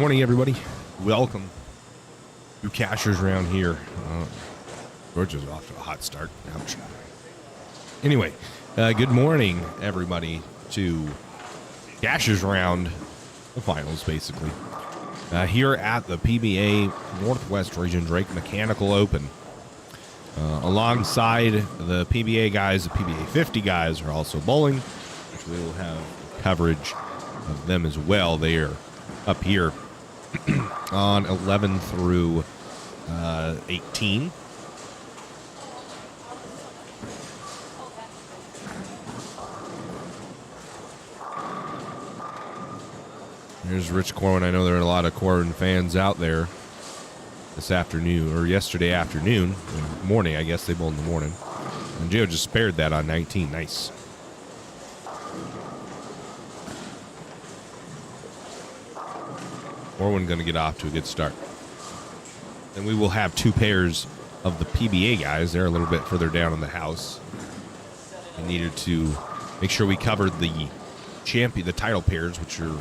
Morning, everybody. Welcome to Cashers Round here. Georgia's off to a hot start. Ouch. Anyway, good morning, everybody, to Cashers Round, the finals, basically. Here at the PBA Northwest Region Drake Mechanical Open. Alongside the PBA guys, the PBA50 guys are also bowling, which we will have coverage of them as well. They are up here on 11 through 18. There's Rich Corwin. I know there are a lot of Corwin fans out there this afternoon, or yesterday afternoon, morning, I guess they bowled in the morning. And Gio just spared that on 19. Nice. Corwin going to get off to a good start. And we will have two pairs of the PBA guys. They're a little bit further down in the house. We needed to make sure we covered the title pairs, which are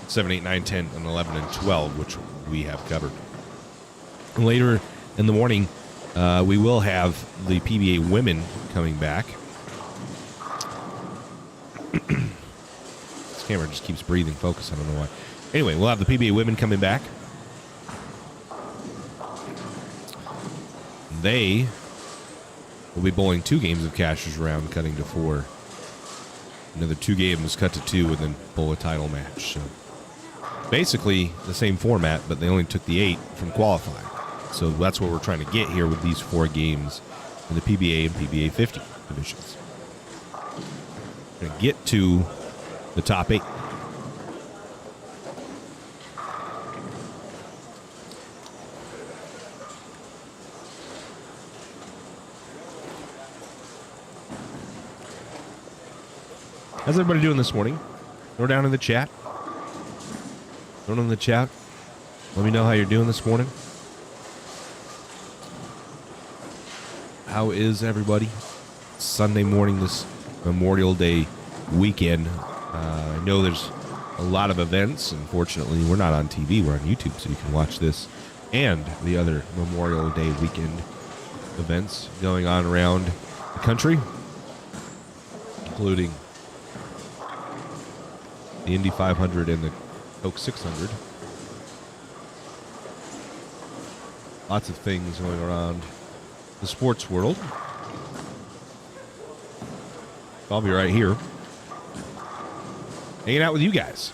7, 8, 9, 10, and 11, and 12, which we have covered. Later in the morning, we will have the PBA women coming back. This camera just keeps breathing focus. I don't know why. Anyway, we'll have the PBA women coming back. They will be bowling 2 games of Cashers Round, cutting to 4. Another 2 games, cut to 2, and then bowl a title match. So basically the same format, but they only took the 8 from qualifying. So that's what we're trying to get here with these 4 games in the PBA and PBA50 divisions. We're going to get to the top 8. How's everybody doing this morning? Throw down in the chat. Throw it in the chat. Let me know how you're doing this morning. How is everybody? Sunday morning, this Memorial Day weekend. I know there's a lot of events. Unfortunately, we're not on TV. We're on YouTube, so you can watch this and the other Memorial Day weekend events going on around the country, including the Indy 500 and the Coke 600. Lots of things going around the sports world. I'll be right here hanging out with you guys.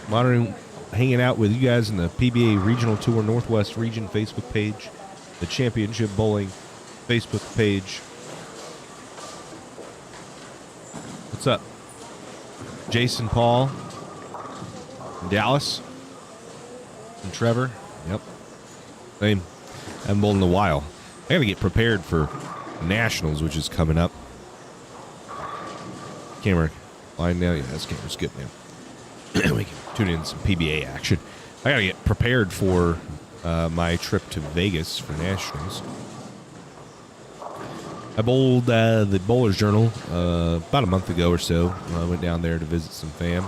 Monitoring, hanging out with you guys in the PBA Regional Tour Northwest Region Facebook page, the Championship Bowling Facebook page. What's up? Jason, Paul, and Dallas, and Trevor. Yep. Same. I haven't bowled in a while. I got to get prepared for Nationals, which is coming up. Camera line now. Yeah, this camera's good now. We can tune in some PBA action. I gotta get prepared for my trip to Vegas for Nationals. I bowled the Bowler's Journal about a month ago or so. I went down there to visit some fam.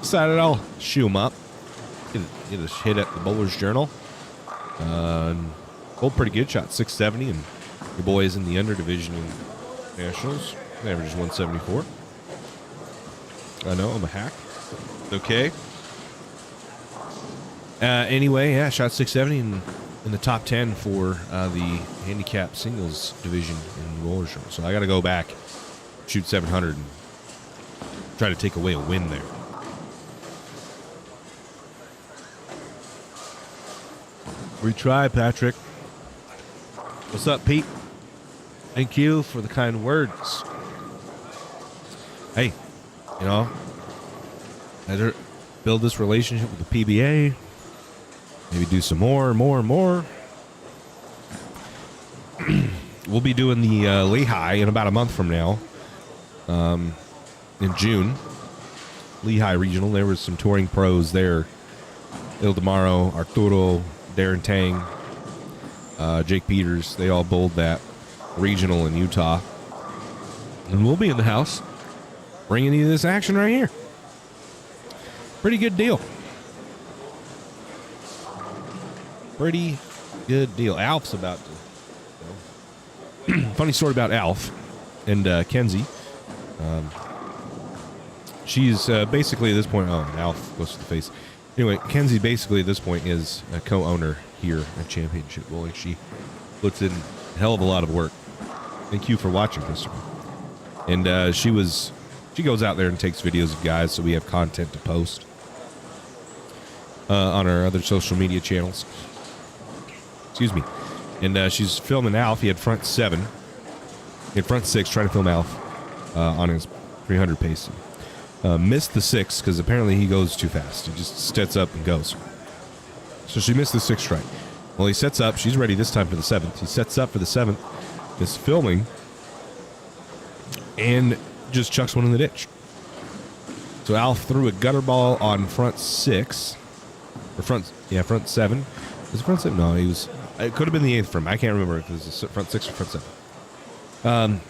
Decided I'll shoe them up. Get a hit at the Bowler's Journal. Bowled pretty good. Shot 670, and your boy is in the under division in Nationals. Averages 174. I know, I'm a hack. Okay. Anyway, yeah, shot 670 in the top 10 for the handicap singles division in the Bowler's Journal. So I got to go back, shoot 700, and try to take away a win there. Retry, Patrick. What's up, Pete? Thank you for the kind words. Hey, you know, I build this relationship with the PBA. Maybe do some more. We'll be doing the Lehigh in about a month from now, in June. Lehigh Regional. There was some touring pros there. Ildemaro, Arturo, Darren Tang, Jake Peters. They all bowled that regional in Utah. And we'll be in the house bringing you this action right here. Pretty good deal. Pretty good deal. Alf's about to... Funny story about Alf and Kenzie. She's basically at this point... Oh, Alf goes to the face. Anyway, Kenzie basically at this point is a co-owner here at Championship Bowling. She puts in a hell of a lot of work. Thank you for watching, Christopher. And she goes out there and takes videos of guys, so we have content to post on our other social media channels. Excuse me. And she's filming Alf. He had front 7. He had front 6 trying to film Alf on his 300 pace. Missed the 6 because apparently he goes too fast. He just sets up and goes. So she missed the 6th strike. Well, he sets up. She's ready this time for the 7th. He sets up for the 7th. Is filming and just chucks one in the ditch. So Alf threw a gutter ball on front 6 or front 7. Was it front 7? No, it could have been the 8th from. I can't remember if it was front 6 or front 7.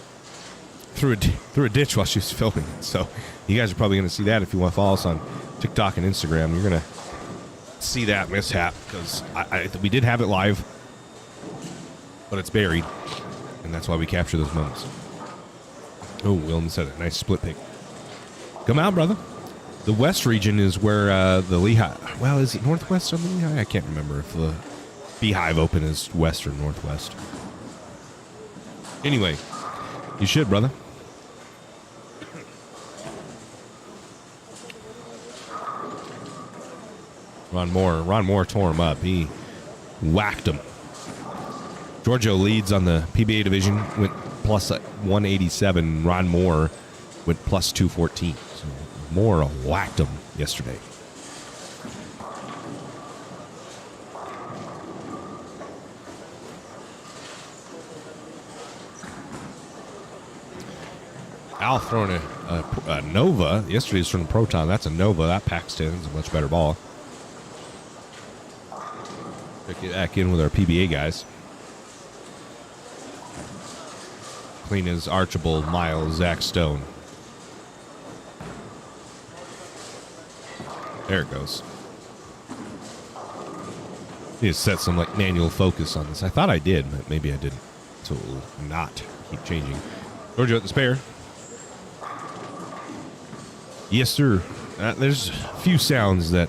Through a ditch while she was filming it. So you guys are probably going to see that if you want to follow us on TikTok and Instagram. You're going to see that mishap because we did have it live, but it's buried, and that's why we capture those moments. Oh, Willem said it. Nice split pick. Come out, brother. The West region is where the Lehigh... Well, is it Northwest on the Lehigh? I can't remember if the Beehive Open is West or Northwest. Anyway, you should, brother. Ron Moore tore him up. He whacked him. Giorgio leads on the PBA division, went plus 187. Ron Moore went plus 214. So Moore whacked him yesterday. Al throwing a Nova. Yesterday's from the Proton. That's a Nova. That Paxton is a much better ball. Pick it back in with our PBA guys. Clean as Archibald, Miles, Zach Stone. There it goes. Need to set some like manual focus on this. I thought I did, but maybe I didn't. So it will not keep changing. Giorgio at the spare. Yes, sir. There's a few sounds that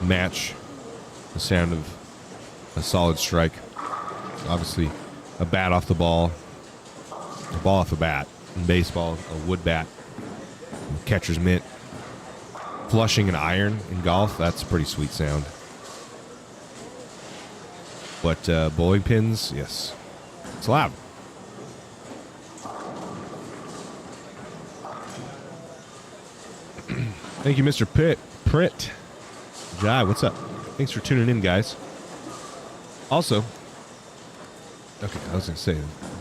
match the sound of a solid strike. Obviously, a bat off the ball, a ball off a bat. In baseball, a wood bat, catcher's mitt. Flushing an iron in golf, that's a pretty sweet sound. But bowling pins, yes, it's loud. Thank you, Mr. Pritt. Jai, what's up? Thanks for tuning in, guys. Also, okay, I was going to say,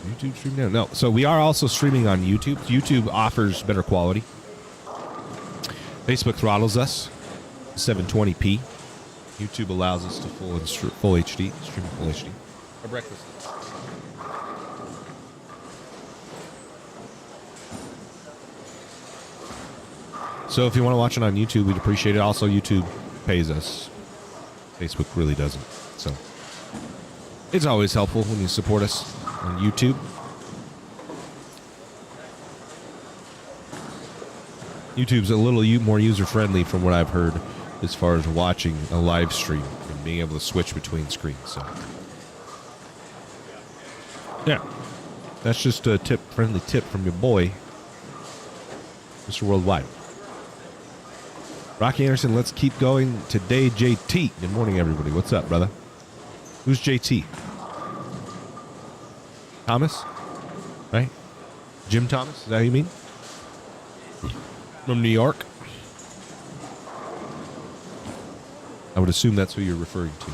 YouTube stream now? No, so we are also streaming on YouTube. YouTube offers better quality. Facebook throttles us, 720p. YouTube allows us to full HD, stream full HD. Our breakfast. So if you want to watch it on YouTube, we'd appreciate it. Also, YouTube pays us. Facebook really doesn't. So it's always helpful when you support us on YouTube. YouTube's a little more user-friendly from what I've heard as far as watching a live stream and being able to switch between screens. So yeah, that's just a friendly tip from your boy, Mr. Worldwide. Rocky Anderson, let's keep going today. JT, good morning, everybody. What's up, brother? Who's JT? Thomas? Right? Jim Thomas? Is that who you mean? From New York? I would assume that's who you're referring to.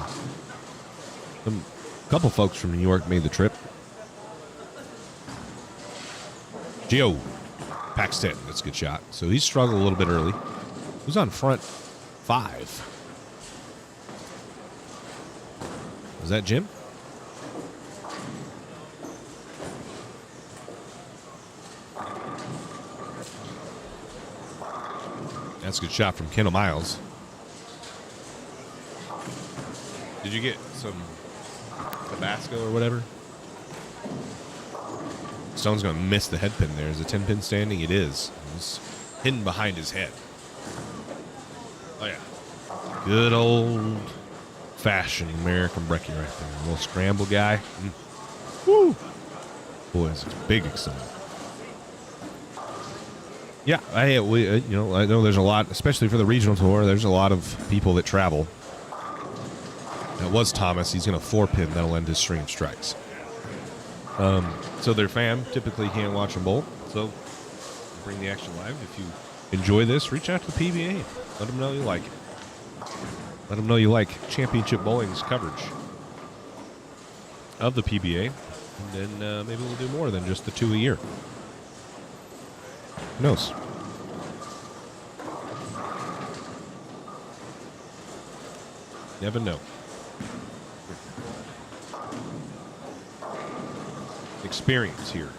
A couple folks from New York made the trip. Gio. Paxton, that's a good shot. So he struggled a little bit early. Who's on front 5? Is that Jim? That's a good shot from Kendall Miles. Did you get some Tabasco or whatever? Stone's going to miss the head pin there. Is a 10-pin standing? It is. It's hidden behind his head. Oh, yeah. Good old-fashioned American brekkie right there. A little scramble guy. Woo! Boy, it's big excitement. Yeah, I know there's a lot, especially for the regional tour, there's a lot of people that travel. That was Thomas. He's going to 4-pin. That'll end his string of strikes. So their fam typically can't watch them bowl. So bring the action live. If you enjoy this, reach out to the PBA. Let them know you like it. Let them know you like championship bowling's coverage of the PBA. And then maybe we'll do more than just the 2 a year. Who knows? Never know. Experience here.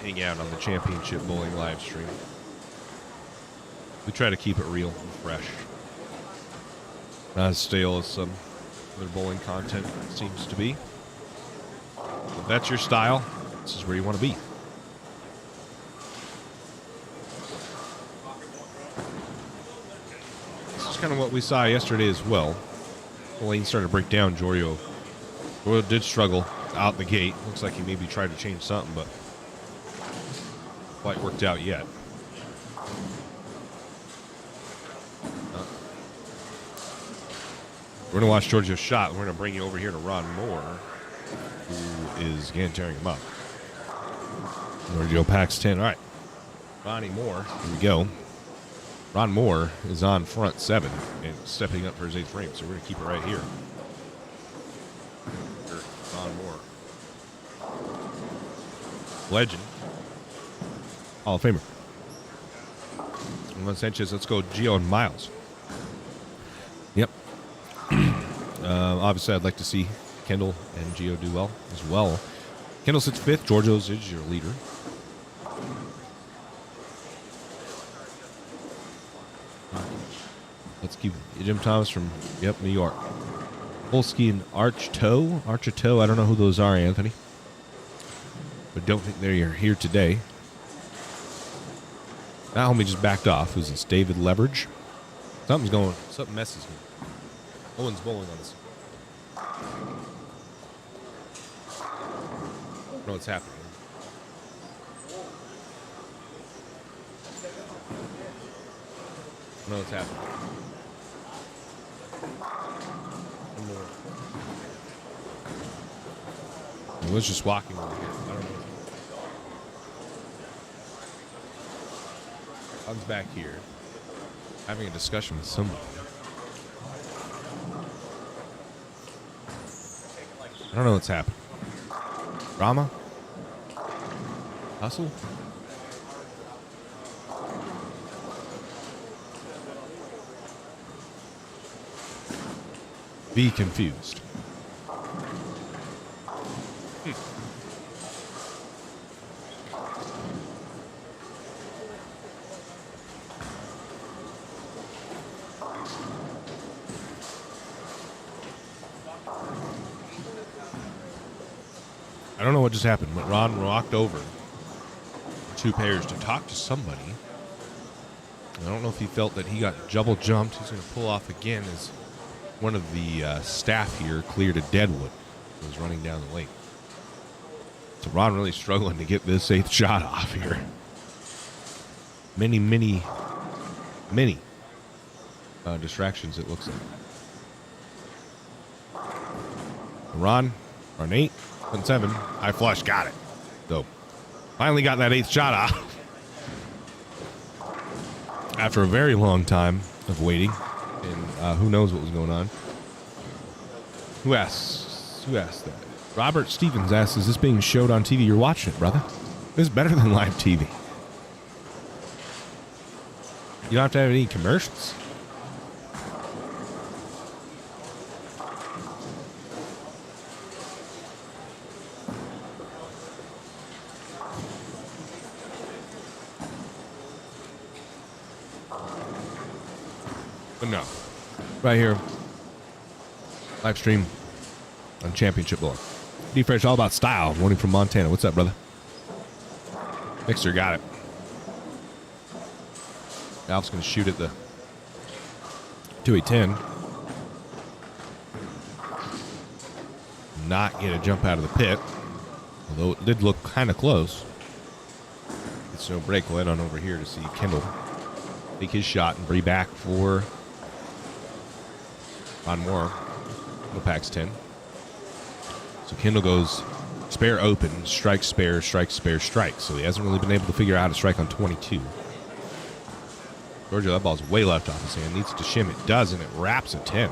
Hang out on the championship bowling live stream. We try to keep it real and fresh. Not as stale as some other bowling content seems to be. If that's your style, this is where you want to be. This is kind of what we saw yesterday as well. The lane started to break down. Jorio did struggle out the gate. Looks like he maybe tried to change something, but quite worked out yet. We're going to watch Giorgio's shot. We're going to bring you over here to Ron Moore, who is again tearing him up. Giorgio packs 10. All right. Ronnie Moore. Here we go. Ron Moore is on front 7 and stepping up for his 8th frame, so we're going to keep it right here. Ron Moore. Legend. Hall of Famer. Juan Sanchez, let's go Gio and Miles. Yep. Obviously, I'd like to see Kendall and Gio do well as well. Kendall sits 5th. Giorgio's is your leader. Let's keep Jim Thomas from, New York. Polsky and Archto. I don't know who those are, Anthony. But don't think they're here today. That homie just backed off. Who's this? David Leverage. Something messes me. No one's bowling on this. I don't know what's happening. I don't know what's happening. He was just walking over here. I don't know. Comes back here, having a discussion with somebody. I don't know what's happening. Drama? Hustle? Be confused. I don't know what just happened, but Ron walked over 2 pairs to talk to somebody. I don't know if he felt that he got double jumped. He's going to pull off again as one of the staff here cleared a deadwood. He was running down the lane. So Ron really struggling to get this 8th shot off here. Many distractions, it looks like. Ron, on 8. 7, high flush, got it. So, finally got that 8th shot off. After a very long time of waiting, and who knows what was going on. Who asked that? Robert Stevens asks, is this being showed on TV? You're watching it, brother. This is better than live TV. You don't have to have any commercials. But no. Right here. Live stream on Championship Bowl. D-Fresh, all about style. Morning from Montana. What's up, brother? Mixer got it. Alf's going to shoot at the 2-8-10. Not get a jump out of the pit. Although it did look kind of close. It's no break. We'll head on over here to see Kendall take his shot and bring back for Ron Moore. No packs 10. So Kendall goes spare open, strike spare, strike spare, strike. So he hasn't really been able to figure out how to strike on 22. Georgia, that ball's way left off his hand. Needs to shim. It does, and it wraps a 10.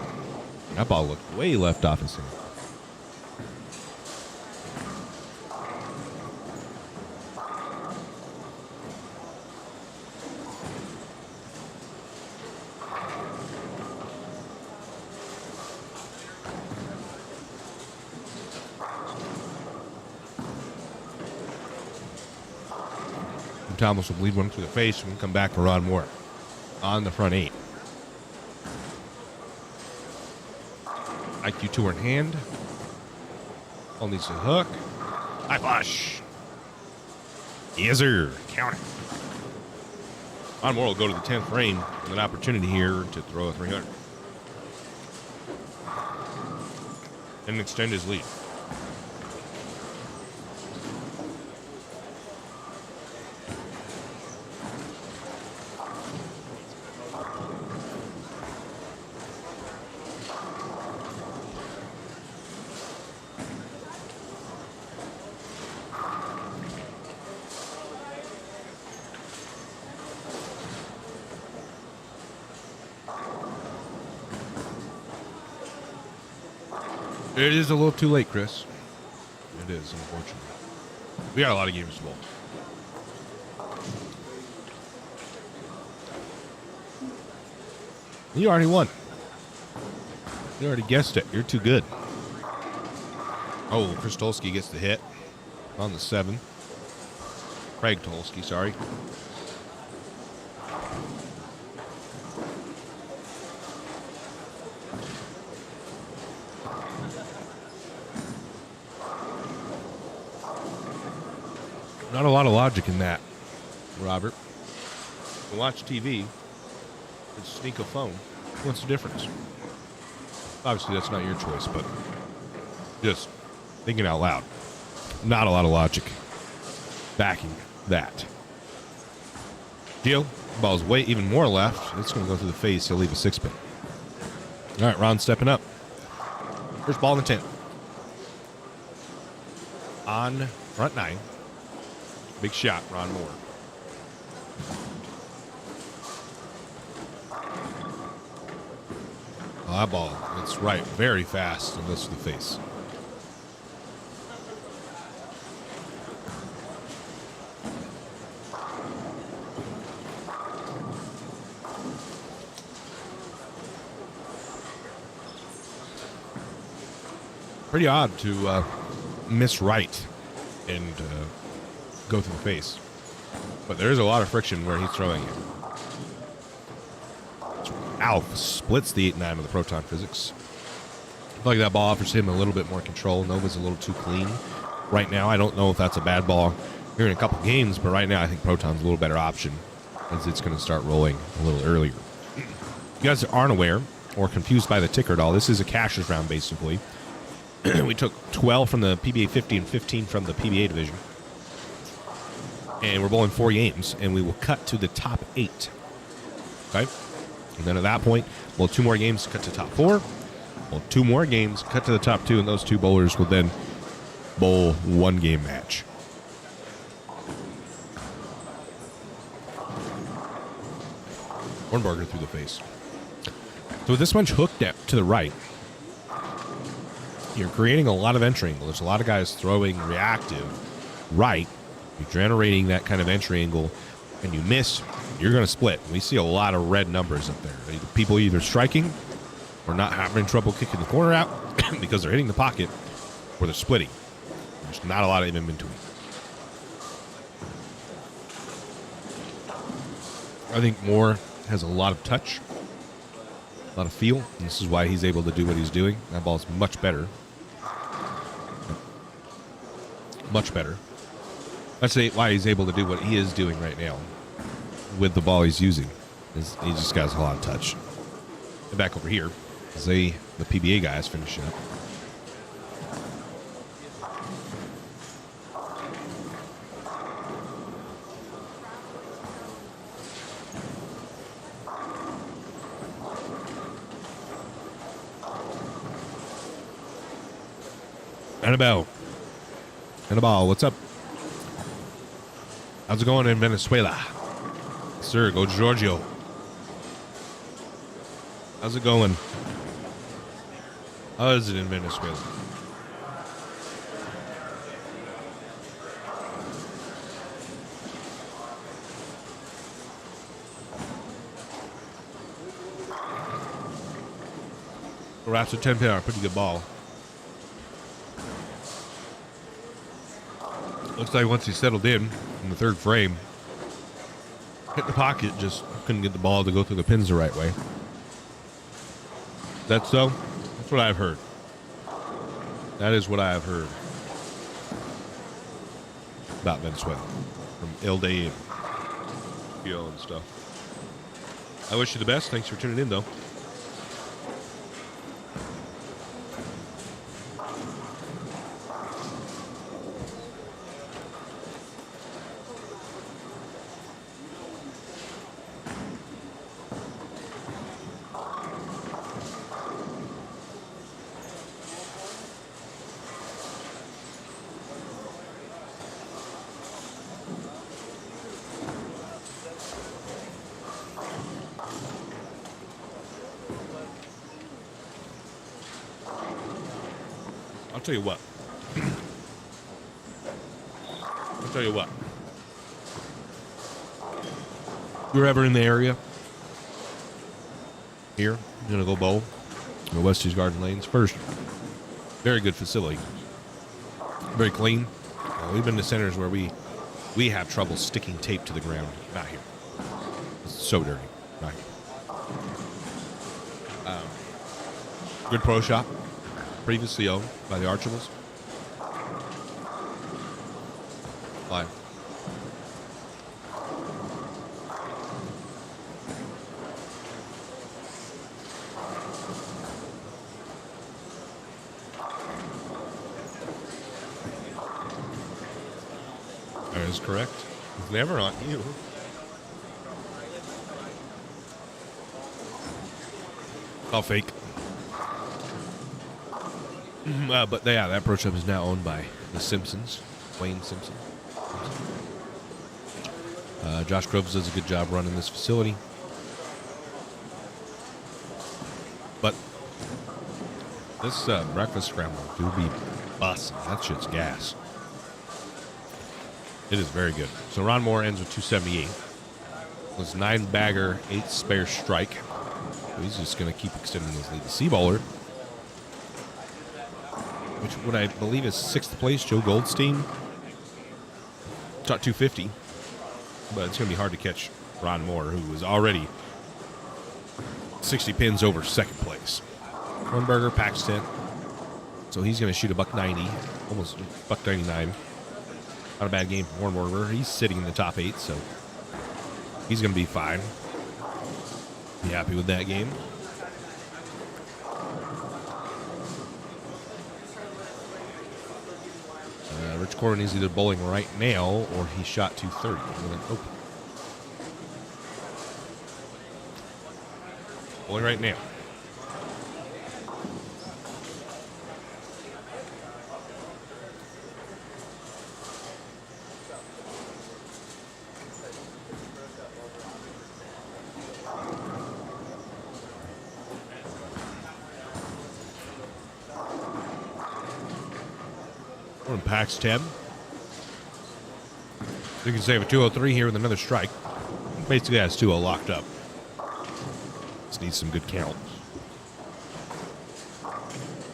That ball looked way left off his hand. Thomas will bleed one through the face and come back to Ron Moore on the front 8. IQ 2 in hand. Ball needs to hook. High flush. Yes, sir. Count it. Ron Moore will go to the 10th frame with an opportunity here to throw a 300 and extend his lead. It is a little too late, Chris. It is, unfortunately. We got a lot of games to bowl. You already won. You already guessed it. You're too good. Oh, Chris Tolsky gets the hit on the 7. Craig Tolsky, sorry. Not a lot of logic in that, Robert. You watch TV, and sneak a phone. What's the difference? Obviously, that's not your choice, but just thinking out loud. Not a lot of logic backing that. Deal. Ball's way even more left. It's going to go through the face. He'll leave a 6-pin. All right, Ron stepping up. First ball in the 10th. On front 9. Big shot, Ron Moore. Oh, that ball, it's right, very fast and goes to the face. Pretty odd to miss right and go through the face. But there's a lot of friction where he's throwing it. Alf splits the 8-9 of the proton physics. I feel like that ball offers him a little bit more control. Nova's a little too clean right now. I don't know if that's a bad ball here in a couple games, but right now I think proton's a little better option as it's going to start rolling a little earlier. If you guys aren't aware or confused by the ticker at all, this is a cashes round basically. We took 12 from the PBA 50 and 15 from the PBA division. And we're bowling 4 games, and we will cut to the top 8. Okay? And then at that point, we'll 2 more games, cut to top 4. We'll 2 more games, cut to the top 2, and those 2 bowlers will then bowl 1-game match. Hornberger through the face. So with this bunch hooked up to the right, you're creating a lot of entry angle. There's a lot of guys throwing reactive right. You're generating that kind of entry angle, and you miss you're going to split. We see a lot of red numbers up there. People either striking or not having trouble kicking the corner out because they're hitting the pocket, or they're splitting. There's not a lot of in between. I think Moore has a lot of touch, a lot of feel. And this is why he's able to do what he's doing. That ball's much better. Much better. That's why he's able to do what he is doing right now with the ball he's using. He just got a lot of touch. And back over here, as the PBA guys finishing up. Annabelle, what's up? How's it going in Venezuela? Sir, go Giorgio. How's it going? How is it in Venezuela? Raps a 10 pound, pretty good ball. Looks like once he settled in the third frame, hit the pocket, just couldn't get the ball to go through the pins the right way. Is that so? That's what I've heard. That is what I have heard about Venezuela from Ilde and Pio and stuff. I wish you the best. Thanks for tuning in, though. I'll tell you what. If you're ever in the area here, you're going to go bowl. Go West East Garden Lanes. First, very good facility. Very clean. We've been to centers where we have trouble sticking tape to the ground. Not here. It's so dirty. Not here. Good pro shop. Previously owned by the Archables. Live. That is correct. It's never on you. All fake. But yeah, that pro shop is now owned by the Simpsons, Wayne Simpson. Josh Groves does a good job running this facility. But this breakfast scramble do be busting. That shit's gas. It is very good. So Ron Moore ends with 278. It was 9 bagger, 8 spare strike. So he's just going to keep extending his lead. The C bowler, which what I believe is 6th place, Joe Goldstein. Shot 250. But it's going to be hard to catch Ron Moore, who was already 60 pins over 2nd place. Hornberger, Paxton. So he's going to shoot a $190, almost $199. Not a bad game for Hornberger. He's sitting in the top 8, so he's going to be fine. Be happy with that game. Rich Corbin is either bowling right now or he shot 230 with an open. Bowling right now. One Pax 10. You can save a 203 here with another strike. Basically has 2-0 locked up. Just needs some good count.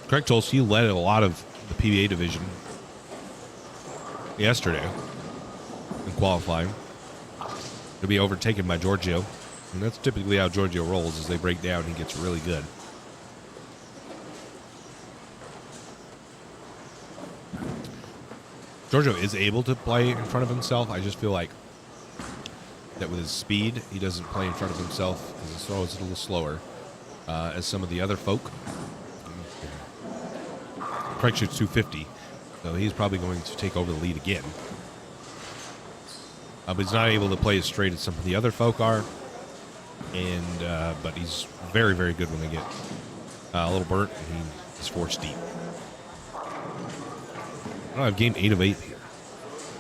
Craig Tulsi led a lot of the PBA division yesterday in qualifying. He'll be overtaken by Giorgio. And that's typically how Giorgio rolls. As they break down, he gets really good. Giorgio is able to play in front of himself. I just feel like that with his speed, he doesn't play in front of himself because his throw is a little slower as some of the other folk. Craig shoots 250, so he's probably going to take over the lead again. But he's not able to play as straight as some of the other folk are. And but he's very, very good when they get a little burnt and he's forced deep. I've gained 8 of 8 here.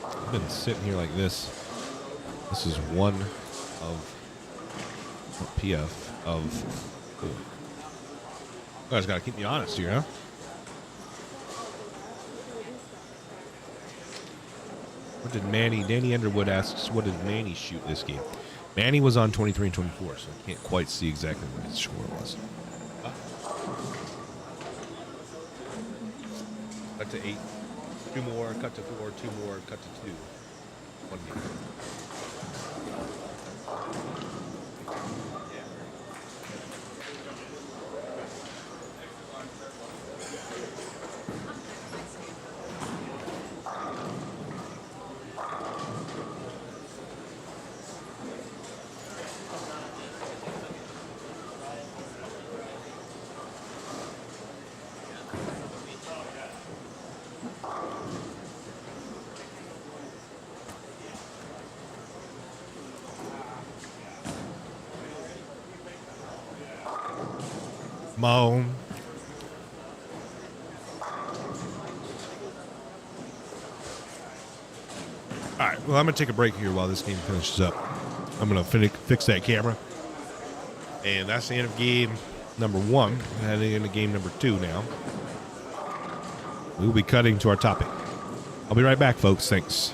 I've been sitting here like this. This is one of PF of. Ooh. You guys got to keep me honest here, huh? What did Danny Underwood asks, what did Manny shoot this game? Manny was on 23 and 24, so I can't quite see exactly what his score was. Cut to 8. 2 more, cut to 4, 2 more, cut to 2. 1 game. All right, well, I'm going to take a break here while this game finishes up. I'm going to fix that camera. And that's the end of game number 1. Heading into game number 2 now. We'll be cutting to our topic. I'll be right back, folks. Thanks.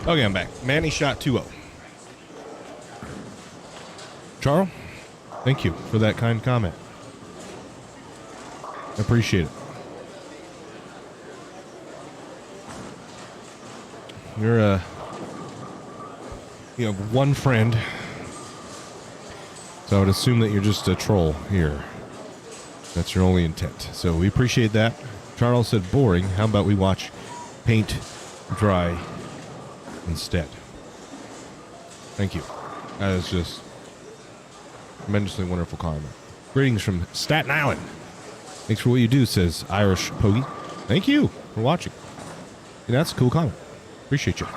Okay, I'm back. Manny shot 2-0. Charles, thank you for that kind comment. I appreciate it. You're you have one friend, so I would assume that you're just a troll here. That's your only intent. So we appreciate that. Charles said boring. How about we watch paint dry instead? Thank you. That is just tremendously wonderful comment. Greetings from Staten Island. Thanks for what you do, says Irish Pogie. Thank you for watching. And that's a cool comment. Appreciate you.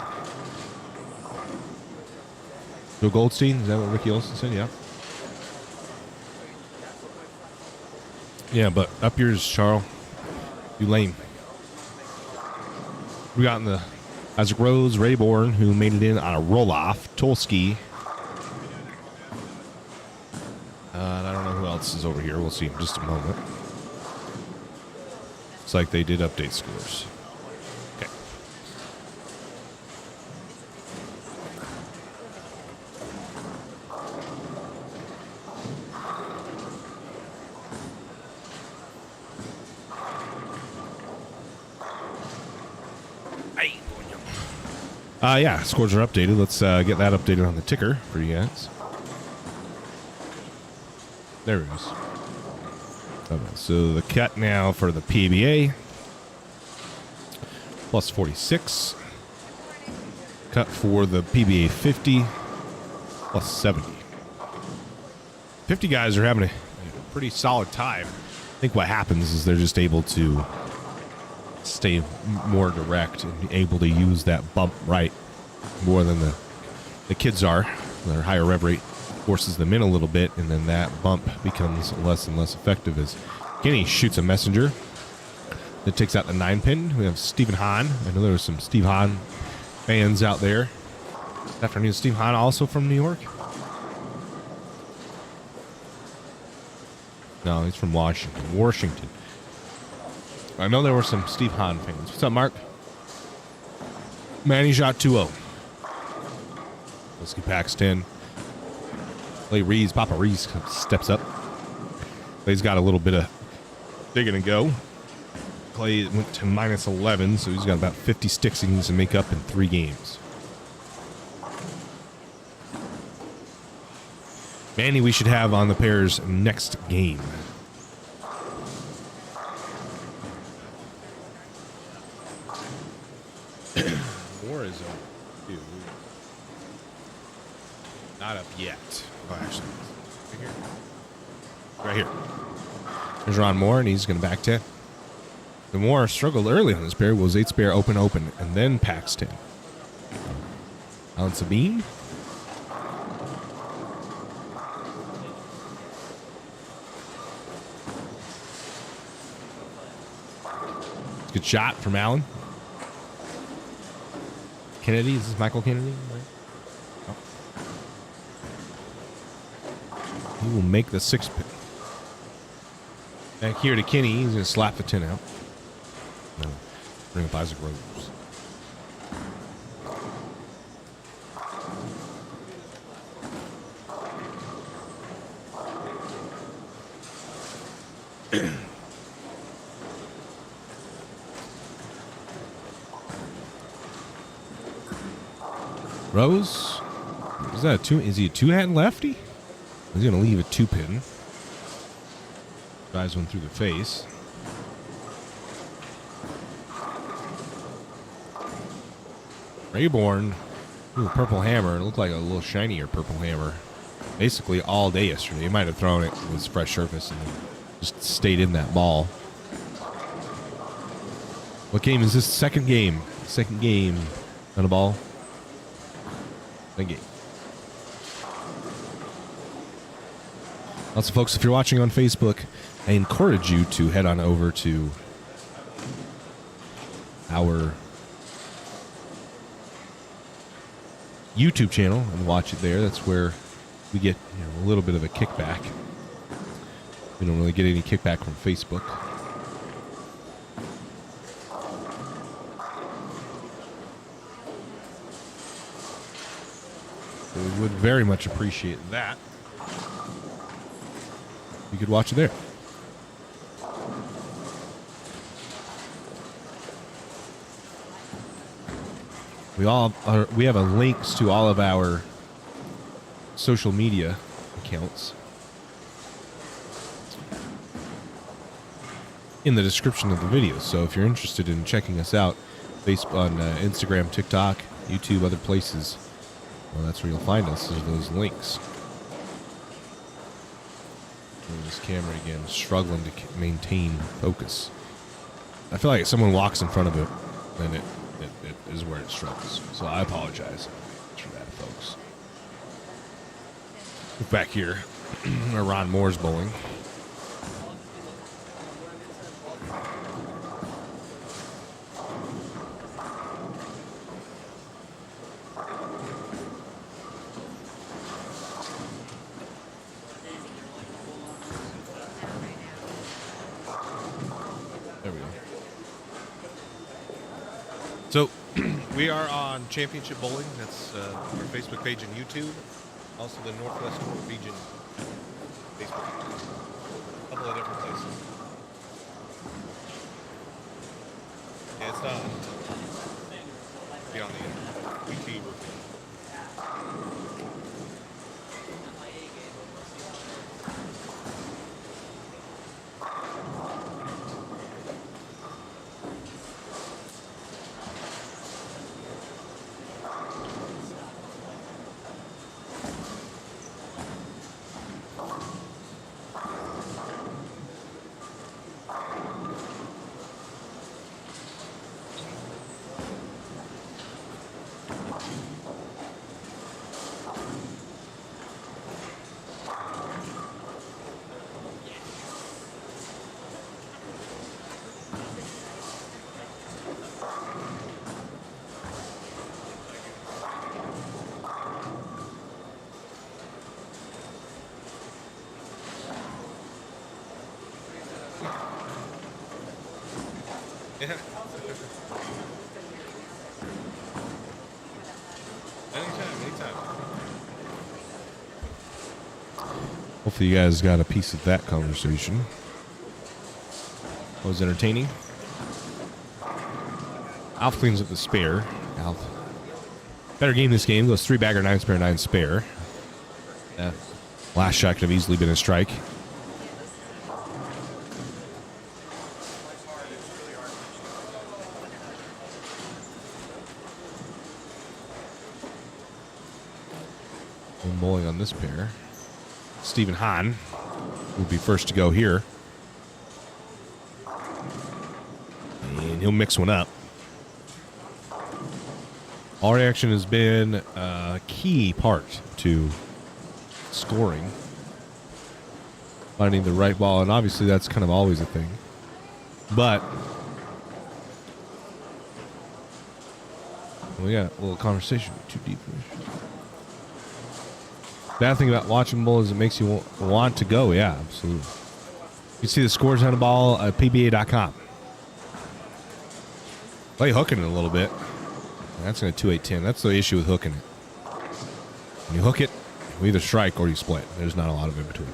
Joe Goldstein, is that what Ricky Olsen said? Yeah. Yeah, but up yours, Charles. You lame. We got in the Isaac Rose, Ray Bourne, who made it in on a roll-off. Tolsky. I don't know who else is over here. We'll see in just a moment. Looks like they did update scores. Okay. Yeah, scores are updated. Let's get that updated on the ticker for you guys. There it is. Okay, so the cut now for the PBA, plus 46. Cut for the PBA50, plus 70. 50 guys are having a pretty solid time. I think what happens is they're just able to stay more direct and able to use that bump right more than the kids are. Their higher rev rate forces them in a little bit, and then that bump becomes less and less effective as Kenny shoots a messenger that takes out the 9-pin. We have Stephen Hahn. I know there were some Steve Hahn fans out there. Good afternoon. Steve Hahn also from New York? No, he's from Washington. I know there were some Steve Hahn fans. What's up, Mark? Manny shot 2-0. Whiskey Packs 10. Clay Reeves, Papa Reeves steps up. Clay's got a little bit of digging to go. Clay went to minus 11, so he's got about 50 sticks he needs to make up in 3 games. Manny, we should have on the pair's next game. More is up, dude. Not up yet. Oh, actually, right here. There's Ron Moore, and he's going to back 10. The Moore struggled early on this pair. Was 8 spare open, and then packs 10. Alan Sabine. Good shot from Allen. Kennedy, is this Michael Kennedy? Right? He will make the 6-pin. Back here to Kenny. He's going to slap the 10 out. No. Bring up Isaac Rose. Rose? Is that a two? Is he a 2-hand lefty? He's going to leave a 2-pin. Drives one through the face. Rayborn, ooh, purple hammer. It looked like a little shinier purple hammer. Basically all day yesterday. He might have thrown it with his fresh surface and just stayed in that ball. What game is this? Second game. Second game on a ball. Second game. Also, folks, if you're watching on Facebook, I encourage you to head on over to our YouTube channel and watch it there. That's where we get a little bit of a kickback. We don't really get any kickback from Facebook. we would very much appreciate that. You could watch it there. We have a links to all of our social media accounts in the description of the video. So if you're interested in checking us out, Facebook, on Instagram, TikTok, YouTube, other places, well, that's where you'll find us. Is those links. This camera again, struggling to maintain focus. I feel like if someone walks in front of it, then it is where it struggles. So I apologize for that, folks. Back here, where Ron Moore's bowling. There we go. So we are on Championship Bowling. That's our Facebook page and YouTube. Also the Northwest Region Facebook page. A couple of different places. Yeah, it's not be on the YouTube. Yeah. Anytime. Hopefully you guys got a piece of that conversation. It was entertaining. Alf cleans up the spare. Alf. Better game this game. Goes 3-bagger, 9-spare, 9-spare. Last shot could have easily been a strike. Bowling on this pair. Stephen Hahn will be first to go here. And he'll mix one up. All reaction has been a key part to scoring. Finding the right ball, and obviously that's kind of always a thing. But we got a little conversation. Too deep. Bad thing about watching bowl is it makes you want to go. Yeah, absolutely. You can see the scores on the ball at PBA.com. Play hooking it a little bit. That's going to 2-8-10. That's the issue with hooking it. When you hook it, you either strike or you split. There's not a lot of in between.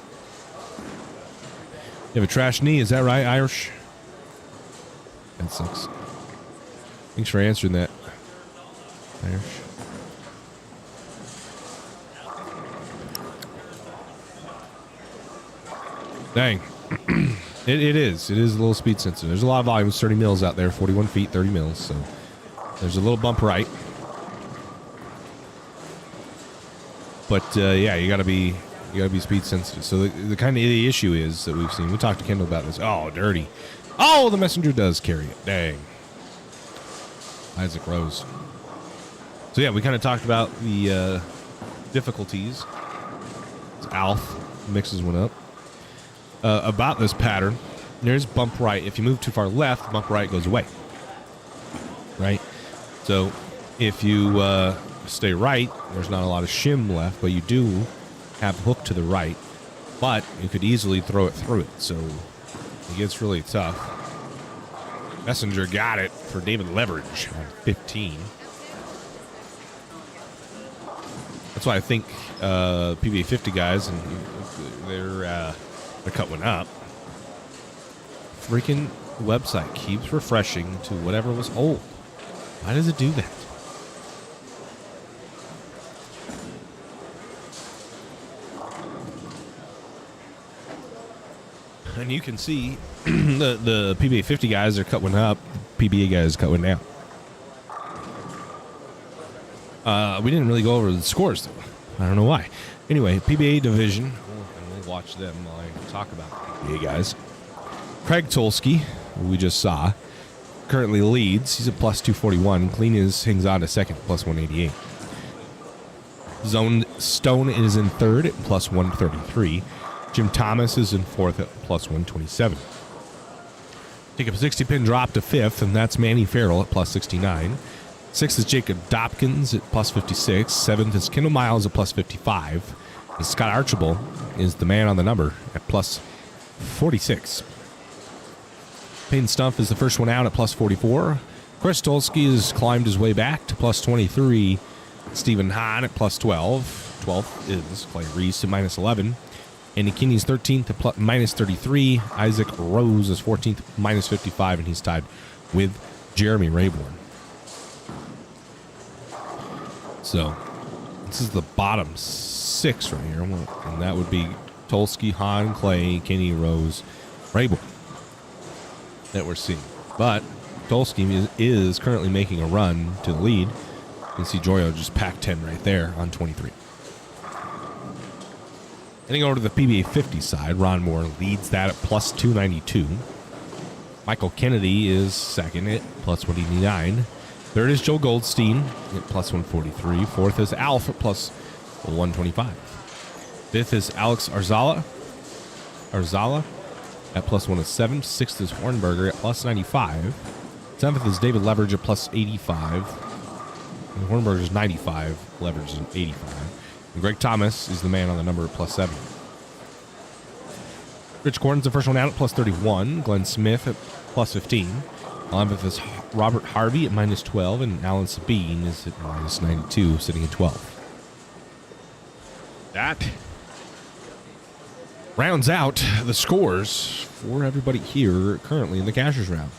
You have a trash knee, is that right, Irish? That sucks. Thanks for answering that, Irish. Dang. It is. It is a little speed sensitive. There's a lot of volume. It's 30 mils out there. 41 feet, 30 mils. So there's a little bump right. But yeah, you gotta be speed sensitive. So the kind of the issue is that we've seen. We talked to Kendall about this. Oh, dirty. Oh, the messenger does carry it. Dang. Isaac Rose. So yeah, we kind of talked about the difficulties. Alf mixes one up. About this pattern, there's bump right. If you move too far left, bump right goes away. Right? So if you stay right, there's not a lot of shim left, but you do have hook to the right. But you could easily throw it through it, so it gets really tough. Messenger got it for David Leverage on 15. That's why I think PBA 50 guys, and they're cut one up. Freaking website keeps refreshing to whatever was old. Why does it do that? And you can see the PBA 50 guys are cut one up. PBA guys cut one down. We didn't really go over the scores, though. I don't know why. Anyway, PBA division. And we'll watch them while I talk about the PBA guys. Craig Tolsky, who we just saw, currently leads. He's at plus 241. Clean hangs on to second, plus 188. Zone Stone is in third at plus 133. Jim Thomas is in fourth at plus 127. Take a 60-pin drop to fifth, and that's Manny Farrell at plus 69. Sixth is Jacob Dopkins at plus 56. Seventh is Kendall Miles at plus 55. And Scott Archibald is the man on the number at plus 46. Payne Stumpf is the first one out at plus 44. Chris Tolsky has climbed his way back to plus 23. Stephen Hahn at plus 12. 12th is Clay Reese at minus 11. Andy Kinney's 13th at minus 33. Isaac Rose is 14th, minus 55, and he's tied with Jeremy Rayborn. So this is the bottom six right here, and that would be Tolsky, Hahn, Clay, Kinney, Rose, Rayborn that we're seeing. But Tolsky is currently making a run to the lead. You can see Jorio just packed 10 right there on 23. Heading over to the PBA 50 side, Ron Moore leads that at plus 292. Michael Kennedy is second at plus 189. Third is Joe Goldstein at plus 143. Fourth is Alf at plus 125. Fifth is Alex Arzala at plus 107. Sixth is Hornberger at plus 95. Seventh is David Leverage at plus 85. And Hornberger's 95. Leverage is 85. And Greg Thomas is the man on the number at plus 7. Rich Gordon's the first one out at plus 31. Glenn Smith at plus 15. 11th is Robert Harvey at minus 12. And Alan Sabine is at minus 92, sitting at 12. That rounds out the scores for everybody here currently in the Cashers round.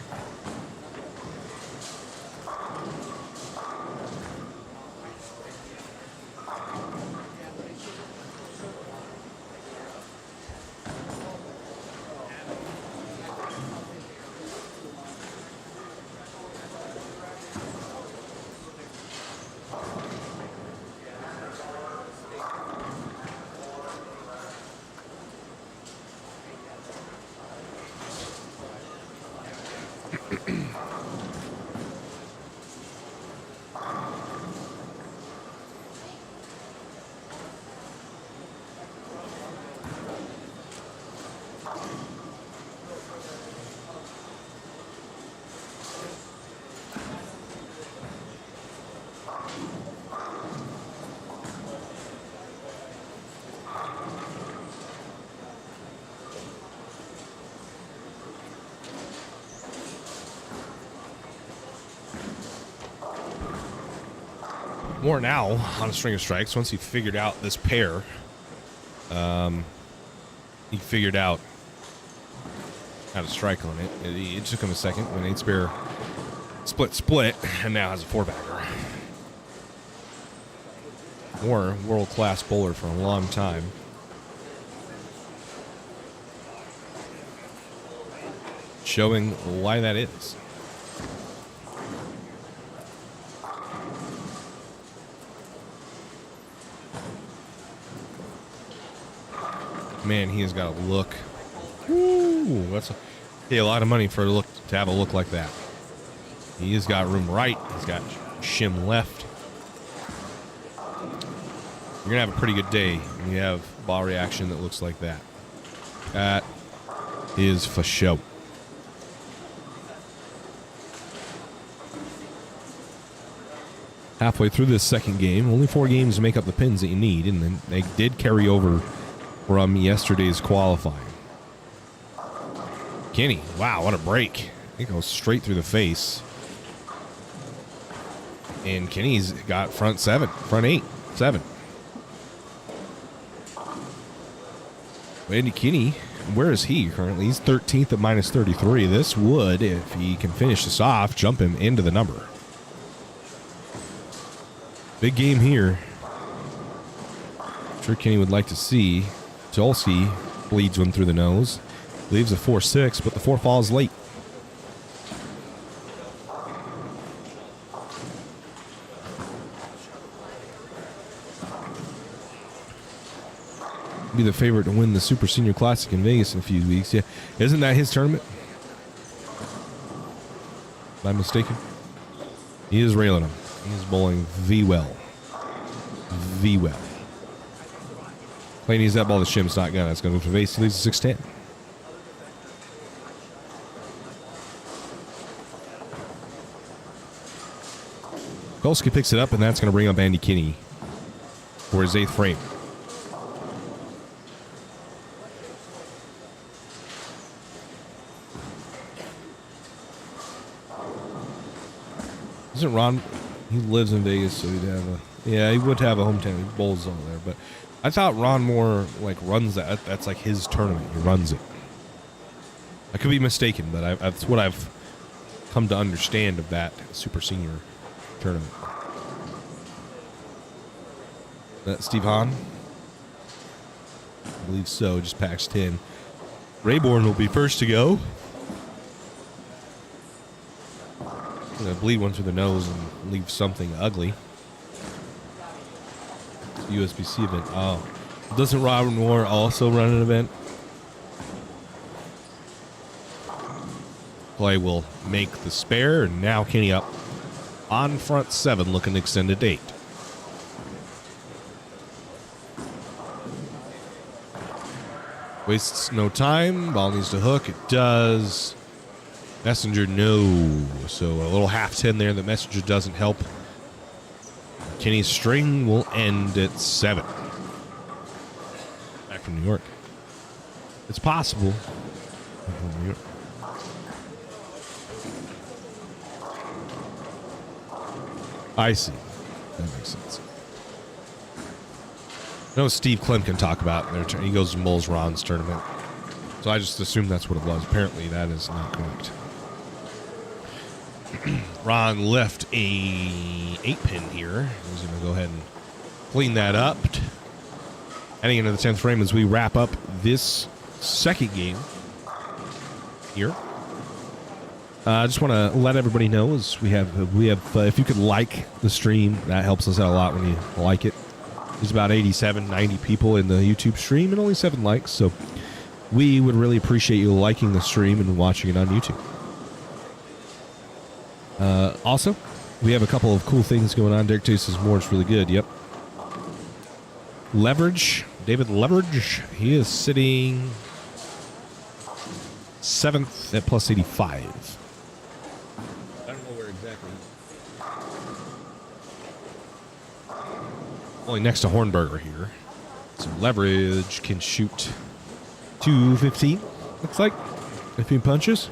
Moore now on a string of strikes. Once he figured out this pair, he figured out how to strike on it. It took him a second when 8-spare split, and now has a 4-bagger. Moore, world-class bowler for a long time. Showing why that is. Man, he has got a look. Ooh, that's a lot of money for a look to have a look like that. He has got room right. He's got shim left. You're gonna have a pretty good day when you have ball reaction that looks like that. That is for show. Halfway through this second game, only 4 games to make up the pins that you need, and then they did carry over from yesterday's qualifying. Kenny, wow, what a break. It goes straight through the face. And Kenny's got front 8, 7. Andy Kinney, where is he currently? He's 13th at minus 33. This would, if he can finish this off, jump him into the number. Big game here. I'm sure Kinney would like to see. Tulsi bleeds one through the nose. Leaves a 4-6, but the 4 falls late. Be the favorite to win the Super Senior Classic in Vegas in a few weeks. Yeah, isn't that his tournament? Am I mistaken? He is railing him. He is bowling well. Well. Playing needs that ball to shim's not gonna. It's gonna move to base. He leaves a 6-10. Kolsky picks it up, and that's gonna bring up Andy Kinney for his 8th frame. Isn't Ron? He lives in Vegas, so he'd have a. Yeah, he would have a hometown. He bowls over there, but I thought Ron Moore like runs that. That's like his tournament. He runs it. I could be mistaken, but that's what I've come to understand of that Super Senior tournament. That's Steve Hahn? I believe so. Just packs 10. Rayborn will be first to go. I'm going to bleed one through the nose and leave something ugly. USBC event. Oh. Doesn't Robert Moore also run an event? Play will make the spare, and now Kinney up on front 7, looking to extend to 8. Wastes no time. Ball needs to hook. It does. Messenger, no. So a little half 10 there. The Messenger doesn't help. Kinney's string will end at 7. Back from New York. It's possible. Back from New York. I see. That makes sense. I know Steve Klim can talk about their turn. He goes to Moles Ron's tournament. So I just assumed that's what it was. Apparently that is not correct. Ron left a 8-pin here. He's going to go ahead and clean that up. Heading into the 10th frame as we wrap up this second game here. I just want to let everybody know as we have if you could like the stream, that helps us out a lot when you like it. There's about 87, 90 people in the YouTube stream and only 7 likes, so we would really appreciate you liking the stream and watching it on YouTube. Also, we have a couple of cool things going on. Derek Tate says more is really good. Yep. Leverage, David Leverage, he is sitting 7th at plus 85. I don't know where exactly. Only next to Hornberger here. So Leverage can shoot 215, looks like, if he punches.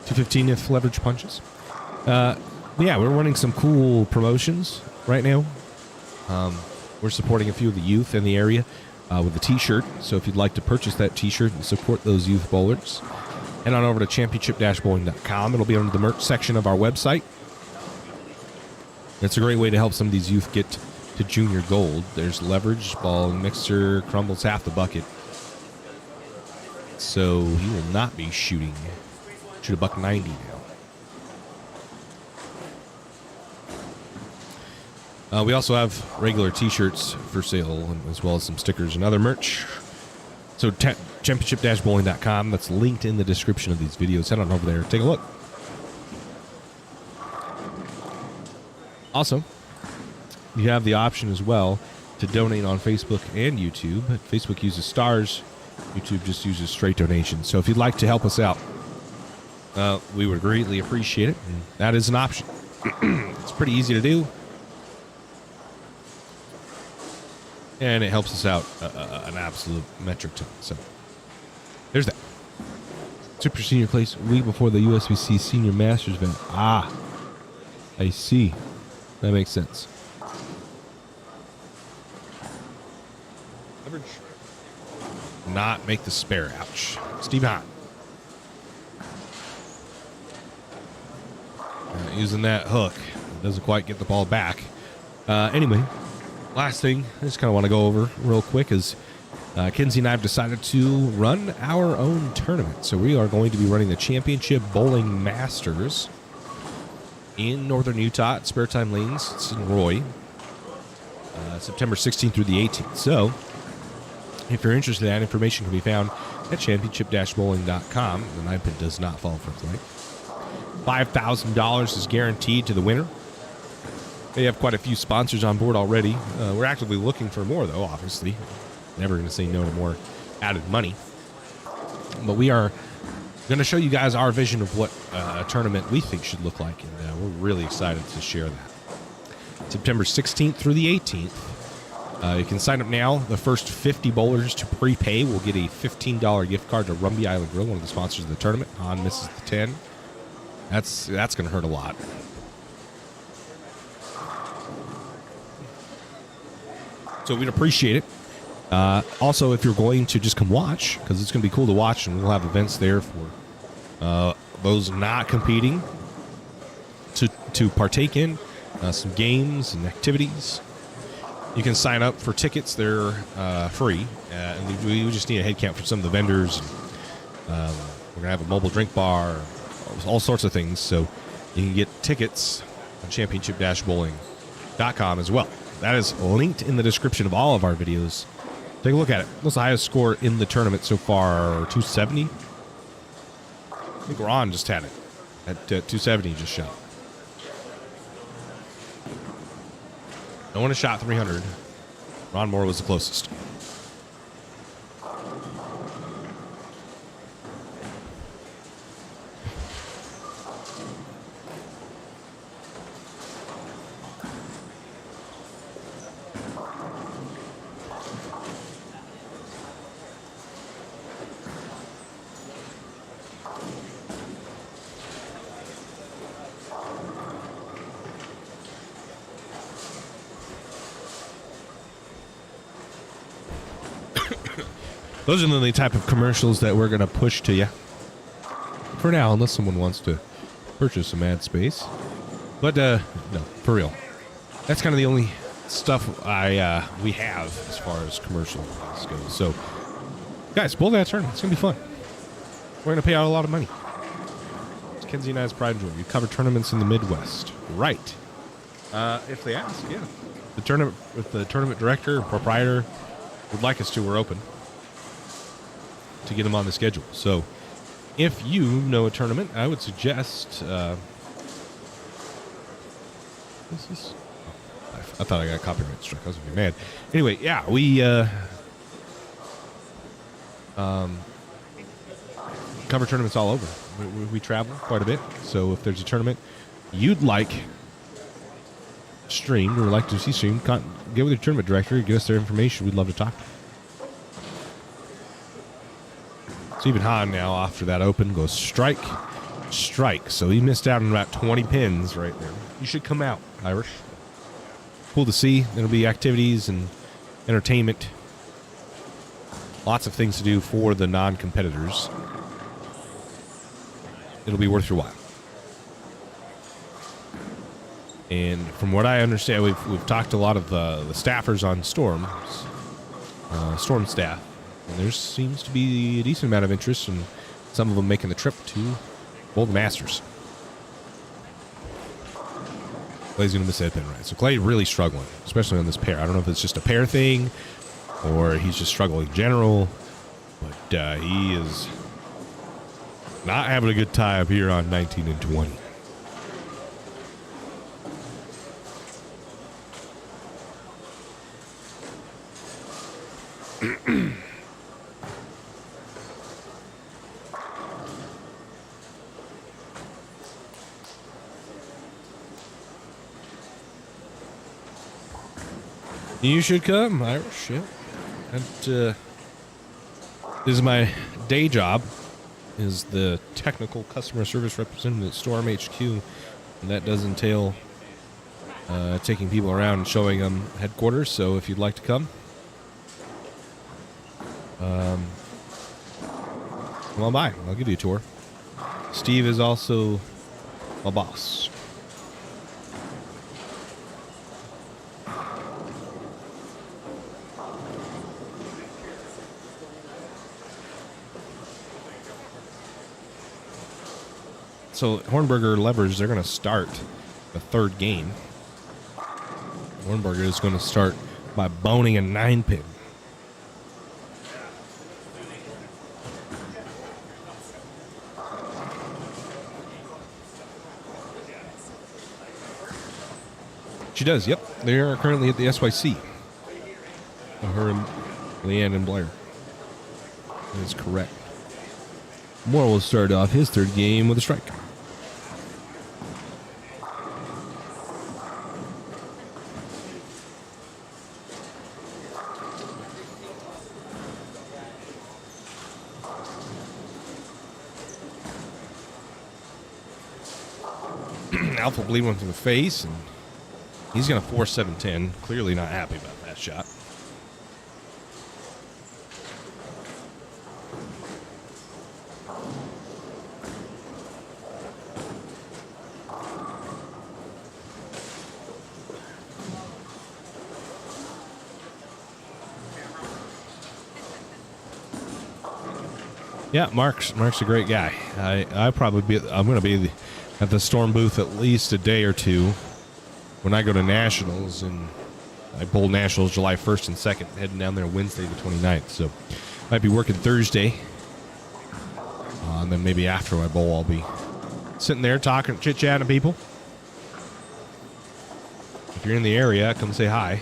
$215 if Leverage punches. Yeah, we're running some cool promotions right now. We're supporting a few of the youth in the area with a t-shirt. So if you'd like to purchase that t-shirt and support those youth bowlers, head on over to championship-bowling.com. It'll be under the merch section of our website. It's a great way to help some of these youth get to junior gold. There's Leverage, ball and mixer, crumbles half the bucket. So he will not be shooting. Shoot $190 now. We also have regular t-shirts for sale, as well as some stickers and other merch. So championship-bowling.com. That's linked in the description of these videos. Head on over there. Take a look. Also, you have the option as well to donate on Facebook and YouTube. Facebook uses stars. YouTube just uses straight donations. So if you'd like to help us out, we would greatly appreciate it. And that is an option. It's pretty easy to do. And it helps us out an absolute metric ton. So there's that. Super Senior place week before the USBC Senior Masters event. Ah, I see. That makes sense. Leverage. Not make the spare. Ouch. Steve Hahn. Using that hook. Doesn't quite get the ball back. Anyway, last thing I just kind of want to go over real quick is Kenzie and I have decided to run our own tournament. So we are going to be running the Championship Bowling Masters in Northern Utah at Spare Time Lanes. It's in Roy. September 16th through the 18th. So if you're interested, that information can be found at championship-bowling.com. The 9-pin does not fall for flight. $5,000 is guaranteed to the winner. They have quite a few sponsors on board already. We're actively looking for more, though, obviously. Never going to say no to more added money. But we are going to show you guys our vision of what a tournament we think should look like, and we're really excited to share that. September 16th through the 18th. You can sign up now. The first 50 bowlers to prepay will get a $15 gift card to Rumby Island Grill, one of the sponsors of the tournament. Han misses the 10. That's going to hurt a lot. So we'd appreciate it. Also, if you're going to just come watch, because it's going to be cool to watch, and we'll have events there for those not competing to partake in, some games and activities. You can sign up for tickets. They're free. And we just need a head count for some of the vendors. We're going to have a mobile drink bar, all sorts of things. So you can get tickets on championship-bowling.com as well. That is linked in the description of all of our videos. Take a look at it. What's the highest score in the tournament so far? 270? I think Ron just had it at 270 just shot. No one has shot 300. Ron Moore was the closest. Those are the only type of commercials that we're going to push to you for now, unless someone wants to purchase some ad space. But no, for real, that's kind of the only stuff we have as far as commercial goes. So, guys, bowl that tournament. It's going to be fun. We're going to pay out a lot of money. It's Kenzie and I's pride and joy. We cover tournaments in the Midwest, right? If they ask, yeah. The tournament, if the tournament director or proprietor would like us to, we're open to get them on the schedule. So if you know a tournament, I would suggest I thought I got a copyright strike. I was gonna be mad. Anyway, yeah, we cover tournaments all over. We travel quite a bit. So if there's a tournament you'd like streamed or like to see streamed, get with your tournament director, get us their information. We'd love to talk. Stephen Hahn now, after that open, goes strike. So he missed out on about 20 pins right there. You should come out, Irish. Cool to see. There'll be activities and entertainment. Lots of things to do for the non-competitors. It'll be worth your while. And from what I understand, we've talked to a lot of the staffers on Storm staff. And there seems to be a decent amount of interest in some of them making the trip to bowl the Masters. Clay's going to miss that pin, right? So Clay really struggling, especially on this pair. I don't know if it's just a pair thing or he's just struggling in general. But he is not having a good time here on 19 and 20. You should come, Irish. Yeah. This is my day job, is the technical customer service representative at Storm HQ, and that does entail taking people around and showing them headquarters. So if you'd like to come, Come on by. I'll give you a tour. Steve is also my boss. So Hornberger Levers, they're going to start the third game. Hornberger is going to start by boning a 9-pin. She does, yep. They are currently at the SYC. Her and Leanne and Blair. That is correct. Moore will start off his third game with a strike. Alpha bleed one to the face, and he's going to force 7-10. Clearly not happy about that shot. Yeah, Mark's a great guy. I'm going to be at the Storm booth at least a day or two when I go to Nationals, and I bowl Nationals July 1st and 2nd, heading down there Wednesday the 29th. So might be working Thursday, and then maybe after my bowl I'll be sitting there talking, chit-chatting to people. If you're in the area, come say hi.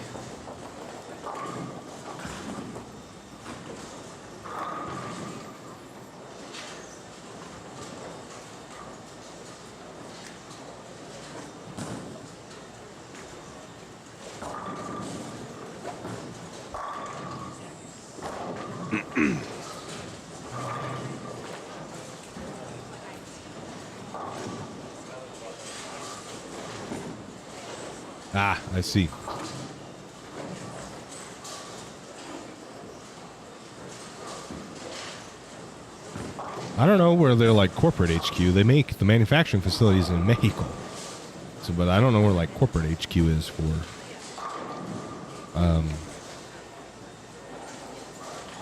Ah, I see. I don't know where they're like corporate HQ. They make the manufacturing facilities in Mexico. So, but I don't know where like corporate HQ is for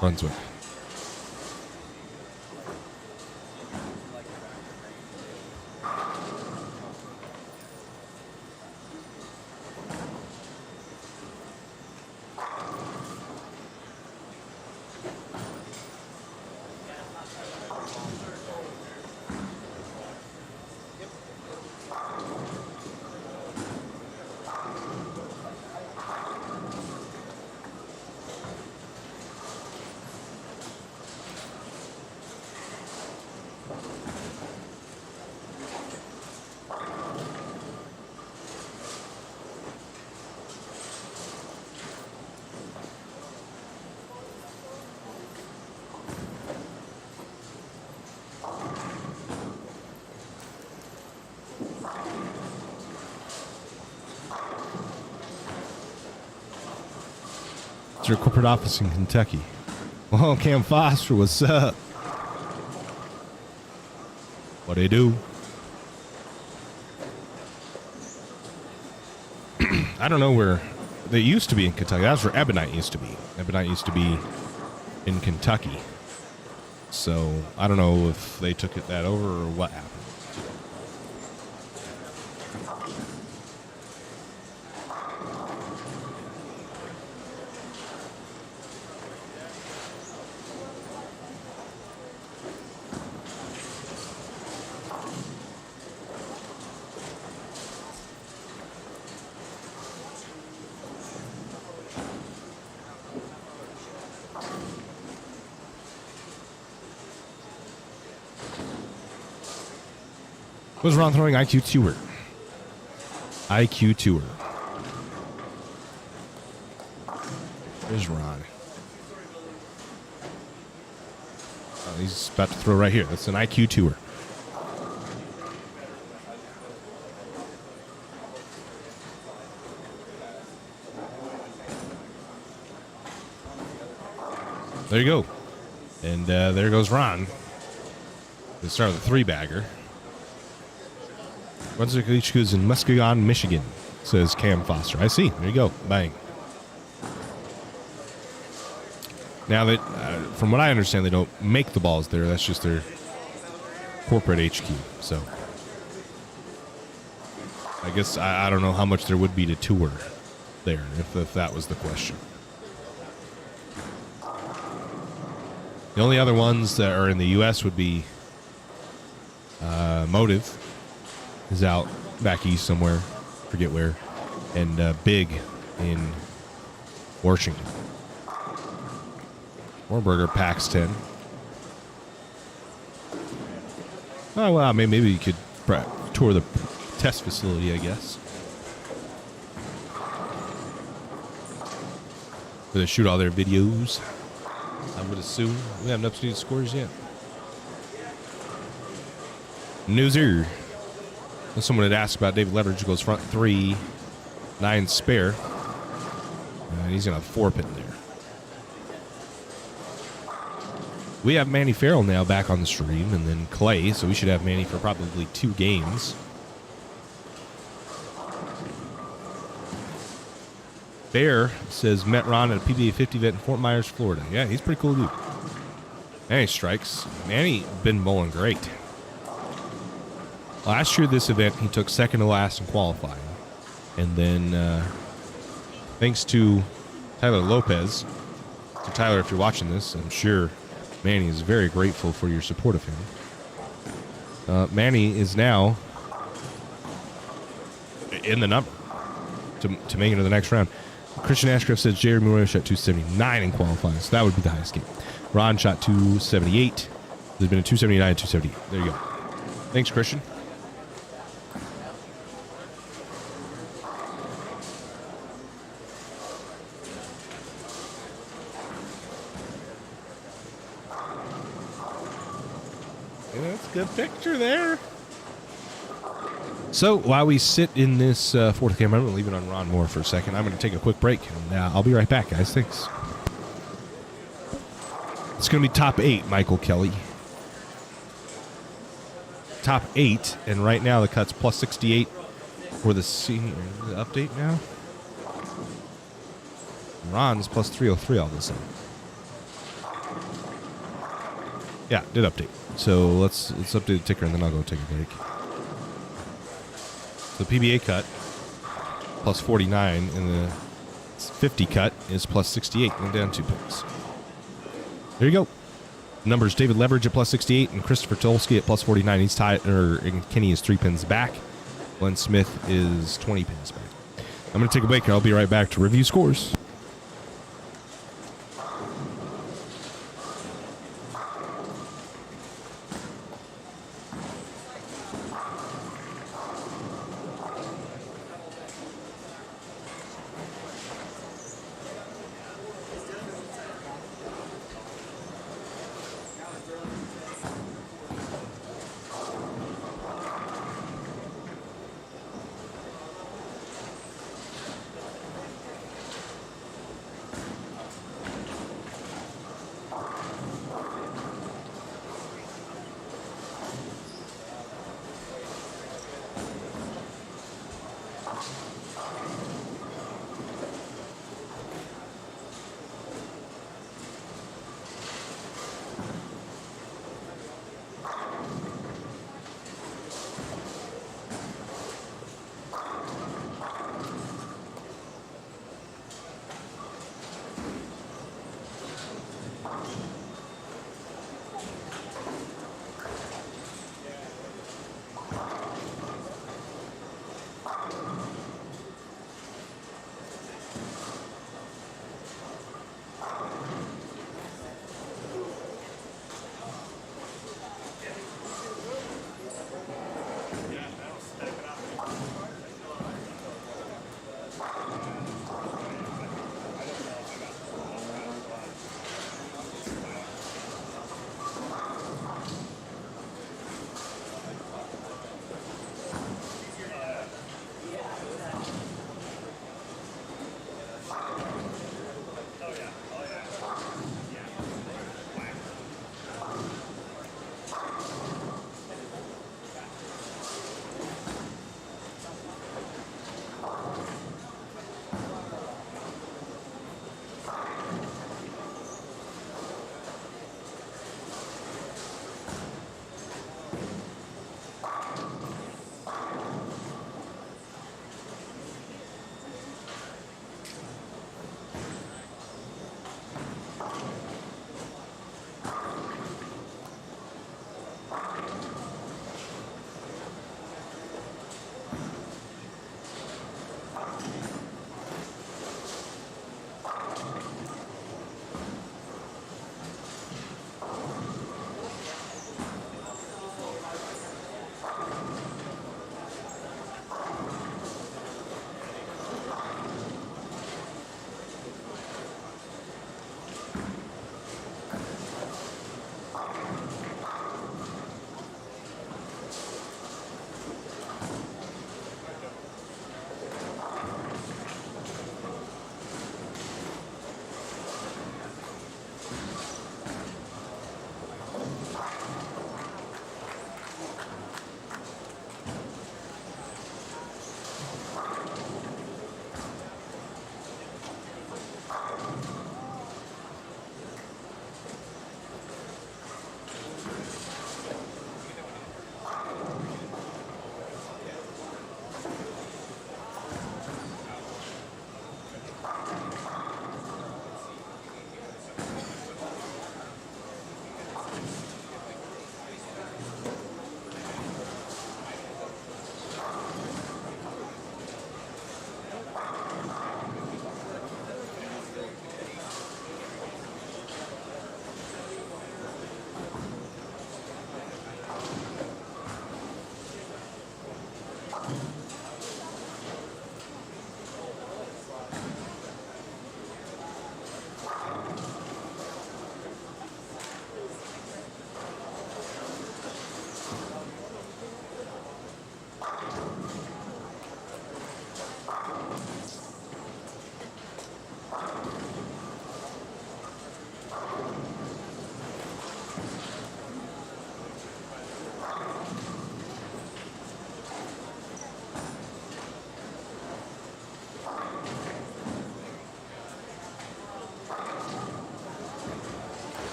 Brunswick. It's your corporate office in Kentucky. Well, Cam Foster, what's up? What do you do? I don't know where they used to be in Kentucky. That's where Ebonite used to be. Ebonite used to be in Kentucky. So I don't know if they took that over or what happened. What's Ron throwing? IQ Tour. IQ Tour. There's Ron. Oh, he's about to throw right here. That's an IQ Tour. There you go. And there goes Ron. Let's start with a 3-bagger. Brunswick HQ's in Muskegon, Michigan, says Cam Foster. I see. There you go. Bang. Now that, from what I understand, they don't make the balls there. That's just their corporate HQ. So I guess I don't know how much there would be to tour there if that was the question. The only other ones that are in the U.S. would be Motive is out back east somewhere, forget where, and Big in Washington. Warburger packs 10. Oh, well, maybe you could tour the test facility, I guess. Where they shoot all their videos, I would assume. We haven't updated scores yet. Newser. Someone had asked about David Leverage. Goes front 3, 9 spare. And he's going to have 4 pin there. We have Manny Farrell now back on the stream, and then Clay, so we should have Manny for probably 2 games. Bear says, met Ron at a PBA50 event in Fort Myers, Florida. Yeah, he's a pretty cool dude. Manny strikes. Manny been bowling great. Last year, this event, he took second to last in qualifying. And then, thanks to Tyler Lopez, so Tyler, if you're watching this, I'm sure Manny is very grateful for your support of him. Manny is now in the number to make it to the next round. Christian Ashcraft says Jeremy Roy shot 279 in qualifying, so that would be the highest game. Ron shot 278. There's been a 279 and 278. There you go. Thanks, Christian. Yeah, that's a good picture there. So while we sit in this fourth camera, I'm going to leave it on Ron Moore for a second. I'm going to take a quick break, and I'll be right back, guys. Thanks. It's going to be top 8, Michael Kelly. Top 8, and right now the cut's plus 68 for the senior update now. Ron's plus 303 all of a sudden. Yeah, did update. So let's update the ticker, and then I'll go take a break. The PBA cut, plus 49, and the 50 cut is plus 68, and down 2 points. There you go. Numbers: David Leverage at plus 68, and Christopher Tolsky at plus 49. He's tied, and Kenny is 3 pins back. Glenn Smith is 20 pins back. I'm going to take a break, and I'll be right back to review scores.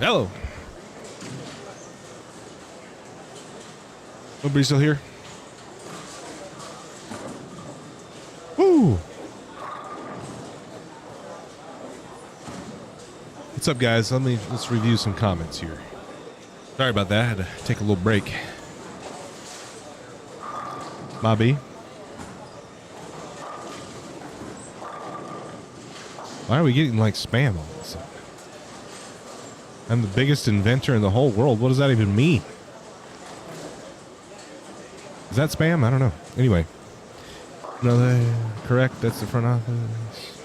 Hello. Nobody still here? Woo! What's up, guys? Let's review some comments here. Sorry about that. I had to take a little break. Bobby. Why are we getting like spam all of a sudden? I'm the biggest inventor in the whole world. What does that even mean? Is that spam? I don't know. Anyway. No, correct. That's the front office.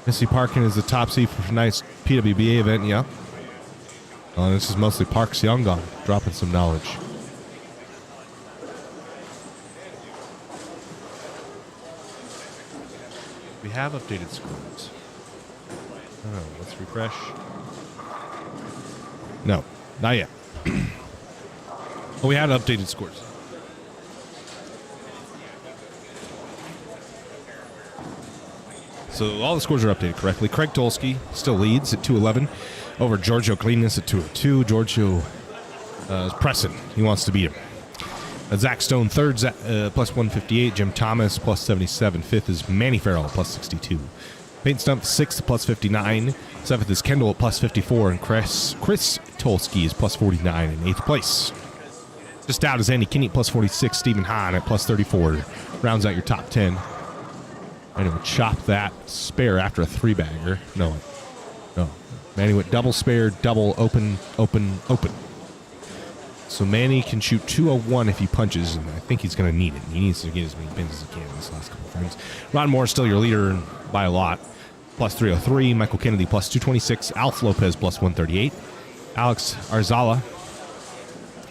Missy Parkin is the top seed for tonight's PWBA event. Yeah. This is mostly Park Seong-gong dropping some knowledge. We have updated scores. Oh, let's refresh. No, not yet. Oh, we had updated scores. So all the scores are updated correctly. Craig Tolsky still leads at 211 over Giorgio Cleanness at 202. Giorgio is pressing. He wants to beat him. Zach Stone third, plus 158. Jim Thomas plus 77. Fifth is Manny Farrell plus 62. Peyton Stump sixth plus 59. Seventh is Kendall at plus 54. And Chris Tolsky is plus 49 in eighth place. Just out is Andy Kinney at plus 46. Stephen Hahn at plus 34. Rounds out your top 10. And we'll chop that spare after a three-bagger. No. Manny went double spare, double, open, open, open. So Manny can shoot 201 if he punches, and I think he's going to need it. He needs to get as many pins as he can in this last couple of frames. Ron Moore is still your leader by a lot. Plus 303. Michael Kennedy plus 226. Alf Lopez plus 138. Alex Arzala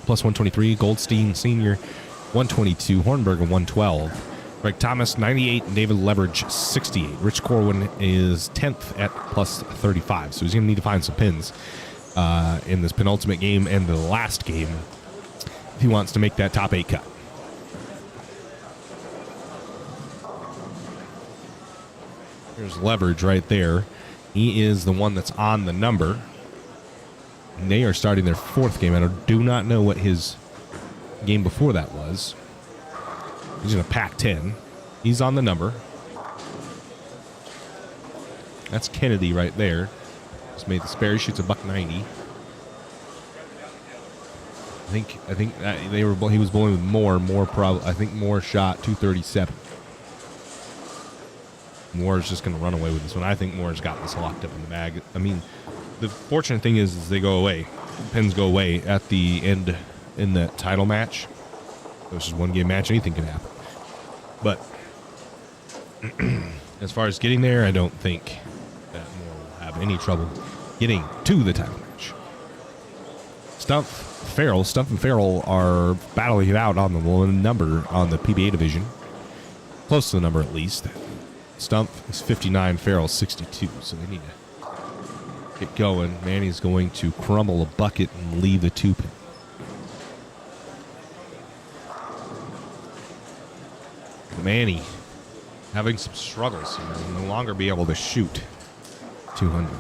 plus 123. Goldstein Sr. 122. Hornberger 112. Greg Thomas 98. And David Leverage 68. Rich Corwin is 10th at plus 35. So he's going to need to find some pins in this penultimate game and the last game if he wants to make that top 8 cut. Here's Leverage right there. He is the one that's on the number. And they are starting their fourth game. I do not know what his game before that was. He's in a Pac-10. He's on the number. That's Kennedy right there. Just made the spare. He shoots a $190. I think that he was bowling with Moore. I think Moore shot 237. Moore's just going to run away with this one. I think Moore's got this locked up in the bag. I mean, the fortunate thing is they go away. Pins go away at the end in the title match. This is one game match. Anything can happen. But as far as getting there, I don't think that Moore will have any trouble getting to the title match. Stump and Farrell are battling it out on the number on the PBA division. Close to the number at least. Stump is 59, Farrell 62, so they need to get going. Manny's going to crumble a bucket and leave the 2-pin. Manny having some struggles here. He'll no longer be able to shoot 200.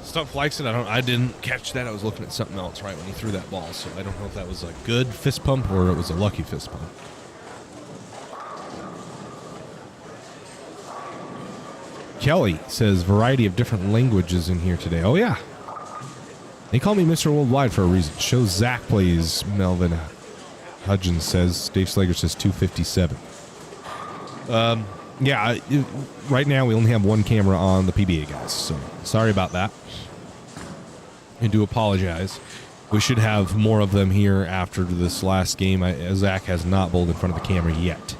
Stump likes it. I didn't catch that. I was looking at something else right when he threw that ball, so I don't know if that was a good fist pump or it was a lucky fist pump. Kelly says variety of different languages in here today. Oh yeah, they call me Mr. Worldwide for a reason. Shows Zach plays. Melvin Hudgens says. Dave Slager says 257. Yeah, right now we only have one camera on the PBA guys, so sorry about that. I do apologize. We should have more of them here after this last game. Zach has not bowled in front of the camera yet.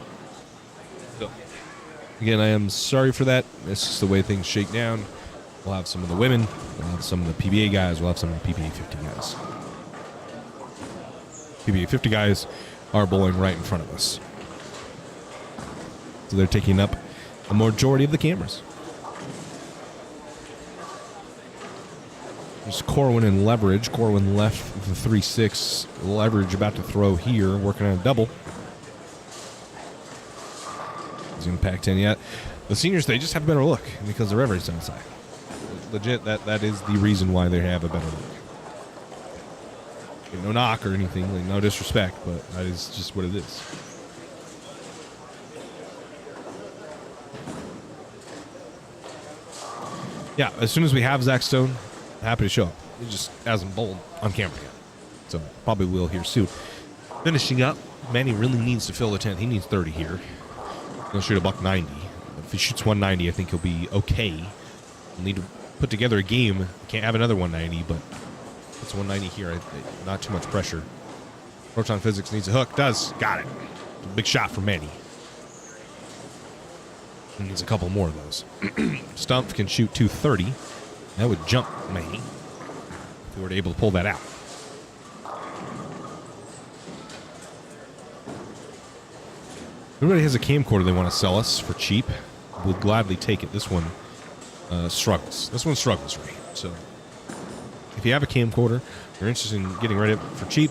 So, again, I am sorry for that. It's just the way things shake down. We'll have some of the women. We'll have some of the PBA guys. We'll have some of the PBA50 guys. PBA50 guys are bowling right in front of us. So they're taking up a majority of the cameras. There's Corwin and leverage. Corwin left the 3-6. Leverage about to throw here, working on a double. Doesn't impact 10 yet. The seniors, they just have a better look because the referee's on the side. Legit, that is the reason why they have a better look. No knock or anything, like no disrespect, but that is just what it is. Yeah, as soon as we have Zach Stone, happy to show up. He just hasn't bowled on camera yet, so probably will here soon. Finishing up, Manny really needs to fill the 10th. He needs 30 here. He'll shoot a $190. If he shoots 190, I think he'll be okay. He'll need to put together a game. Can't have another 190, but it's 190 here. Not too much pressure. Proton Physics needs a hook. Does. Got it. Big shot from Manny. He needs a couple more of those. Stump can shoot 230. That would jump Manny if we were able to pull that out. Everybody has a camcorder they want to sell us for cheap. We'll gladly take it. This one struggles. This one struggles, right? So if you have a camcorder, you're interested in getting rid of it for cheap,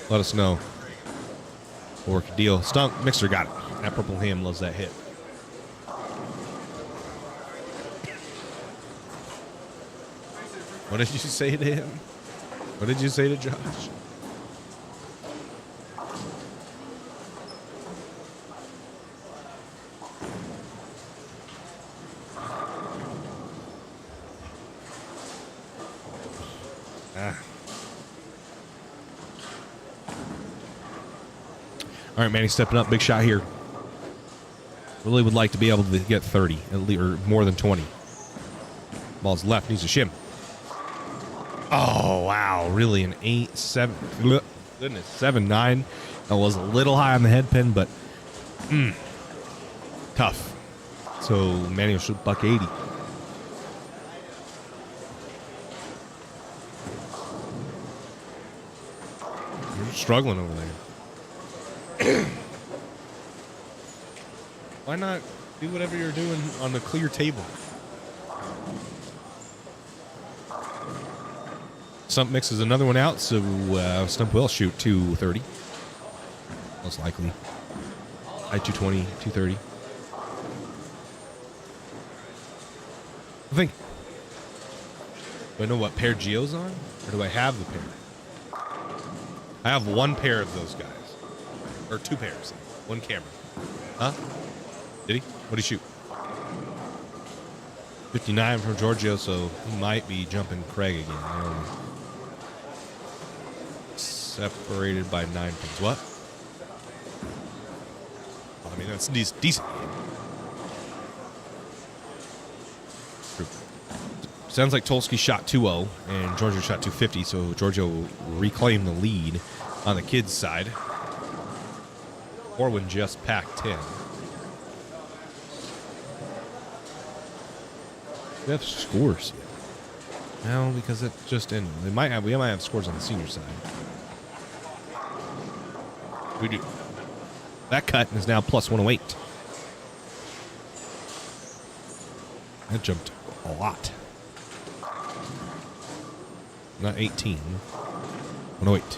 let us know. We'll work a deal. Stump Mixer got it. That purple ham loves that hit. What did you say to him? What did you say to Josh? All right, Manny stepping up. Big shot here. Really would like to be able to get 30, at least, or more than 20. Ball's left. Needs a shim. Oh, wow. Really an 8-7. Goodness, 7-9. That was a little high on the head pin, but tough. So Manny will shoot $180. You're struggling over there. Why not do whatever you're doing on the clear table? Stump mixes another one out, so Stump will shoot 230. Most likely. High 220, 230. I think. Do I know what pair Gio's on? Or do I have the pair? I have one pair of those guys. Or two pairs. One camera. Huh? Did he? What did he shoot? 59 from Giorgio, so he might be jumping Craig again. I don't know. Separated by 9 pins. What? I mean, that's decent. True. Sounds like Tolsky shot 2-0 and Giorgio shot 250, so Giorgio will reclaim the lead on the kids' side. Corwin just packed 10. We have scores. No, because it just ended. We might have scores on the senior side. We do. That cut is now plus 108. That jumped a lot. Not 18. 108.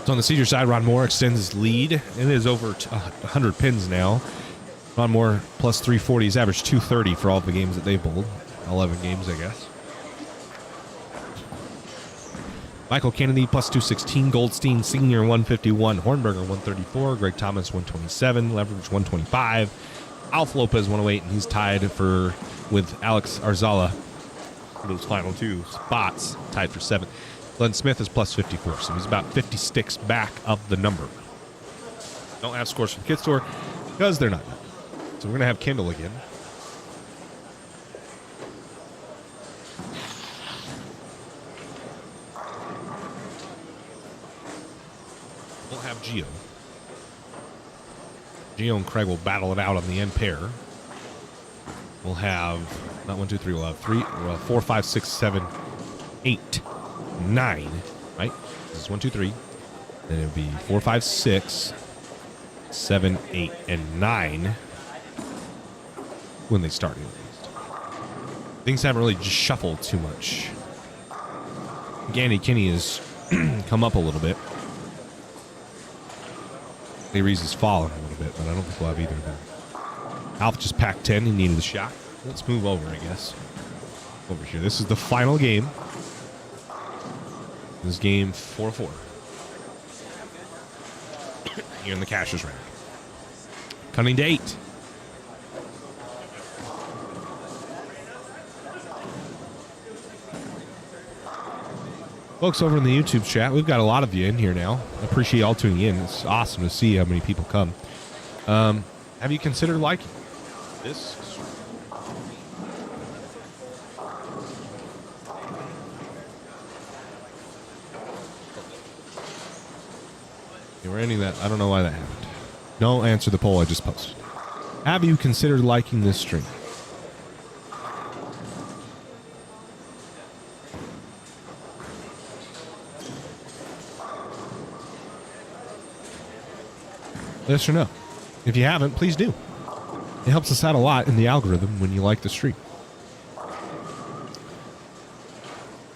So on the senior side, Ron Moore extends his lead. It is over 100 pins now. Ron Moore plus 340. He's averaged 230 for all the games that they've bowled. 11 games, I guess. Michael Kennedy plus 216. Goldstein Senior 151. Hornberger 134. Greg Thomas 127. Leverage 125. Alf Lopez 108, and he's tied with Alex Arzala for those final two spots. Tied for 7th. Glenn Smith is plus 54, so he's about 50 sticks back of the number. Don't have scores from Kid Store because they're not done. So we're going to have Kendall again. We'll have Gio. Gio and Craig will battle it out on the end pair. We'll have, not 1, 2, 3, we'll have 4, 5, 6, 7, 8, 9, right? This is 1, 2, 3. Then it would be 4, 5, 6, 7, 8, and 9 when they start, at least. Things haven't really just shuffled too much. Gandy Kinney has come up a little bit. Reese has fallen a little bit, but I don't think we'll have either of them. Alf just packed 10. He needed a shot. Let's move over, I guess. Over here. This is the final game. This is game 4-4. Here in the cashers round. Cutting to 8. Folks over in the YouTube chat, we've got a lot of you in here now. I appreciate y'all tuning in. It's awesome to see how many people come. Have you considered liking this? You were ending that. I don't know why that happened. Don't answer the poll I just posted. Have you considered liking this stream? Yes or no? If you haven't, please do. It helps us out a lot in the algorithm when you like the stream.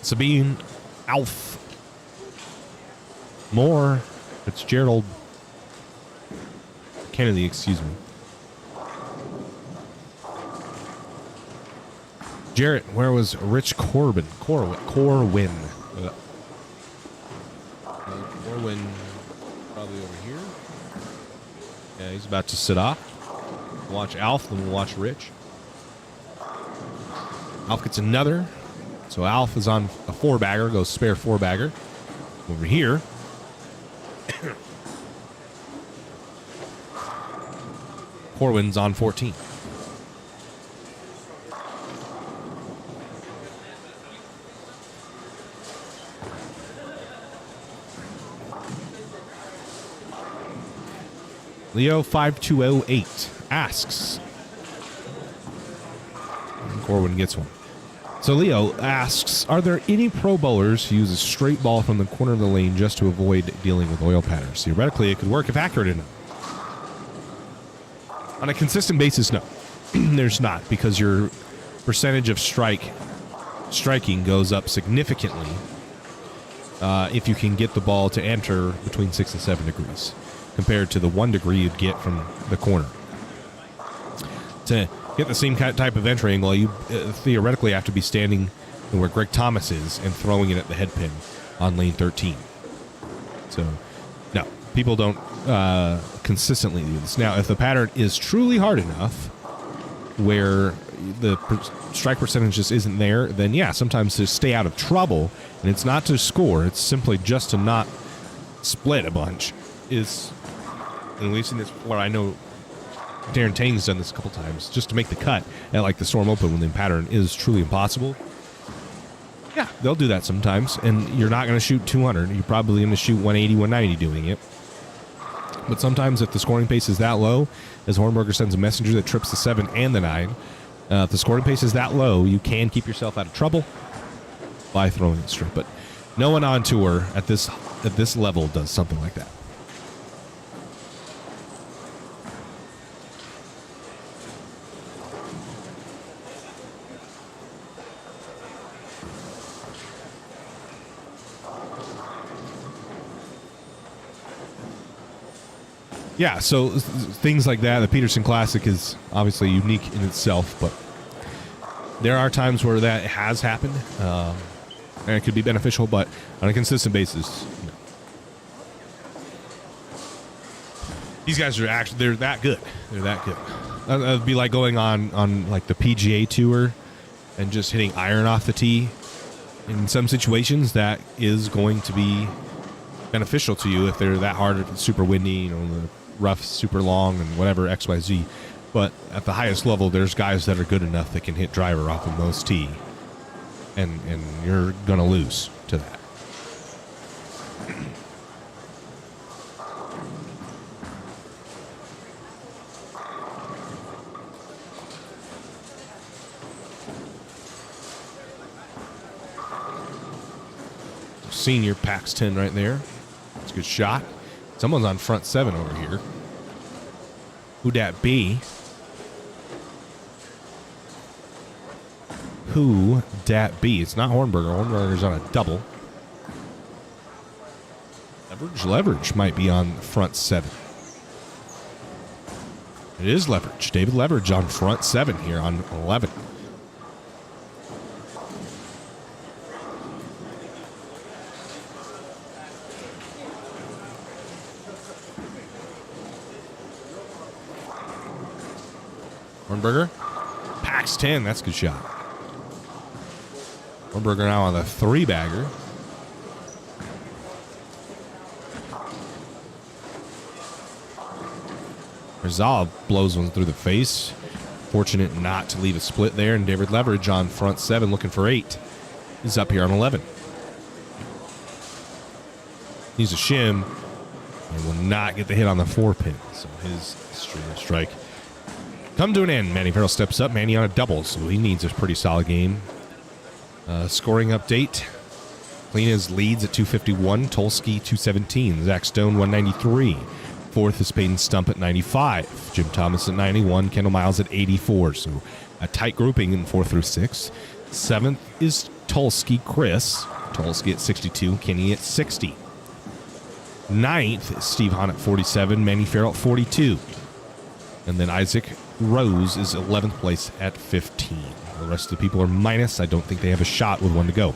Sabine, Alf, Moore, Fitzgerald, Kennedy, excuse me. Jarrett, where was Rich Corwin? Corwin. Corwin, probably over here. Yeah, he's about to sit off. We'll watch Alf, then we'll watch Rich. Alf gets another. So Alf is on a 4-bagger, goes spare 4-bagger. Over here. Corwin's on 14. Leo 5208 asks. And Corwin gets one. So Leo asks, are there any pro bowlers who use a straight ball from the corner of the lane just to avoid dealing with oil patterns? Theoretically, it could work if accurate enough. On a consistent basis, no. There's not, because your percentage of striking goes up significantly if you can get the ball to enter between 6 and 7 degrees, compared to the 1 degree you'd get from the corner. To get the same type of entry angle, you theoretically have to be standing where Greg Thomas is and throwing it at the head pin on lane 13. So, no, people don't consistently do this. Now, if the pattern is truly hard enough where the strike percentage just isn't there, then yeah, sometimes to stay out of trouble, and it's not to score, it's simply just to not split a bunch, and we've seen this before. I know Darren Tang's done this a couple times, just to make the cut at like the Storm Open when the pattern is truly impossible. Yeah, they'll do that sometimes, and you're not going to shoot 200. You're probably going to shoot 180, 190 doing it. But sometimes if the scoring pace is that low, as Hornberger sends a messenger that trips the 7 and the 9, if the scoring pace is that low, you can keep yourself out of trouble by throwing it straight. But no one on tour at this level does something like that. Yeah, so things like that. The Peterson Classic is obviously unique in itself, but there are times where that has happened, and it could be beneficial, but on a consistent basis, no. These guys are they're that good. They're that good. It'd be like going on like the PGA Tour and just hitting iron off the tee. In some situations, that is going to be beneficial to you if they're that hard, if it's super windy, the rough super long and whatever XYZ. But at the highest level, there's guys that are good enough that can hit driver off of most tee, and you're gonna lose to that. Senior packs 10 right there. That's a good shot. Someone's on front 7 over here. Who dat be? Who dat be? It's not Hornberger. Hornberger's on a double. Leverage might be on front 7. It is Leverage. David Leverage on front 7 here on 11. Hornberger packs 10. That's a good shot. Hornberger now on the 3-bagger. Rizal blows one through the face. Fortunate not to leave a split there. And David Leverage on front 7 looking for 8. He's up here on 11. Needs a shim and will not get the hit on the 4-pin. So his strike come to an end. Manny Farrell steps up. Manny on a double, so he needs a pretty solid game. Scoring update. Kleenez leads at 251. Tolsky 217. Zach Stone 193. Fourth is Peyton Stump at 95. Jim Thomas at 91. Kendall Miles at 84. So a tight grouping in 4 through 6. Seventh is Tolsky Chris. Tolsky at 62. Kenny at 60. Ninth is Steve Hahn at 47. Manny Farrell at 42. And then Isaac Rose is 11th place at 15. The rest of the people are minus. I don't think they have a shot with 1 to go.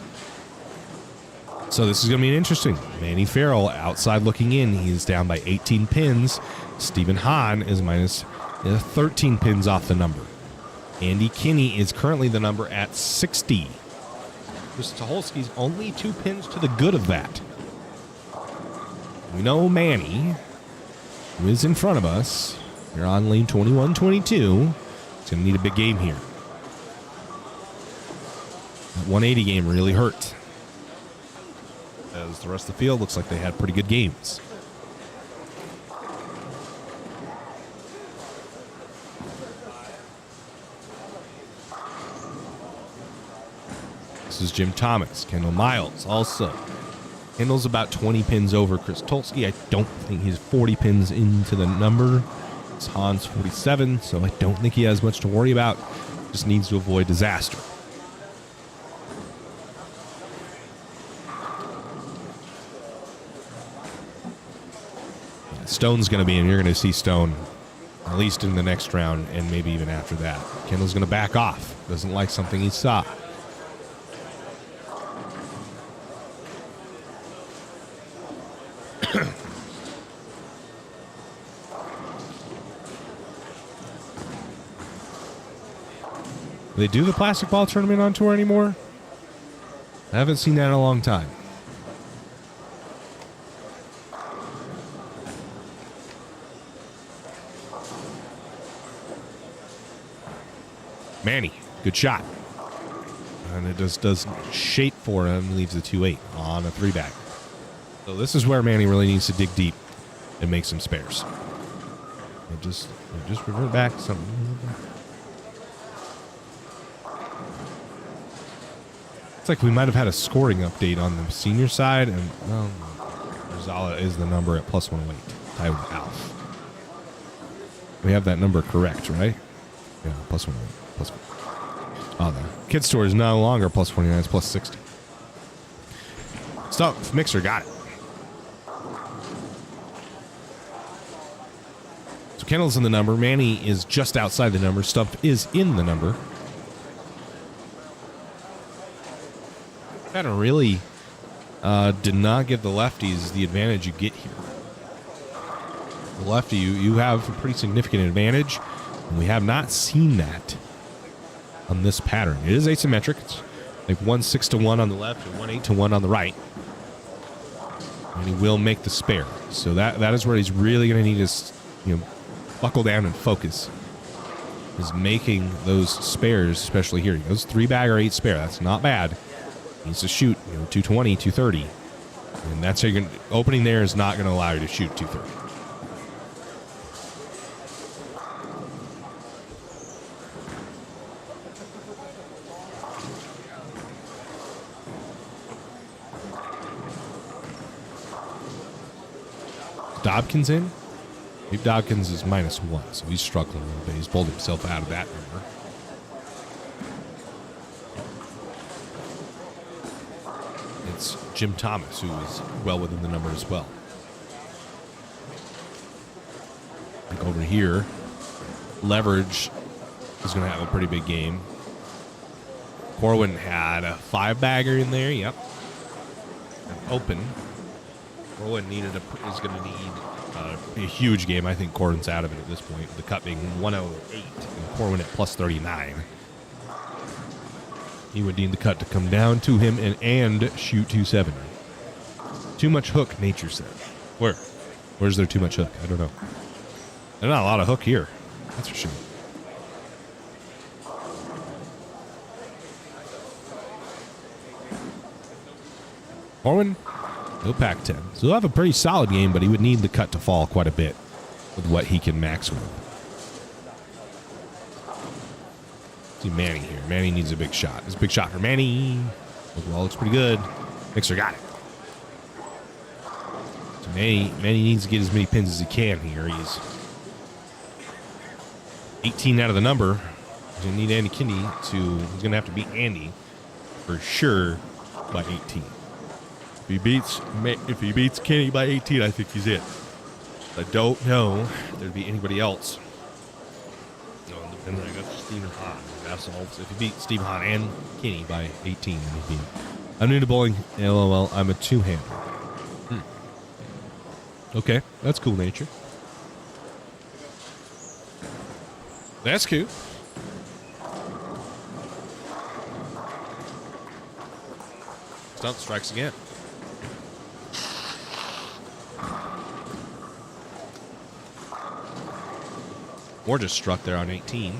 So this is going to be interesting. Manny Farrell outside looking in. He's down by 18 pins. Stephen Hahn is minus 13 pins off the number. Andy Kinney is currently the number at 60. Chris Tucholsky's only 2 pins to the good of that. We know Manny, who is in front of us, you're on lane 21-22. It's going to need a big game here. That 180 game really hurt. As the rest of the field looks like they had pretty good games. This is Jim Thomas. Kendall Miles also. Kendall's about 20 pins over Chris Tolsky. I don't think he's 40 pins into the number. It's Hahn's 47, so I don't think he has much to worry about. Just needs to avoid disaster. Stone's going to be in. You're going to see Stone at least in the next round and maybe even after that. Kendall's going to back off. Doesn't like something he saw. Do they do the plastic ball tournament on tour anymore? I haven't seen that in a long time. Manny, good shot. And it just does shape for him, leaves the 2-8 on a 3-bag. So this is where Manny really needs to dig deep and make some spares. And just revert back to something. It's like we might have had a scoring update on the senior side, and well, Rosala is the number at +108. Tied with Alf. We have that number correct, right? Yeah, +108. Oh, the Kids Store is no longer +29, it's +60. Stop, Mixer got it. So Kendall's in the number. Manny is just outside the number. Stump is in the number. Kind of really did not give the lefties the advantage you get here. The lefty, you have a pretty significant advantage, and we have not seen that on this pattern. It is asymmetric. It's like 1-6-1 on the left and 1-8-1 on the right. And he will make the spare. So that is where he's really going to need to, buckle down and focus. Is making those spares, especially here. He goes 3-bag or 8 spare. That's not bad. He needs to shoot, 220, 230. And that's how you're going to, opening there is not going to allow you to shoot 230. Dobkins in? Maybe Dobkins is -1, so he's struggling a little bit. He's pulled himself out of that number. It's Jim Thomas, who is well within the number as well. Like over here, Leverage is going to have a pretty big game. Corwin had a 5-bagger in there. Yep. And open. Corwin is going to need a huge game. I think Corwin's out of it at this point. The cut being 108 and Corwin at +39. He would need the cut to come down to him and shoot 270. Too much hook, nature said. Where's there too much hook? I don't know. There's not a lot of hook here. That's for sure. Corwin, he'll pack 10. So he'll have a pretty solid game, but he would need the cut to fall quite a bit with what he can max with. See Manny here. Manny needs a big shot. It's a big shot for Manny. Overall looks pretty good. Mixer got it. So Manny needs to get as many pins as he can here. He's 18 out of the number. He's going to need Andy Kinney he's going to have to beat Andy for sure by 18. If he beats Kenny by 18, I think he's it. I don't know if there'd be anybody else. No, it depends. I got Stephen Hahn. If he beats Stephen Hahn and Kenny by 18, then he'd be. I'm new to bowling. LOL. I'm a two-hander. Okay, that's cool, nature. That's cool. Stump strikes again. Moore just struck there on 18.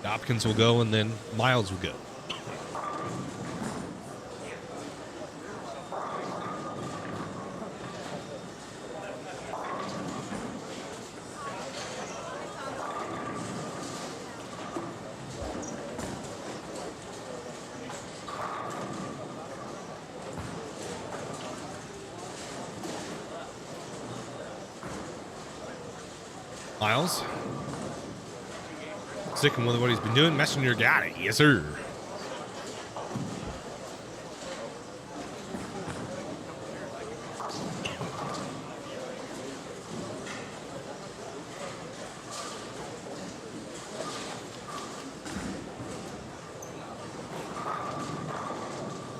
Hopkins will go, and then Miles will go. Miles. Sticking with what he's been doing. Messenger got it. Yes, sir.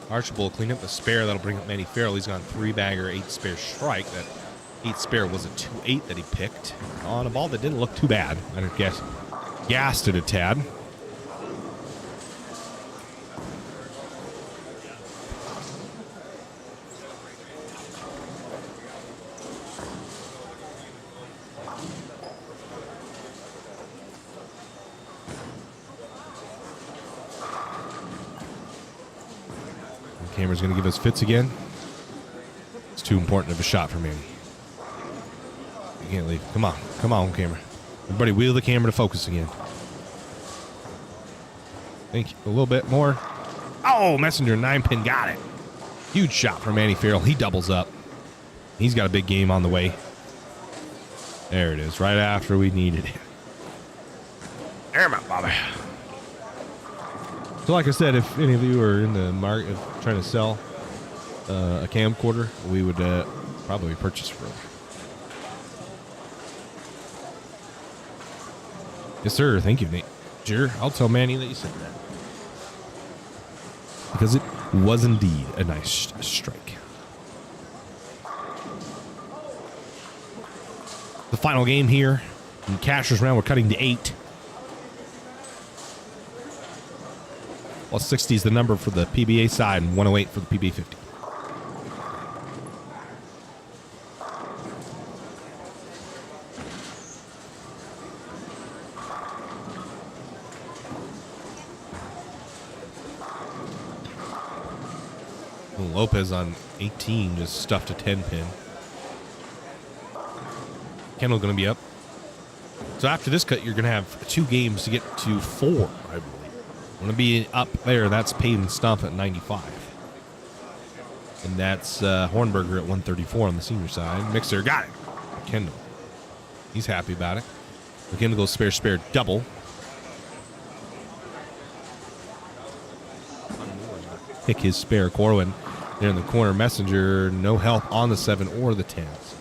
Archibald will clean up the spare. That'll bring up Manny Farrell. He's gone 3-bagger, 8-spare strike. That 8-spare was a 2-8 that he picked on a ball that didn't look too bad. I guess gassed it a tad. The camera's going to give us fits again. It's too important of a shot for me. You can't leave. Come on, camera. Everybody wheel the camera to focus again. Thank you. A little bit more. Oh, Messenger 9-pin got it. Huge shot from Manny Farrell. He doubles up. He's got a big game on the way. There it is, right after we needed it. There, my Bobby. So like I said, if any of you are in the market of trying to sell a camcorder, we would probably purchase from. Yes, sir. Thank you, Nate. Sure, I'll tell Manny that you said that. Because it was indeed a nice strike. The final game here. In Cashers round, we're cutting to 8. Well, 60 is the number for the PBA side and 108 for the PBA50. Lopez on 18 just stuffed a 10-pin. Kendall going to be up. So after this cut, you're going to have 2 games to get to 4, I believe. Going to be up there. That's Payton Stump at 95. And that's Hornberger at 134 on the senior side. Mixer got it. Kendall. He's happy about it. Kendall goes spare, double. Pick his spare. Corwin there in the corner. Messenger, no help on the 7 or the 10s.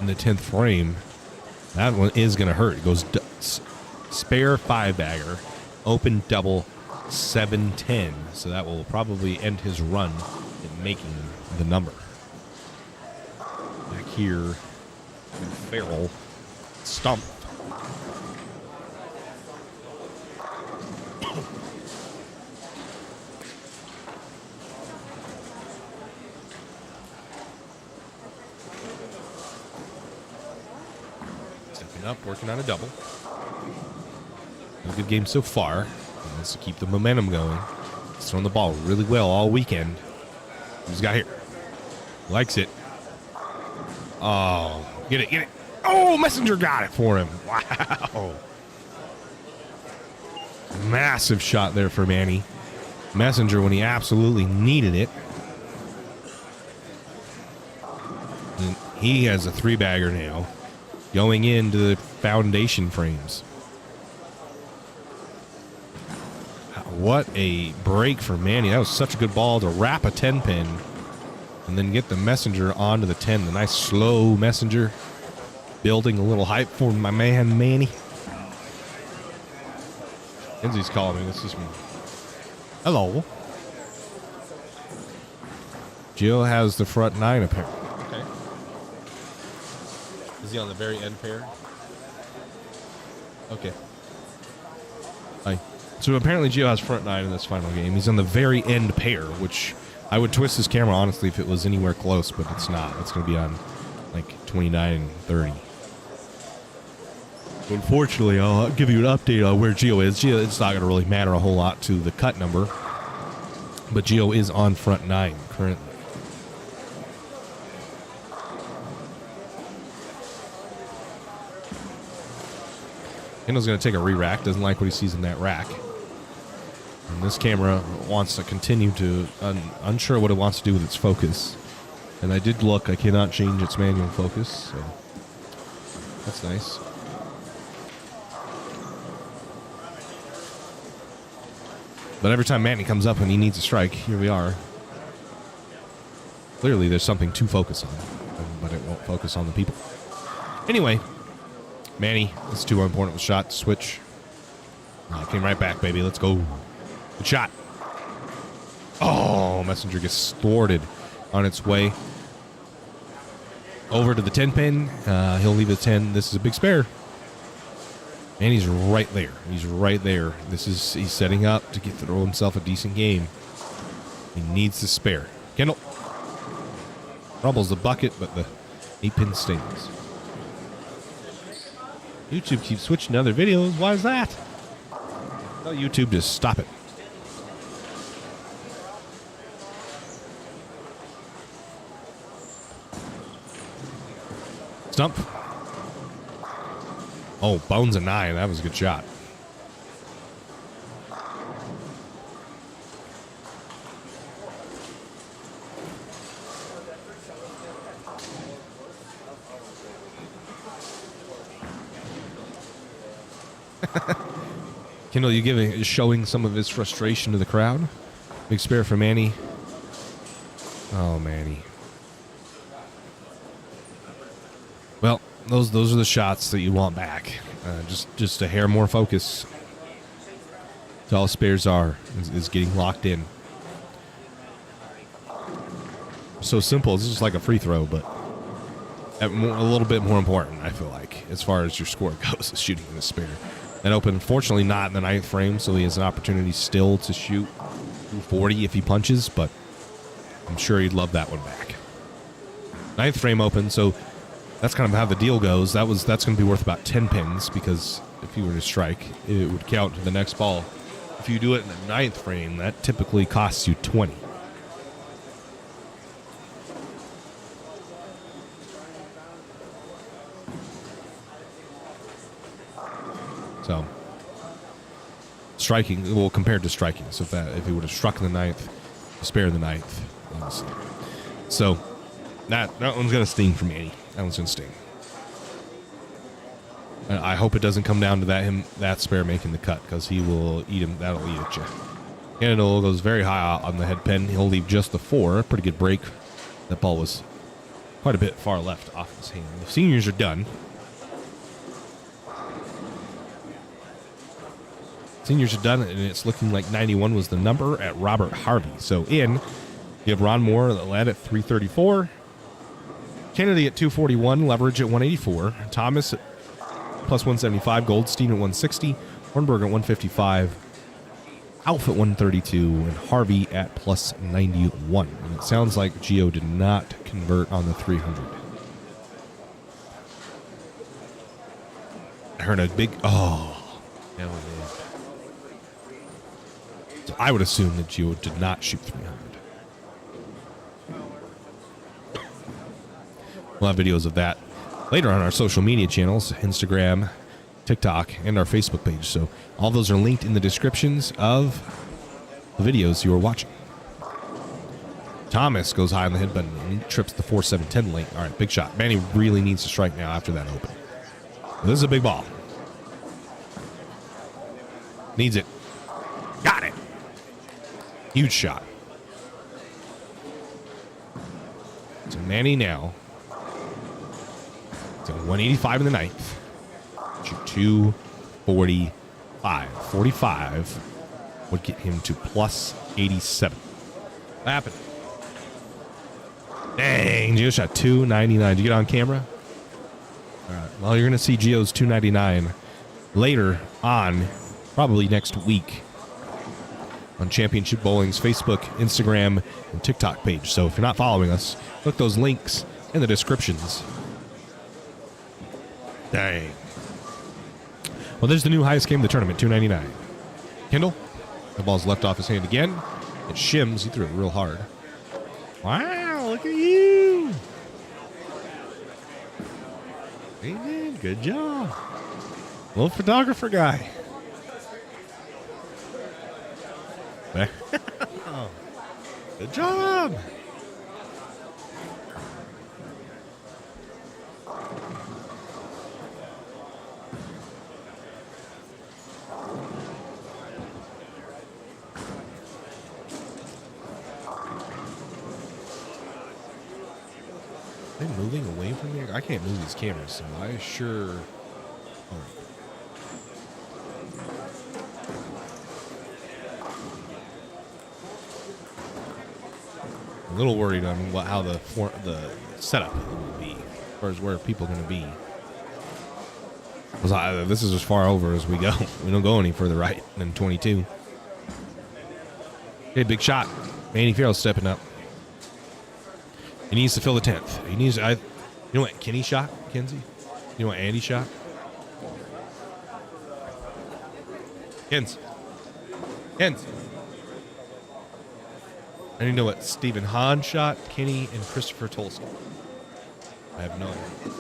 In the 10th frame, that one is going to hurt. It goes spare 5-bagger, open double 7-10. So that will probably end his run in making the number. Back here, Farrell, stump. Stepping up, working on a double. A good game so far. He wants to keep the momentum going. He's thrown the ball really well all weekend. He's got here. Likes it. Oh, get it. Oh, Messenger got it for him. Wow. Massive shot there for Manny. Messenger when he absolutely needed it. And he has a 3-bagger now going into the foundation frames. What a break for Manny. That was such a good ball to wrap a 10-pin and then get the Messenger onto the 10. The nice slow Messenger building a little hype for my man Manny. Lindsay's calling me. This is me. Hello. Gio has the front 9 apparently. Okay. Is he on the very end pair? Okay. Hi. So apparently Gio has front 9 in this final game. He's on the very end pair, which I would twist his camera, honestly, if it was anywhere close, but it's not. It's going to be on, like, 29 and 30. Unfortunately, I'll give you an update on where Gio is. It's not going to really matter a whole lot to the cut number, but Gio is on front 9 currently. Kendall's going to take a re-rack. Doesn't like what he sees in that rack. And this camera wants to continue to, unsure what it wants to do with its focus. And I did look. I cannot change its manual focus, so that's nice. But every time Manny comes up and he needs a strike, here we are. Clearly there's something to focus on, but it won't focus on the people. Anyway, Manny, this is too important of a shot to switch. Came right back, baby. Let's go. Good shot. Oh, Messenger gets thwarted on its way over to the 10-pin. He'll leave the 10. This is a big spare. And he's right there. He's right there. He's setting up to throw himself a decent game. He needs the spare. Kendall rumbles the bucket, but the 8-pin stays. YouTube keeps switching to other videos. Why is that? Tell YouTube to stop it. Stump. Oh, bones a 9. That was a good shot. Kendall, you showing some of his frustration to the crowd? Big spare for Manny. Oh, Manny. Well, those are the shots that you want back. Just a hair more focus. That's all spares are, is getting locked in. So simple. It's just like a free throw, but a little bit more important, I feel like, as far as your score goes, is shooting in the spare. That open, fortunately, not in the 9th frame, so he has an opportunity still to shoot 40 if he punches, but I'm sure he'd love that one back. 9th frame open, so that's kind of how the deal goes. That's going to be worth about 10 pins, because if you were to strike, it would count to the next ball. If you do it in the 9th frame, that typically costs you 20. striking, well, compared to striking. So if he would have struck in the ninth, spare in the ninth, obviously. So that one's going to sting for Manny. That one's going to sting. And I hope it doesn't come down to that spare making the cut, because he will eat him. That'll eat at you. Cannondale goes very high on the head pin. He'll leave just the 4. Pretty good break. That ball was quite a bit far left off his hand. The seniors are done. Seniors are done, and it's looking like 91 was the number at Robert Harvey. So you have Ron Moore that led at 334. Kennedy at 241. Leverage at 184. Thomas at plus 175. Goldstein at 160. Hornberg at 155. Alf at 132. And Harvey at plus 91. And it sounds like Gio did not convert on the 300. I heard a big... Oh. No, man. So I would assume that Gio did not shoot 300. We'll have videos of that later on our social media channels, Instagram, TikTok, and our Facebook page. So all those are linked in the descriptions of the videos you are watching. Thomas goes high on the head button and trips the 4-7-10 link. All right, big shot. Manny really needs to strike now after that open. This is a big ball. Needs it. Got it. Huge shot. So Manny now. So 185 in the ninth. 245. 45 would get him to plus 87. What happened? Dang, Gio shot 299. Did you get on camera? All right. Well, you're going to see Gio's 299 later on, probably next week, on Championship Bowling's Facebook, Instagram, and TikTok page. So if you're not following us, look those links in the descriptions. Dang. Well, there's the new highest game of the tournament, 299. Kendall, the ball's left off his hand again. It shims. He threw it real hard. Wow, look at you. Amen. Good job. Little photographer guy. Good job. Are they moving away from me? I can't move these cameras, so I sure... Oh. A little worried on how the setup will be, as far as where people are going to be. This is as far over as we go. We don't go any further right than 22. Okay, big shot. Manny Farrell's stepping up. He needs to fill the 10th. He needs. You know what Kenny shot, Kenzie? You know what Andy shot? Kenz. I need to know what Stephen Hahn shot, Kenny, and Christopher Tolsky. I have no idea.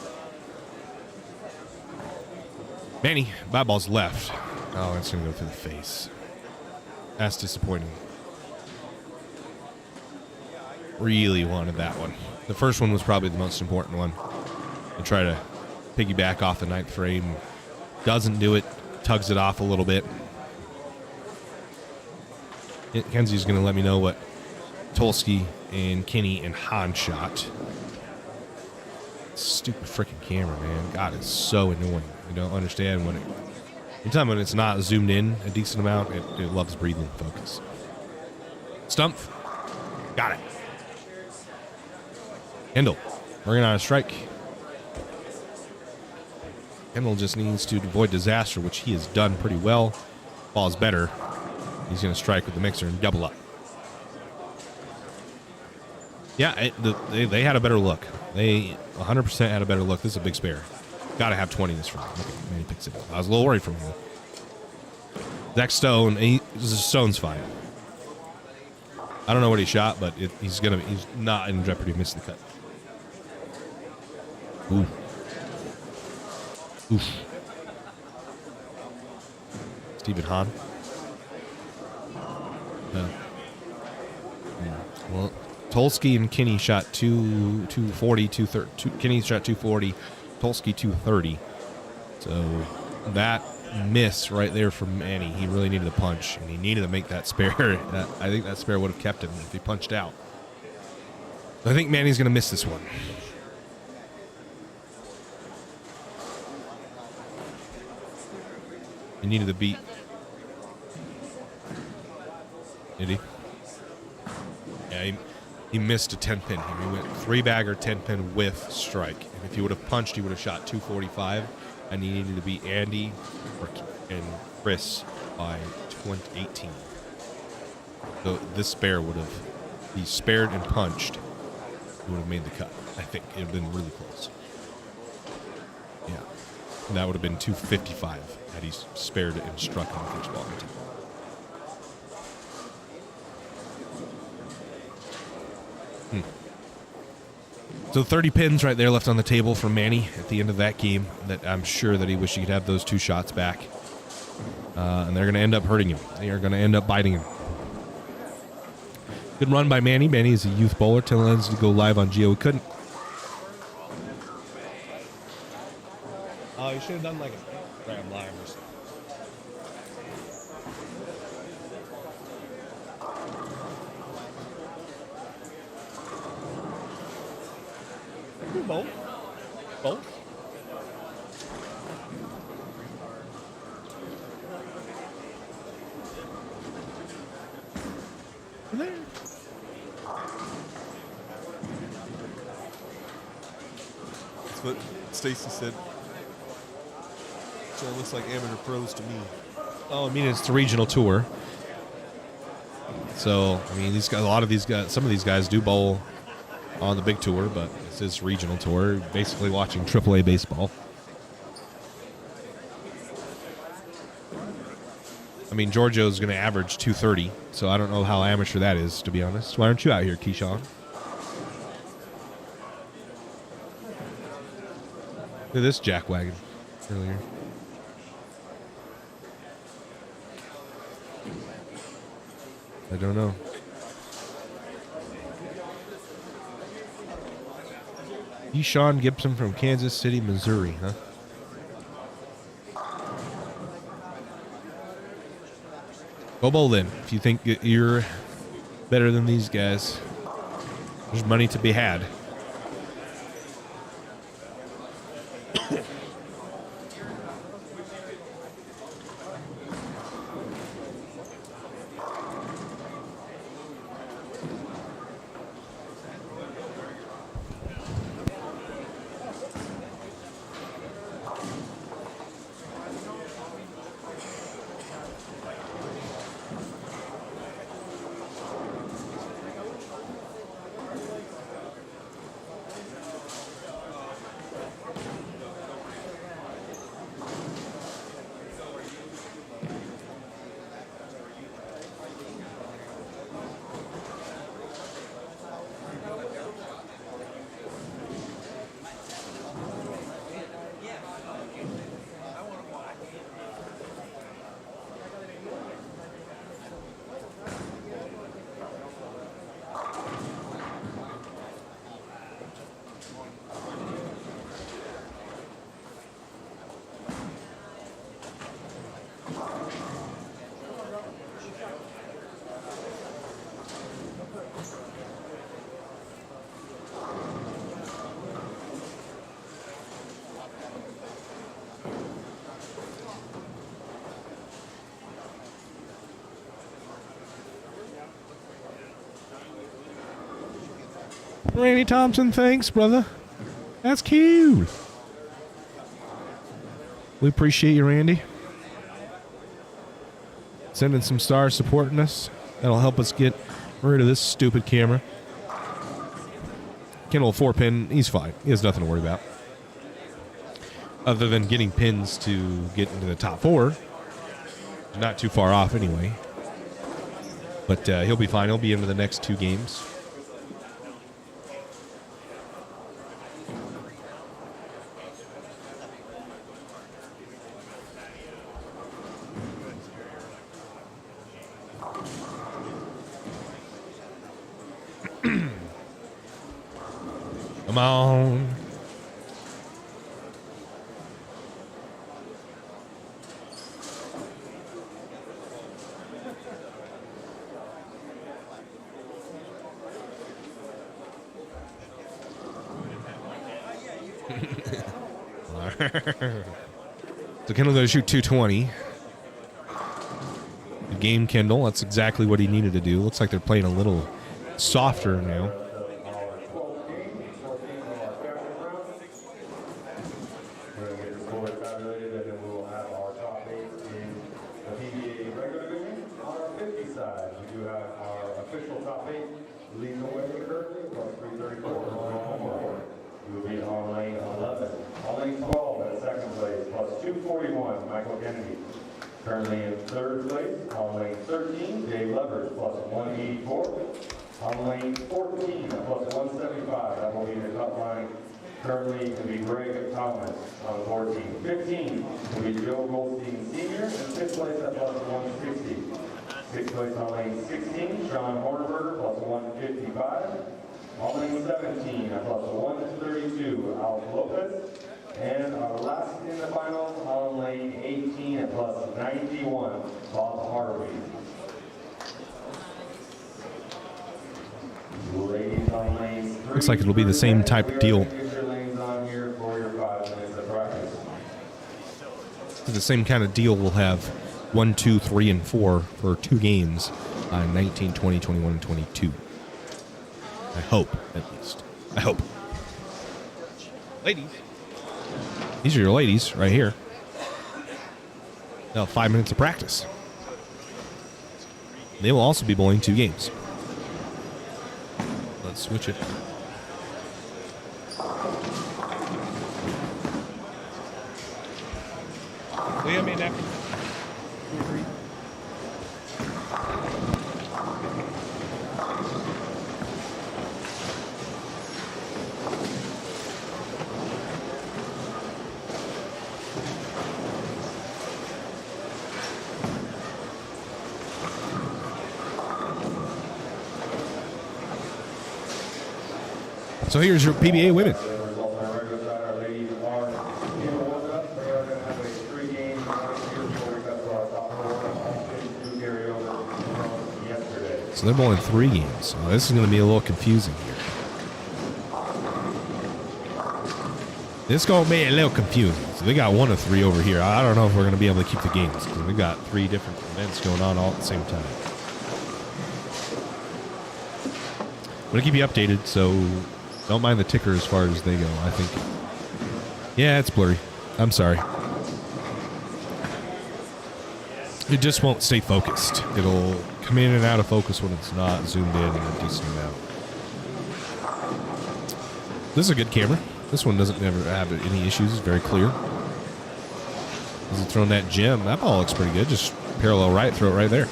Manny, bad ball's left. Oh, it's going to go through the face. That's disappointing. Really wanted that one. The first one was probably the most important one. And try to piggyback off the ninth frame. Doesn't do it. Tugs it off a little bit. Kenzie's going to let me know what Tolsky and Kenny and Han shot. Stupid freaking camera, man. God, it's so annoying. You don't understand when anytime when it's not zoomed in a decent amount, it loves breathing focus. Stump. Got it. Kendall, bringing on a strike. Kendall just needs to avoid disaster, which he has done pretty well. Ball's better. He's going to strike with the mixer and double up. Yeah, they had a better look. They 100% had a better look. This is a big spare. Got to have 20 this round. Okay, Manny picks it up. I was a little worried from him. Zach Stone, Stone's fine. I don't know what he shot, but he's not in jeopardy of missing the cut. Ooh. Oof. Stephen Hahn. Yeah. Well, Tolsky and Kinney shot 240, 230. Kinney shot 240, Tolsky 230. So that miss right there from Manny, he really needed a punch, and he needed to make that spare. I think that spare would have kept him if he punched out. I think Manny's going to miss this one. He needed to beat. Did he? Yeah, he missed a 10-pin. He went 3-bagger 10-pin with strike. And if he would have punched, he would have shot 245. And he needed to beat Andy and Chris by 18. So this spare would have, he spared and punched, he would have made the cut. I think it would have been really close. Yeah. And that would have been 255 had he spared and struck on the first ball. So 30 pins right there left on the table for Manny at the end of that game. That I'm sure that he wished he could have those 2 shots back. And they're going to end up hurting him. They are going to end up biting him. Good run by Manny. Manny is a youth bowler. Telling us to go live on Geo. We couldn't. Oh, you should have done like a grab live or something. Both. There. That's what Stacy said. So it looks like amateur pros to me. Oh, I mean, it's the regional tour. So, I mean, these guys, a lot of these guys, some of these guys do bowl on the big tour, but it's this regional tour, basically watching AAA baseball. I mean, Giorgio's going to average 230, so I don't know how amateur that is, to be honest. Why aren't you out here, Keyshawn? Look at this jackwagon earlier. I don't know. Keyshawn Gibson from Kansas City, Missouri, huh? Go bowl then. If you think you're better than these guys, there's money to be had. Randy Thompson, thanks, brother. That's cute. We appreciate you, Randy. Sending some stars supporting us. That'll help us get rid of this stupid camera. Kendall 4-pin, he's fine. He has nothing to worry about. Other than getting pins to get into the top 4. Not too far off anyway. But he'll be fine. He'll be into the next 2 games. Come on. So Kendall going to shoot 220. Good game, Kendall. That's exactly what he needed to do. Looks like they're playing a little softer now. Currently in third place, on lane 13, Dave Levers, plus 184. On lane 14, plus 175. That will be the top line. Currently to be Greg Thomas on 14. 15 will be Joe Goldstein Sr. And 6th place at plus 160. 6th place on lane 16, Sean Hornberger, plus 155. On lane 17, at plus 132, Alf Lopez. And our last in the final on lane 18 at plus 91, Bob Harvey. Ladies on lane 3. Looks like it'll be the same type of deal. The same kind of deal. We'll have 1, 2, 3, and 4 for 2 games on 19, 20, 21, and 22. I hope, at least. I hope. Ladies. These are your ladies right here. Now 5 minutes of practice. They will also be bowling 2 games. Let's switch it. Liam, me napkin. 2 or 3. So here's your PBA women. So they're bowling 3 games. So this is going to be a little confusing here. This is going to be a little confusing. So we got 1 of 3 over here. I don't know if we're going to be able to keep the games because we've got 3 different events going on all at the same time. I'm going to keep you updated, so don't mind the ticker as far as they go, I think. Yeah, it's blurry. I'm sorry. It just won't stay focused. It'll come in and out of focus when it's not zoomed in a decent amount. This is a good camera. This one doesn't ever have any issues. It's very clear. As he throwing that gem, that ball looks pretty good. Just parallel right, throw it right there.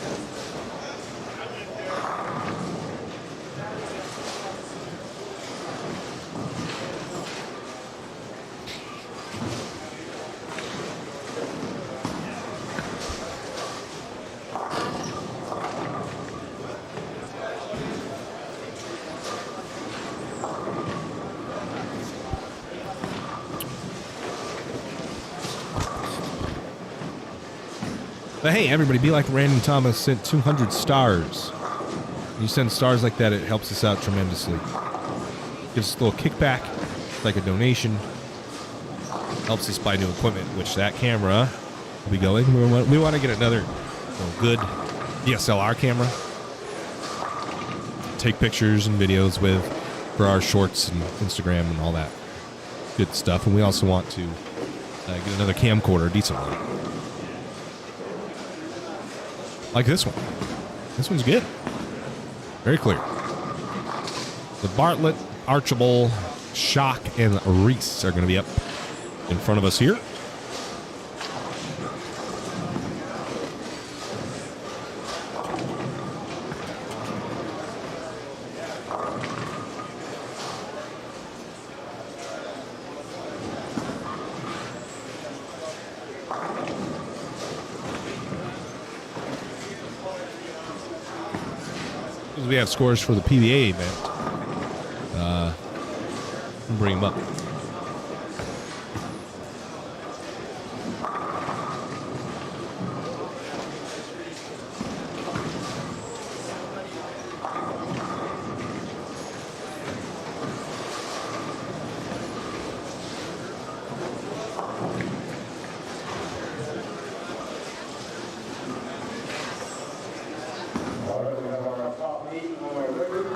But hey, everybody, be like Randy Thomas sent 200 stars. When you send stars like that, it helps us out tremendously. Gives us a little kickback, like a donation. Helps us buy new equipment, which that camera will be going. We want to get another good DSLR camera. Take pictures and videos with for our shorts and Instagram and all that good stuff. And we also want to get another camcorder, a decent one. Like this one. This one's good. Very clear. The Bartlett, Archibald, Shock, and Reese are going to be up in front of us here. We have scores for the PBA event. bring him up. All right, we have our top 8 on our regular.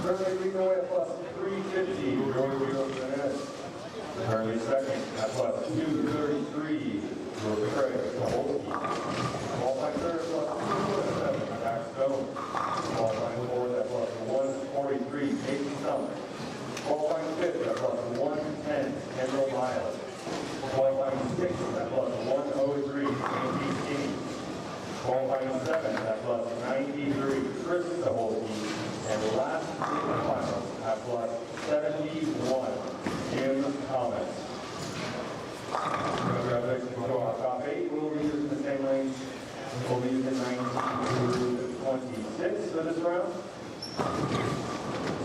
Currently leading away at plus 350, George Rodriguez. Currently second at plus 233, George Craig Saholski. Qualifying third at plus 207, Max Stone. Qualifying fourth at plus 143, Nathan Summer. Qualifying fifth at plus 110, Kendall Miles. Qualifying sixth at plus 103, Andy Kinney. Qualifying seventh at plus 93, Chris Saholski. And last in the finals at plus 71, Jim Thomas. Congratulations to our top 8. We'll be using the same range. We'll be using 19 through 26 for this round.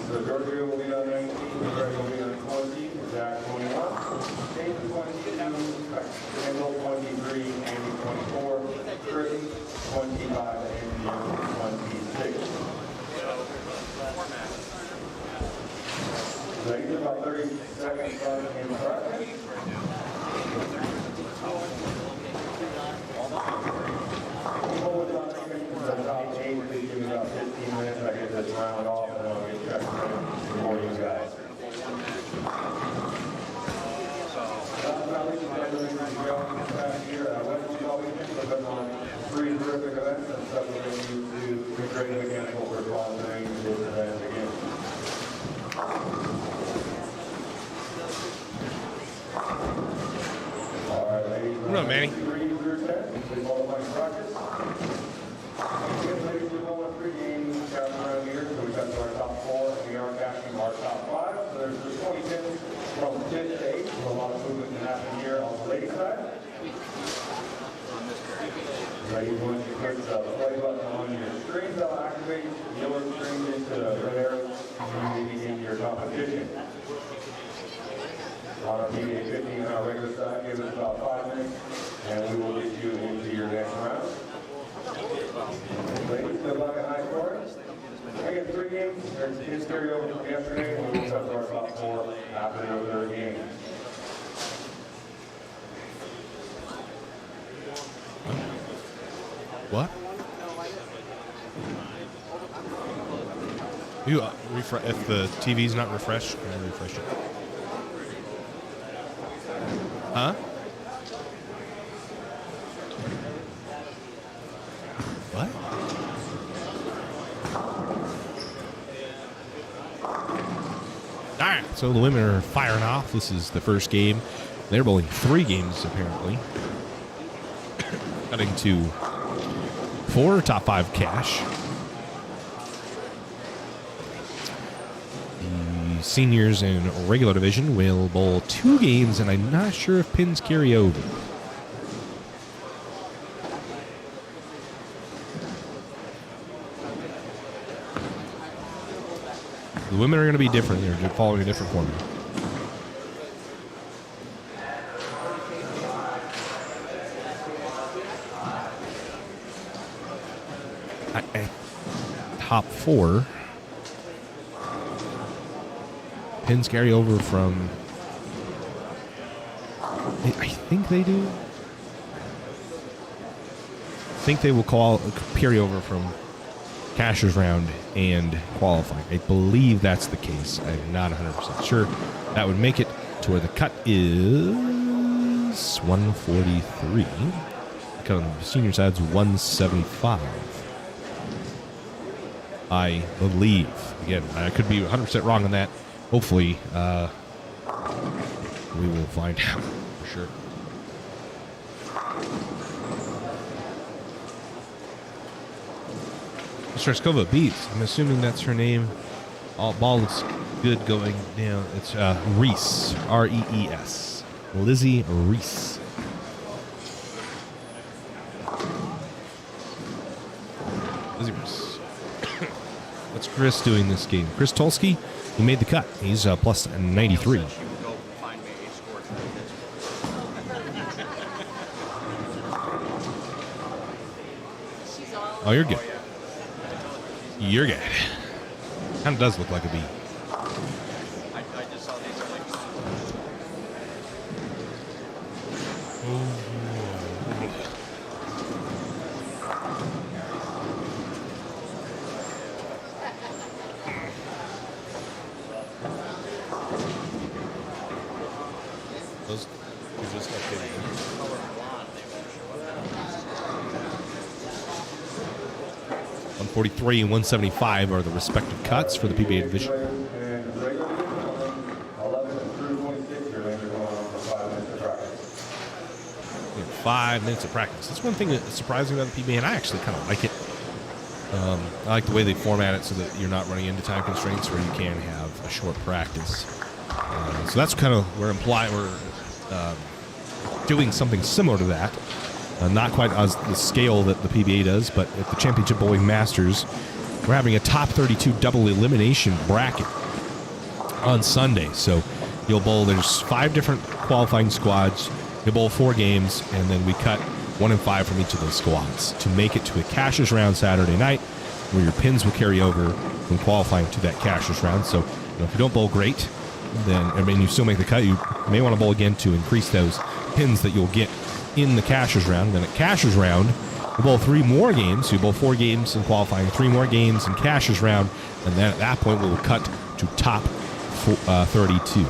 So Giorgio will be on 19, Greg will be on 20, Zach 21, James 22, Kendall 23, Andy 24, Chris 25, and Jim 26. Ladies, about 30 seconds left in practice. People with not the top 8, please give me about 15 minutes. I get this round off and I'll get checked for you guys. Last but not least, congratulations to Joe back here at West all weekend for putting on 3 terrific events and supplementing you to be great mechanical for sponsoring this event again. All right, ladies. What up, Manny? 3 through 10, please qualifying practice. Again, ladies, we're going 3 games counting around here, so we got to our top 4, and we are catching our top 5. So there's the 20 pins from 5th to 8th. So a lot of movement can happen here on the ladies' side. Ladies, once you click the play button on your screen, that'll activate yellow screen into red arrow, and you begin your competition. On our PBA 50 on our regular side, give us about 5 minutes, and we will get you into your next round. Ladies, good luck and high score. Again, 3 games. There's 10 carryover from yesterday, and we will touch our top 4 after the third game. What? You if the TV's not refreshed, can I refresh it? Huh? What? All right, so the women are firing off. This is the first game. They're bowling 3 games, apparently. Cutting to 4 top 5 cash. The seniors in regular division will bowl 2 games, and I'm not sure if pins carry over. The women are going to be different. They're following a different formula. Top 4 pins carry over from. I think they do. I think they will carry over from Cashers round and qualifying. I believe that's the case. I'm not 100% sure. That would make it to where the cut is 143. The cut on the senior side's 175. I believe. Again, I could be 100% wrong on that. Hopefully, we will find out for sure. Streskova beats. I'm assuming that's her name. All ball looks good going down. It's Reese, R-E-E-S. Lizzie Reese. Lizzie Reese. What's Chris doing this game? Chris Tolsky, he made the cut. He's plus 93. Oh, you're good. You're good. Kind of does look like a bee. Those are just updated. 143 and 175 are the respective cuts for the PBA division. And regular division, 11 through 26, your lanes are going on for 5 minutes of practice. We have 5 minutes of practice. That's one thing that's surprising about the PBA, and I actually kind of like it. I like the way they format it so that you're not running into time constraints where you can have a short practice. So that's kind of we're doing something similar to that. Not quite as the scale that the PBA does, but at the Championship Bowling Masters, we're having a top 32 double elimination bracket on Sunday. So you'll bowl, there's 5 different qualifying squads. You bowl 4 games, and then we cut 1 and 5 from each of those squads to make it to a cashers round Saturday night, where your pins will carry over from qualifying to that cashers round. So if you don't bowl great, then you still make the cut, you may want to bowl again to increase those pins that you'll get in the cashers round. Then at cashers round, you bowl 3 more games. So you bowl 4 games in qualifying, 3 more games in cashers round, and then at that point we will cut to top 32.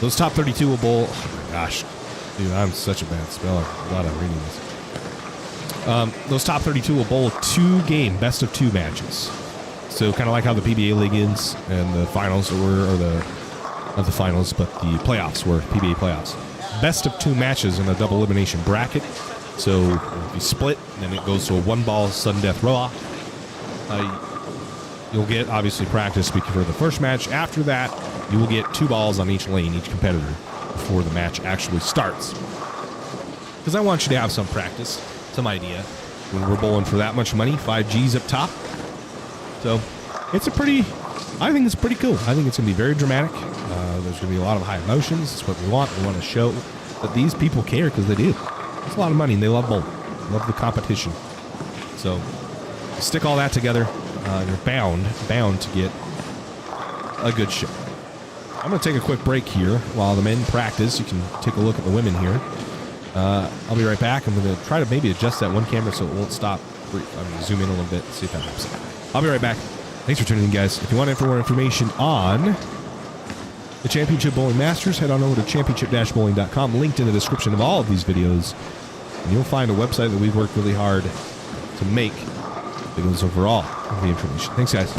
Those top 32 will bowl. Oh my gosh, dude, I'm such a bad speller. A lot of reading this. Those top 32 will bowl 2-game best of 2 matches. So kind of like how the PBA League is and the finals were, or not the finals, but the playoffs were PBA playoffs. Best of 2 matches in a double elimination bracket. So if you split, then it goes to a 1-ball sudden death roll-off. You'll get obviously practice for the first match. After that, you will get 2 balls on each lane, each competitor, before the match actually starts. Because I want you to have some practice, some idea. When we're bowling for that much money, 5 G's up top. So I think it's pretty cool. I think it's going to be very dramatic. There's going to be a lot of high emotions. It's what we want. We want to show that these people care, because they do. It's a lot of money, and they love bowling. Love the competition. So stick all that together, you're bound to get a good show. I'm going to take a quick break here while the men practice. You can take a look at the women here. I'll be right back. I'm going to try to maybe adjust that one camera so it won't stop. I'm going to zoom in a little bit and see if that helps. I'll be right back. Thanks for tuning in, guys. If you want more information on the Championship Bowling Masters, head on over to championship-bowling.com. Linked in the description of all of these videos. And you'll find a website that we've worked really hard to make videos overall of the information. Thanks, guys.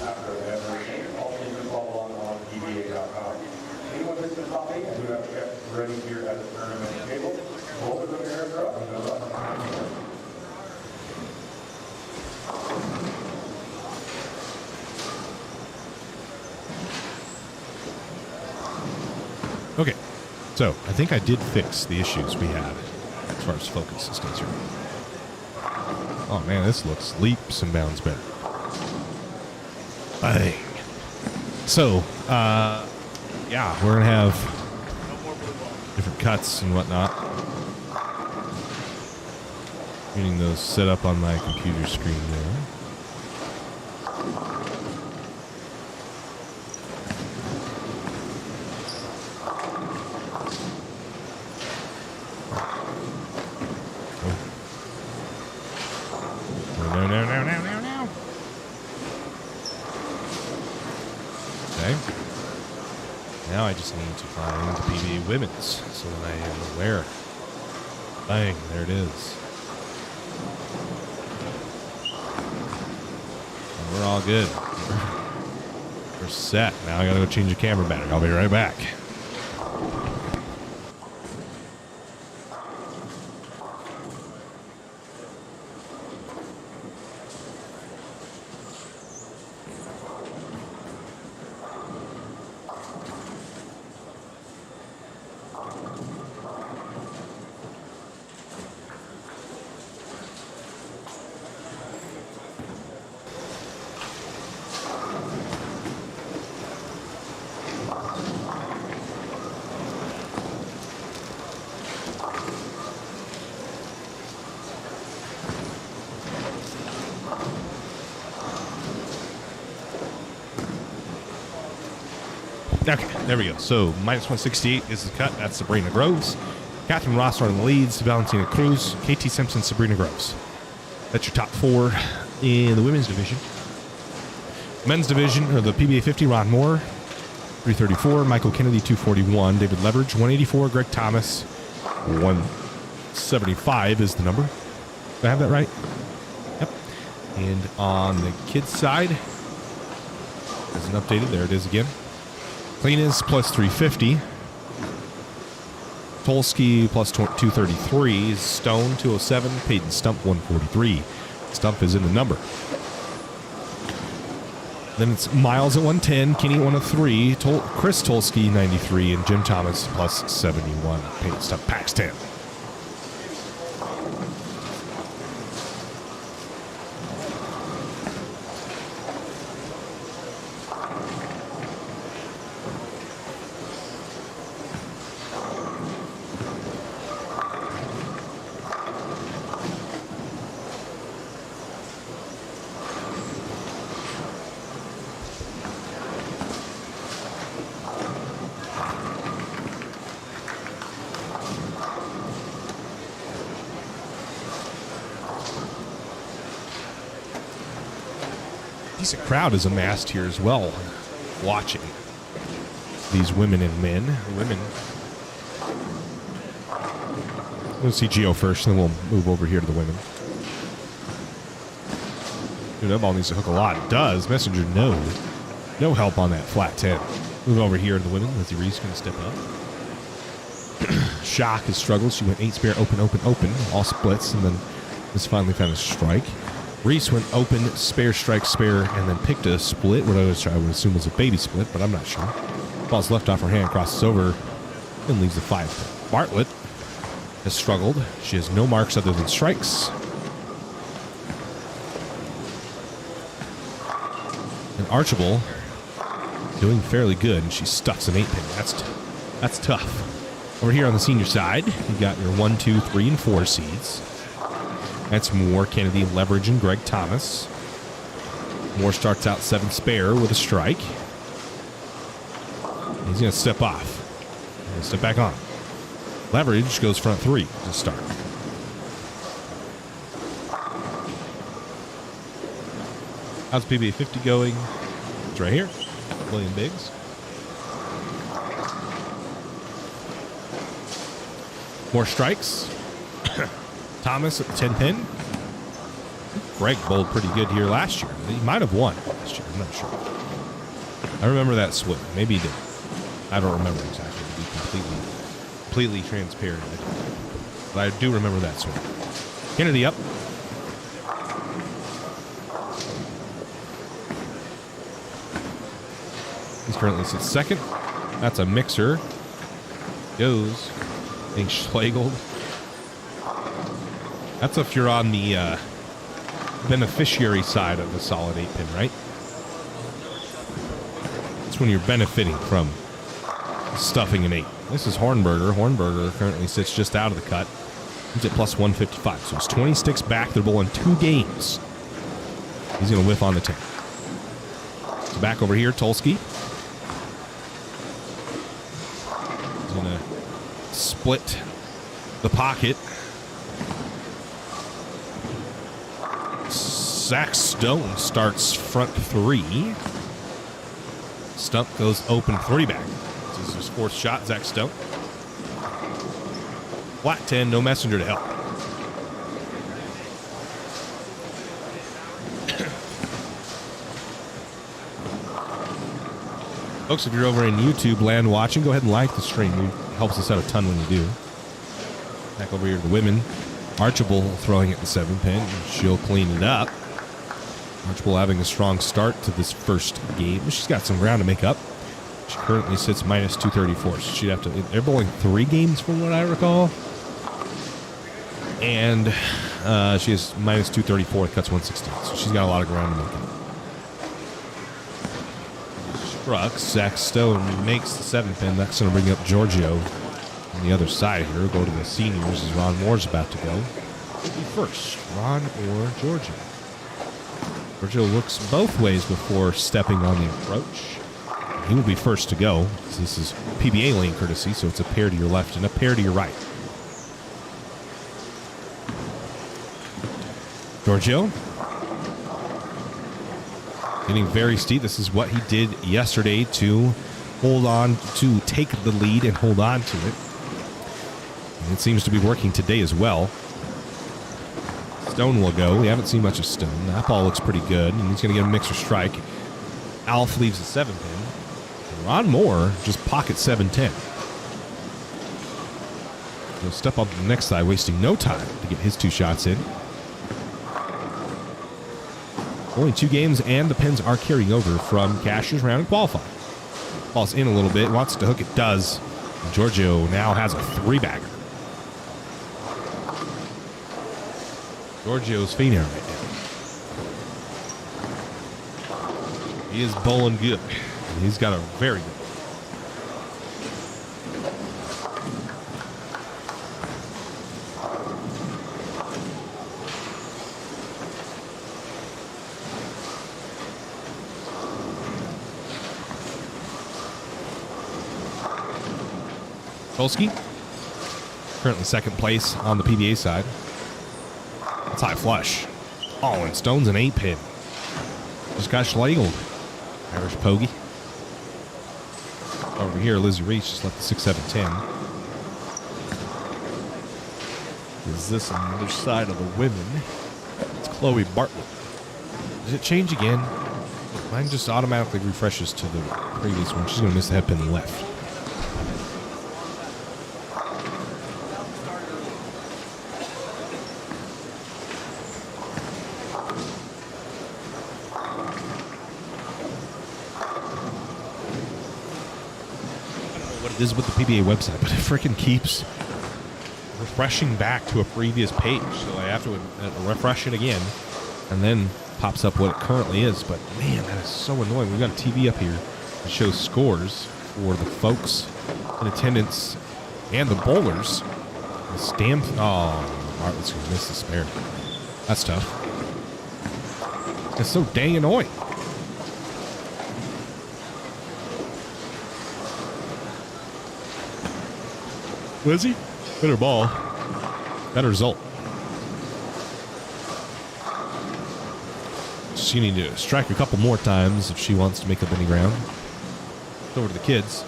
after every game. Also, you can follow along on PBA.com. Anyone missing a copy, I do have kept ready here at the tournament table. Both of them here are up. No rush. Okay, so I think I did fix the issues we had as far as focus is concerned. Oh man, this looks leaps and bounds better. Bang. So, yeah, we're gonna have different cuts and whatnot. Getting those set up on my computer screen there. No. Okay. Now I just need to find the PBA women's so that I am aware. Bang, there it is. And we're all good. We're set. Now I gotta go change the camera battery. I'll be right back. Okay, there we go. So, minus 168 is the cut. That's Sabrina Groves. Catherine Ross are in the leads. Valentina Cruz, KT Simpson, Sabrina Groves. That's your top four in the women's division. Men's division, or the PBA 50, Ron Moore, 334. Michael Kennedy, 241. David Leverage, 184. Greg Thomas, 175 is the number. Do I have that right? Yep. And on the kids' side, isn't updated. There it is again. Cleanest plus 350. Tolsky plus 233. Stone 207. Peyton Stump 143. Stump is in the number. Then it's Miles at 110. Kenny at 103. Chris Tolsky 93. And Jim Thomas plus 71. Peyton Stump packs 10. Decent crowd is amassed here as well, watching these women and men. Women. We'll see Gio first, and then we'll move over here to the women. Dude, that ball needs to hook a lot. It does. Messenger, no. No help on that flat 10. Move over here to the women. Lizzie Reese going to step up. Shock has struggled. She went 8 spare, open, all splits, and then this finally found a strike. Reese went open, spare, strike, spare, and then picked a split, what I would assume was a baby split, but I'm not sure. Ball's left off her hand, crosses over, and leaves the 5. Bartlett has struggled. She has no marks other than strikes. And Archibald doing fairly good, and she stuffs an 8-pin. That's tough. Over here on the senior side, you got your 1, 2, 3, and 4 seeds. That's Moore, Kennedy, Leverage, and Greg Thomas. Moore starts out 7 spare with a strike. He's going to step off. And step back on. Leverage goes front 3 to start. How's PBA 50 going? It's right here. William Biggs. More strikes. Thomas at the 10 pin. Greg bowled pretty good here last year. He might have won. last year. I'm not sure. I remember that swing. Maybe he did. I don't remember exactly, to be completely transparent. But I do remember that swing. Kennedy up. He's currently sits second. That's a mixer. Goes. Being Schlegeled. That's if you're on the beneficiary side of the solid 8-pin, right? That's when you're benefiting from stuffing an 8. This is Hornberger. Hornberger currently sits just out of the cut. He's at plus 155. So it's 20 sticks back. They're bowling 2 games. He's going to whiff on the 10. So back over here, Tulski. He's going to split the pocket. Zach Stone starts front 3. Stump goes open 3 back. This is his 4th shot, Zach Stone. Flat 10, no messenger to help. Folks, if you're over in YouTube land watching, go ahead and like the stream. It helps us out a ton when you do. Back over here to the women. Archibald throwing at the 7-pin. She'll clean it up. Archibald having a strong start to this first game. She's got some ground to make up. She currently sits minus 234. So she'd have to. They're bowling 3 games from what I recall. And she is minus 234. Cuts 116. So she's got a lot of ground to make up. Struck. Zach Stone makes the 7-pin. That's going to bring up Giorgio on the other side here. Go to the seniors as Ron Moore's about to go. Who'll be first, Ron or Giorgio? Giorgio looks both ways before stepping on the approach. He will be first to go. This is PBA lane courtesy, so it's a pair to your left and a pair to your right. Giorgio. Getting very steep. This is what he did yesterday to hold on, to take the lead and hold on to it. And it seems to be working today as well. Stone will go. We haven't seen much of Stone. That ball looks pretty good, and he's going to get a mixer strike. Alf leaves the 7-pin. Ron Moore just pockets 7-10. He'll step up to the next side, wasting no time to get his 2 shots in. Only 2 games, and the pins are carrying over from Cashier's round and qualifying. Ball's in a little bit. Wants to hook. It does. And Giorgio now has a 3-bagger. Giorgio's fainting right now. He is bowling good. And he's got a very good. Polsky, currently 2nd place on the PBA side. That's high flush. Oh, and Stone's an 8-pin. Just got schlegeled. Irish Pogie. Over here, Lizzie Reach just left the 6-7-10. Is this on the other side of the women? It's Chloe Bartlett. Does it change again? Mine just automatically refreshes to the previous one. She's going to miss the head pin left. It is with the PBA website, but it freaking keeps refreshing back to a previous page. So I have to refresh it again, and then pops up what it currently is. But man, that is so annoying. We've got a TV up here that shows scores for the folks in attendance and the bowlers. The stamp. Oh, Bartlett's gonna miss the spare. That's tough. It's so dang annoying. Lizzie, better ball, better result. She needs to strike a couple more times if she wants to make up any ground. Over to the kids.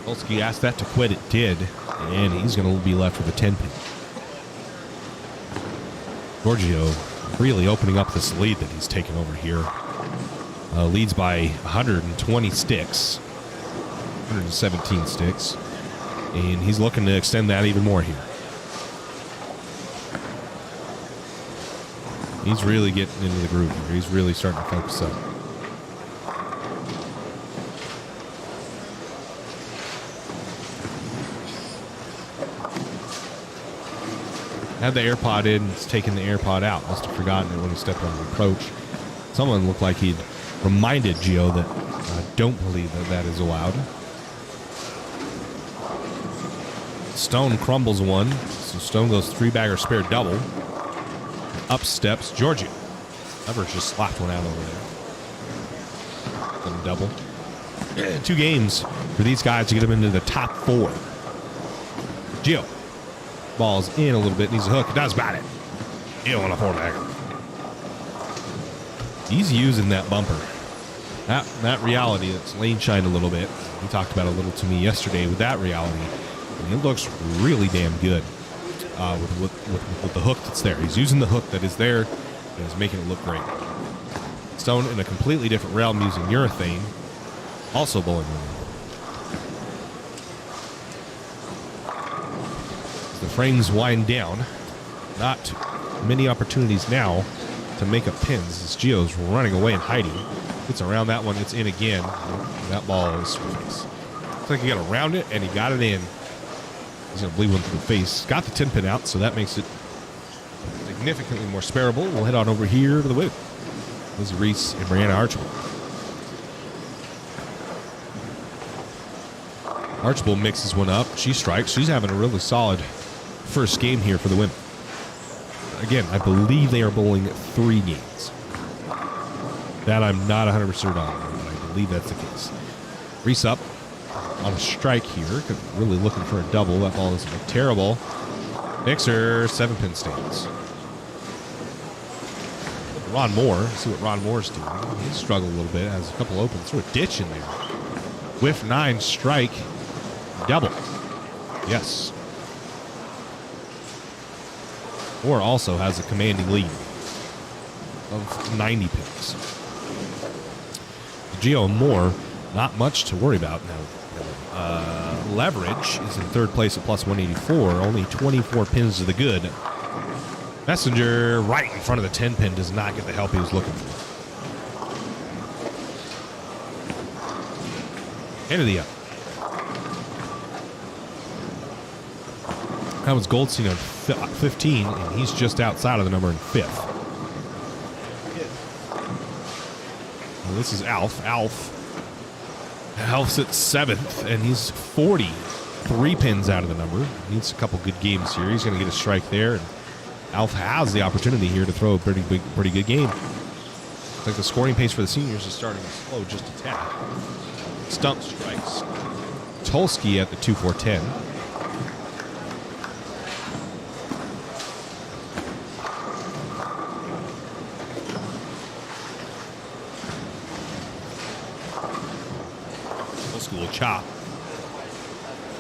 Polsky asked that to quit. It did, and he's going to be left with a 10-pin. Giorgio really opening up this lead that he's taken over here. Leads by 120 sticks, 117 sticks, and he's looking to extend that even more here. He's really getting into the groove here. He's really starting to focus up. Had the AirPod in, he's taking the AirPod out. Must have forgotten it when he stepped on the approach. Someone looked like he'd reminded Gio that I don't believe that that is allowed. Stone crumbles one, so Stone goes 3-bagger spare double. Up steps Giorgio. Evers just slapped one out over there. Then double. 2 games for these guys to get them into the top 4. Gio. Ball's in a little bit. Needs a hook. It does bat it. Gio on a 4-bagger. He's using that bumper. That reality that's lane shined a little bit. He talked about it a little to me yesterday with that reality. And it looks really damn good with the hook that's there. He's using the hook that is there and is making it look great. Stone in a completely different realm using urethane. Also bowling around. The frames wind down. Not many opportunities now to make up pins as Gio's running away and hiding. Gets around that one. It's in again. That ball is looks like he got around it and he got it in. He's going to bleed one through the face. Got the 10 pin out, so that makes it significantly more sparable. We'll head on over here to the win. Lizzie Reese and Brianna Archibald. Archibald mixes one up. She strikes. She's having a really solid first game here for the women. Again, I believe they are bowling 3 games. That I'm not 100% on, but I believe that's the case. Reese up on a strike here. Really looking for a double. That ball is terrible. Mixer, 7-pin stands. Ron Moore. See what Ron Moore's doing. He's struggled a little bit. Has a couple opens. Threw a ditch in there. Whiff 9, strike, double. Yes. Moore also has a commanding lead of 90 pins. Gio and Moore, not much to worry about now. Leverage is in 3rd place at plus 184. Only 24 pins to the good. Messenger right in front of the 10 pin does not get the help he was looking for. Kennedy up. That was Goldstein on 15, and he's just outside of the number in 5th. Well, this is Alf. Alf's at 7th, and he's 43 pins out of the number. Needs a couple good games here. He's going to get a strike there, and Alf has the opportunity here to throw a pretty good game. Looks like the scoring pace for the seniors is starting to slow just a tad. Stump strikes. Tolsky at the 2-4-10. Tolsky will chop.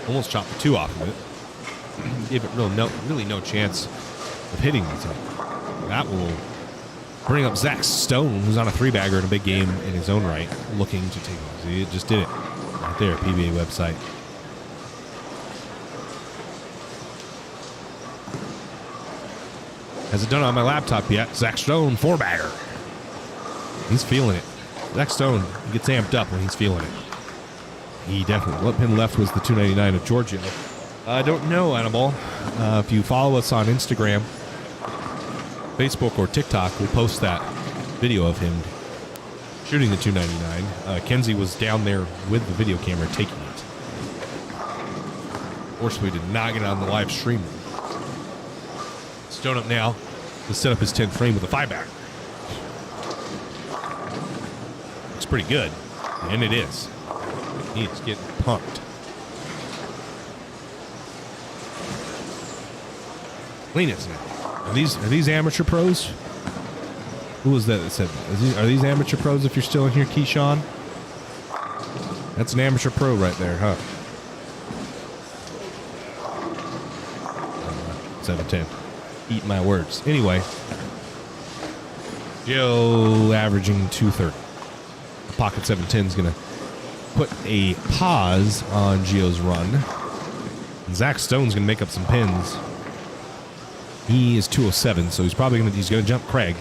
Almost chopped the 2 off of it. Gave it really no chance of hitting the 10. That will bring up Zach Stone, who's on a 3-bagger in a big game in his own right, looking to take it. See, it just did it right there, PBA website. Hasn't done it on my laptop yet. Zach Stone, 4-bagger. He's feeling it. Zach Stone gets amped up when he's feeling it. He definitely. What pin left was the 299 of Giorgio. I don't know, Annabelle. If you follow us on Instagram, Facebook, or TikTok, we'll post that video of him shooting the 299. Kenzie was down there with the video camera taking it. Fortunately, did not get on the live stream. Stone up now to set up his 10th frame with a 5-bagger. Looks pretty good, and it is. He's getting pumped. Cleanest now. Are these amateur pros? Who was that said that? Are these amateur pros if you're still in here, Keyshawn? That's an amateur pro right there, huh? 7-10. Eat my words. Anyway, Gio averaging 230. The pocket 710 is going to put a pause on Gio's run. And Zach Stone's going to make up some pins. He is 207, so he's probably going to jump Craig.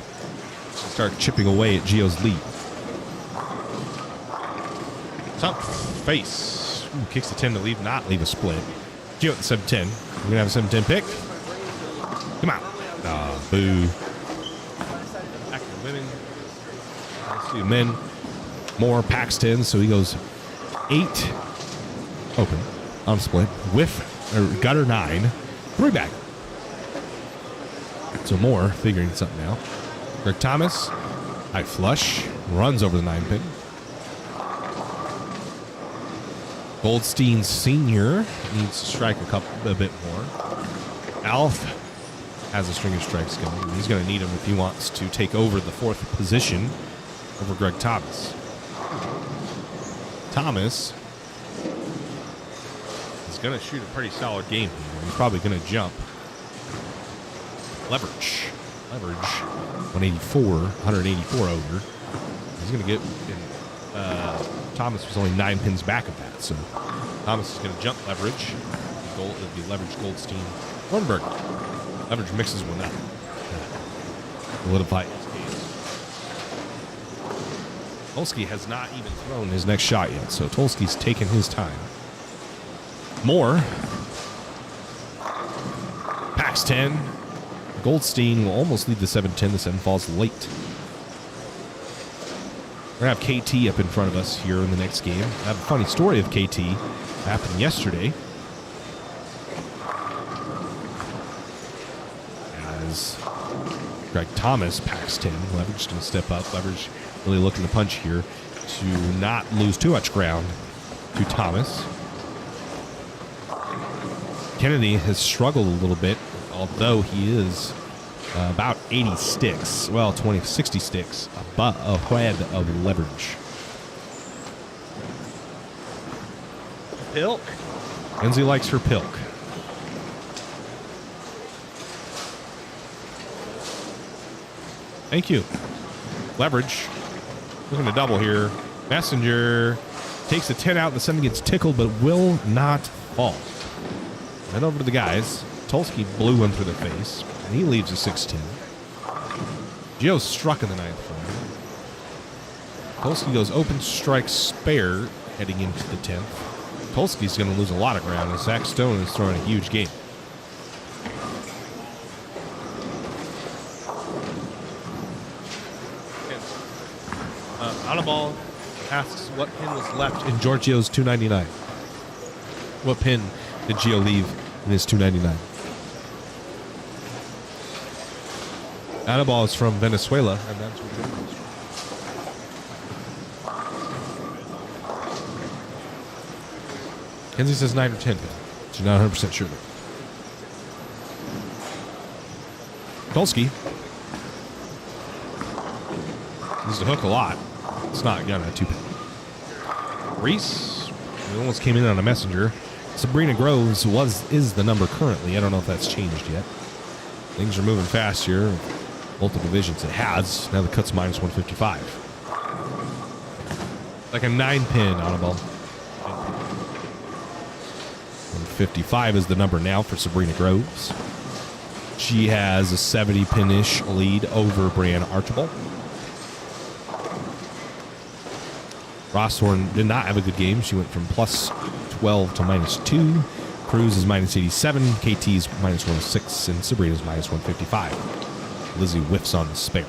Start chipping away at Gio's lead. Top face. Ooh, kicks the 10 to not leave a split. Gio at the 710. We're going to have a 710 pick. Come on. Boo. Back to the women. Let's do men. More Paxton, so he goes 8 open on split. Whiff, or gutter 9. 3 back. So more figuring something out. Greg Thomas, high flush, runs over the 9 pin. Goldstein Sr. needs to strike a bit more. Alf has a string of strikes going. He's going to need him if he wants to take over the 4th position over Greg Thomas. Thomas is going to shoot a pretty solid game here. He's probably going to jump. Leverage, 184 over. He's going to get, Thomas was only 9 pins back of that, so Thomas is going to jump leverage. It'll be leverage Goldstein. Lundberg. Leverage mixes one up. Solidify his game. Tolsky has not even thrown his next shot yet, so Tolsky's taking his time. More. Pax 10. Goldstein will almost lead the 7-10. The 7 falls late. We're going to have KT up in front of us here in the next game. I have a funny story of KT. It happened yesterday. As Greg Thomas packs 10. Leverage going to step up. Leverage really looking to punch here to not lose too much ground to Thomas. Kennedy has struggled a little bit, although he is about 80 sticks, well, 60 sticks ahead of leverage. Pilk. Kenzie likes her Pilk. Thank you. Leverage. Looking to double here. Messenger takes the 10 out. The 7 gets tickled, but will not fall. Then over to the guys. Tolsky blew one through the face, and he leaves a 6-10. Gio struck in the 9th frame. Tolsky goes open strike spare heading into the 10th. Tolsky's going to lose a lot of ground, and Zach Stone is throwing a huge game. Annabelle asks what pin was left in Giorgio's 299. What pin did Gio leave in his 299? Annabelle is from Venezuela, and that's what Gio is. Kenzie says 9 or 10 pin. She's not 100% sure. Tolsky needs to hook a lot. It's not gonna 2-pin. Reese, we almost came in on a messenger. Sabrina Groves is the number currently. I don't know if that's changed yet. Things are moving fast here. Multiple divisions. It has. Now the cut's minus 155. Like a 9-pin on a ball. 155 is the number now for Sabrina Groves. She has a 70-pin-ish lead over Brianna Archibald. Rossthorn did not have a good game. She went from plus 12 to minus 2. Cruz is minus 87. KT's minus 106. And Sabrina's minus 155. Lizzie whiffs on the spare.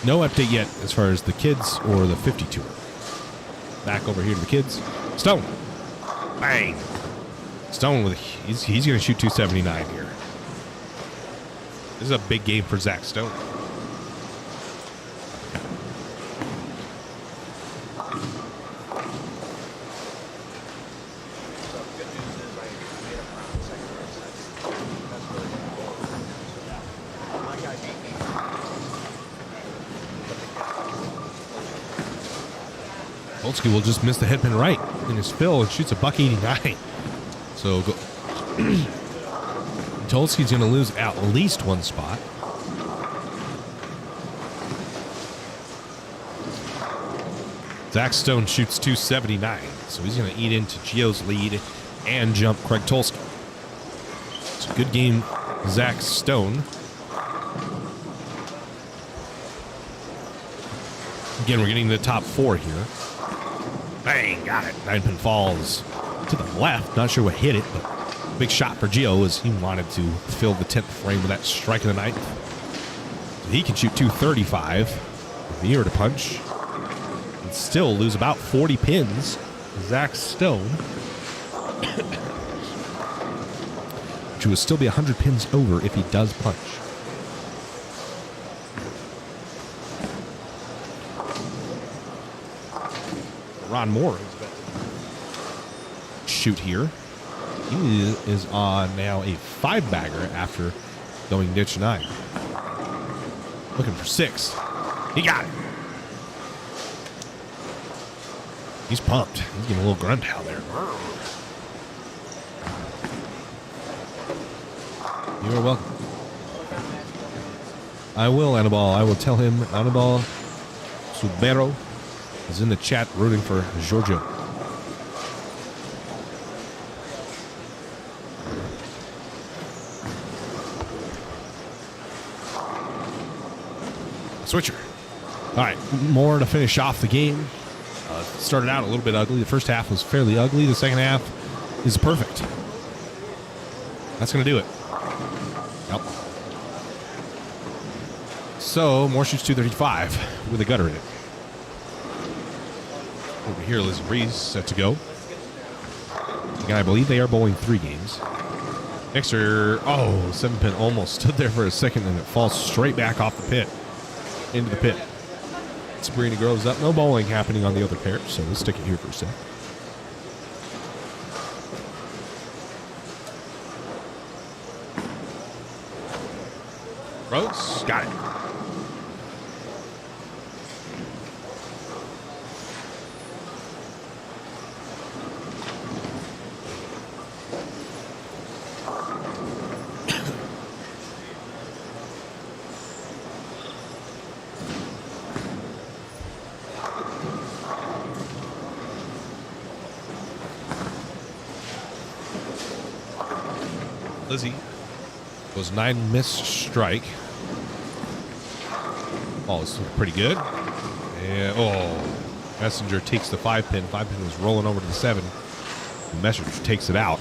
No update yet as far as the kids or the 52. Back over here to the kids. Stone. Bang. Stone with he's going to shoot 279 here. This is a big game for Zach Stone. Tolsky will just miss the headpin right in his fill and shoots a $189. So Tolsky's going to lose at least one spot. Zach Stone shoots 279, so he's going to eat into Gio's lead and jump Craig Tolsky. It's a good game, Zach Stone. Again, we're getting the top 4 here. Bang, got it. 9-pin falls to the left. Not sure what hit it, but big shot for Gio as he wanted to fill the 10th frame with that strike of the 9th. So he can shoot 235 with the ear to punch. And still lose about 40 pins. Zach Stone. Which would still be 100 pins over if he does punch. Ron Moore is about to shoot here. He is on now a 5-bagger after going ditch 9. Looking for 6. He got it. He's pumped. He's getting a little grunt out there. You are welcome. I will, Anibal. I will tell him Anibal Subero is in the chat rooting for Giorgio. Switcher. All right, more to finish off the game. Started out a little bit ugly. The first half was fairly ugly. The second half is perfect. That's going to do it. Yep. So, Moore shoots 235 with a gutter in it. Over here, Liz Breeze set to go. Again, I believe they are bowling 3 games. Mixer, 7-pin almost stood there for a second and it falls straight back off the pit. Into the pit. Sabrina grows up. No bowling happening on the other pair, so we'll stick it here for a sec. Rhodes, got it. Lizzie goes 9 missed strike. Ball is pretty good. And Messenger takes the 5-pin. 5-pin was rolling over to the 7. The Messenger takes it out.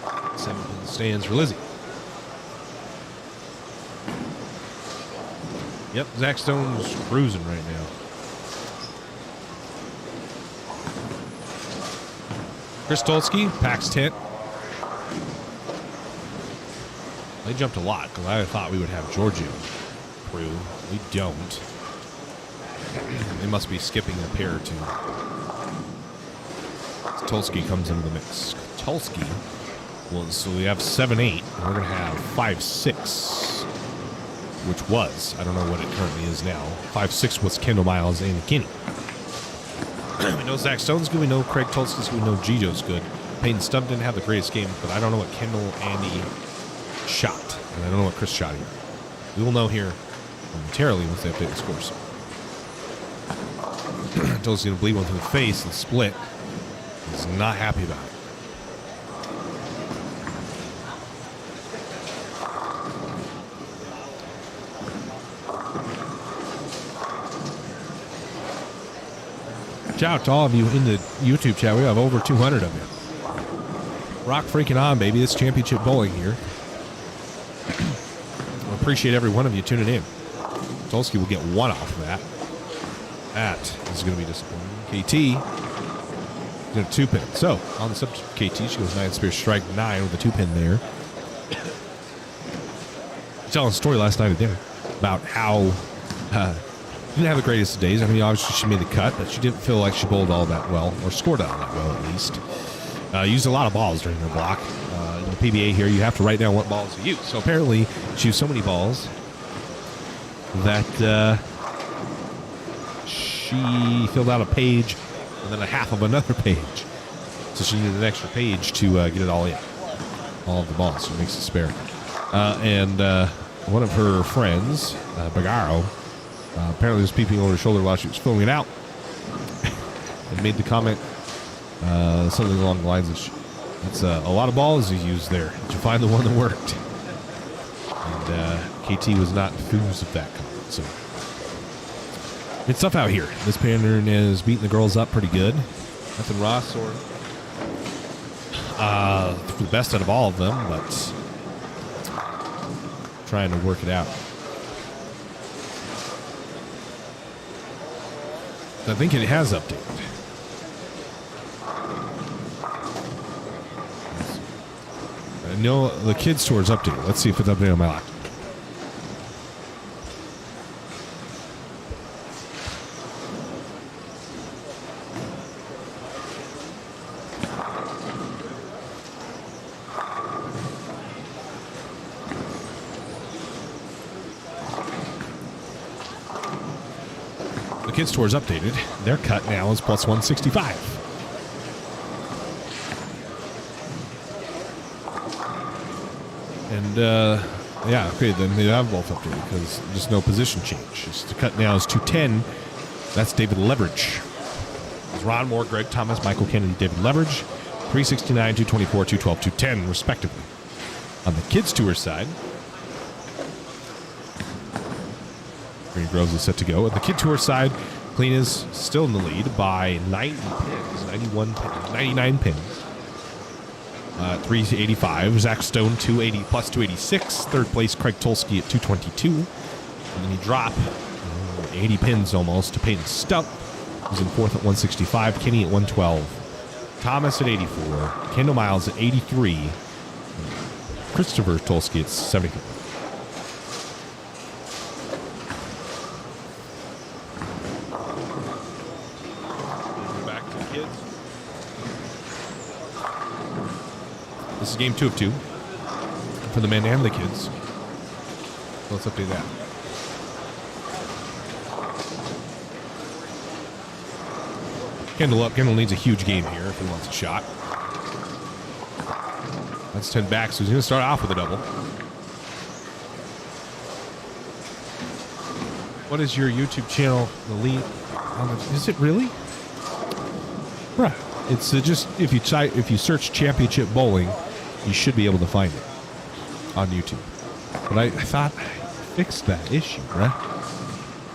7-pin stands for Lizzie. Yep, Zach Stone's cruising right now. Chris Tolsky packs tent. They jumped a lot because I thought we would have Giorgio crew. We don't. They must be skipping a pair or two. Tolsky comes into the mix. Tolsky, well, so we have 7-8. And we're going to have 5-6, which was, I don't know what it currently is now. 5-6 was Kendall Miles and McKinney. We know Zach Stone's good. We know Craig Tolsky's good. We know Gijo's good. Peyton Stump didn't have the greatest game, but I don't know what Kendall, Andy shot, and I don't know what Chris shot either. We will know here momentarily once they update the scores. Tolsky's going to bleed one to the face and split. He's not happy about it. Shout out to all of you in the YouTube chat. We have over 200 of you. Rock freaking on, baby. It's championship bowling here. I appreciate every one of you tuning in. Tolsky will get 1 off of that. That is going to be disappointing. KT, 2-pin. So, on the subject of KT, she goes 9 spear strike 9 with a 2-pin there. Telling a story last night at dinner about how she didn't have the greatest of days. I mean, obviously she made the cut, but she didn't feel like she bowled all that well, or scored all that well at least. Used a lot of balls during her block. In the PBA here, you have to write down what balls you use. So apparently, she used so many balls that she filled out a page and then a half of another page. So she needed an extra page to get it all in. All of the balls. So it makes a spare. And one of her friends, Bagaro, apparently was peeping over her shoulder while she was filling it out. and made the comment something along the lines of, "That's a lot of balls you used there. Did you find the one that worked?" And KT was not enthused of that comment. So it's tough out here. This pattern is beating the girls up pretty good. Nothing Ross or the best out of all of them, but trying to work it out. I think it has updated. I know the kids' tour is updated. Let's see if it's updated on my laptop. The kids' tour is updated. Their cut now is plus 165. And, yeah, okay, then they have both updated because there's no position change. The cut now is 210. That's David Leverage. It's Ron Moore, Greg Thomas, Michael Kennedy, David Leverage. 369, 224, 212, 210, respectively. On the kids' tour side, Green Groves is set to go. At the kid tour side, Clean is still in the lead by 90 pins, 99 pins. 385. Zach Stone, 280 plus 286. Third place, Craig Tulski at 222. And then he dropped 80 pins almost to Peyton Stump, who's in fourth at 165. Kenny at 112. Thomas at 84. Kendall Miles at 83. Christopher Tulski at 73. Back to the kids. This is game 2 of 2 for the men and the kids. So let's update that. Kendall up. Kendall needs a huge game here if he wants a shot. That's 10 back, so he's going to start off with a double. What is your YouTube channel? The lead? Is it really? Bruh. It's just if you search Championship Bowling, you should be able to find it on YouTube. But I thought I fixed that issue, bruh.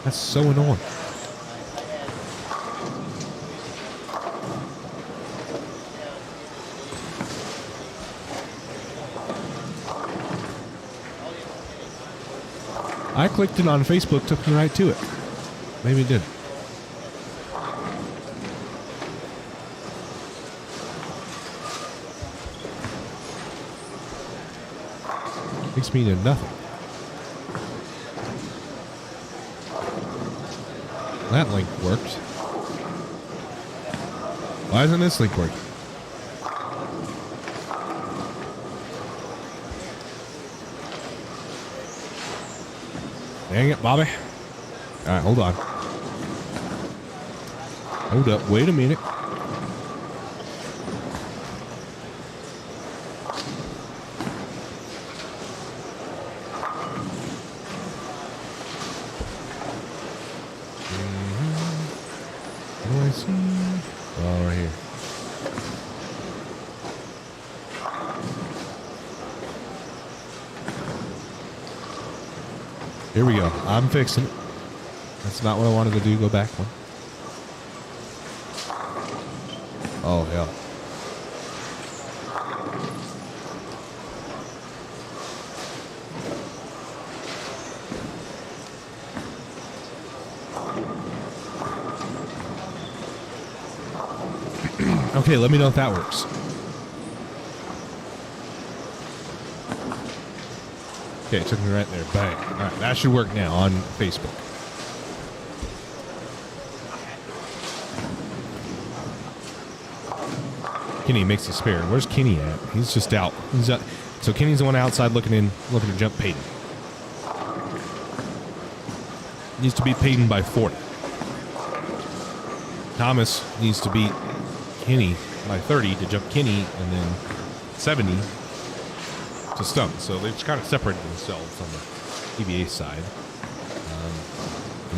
That's so annoying. I clicked it on Facebook, took me right to it. Maybe it didn't. Takes me to nothing. That link worked. Why isn't this link working? Dang it, Bobby. All right, hold on. Hold up. Wait a minute. What do I see? Oh, right here. Here we go. I'm fixing it. That's not what I wanted to do. Go back one. Oh, hell. Okay, let me know if that works. Okay, it took me right there. Bang. All right, that should work now on Facebook. Kenny makes a spare. Where's Kenny at? He's just out. He's out. So Kenny's the one outside looking to jump Peyton. Needs to beat Peyton by 40. Thomas needs to beat Kenny by 30 to jump Kenny, and then 70 to Stump. So they've kind of separated themselves on the PBA side.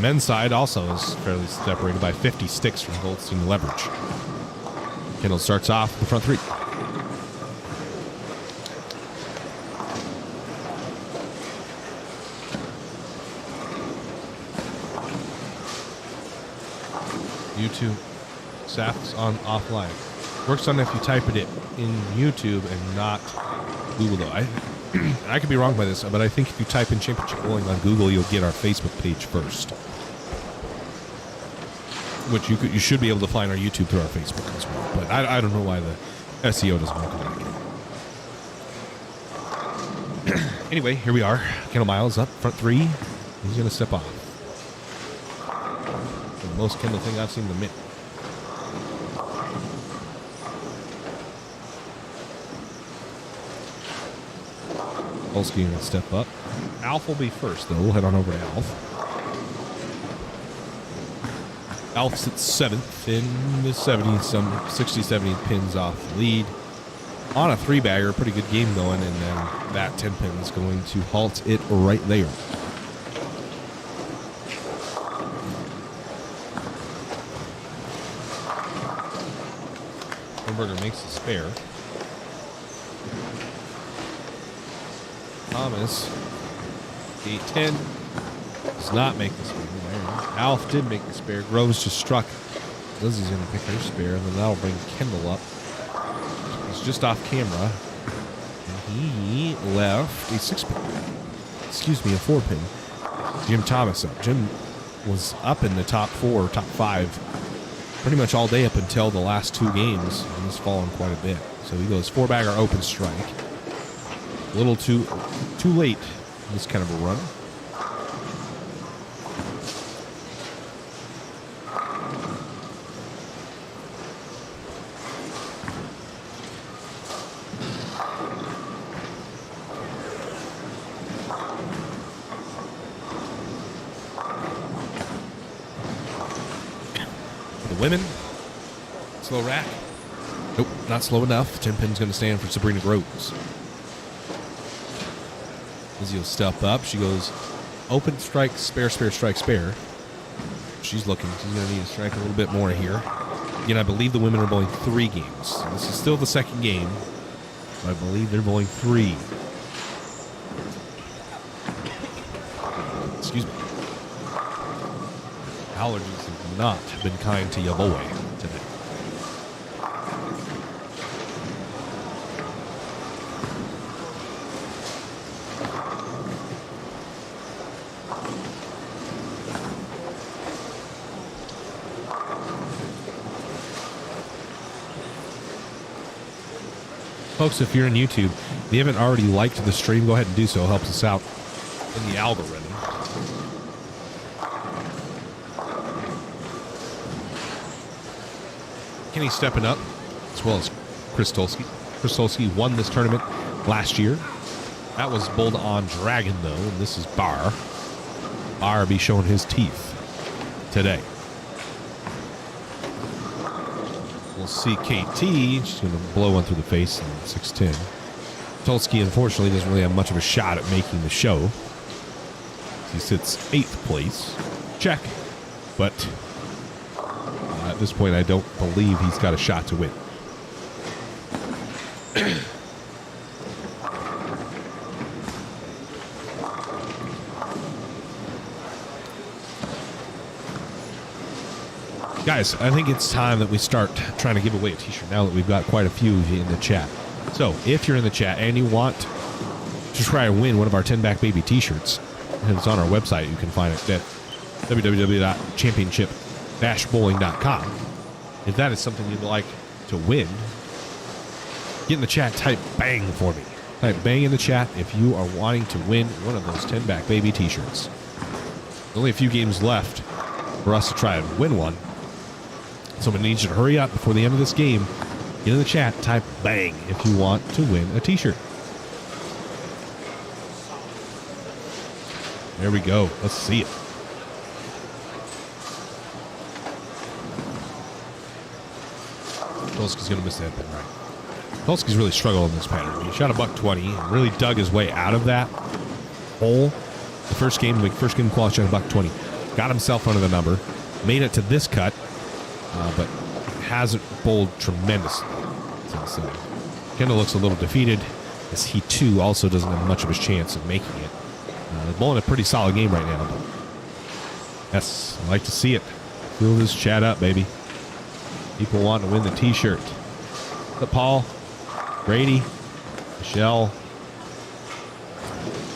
men's side also is fairly separated by 50 sticks from Goldstein leverage. Kendall starts off the front three. YouTube, Saf's on offline. Works on if you type it in YouTube and not Google though. I could be wrong by this, but I think if you type in Championship Bowling on Google, you'll get our Facebook page first. Which you should be able to find our YouTube through our Facebook as well. But I don't know why the SEO doesn't work like it. Anyway, here we are. Kendall Miles up, front three. He's going to step off. The most Kendall thing I've seen in a minute. Polsky going to step up. Alf will be first, though. We'll head on over to Alf. Alf sits 7th in the 60, 70 pins off the lead. On a 3-bagger, pretty good game going, and then that 10 pin is going to halt it right there. Hamburger makes a spare. Thomas, 8-10, does not make the spare. Alf did make the spare. Groves just struck. Lizzie's going to pick her spare, and then that'll bring Kendall up. He's just off camera. And he left a 6-pin. Excuse me, a 4-pin. Jim Thomas up. Jim was up in the top 4, top 5 pretty much all day up until the last 2 games, and he's fallen quite a bit. So he goes 4-bagger open strike. A little too late in this kind of a run. Women, slow rack. Nope, not slow enough. 10 pin's going to stand for Sabrina Groves. Lizzie will step up. She goes open strike, spare, strike, spare. She's looking. She's going to need to strike a little bit more here. Again, I believe the women are bowling 3 games. This is still the second game, but I believe they're bowling 3. Excuse me. Allergies have not been kind to your boy today. Folks, if you're on YouTube, if you haven't already liked the stream, go ahead and do so. It helps us out in the algorithm. Kenny stepping up, as well as Chris Tolsky. Chris Tolsky won this tournament last year. That was bowled on Dragon, though, and this is Bar. Bar be showing his teeth today. We'll see KT. She's going to blow one through the face in 6-10. Tolsky, unfortunately, doesn't really have much of a shot at making the show. He sits 8th place. Check. But at this point, I don't believe he's got a shot to win. Guys, I think it's time that we start trying to give away a t-shirt now that we've got quite a few of you in the chat. So, if you're in the chat and you want to try and win one of our 10-back baby t-shirts, and it's on our website, you can find it at www.championship-bowling.com. If that is something you'd like to win, get in the chat, type bang for me. Type bang in the chat if you are wanting to win one of those 10-back baby t-shirts. There's only a few games left for us to try and win one. Someone needs you to hurry up before the end of this game. Get in the chat, type bang if you want to win a t-shirt. There we go. Let's see it. Tolsky's going to miss that pin, right? Tolsky's really struggled in this pattern. He shot a $120 and really dug his way out of that hole. The first game quality shot a $120. got himself under the number, made it to this cut, but hasn't bowled tremendously. So Kendall looks a little defeated, as he too also doesn't have much of a chance of making it. They're bowling a pretty solid game right now. But yes, I like to see it. Fill this chat up, baby. People want to win the t-shirt. But Paul, Brady, Michelle,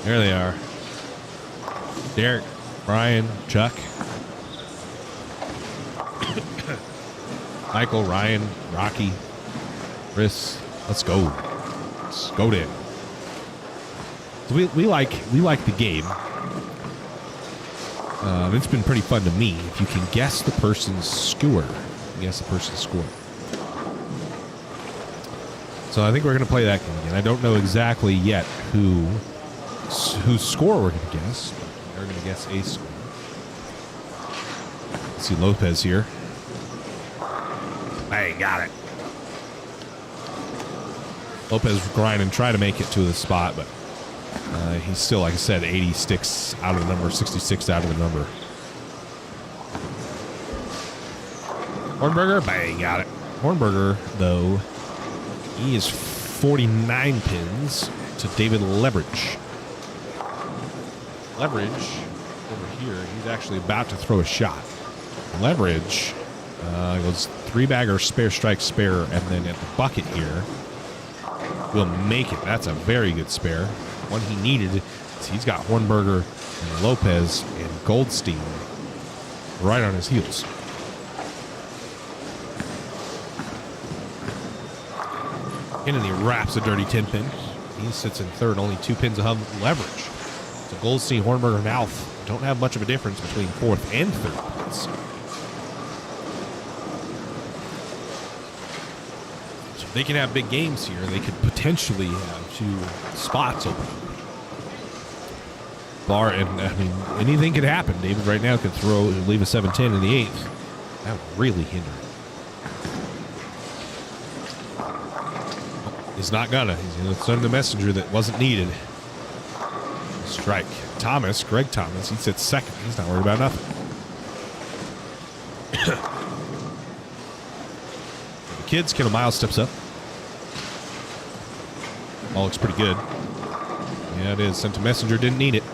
there they are. Derek, Brian, Chuck, Michael, Ryan, Rocky, Chris. Let's go. Let's go then. So we like the game. It's been pretty fun to me. If you can guess the person's score, So I think we're going to play that game again. I don't know exactly yet whose score we're going to guess. But we're going to guess a score. Let's see Lopez here. Bang, got it. Lopez grinding, try to make it to the spot, but he's still, like I said, 80 sticks out of the number, 66 out of the number. Hornberger, bang, got it. Hornberger, though, he is 49 pins to David Leverage. Leverage, over here, he's actually about to throw a shot. Leverage goes 3-bagger, spare, strike, spare, and then at the bucket here, will make it. That's a very good spare. One he needed. So he's got Hornberger and Lopez and Goldstein right on his heels. Kennedy wraps a dirty 10 pin. He sits in third, only 2 pins above Leverage. So Goldstein, Hornberger, and Alf don't have much of a difference between fourth and third place. So if they can have big games here, they could potentially have 2 spots open. Anything could happen. David right now could leave a 7-10 in the 8th. That would really hinder it. He's not gonna. He's gonna send the messenger that wasn't needed. Strike. Greg Thomas, he sits second. He's not worried about nothing. The kids, Kendall Miles steps up. All looks pretty good. Yeah, it is. Sent a messenger, didn't need it.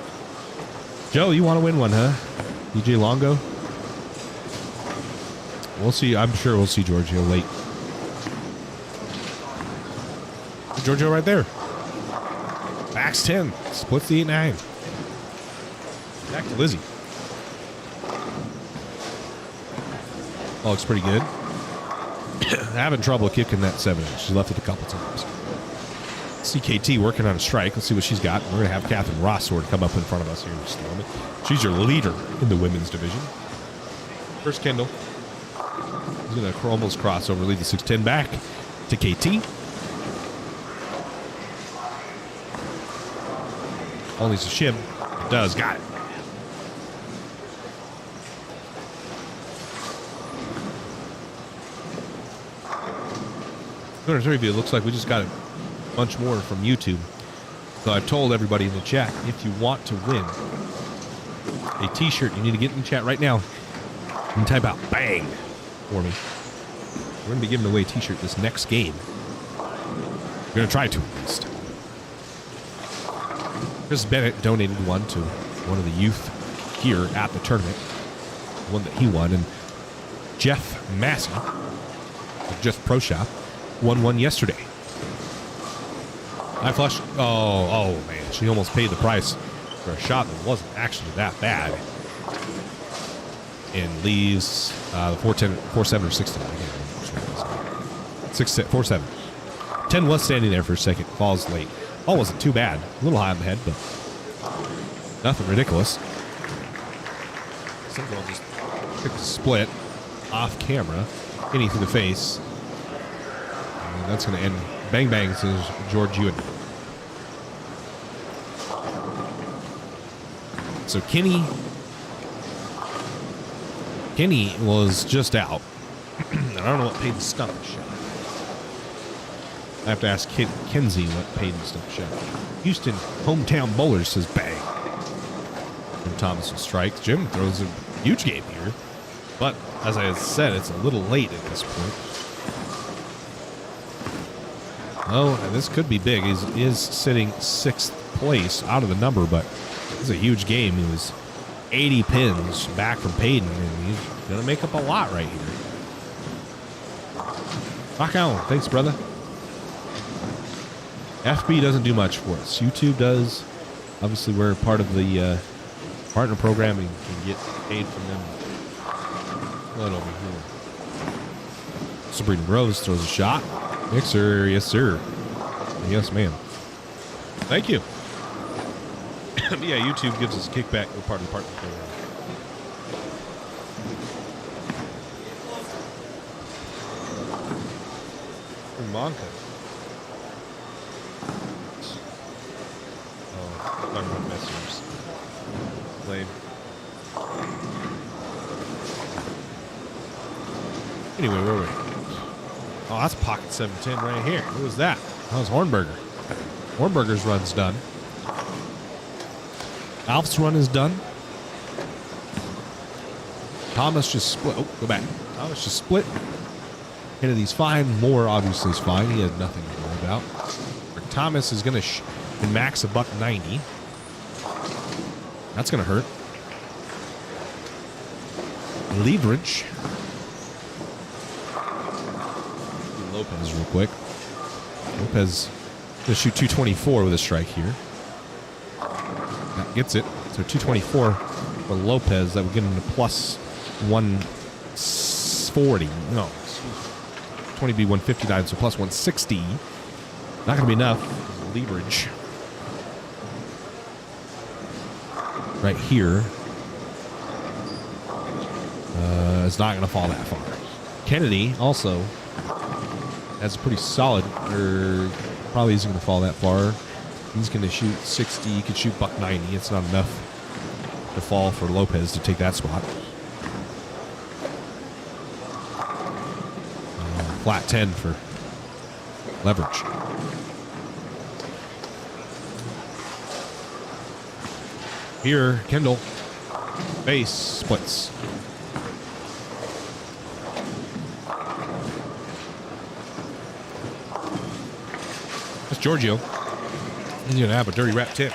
Joe, you want to win one, huh? DJ Longo? We'll see. I'm sure we'll see Giorgio late. Giorgio right there. Backs 10. Splits the 8-9. Back to Lizzie. Oh, looks pretty good. Having trouble kicking that 7. She's left it a couple times. CKT working on a strike. Let's see what she's got. We're going to have Catherine Rossword come up in front of us here in just a moment. She's your leader in the women's division. First Kendall. He's going to almost cross over, lead the 6-10 back to KT. Only a shim. It does. Got it. It looks like we just got a bunch more from YouTube. So I've told everybody in the chat, if you want to win a t-shirt, you need to get in the chat right now and type out bang for me. We're going to be giving away a t-shirt this next game. We're going to try to at least. Chris Bennett donated one to one of the youth here at the tournament. One that he won. And Jeff Massey of Just Pro Shop won one yesterday. I flushed. Oh, man. She almost paid the price for a shot that wasn't actually that bad. And leaves the 4-7 or 6-10. 4-7. 10 was standing there for a second. Falls late. Ball wasn't too bad. A little high on the head, but nothing ridiculous. Some girl just took a split off camera, hitting through the face. And that's going to end. Bang bang, says George Ewan. So Kenny was just out. I don't know what paid the stomach shot. I have to ask Kenzie what paid the stomach shot. Houston hometown bowler says bang. And Thomas will strike. Jim throws a huge game here. But as I said, it's a little late at this point. Oh, and this could be big. He is sitting 6th place out of the number, but it's a huge game. He was 80 pins back from Payton, and he's going to make up a lot right here. Rock on. Thanks, brother. FB doesn't do much for us. YouTube does. Obviously, we're part of the partner program and can get paid from them. Right over here. Sabrina Rose throws a shot. Mixer, yes, sir. Yes, ma'am. Thank you. Yeah, YouTube gives us a kickback. We're part of the partner program. Monka. Oh, I'm on messengers. Lame. Anyway, where were we? Oh, that's pocket 710 right here. Who was that? That was Hornberger. Hornberger's run's done. Alf's run is done. Thomas just split. Oh, go back. Thomas just split. Kennedy's fine. Moore obviously is fine. He had nothing to worry about. Thomas is going to max $190. That's going to hurt. Leverage. Lopez real quick. Lopez going to shoot 224 with a strike here. That gets it. So 224 for Lopez. That would get him to plus 140. No. 20 be 159, so plus 160. Not going to be enough. Leverage. Right here. It's not going to fall that far. Kennedy also has a pretty solid, or probably isn't going to fall that far. He's going to shoot 60. He could shoot $190. It's not enough to fall for Lopez to take that spot. Flat 10 for leverage. Here, Kendall. Base splits. That's Giorgio. He's going to have a dirty wrap tip.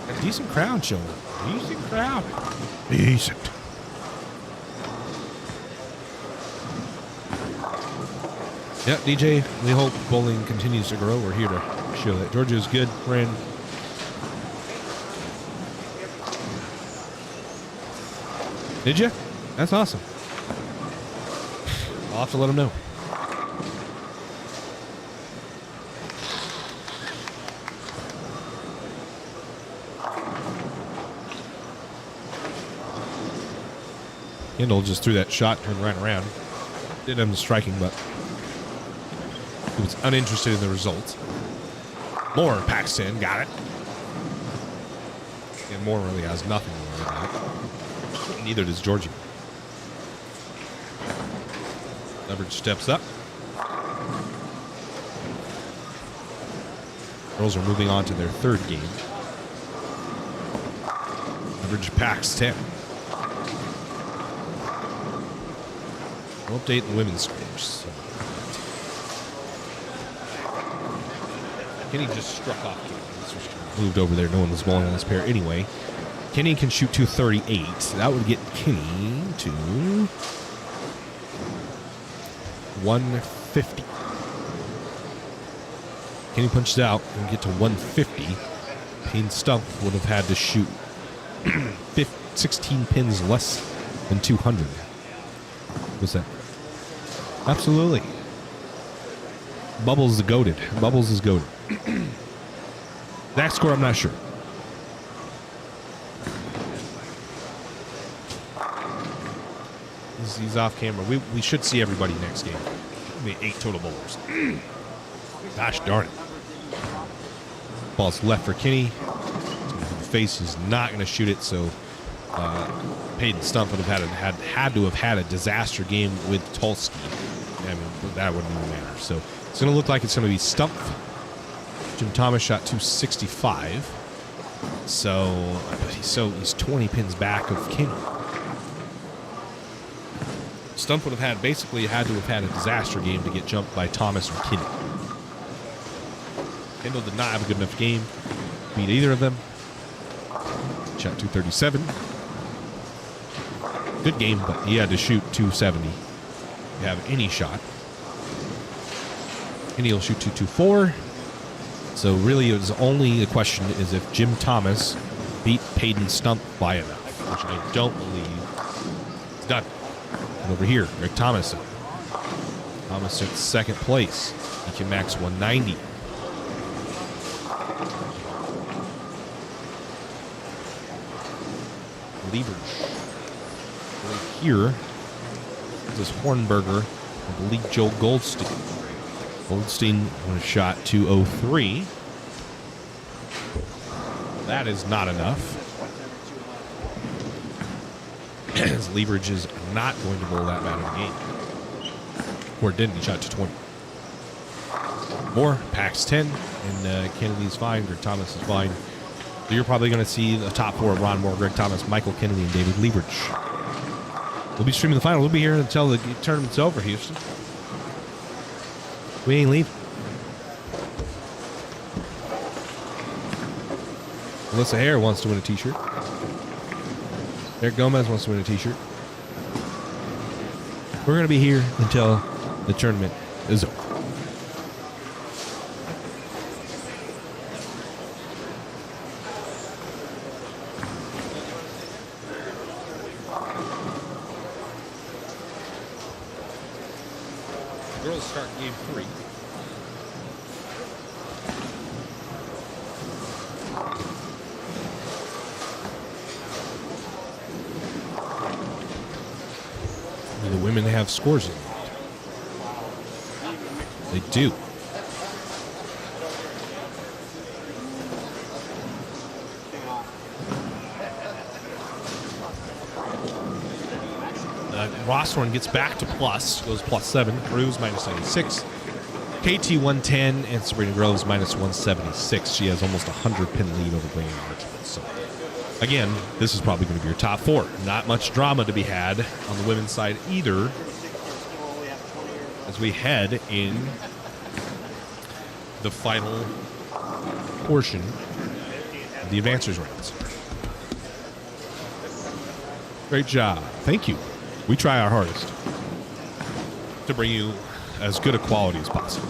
A decent crowd showing up. Decent crowd. Decent. Yeah, DJ, we hope bowling continues to grow. We're here to show that. Georgia's good, friend. Did you? That's awesome. I'll have to let them know. Kendall just threw that shot, turned right around. Didn't have the striking, but he was uninterested in the result. Moore packs in, got it. And Moore really has nothing to worry about. Neither does Georgie. Leverage steps up. Girls are moving on to their third game. Leverage packs 10. We'll update the women's scores. So. Kenny just struck off. Moved over there. No one was bowling on this pair anyway. Kenny can shoot 238. That would get Kenny to 150. Kenny punched out and get to 150. Payne Stump would have had to shoot 16 pins less than 200. What's that? Absolutely. Bubbles is goated. Bubbles is goated. That score, I'm not sure. He's off camera. We should see everybody next game. I mean, 8 total bowlers. Gosh darn it. Ball's left for Kinney. The face is not going to shoot it, so Payton Stump would have had to have had a disaster game with Tulski. I mean, that wouldn't even matter. So it's going to look like it's going to be Stump. Jim Thomas shot 265. So he's 20 pins back of Kenny. Stump would have had to have had a disaster game to get jumped by Thomas or Kenny. Kendall did not have a good enough game to beat either of them. Shot 237. Good game, but he had to shoot 270 to have any shot. Kenny will shoot 224. So really, it was only the question is if Jim Thomas beat Peyton Stump by enough, which I don't believe is done. And over here, Rick Thomas. Thomas at second place. He can max 190. Liebers. Right here, this is Hornberger. I believe Joe Goldstein. Goldstein with a shot 203. That is not enough. As Lieberage is not going to bowl that bad of a game. Or didn't, he shot 220. More, Pax 10, and Kennedy's fine, Greg Thomas is fine. So you're probably going to see the top four of Ron Moore, Greg Thomas, Michael Kennedy, and David Lieberage. We'll be streaming the final. We'll be here until the tournament's over, Houston. We ain't leaving. Melissa Hare wants to win a t-shirt. Eric Gomez wants to win a t-shirt. We're going to be here until the tournament is over. The girls start game 3. The women have scores in it. They do. Rossthorn gets back to plus, goes +7. Cruz minus 96. KT 110 and Sabrina Groves minus 176. She has almost 100 pin lead over Blaine Archibald. So again, this is probably going to be your top 4. Not much drama to be had on the women's side either, as we head in the final portion of the advancers rounds. Great job. Thank you. We try our hardest to bring you as good a quality as possible.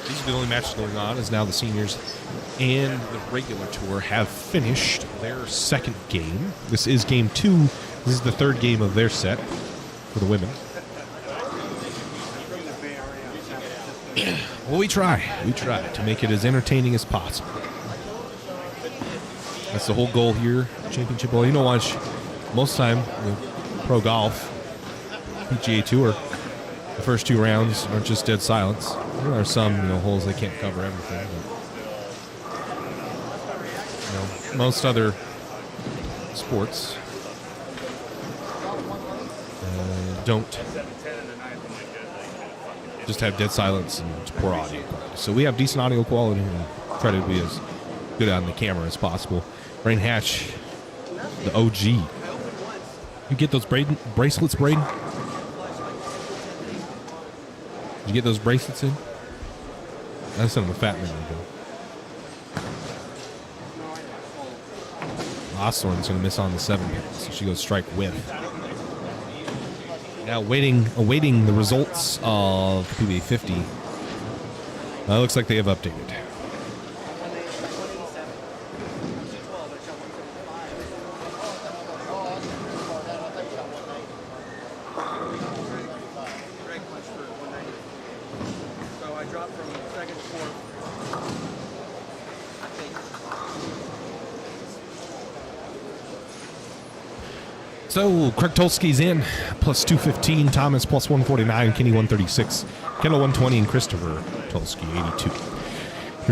These are the only matches going on, as now the seniors and the regular tour have finished their second game. This is game 2. This is the third game of their set for the women. Well, we try to make it as entertaining as possible. That's the whole goal here, championship ball. You know, watch most time with pro golf, PGA Tour, the first 2 rounds aren't just dead silence. There are some, holes they can't cover everything. But, most other sports don't just have dead silence and poor audio quality. So we have decent audio quality and try to be as good on the camera as possible. Braden Hatch, the OG. You get those bracelets, Braden? Did you get those bracelets in? I sent him a fat man ago. Osthorn's going to miss on the 7 pin, so she goes strike with. Now awaiting the results of PBA50. Looks like they have updated. So, Craig Tolsky's in, plus 215, Thomas plus 149, Kenny 136, Kendall 120, and Christopher Tolsky 82.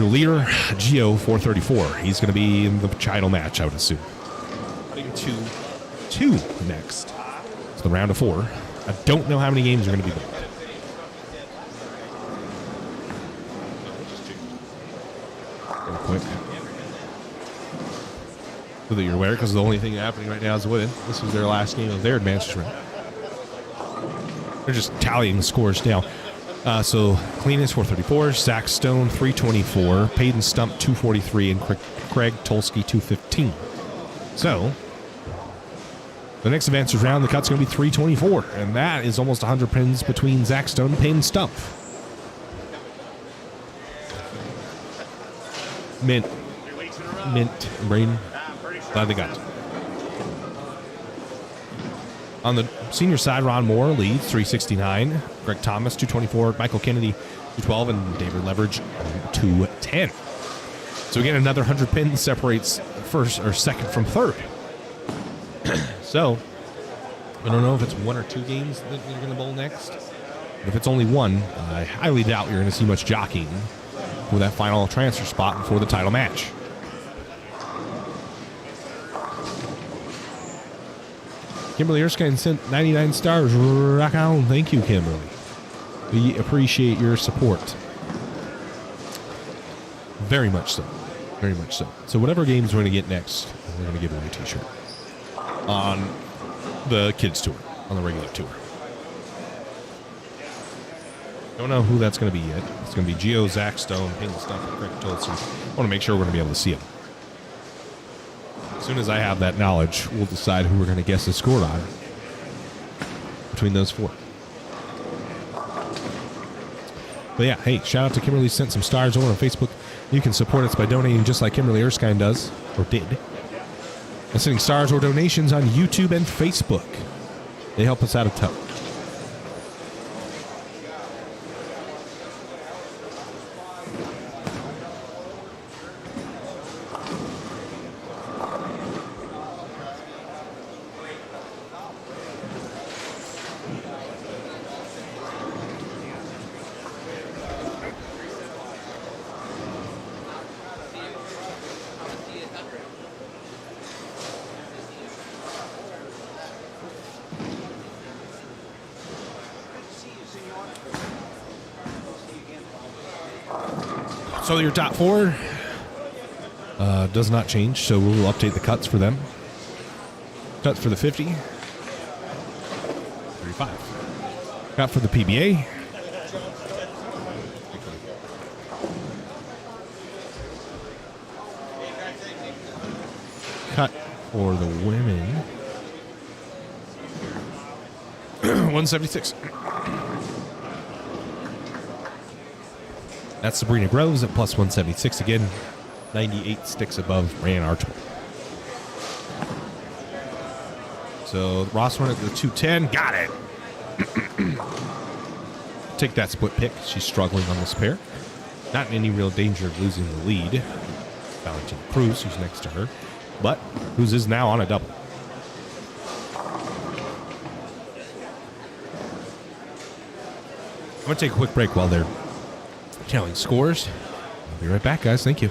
Your leader, Gio 434. He's going to be in the title match, I would assume. Heading to 2 next. It's the round of 4. I don't know how many games are going to be played. So that you're aware, because the only thing happening right now is women. This was their last game of their advanced round. They're just tallying the scores now. So Cleanest 434, Zach Stone 324, Peyton Stump 243, and Craig Tolsky 215. So the next advanced round, the cut's going to be 324, and that is almost 100 pins between Zach Stone and Peyton Stump. Mint, Braden. Glad they got it. On the senior side, Ron Moore leads 369. Greg Thomas 224. Michael Kennedy 212, and David Leverage 210. So again, another 100 pins separates first or second from third. So I don't know if it's 1 or 2 games that you're going to bowl next. But if it's only 1, I highly doubt you're going to see much jockeying for that final transfer spot before the title match. Kimberly Erskine sent 99 stars. Rock on. Thank you, Kimberly. We appreciate your support. Very much so. Very much so. So whatever games we're going to get next, we're going to give away a t-shirt on the kids tour, on the regular tour. Don't know who that's going to be yet. It's going to be Gio, Zach Stone, Peyton Stump, and Craig Tolson. I want to make sure we're going to be able to see them. As soon as I have that knowledge, we'll decide who we're going to guess the score on between those 4. But yeah, hey, shout out to Kimberly, sent some stars over on Facebook. You can support us by donating just like Kimberly Erskine does, or did. And sending stars or donations on YouTube and Facebook. They help us out a ton. So your top 4 does not change, so we'll update the cuts for them. Cuts for the 50. 35. Cut for the PBA. Cut for the women. 176. That's Sabrina Groves at plus 176 again. 98 sticks above Ryan Archibald. So Ross went at the 210. Got it. Take that split pick. She's struggling on this pair. Not in any real danger of losing the lead. Valentina Cruz, who's next to her. But Cruz is now on a double. I'm going to take a quick break while they're tallying scores. I'll be right back, guys. Thank you.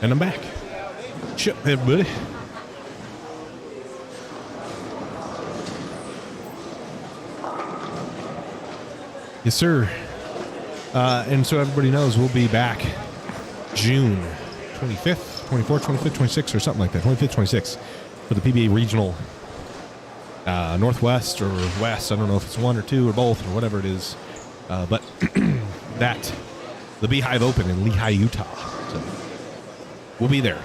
And I'm back. Shut up, everybody. Yes, sir. And so everybody knows we'll be back June 25th, 24th, 25th, 26th, or something like that. 25th, 26th for the PBA Regional Northwest or West. I don't know if it's one or two or both or whatever it is. But the Beehive Open in Lehigh, Utah. So we'll be there.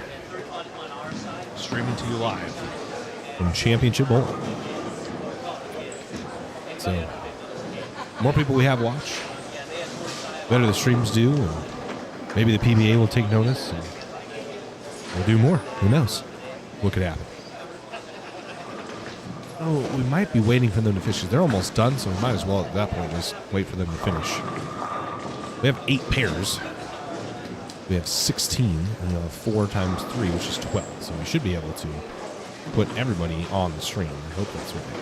Streaming to you live from Championship Bowl. So more people we have watch, better the streams do, and maybe the PBA will take notice and we'll do more. Who knows what could happen? Oh, we might be waiting for them to finish. They're almost done, so we might as well at that point just wait for them to finish. We have 8 pairs. We have 16, and we have 4 times 3, which is 12. So we should be able to put everybody on the stream. I hope that's what they do.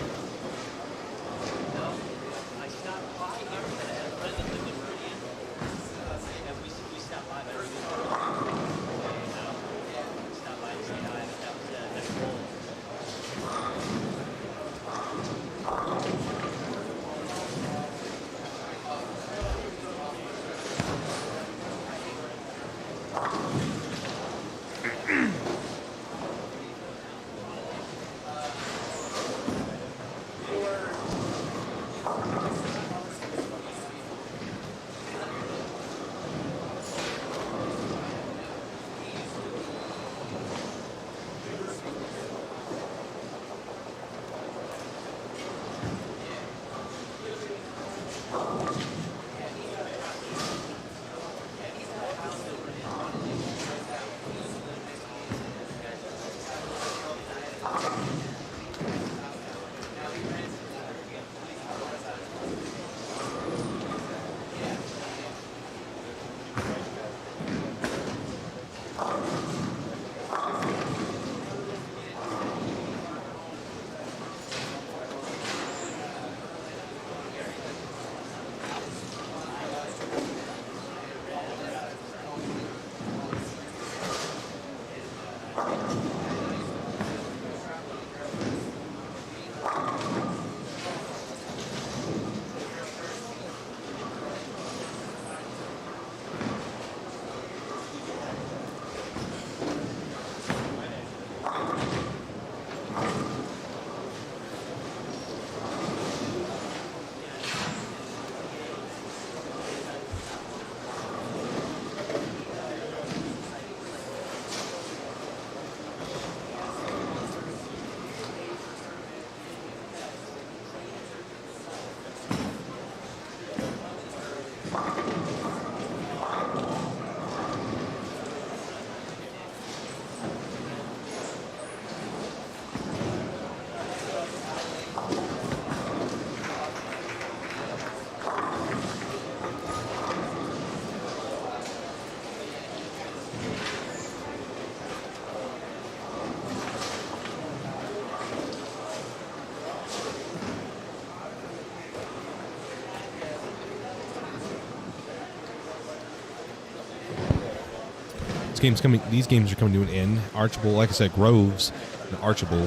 These games are coming to an end. Archibald, like I said, Groves and Archibald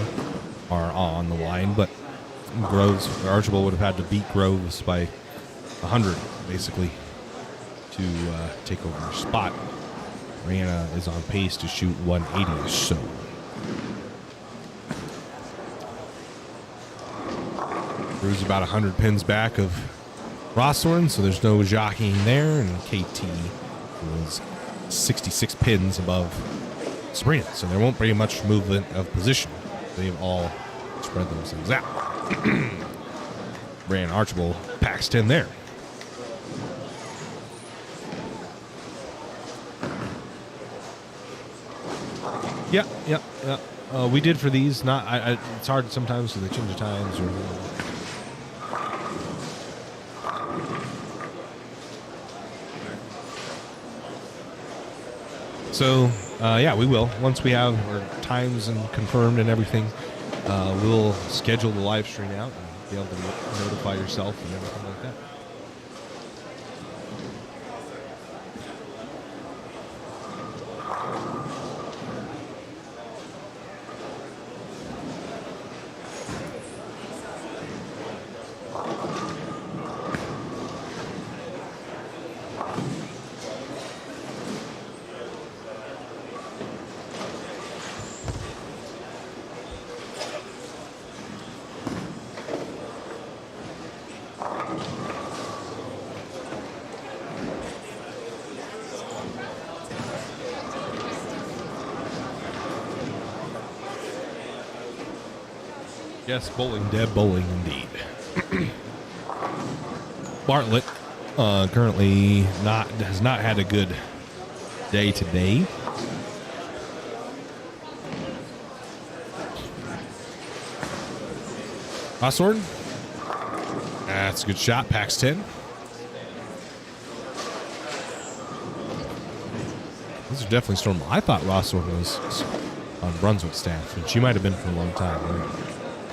are on the line, but Archibald would have had to beat Groves by 100, basically, to take over her spot. Rihanna is on pace to shoot 180 or so. Groves about 100 pins back of Rossthorn, so there's no jockeying there, and KT was 66 pins above Sabrina, so there won't be much movement of position. They've all spread themselves out. Brand Archibald packs 10 there. Yeah. We did for these. It's hard sometimes because they change the times or. So, we will. Once we have our times and confirmed and everything, we'll schedule the live stream out and be able to notify yourself and everything like that. Yes, bowling, Deb, bowling indeed. Bartlett currently has not had a good day today. Rossword. That's a good shot. Packs 10. These are definitely Storm. I thought Rossword was on Brunswick staff, and she might have been for a long time. I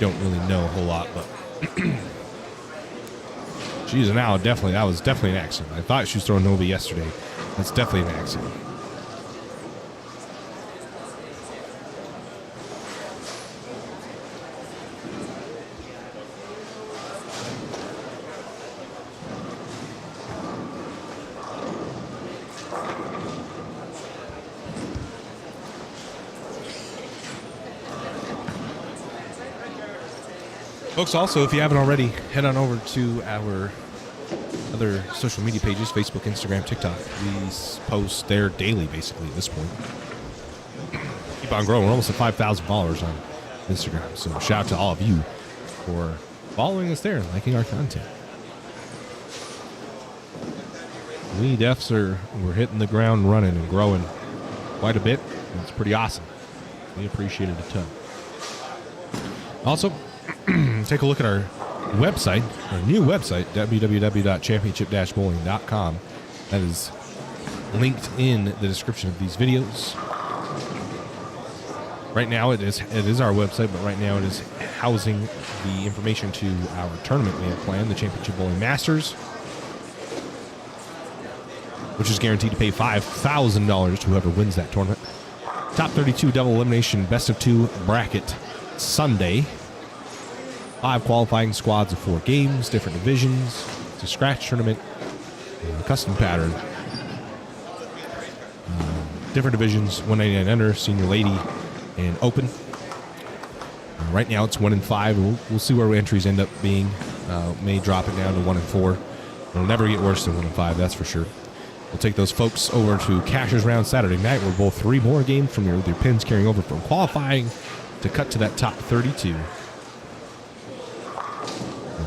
don't really know a whole lot, but she's now definitely. That was definitely an accident. I thought she was throwing Nova yesterday. That's definitely an accident. Folks, also, if you haven't already, head on over to our other social media pages, Facebook, Instagram, TikTok. We post there daily, basically, at this point. Keep on growing. We're almost at 5,000 followers on Instagram. So shout out to all of you for following us there and liking our content. We Defs we're hitting the ground running and growing quite a bit. It's pretty awesome. We appreciate it a ton. Also, take a look at our website, our new website, www.championship-bowling.com. That is linked in the description of these videos. Right now, it is our website, but right now it is housing the information to our tournament we have planned, the Championship Bowling Masters, which is guaranteed to pay $5,000 to whoever wins that tournament. Top 32 double elimination best of 2 bracket Sunday. 5 qualifying squads of 4 games, different divisions. It's a scratch tournament, custom pattern. Different divisions, 199 under, senior lady, and open. Right now it's 1 and 5. We'll see where entries end up being. May drop it down to 1 and 4. It'll never get worse than 1 and 5, that's for sure. We'll take those folks over to Cashers Round Saturday night. We're both 3 more games from your pins carrying over from qualifying to cut to that top 32.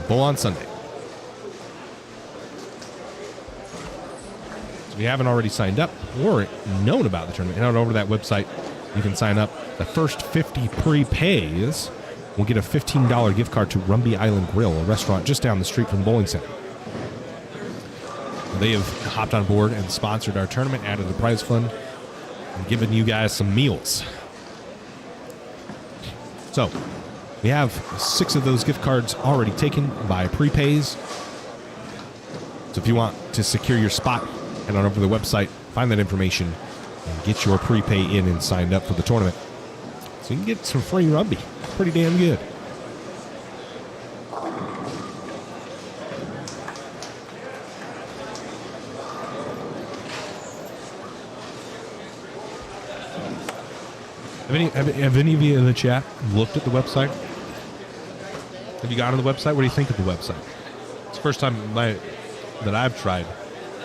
Bowl on Sunday. So if you haven't already signed up or known about the tournament, head on over to that website. You can sign up. The first 50 prepays will get a $15 gift card to Rumby Island Grill, a restaurant just down the street from the bowling center. They have hopped on board and sponsored our tournament, added the prize fund, and given you guys some meals. So we have 6 of those gift cards already taken by prepays. So if you want to secure your spot, head on over to the website, find that information, and get your prepay in and signed up for the tournament. So you can get some free rugby. Pretty damn good. Have any of you in the chat looked at the website? Have you gone on the website? What do you think of the website? It's the first time that I've tried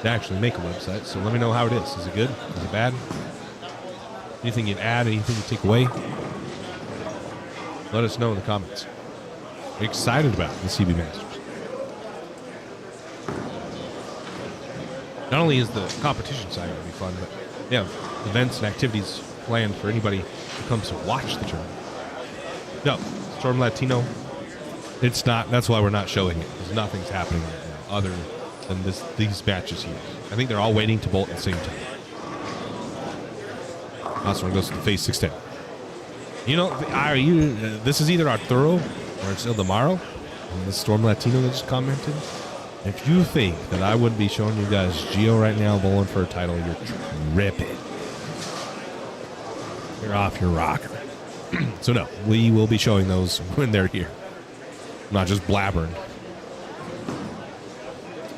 to actually make a website, so let me know how it is. Is it good? Is it bad? Anything you'd add? Anything you'd take away? Let us know in the comments. Are you excited about the CB Masters? Not only is the competition side going to be fun, but they have events and activities planned for anybody who comes to watch the tournament. No, Storm Latino, it's not. That's why we're not showing it, because nothing's happening right now other than these matches here. I think they're all waiting to bolt at the same time. Last one goes to the phase 610. You know, this is either Arturo or it's Il Demaro, the Storm Latino that just commented. If you think that I wouldn't be showing you guys Gio right now bowling for a title, you're tripping. You're off your rocker. So no, we will be showing those when they're here. I'm not just blabbering.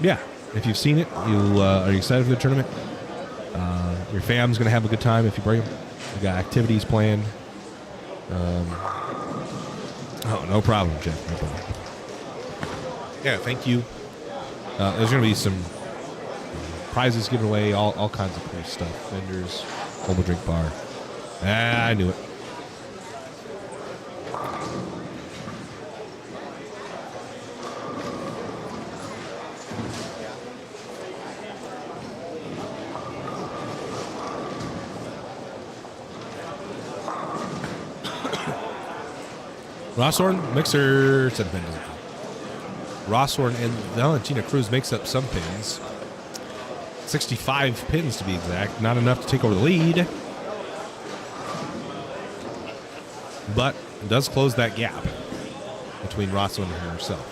Yeah, if you've seen it, are you excited for the tournament? Your fam's going to have a good time if you bring them. We got activities planned. Oh, no problem, Jeff. No problem. Yeah, thank you. There's going to be some prizes given away, all kinds of cool stuff. Vendors, mobile drink bar. I knew it. Rosshorn, Mixer, 7 pins. Rosshorn and Valentina Cruz makes up some pins. 65 pins to be exact. Not enough to take over the lead. But it does close that gap between Rosshorn and herself.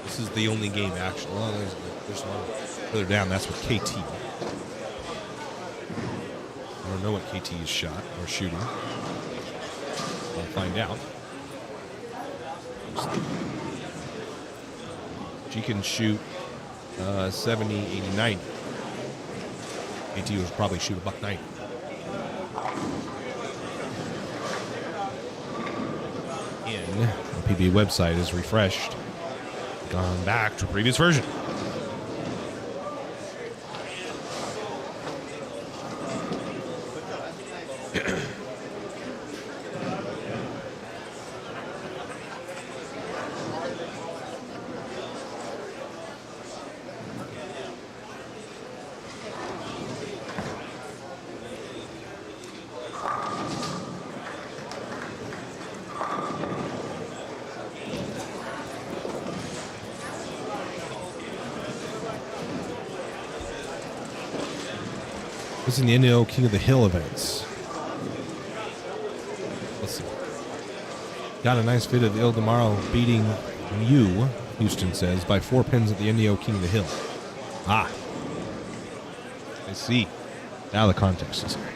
This is the only game, actually. Well, there's one further down. That's with KT. I don't know what KT is shot or shooting. We'll find out. She can shoot 70, 80, 90. KT was probably shoot $190. The PBA website is refreshed. Gone back to previous version. This is in the NO King of the Hill events. Let's see. Got a nice fit of Il Demaro beating you, Houston says, by 4 pins at the NO King of the Hill. Ah. I see. Now the context is here.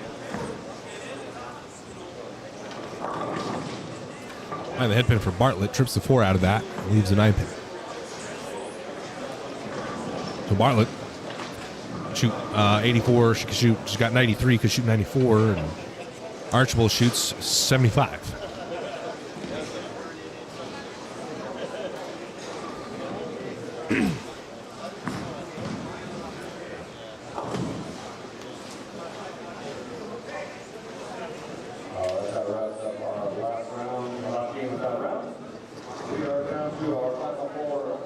The head pin for Bartlett trips the 4 out of that, leaves the 9 pin. So Bartlett shoot 84. She's got 93. Could shoot 94. And Archibald shoots 75. That wraps up our last round, last game of that round. We are down to our final 4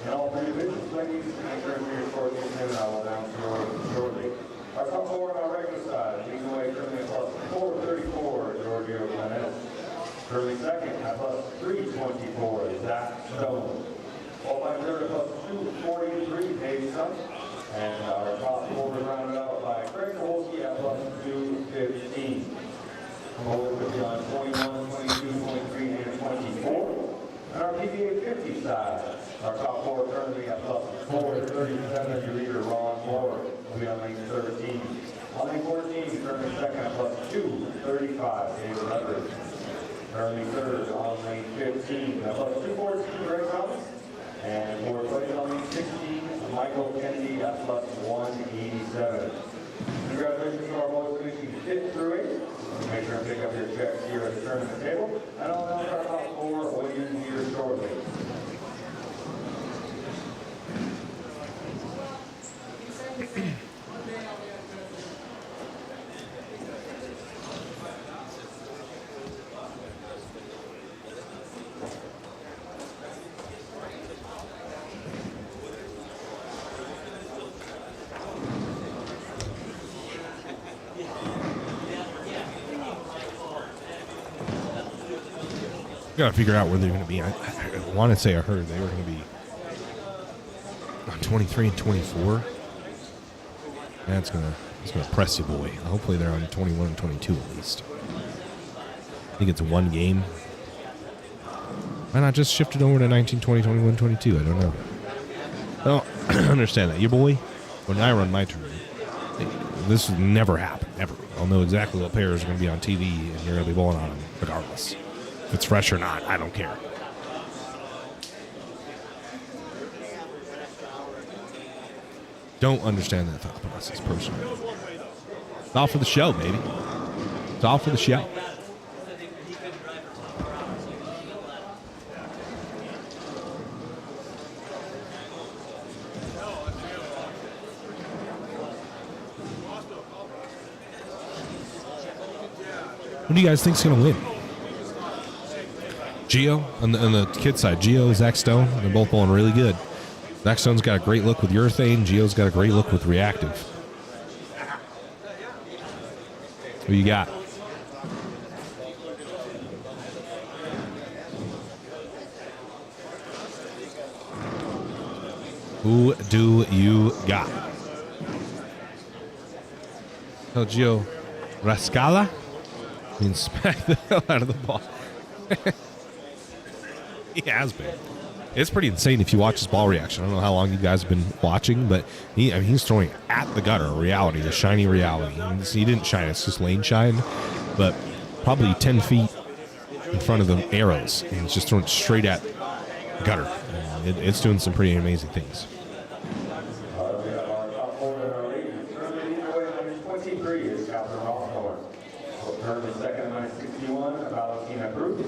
in all 3 divisions. Ladies, and currently for the and I will announce yours shortly. Our top 4 on our regular side, leading away currently at plus 434, Giorgio Planet. Currently second at plus 324, Zach Stone. All by third at plus 243, Dave Sun. And our top 4 is rounded out by Craig Kowalski at plus 215. Over on 21, 22, 23, and 24. And our PBA 50 side, our top 4 currently at plus 437, your leader Ron Moore will be on lane 13. On lane 14, currently second at plus 235, David Leverett. Currently third on lane 15 at plus 214, Greg Thomas. And fourth place on lane 16, Michael Kennedy at plus 187. Congratulations to our boys finishing 5th through 8th. Make sure and pick up your checks here at the tournament table. And I'll announce our top 4 winners here shortly. Got to figure out where they're going to be. I want to say I heard they were going to be on 23 and 24. That's going to press you, boy. Hopefully they're on 21 and 22 at least. I think it's one game. Why not just shift it over to 19, 20, 21, 22? I don't know. I don't understand that. Your boy, when I run my tournament, this would never happen, ever. I'll know exactly what players are going to be on TV, and you're going to be bowling on them regardless. If it's fresh or not, I don't care. Don't understand that thought process personally. It's all for the show, baby. It's all for the show. Who do you guys think is going to win? Gio, on the kid side, Gio, Zach Stone, they're both bowling really good. Zach Stone's got a great look with urethane. Gio's got a great look with reactive. Who you got? Who do you got? Sergio Rascala? He smacked the hell out of the ball. He has been. It's pretty insane if you watch his ball reaction. I don't know how long you guys have been watching, but he's throwing at the gutter, reality, the shiny reality. He didn't shine, it's just lane shine, but probably 10 feet in front of the arrows. And he's just throwing straight at the gutter. It's doing some pretty amazing things. We have our top four in our league. Currently leading the way number 23 is Catherine Hawthorne. Currently second, minus 61, Valentina Cruz.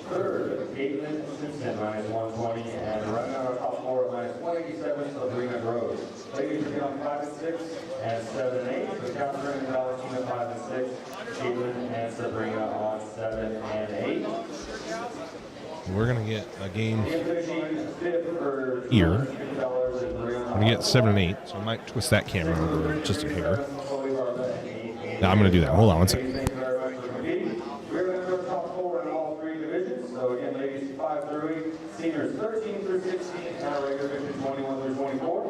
Third, Caitlin Simpson, minus 120. And running out our top four at minus 187, Sabrina Groves. Ladies are on 5 and 6 and 7 and 8. So Catherine and Valentina 5 and 6. Caitlin and Sabrina on 7 and 8. We're going to get a game Finishing fifth for here. $250 We're going to get 7 and 8, so I might twist that camera over just a hair. No, I'm going to do that. Hold on one second. Thank you very much for competing. We're going to go top four in all three divisions. So again, ladies 5 through 8, seniors 13 through 16, and our regular division 21 through 24.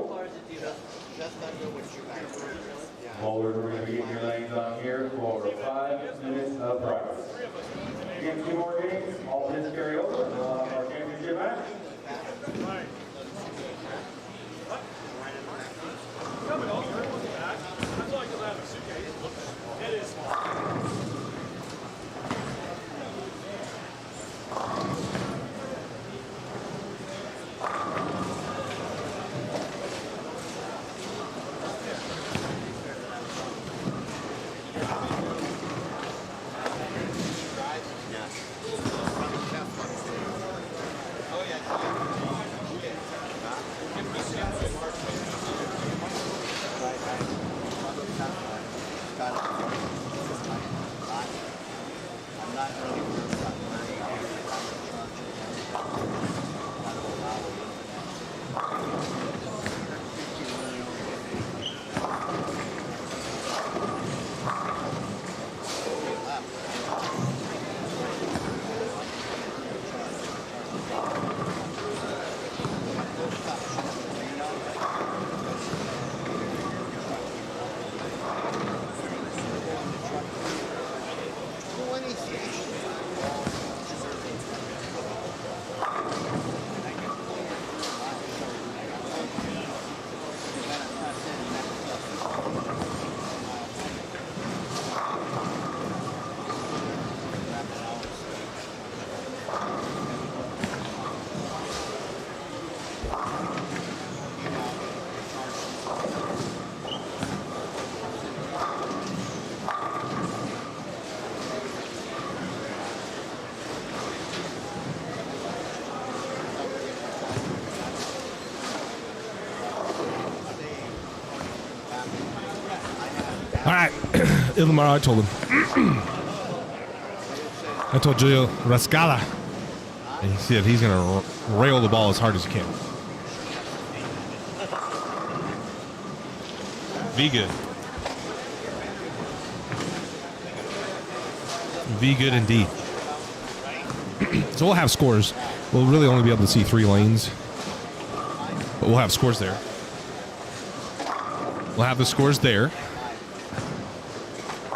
Bowlers, we're going to be getting your lanes on here for 5 minutes of practice. Again, 2 more games, all pins carry over, and we'll have our championship match. All right, Ilmar, I told him. I told Julio Rascala. And he said he's going to rail the ball as hard as he can. Be good. Be good indeed. So we'll have scores. We'll really only be able to see 3 lanes. But we'll have scores there. We'll have the scores there.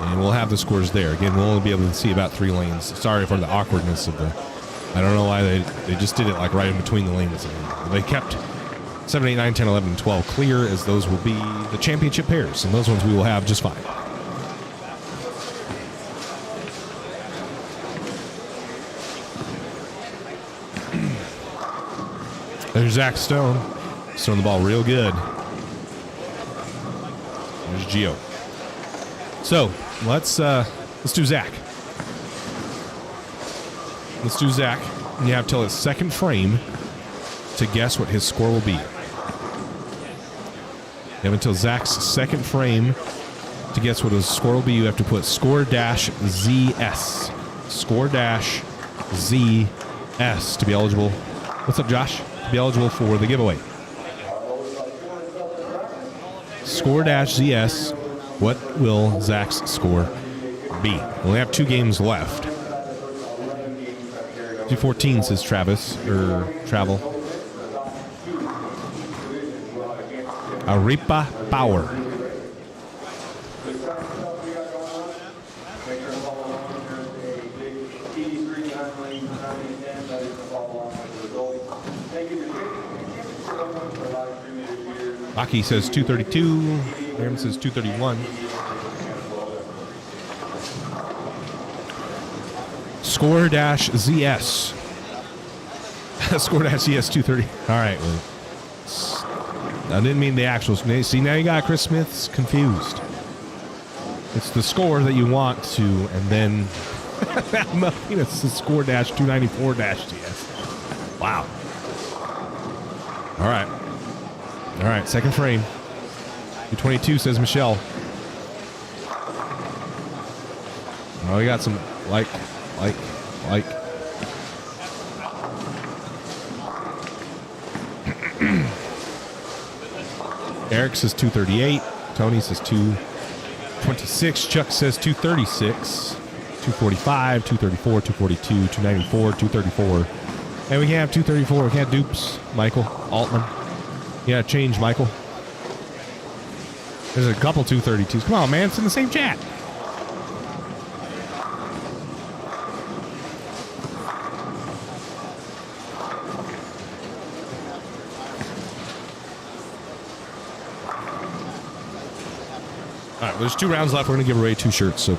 And we'll have the scores there. Again, we'll only be able to see about 3 lanes. Sorry for the awkwardness of the... I don't know why they just did it like right in between the lanes. They kept 7, 8, 9, 10, 11, and 12 clear, as those will be the championship pairs. And those ones we will have just fine. There's Zach Stone. He's throwing the ball real good. There's Gio. So let's do Zach. Let's do Zach. And you have till his second frame to guess what his score will be. You have until Zach's second frame to guess what his score will be. You have to put score-ZS. Score-ZS to be eligible. What's up, Josh? To be eligible for the giveaway. Score-ZS. What will Zach's score B. We only have 2 games left. 214 says Travis, or Travel. Arepa Power. Aki says 232. Aaron says 231. Score-ZS. Score-ZS 230. All right. Well, I didn't mean the actual. See, now you got Chris Smith's confused. It's the score that you want to, and then it's the score-294-GS. Wow. All right. All right. Second frame. 222 says Michelle. Oh, we got some like. Eric says 238. Tony says 226. Chuck says 236. 245, 234, 242, 294, 234. And we can't have 234. We can't dupes. Michael Altman. Yeah, change, Michael. There's a couple 232s. Come on, man. It's in the same chat. All right, there's 2 rounds left. We're going to give away 2 shirts, so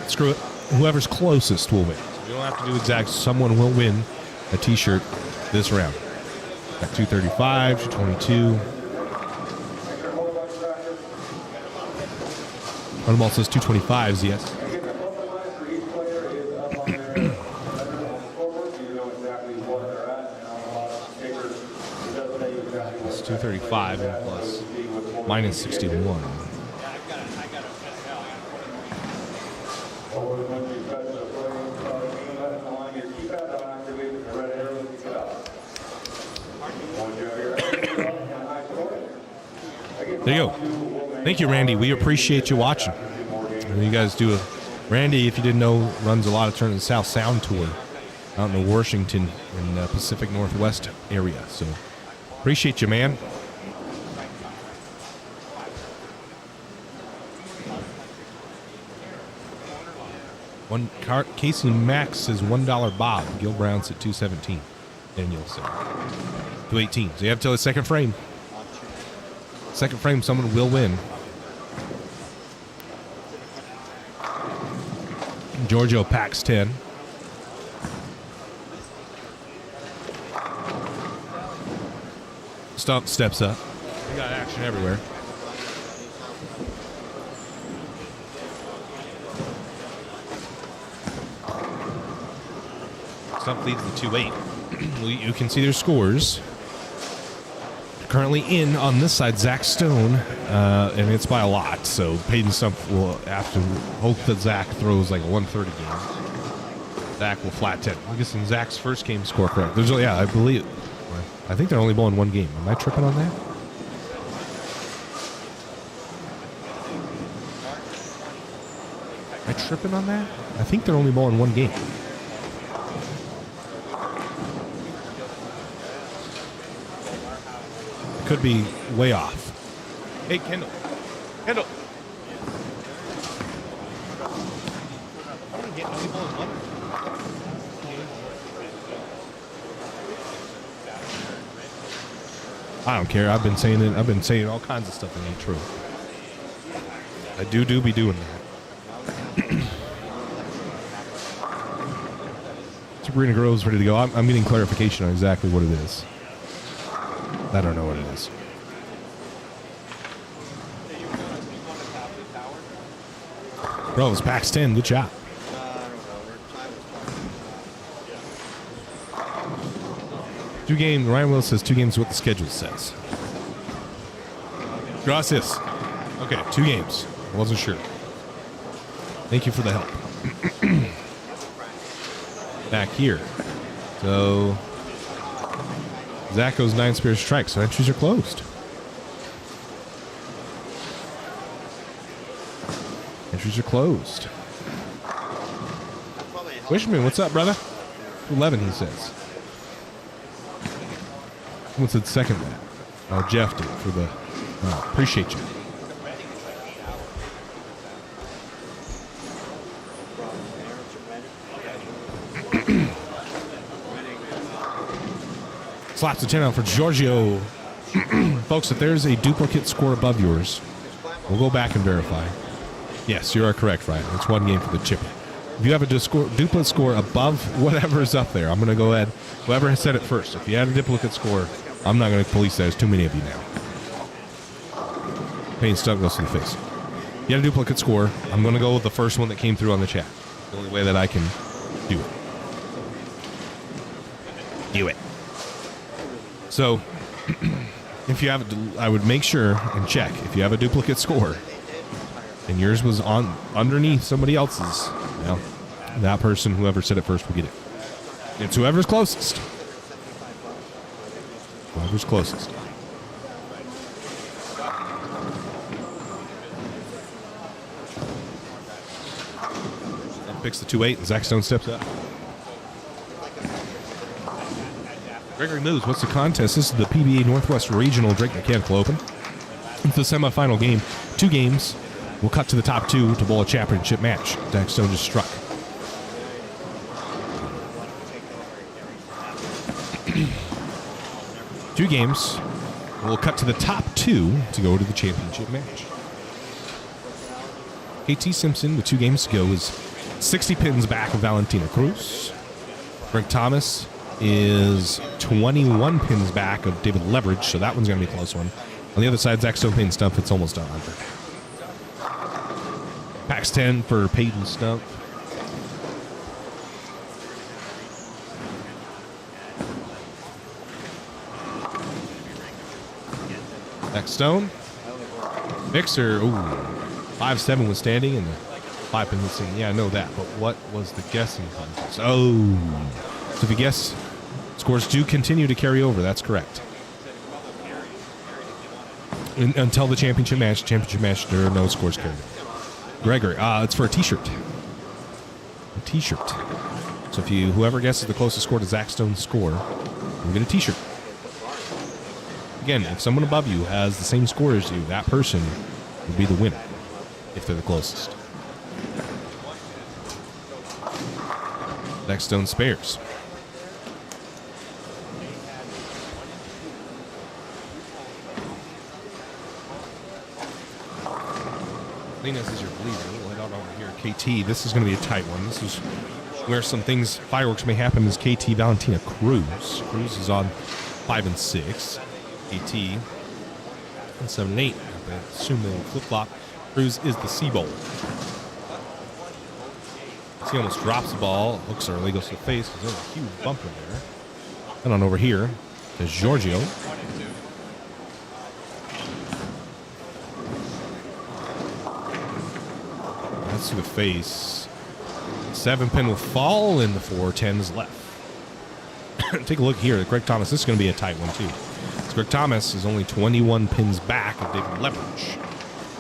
screw it. Whoever's closest will win. So we don't have to do exact. Someone will win a T-shirt this round. Got 235, 222. Runball says 225s, yes. It's 235 and plus minus 61. There you go. Thank you, Randy. We appreciate you watching. You guys do Randy, if you didn't know, runs a lot of tournaments, South Sound Tour out in the Washington and Pacific Northwest area. So appreciate you, man. Casey Max says $1 Bob. Gil Brown's at 217. Daniel said 218. So you have till the second frame. Second frame, someone will win. Giorgio packs 10. Stump steps up. We got action everywhere. Stump leads the 2-8. You can see their scores. Currently in on this side, Zach Stone, and it's by a lot. So Peyton Stump will have to hope that Zach throws like a 130 game. Zach will flat 10. I'm guessing Zach's first game score correct. Yeah, I believe. I think they're only bowling 1 game. Am I tripping on that? Am I tripping on that? I think they're only bowling 1 game. Could be way off. Hey, Kendall. Kendall. I don't care. I've been saying it. I've been saying all kinds of stuff that ain't true. I do be doing that. Sabrina Grove's ready to go. I'm getting clarification on exactly what it is. I don't know what it is. Bro, it's packs 10. Good job. Two games. Ryan Willis says 2 games what the schedule says. Gracias. Okay, 2 games. I wasn't sure. Thank you for the help. Back here. So Zach goes 9 spears strike, so entries are closed. Entries are closed. Wishman, what's up, brother? 11, he says. Someone said second that. Oh, Jeff did for the. Appreciate you. Slaps the 10 out for Giorgio. Folks, if there's a duplicate score above yours, we'll go back and verify. Yes, you are correct, Ryan. It's one game for the chip. If you have a duplicate score above whatever is up there, I'm going to go ahead. Whoever has said it first. If you had a duplicate score, I'm not going to police that. There's too many of you now. Pain stuff goes to the face. If you had a duplicate score, I'm going to go with the first one that came through on the chat. The only way that I can do it. Do it. So, if you have, I would make sure and check if you have a duplicate score, and yours was on underneath somebody else's. Well, that person, whoever said it first, will get it. It's whoever's closest. Whoever's closest. Picks the 2-8, and Zach Stone steps up. Gregory moves. What's the contest? This is the PBA Northwest Regional Drake Mechanical Open. It's the semifinal game. 2 games. We'll cut to the top 2 to bowl a championship match. Zach Stone just struck. Two games. We'll cut to the top 2 to go to the championship match. KT Simpson, with 2 games to go, is 60 pins back of Valentina Cruz. Greg Thomas is 21 pins back of David Leverage, so that one's going to be a close one. On the other side, Zach Stone, Peyton Stump, it's almost 100. Pax 10 for Peyton Stump. Zach Stone. Mixer, ooh, 5-7 was standing, and the 5 pin was sitting. Yeah, I know that, but what was the guessing contest? Oh, so if you guess, scores do continue to carry over. That's correct. Until the championship match, there are no scores carried. Gregory, it's for a T-shirt. A T-shirt. So if whoever guesses the closest score to Zach Stone's score, you get a T-shirt. Again, if someone above you has the same score as you, that person will be the winner if they're the closest. Zach Stone spares. Linus is your bleeder. We'll head out over here. KT, this is going to be a tight one. This is where some things, fireworks may happen, is KT Valentina Cruz. Cruz is on 5 and 6. KT and 7 and 8. I assume they will flip-flop. Cruz is the C bowl. He almost drops the ball. Hooks early, goes to the face. There's a huge bumper there. And on over here, there's Giorgio. That's to the face. 7 pin will fall, and the 4-10 is left. Take a look here. Greg Thomas, this is going to be a tight one, too. So Greg Thomas is only 21 pins back of David Leverage.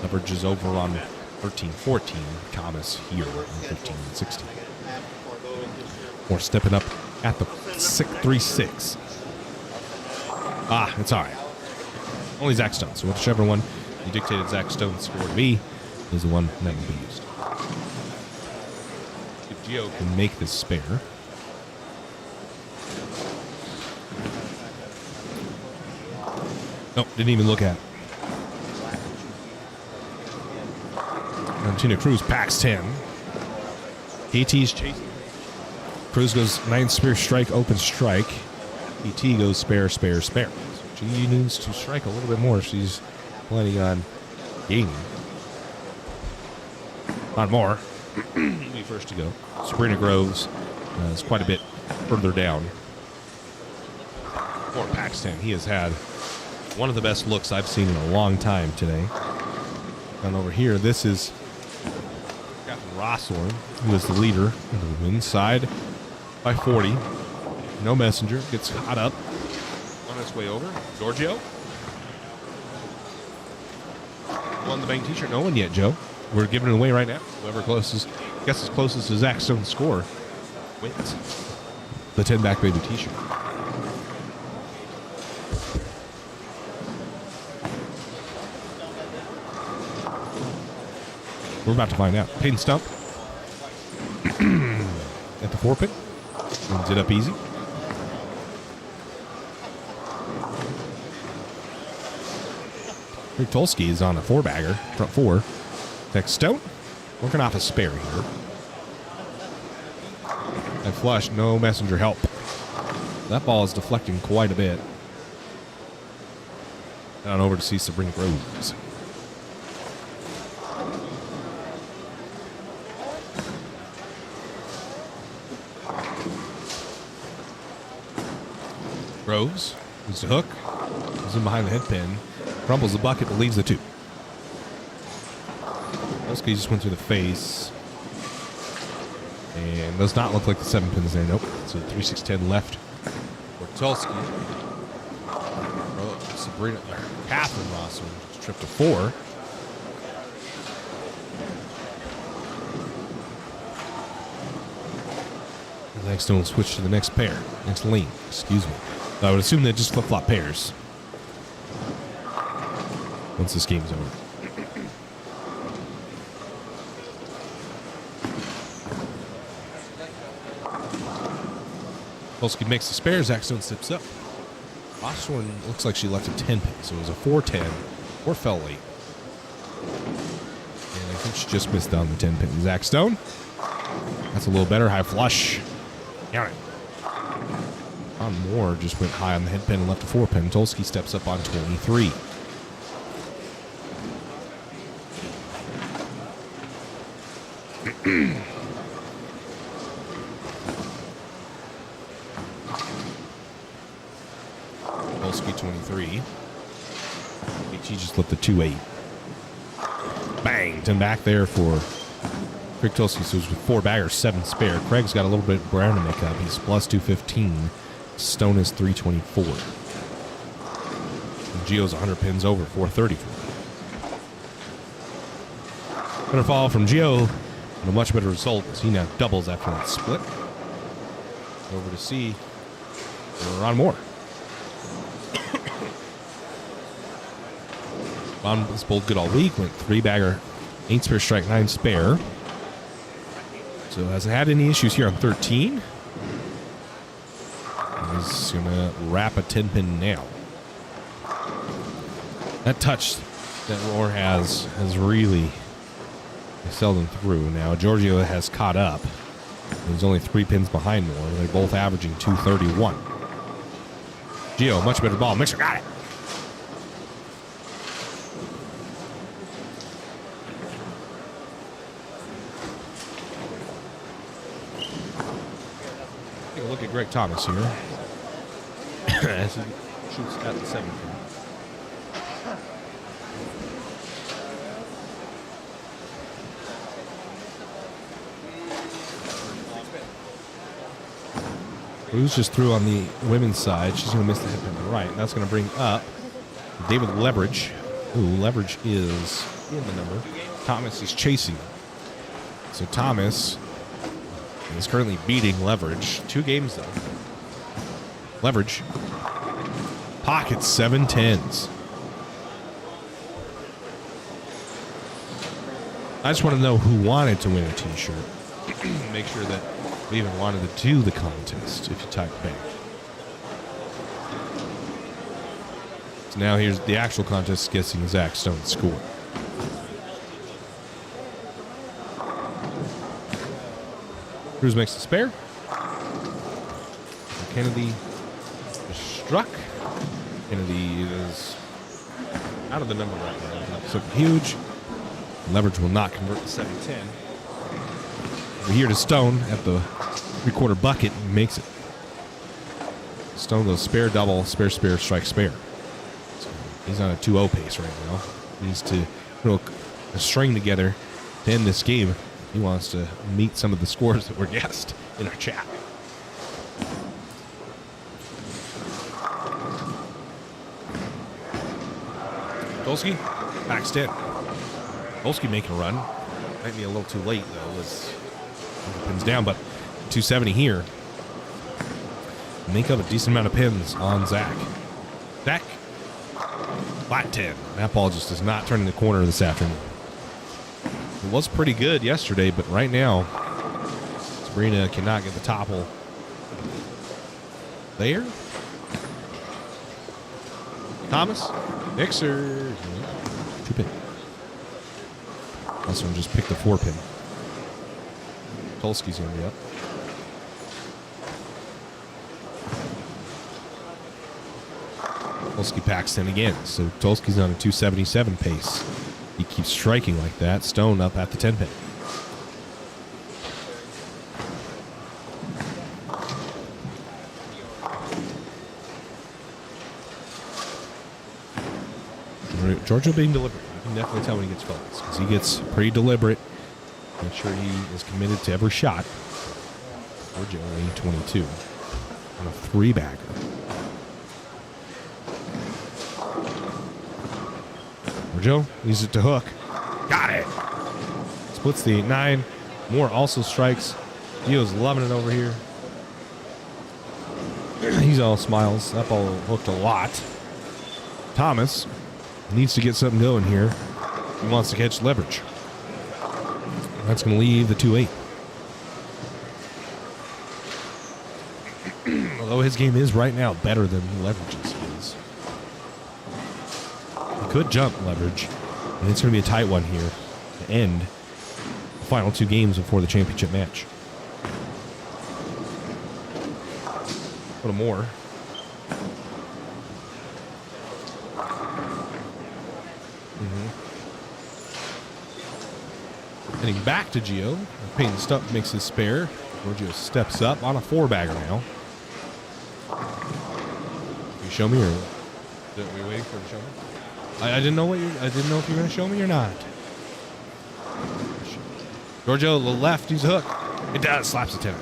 Leverage is over on 13-14. Thomas here on 15-16. Or stepping up at the 3-6. It's all right. Only Zach Stone. So whichever one you dictated Zach Stone's score to be is the one that will be used. If Gio can make this spare. Nope, didn't even look at it. Valentina Cruz packs 10. KT's chasing. Cruz goes 9 spare strike, open strike. KT goes spare, spare, spare. So she needs to strike a little bit more. She's planning on gaining. Not more. Me first to go. Sabrina Groves is quite a bit further down. Or Paxton. He has had one of the best looks I've seen in a long time today. And over here, this is Captain Rossorn, who is the leader of the women's side by 40. No messenger. Gets caught up on its way over. Giorgio. Won the bank t-shirt. No one yet, Joe. We're giving it away right now. Whoever closest, guesses closest to Zach Stone's score wins the 10 back baby t-shirt. We're about to find out. Pin stump at the 4 pin. Wins it up easy. Rick Tolsky is on a 4-bagger, front 4. Next Stone, working off a spare here. And flush, no messenger help. That ball is deflecting quite a bit. On over to see Sabrina Groves. Groves moves to hook. Goes in behind the head pin. Crumbles the bucket but leaves the 2. Tolsky just went through the face. And does not look like the 7 pins there. Nope. So 3-6-10 left for Tolsky. Sabrina, Catherine Rosser tripped to 4. The next one will switch to the next pair. Next lane, excuse me. I would assume they just flip-flop pairs once this game's over. Tolsky makes the spare. Zach Stone steps up. Osborne looks like she left a 10 pin, so it was a 4-10 or fell late. And I think she just missed on the 10 pin. Zach Stone. That's a little better. High flush. Count it. Ron Moore just went high on the head pin and left a 4 pin. Tolsky steps up on 23. Tolsky 23. He just left the 2-8. Bang! 10 back there for Craig Tolsky. So it was 4 baggers, 7 spare. Craig's got a little bit of ground to make up. He's plus 215. Stone is 324. And Gio's 100 pins over, 434. Better fall from Gio. And a much better result as he now doubles after that split. Over to C. Ron Moore. Ron was bowled good all week. Went 3-bagger, 8 spare strike, 9 spare. So hasn't had any issues here on 13. He's going to wrap a 10 pin now. That touch that Roar has really seldom through. Now Giorgio has caught up. He's only 3 pins behind Moore. They're both averaging 231. Gio, much better ball. Mixer got it. Take a look at Greg Thomas here as he shoots at the 7 pin. Cruz just threw on the women's side. She's going to miss the head pin to the right. That's going to bring up David Leverage. Ooh, Leverage is in the number. Thomas is chasing. So Thomas is currently beating Leverage. 2 games, though. Leverage. Pocket 7 10s. I just want to know who wanted to win a t-shirt. Make sure that we even wanted to do the contest if you type back. So now here's the actual contest, guessing Zach Stone's score. Cruz makes the spare. Kennedy is struck. Kennedy is out of the number right now. That's looking huge. Leverage will not convert to 7-10. We're here to Stone at the 3/4 bucket and makes it. Stone goes spare, double, spare, spare, strike, spare. So he's on a 2-0 pace right now. He needs to put a string together to end this game. He wants to meet some of the scores that were guessed in our chat. Tolsky backs in. Tolsky making a run. Might be a little too late though. As pins down, but 270 here. Make up a decent amount of pins on Zach. Zach, flat 10. That ball just is not turning the corner this afternoon. It was pretty good yesterday, but right now, Sabrina cannot get the topple there. Thomas, Mixer, 2-pin. This one just picked the 4-pin. Tulski's going to be up. Tulski packs 10 again, so Tulski's on a 277 pace. He keeps striking like that. Stone up at the 10-pin. Giorgio being deliberate. You can definitely tell when he gets focused because he gets pretty deliberate. Make sure he is committed to every shot. Giorgio, 822 on a 3-bagger. Giorgio uses it to hook. Got it. Splits the 8-9. Moore also strikes. Gio's loving it over here. He's all smiles. That ball hooked a lot. Thomas needs to get something going here. He wants to catch leverage. That's going to leave the 2-8. Although his game is right now better than leverage's is. He could jump leverage, and it's going to be a tight one here to end the final 2 games before the championship match. A little more. Heading back to Gio. Payne Stump makes his spare. Giorgio steps up on a 4-bagger now. You show me or are we waiting for him to show me? I didn't know I didn't know if you were gonna show me or not. Giorgio to the left, he's hook. It does, slaps the 10.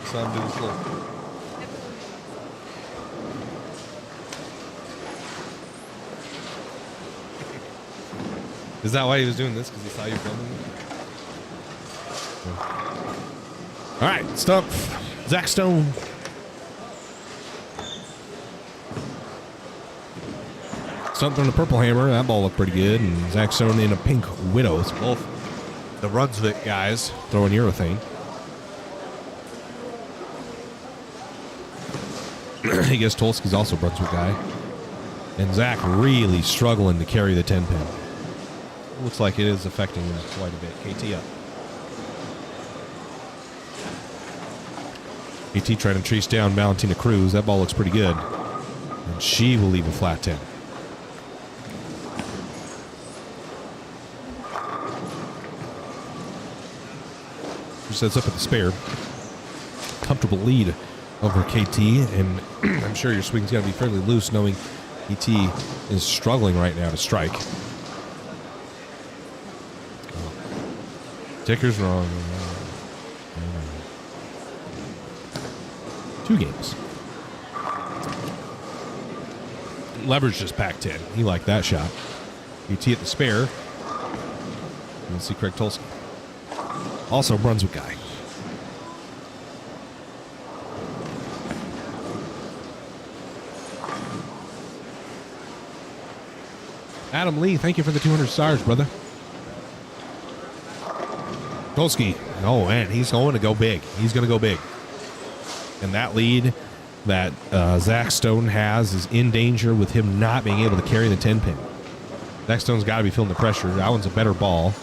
Son do this little. Is that why he was doing this? Because he saw you filming it? All right, Stump. Zach Stone. Stump on the purple hammer. That ball looked pretty good. And Zach Stone in a pink widow. It's both the Brunswick guys throwing urethane. I guess Tulski's also a Brunswick guy. And Zach really struggling to carry the 10-pin. Looks like it is affecting him quite a bit. KT up. KT trying to chase down Valentina Cruz. That ball looks pretty good. And she will leave a flat 10. She sets up at the spare. Comfortable lead over KT. And I'm sure your swing's got to be fairly loose knowing KT is struggling right now to strike. Ticker's wrong. 2 games. Leverage just packed 10. He liked that shot. UT at the spare. Let's see Craig Tulski. Also a Brunswick guy. Adam Lee, thank you for the 200 stars, brother. Tulski, oh man, he's going to go big. He's going to go big. And that lead that Zach Stone has is in danger with him not being able to carry the 10-pin. Zach Stone's got to be feeling the pressure. That one's a better ball.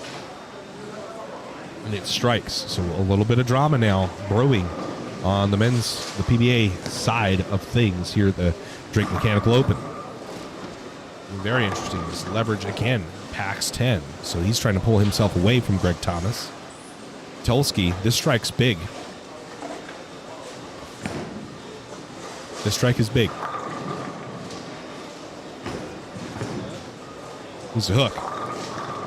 And it strikes. So a little bit of drama now brewing on the PBA side of things here at the Drake Mechanical Open. Very interesting. This leverage again, packs 10. So he's trying to pull himself away from Greg Thomas. Tulski, this strike's big. This strike is big. He's a hook.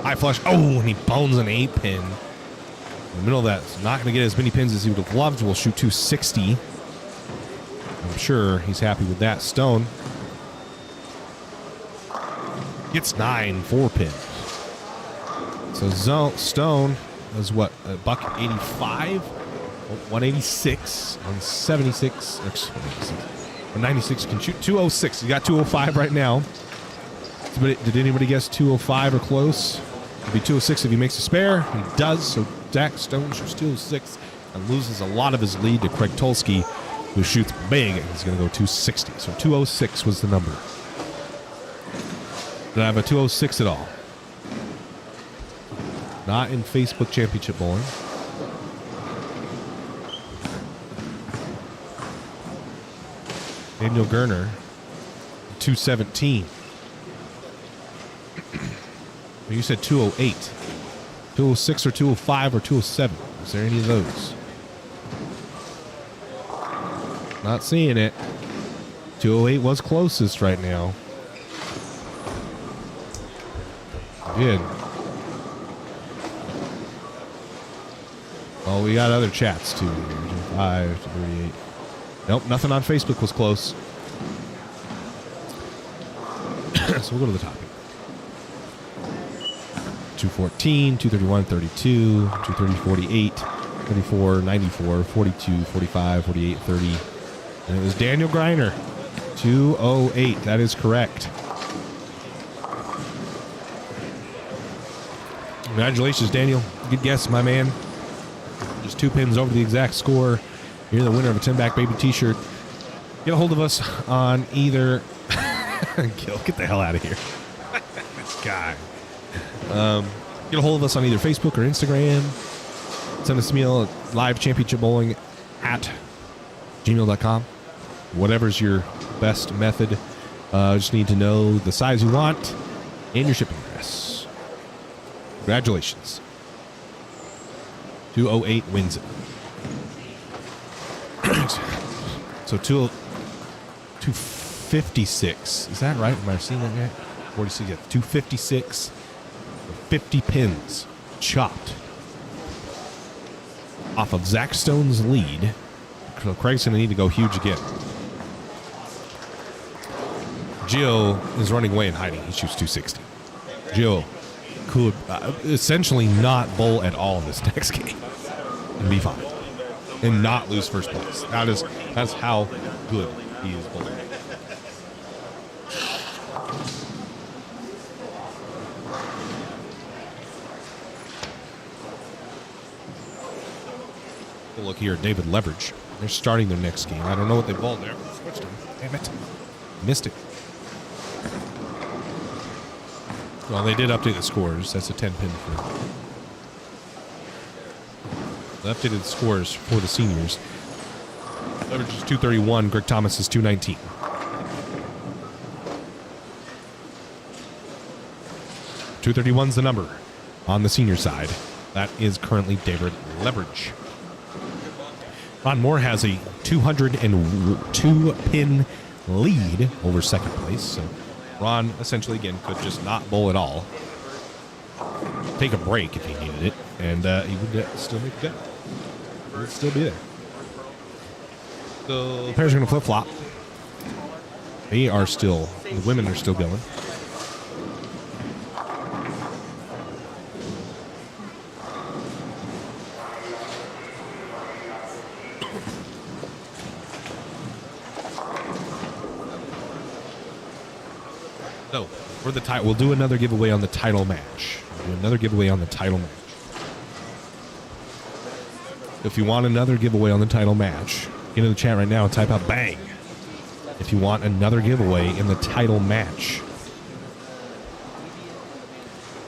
High flush. Oh, and he bones an 8-pin. In the middle of that, not going to get as many pins as he would have loved. Will shoot 260. I'm sure he's happy with that. Stone. Gets 9, 4 pin. So Stone is what, a buck 85, 186 on 76. Actually, 96 can shoot 206. He got 205 right now. Did anybody guess 205 or close? It'd be 206 if he makes a spare. He does. So Zach Stone shoots 206 and loses a lot of his lead to Craig Tulski, who shoots big. He's going to go 260. So 206 was the number. Did I have a 206 at all? Not in Facebook Championship Bowling. Daniel Gerner, 217. You said 208. 206 or 205 or 207. Is there any of those? Not seeing it. 208 was closest right now. Did. Oh, we got other chats too. 5 to 38. Nope, nothing on Facebook was close. So we'll go to the topic. 214, 231, 32, 230, 48, 34, 94, 42, 45, 48, 30. And it was Daniel Greiner. 208. That is correct. Congratulations, Daniel. Good guess, my man. Just 2 pins over the exact score. You're the winner of a 10-back baby t-shirt. Get a hold of us on either... Gil, get the hell out of here. This guy. Get a hold of us on either Facebook or Instagram. Send us an email at livechampionshipbowling@gmail.com. Whatever's your best method. Just need to know the size you want and your shipping address. Congratulations. 208 wins it. So 256. Is that right? Am I seeing that right? 46. Yeah, 256. 50 pins chopped off of Zach Stone's lead. So Craig's going to need to go huge again. Gio is running away and hiding. He shoots 260. Gio could essentially not bowl at all this next game and be fine and not lose first place. That's how good he is bowling. Look here, David Leverage. They're starting their next game. I don't know what they bowled there. Switched them. Damn it. Missed it. Well, they did update the scores. That's a 10-pin for. They updated the scores for the seniors. Leverage is 231. Greg Thomas is 219. .231's the number on the senior side. That is currently David Leverage. Ron Moore has a 202-pin lead over second place. So Ron essentially, again, could just not bowl at all. Take a break if he needed it, and he would still make the cut. He would still be there. So the pairs are going to flip-flop. They are still, the women are still going. So, for the title, we'll do another giveaway on the title match. If you want another giveaway on the title match, get in the chat right now and type out BANG. If you want another giveaway in the title match.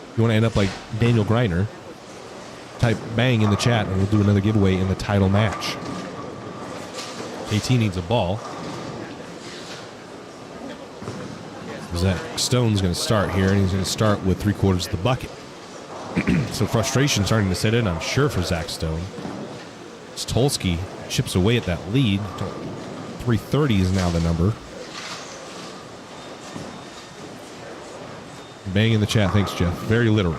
If you want to end up like Daniel Greiner, type BANG in the chat and we'll do another giveaway in the title match. KT needs a ball. Zach Stone's going to start here, and he's going to start with 3/4 of the bucket. So frustration starting to set in, I'm sure, for Zach Stone. Stolsky chips away at that lead. 330 is now the number. Bang in the chat. Thanks, Jeff. Very literal.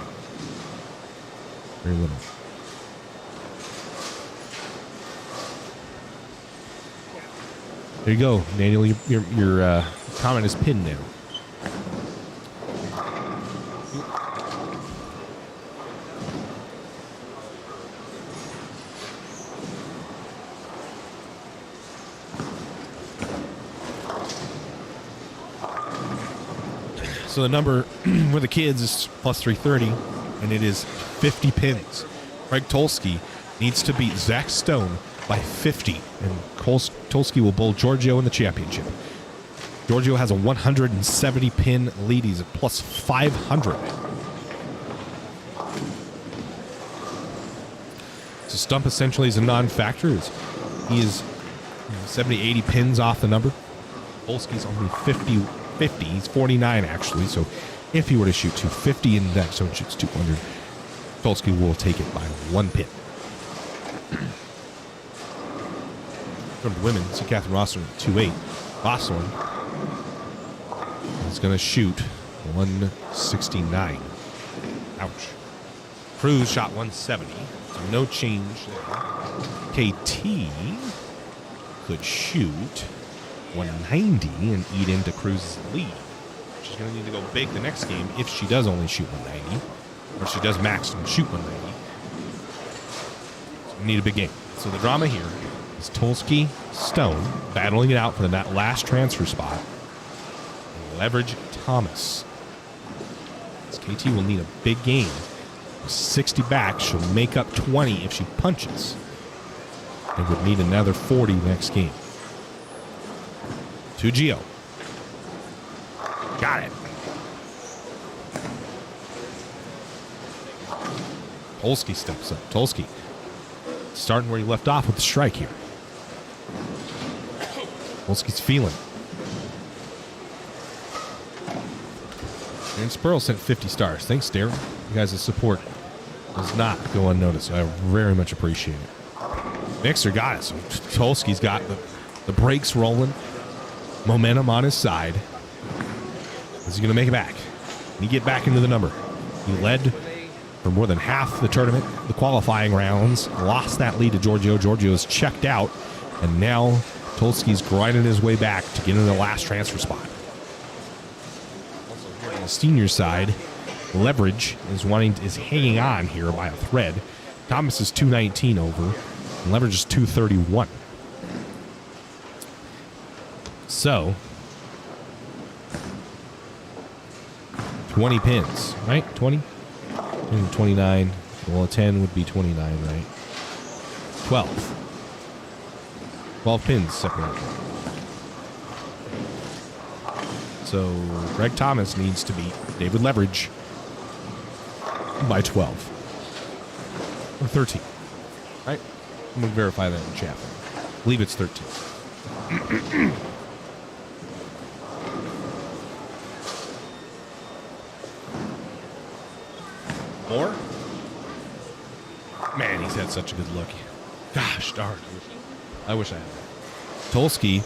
Very literal. There you go, Daniel. Your comment is pinned now. So the number for the kids is plus 330, and it is 50 pins. Craig Tolsky needs to beat Zach Stone by 50, and Tolsky will bowl Giorgio in the championship. Giorgio has a 170 pin lead. He's at plus 500. So Stump essentially is a non-factor. He is 70, 80 pins off the number. Tolsky's only 50. He's 49 actually. So if he were to shoot 250 and that zone shoots 200, Tolsky will take it by 1 pin. Go to the women. See Catherine Rosslyn at 2.8. Rosslyn is going to shoot 169. Ouch. Cruz shot 170. So no change there. KT could shoot 190 and eat into Cruz's lead. She's going to need to go big the next game if she does only shoot 190. Or she does max and shoot 190. So we need a big game. So the drama here is Tolsky, Stone battling it out for that last transfer spot. And Leverage Thomas. This KT will need a big game. With 60 back, she'll make up 20 if she punches. And would need another 40 next game. To Gio. Got it. Tolsky steps up. Tolsky starting where he left off with the strike here. Tolsky's feeling. Aaron Spurl sent 50 stars. Thanks, Darren. You guys' support does not go unnoticed. I very much appreciate it. Mixer got it. So Tolsky's got the brakes rolling. Momentum on his side. Is he going to make it back? Can he get back into the number? He led for more than half the tournament, the qualifying rounds, lost that lead to Giorgio. Giorgio's checked out, and now Tolsky's grinding his way back to get into the last transfer spot. Also here on the senior side, Leverage is hanging on here by a thread. Thomas is 219 over, and Leverage is 231. So 20 pins, right? 20? 29. Well, a 10 would be 29, right? 12. 12 pins separate. So Greg Thomas needs to beat David Leverage by 12. Or 13. Right? I'm going to verify that in chat. I believe it's 13. More? Man, he's had such a good look. Gosh darn. I wish I had that. Tolsky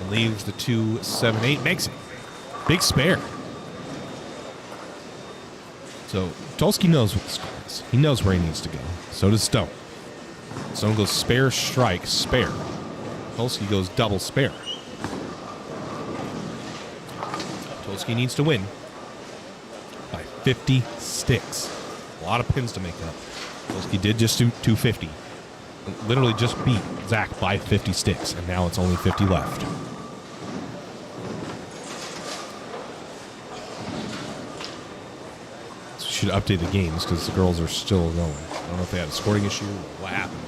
leaves the 2-7-8. Makes it. Big spare. So Tolsky knows what the score is. He knows where he needs to go. So does Stone. Stone goes spare, strike, spare. Tolsky goes double spare. Tolsky needs to win by 50 sticks. A lot of pins to make up. Tolsky did just do 250. Literally just beat Zach by 50 sticks, and now it's only 50 left. So should update the games because the girls are still going. I don't know if they had a scoring issue or what happened.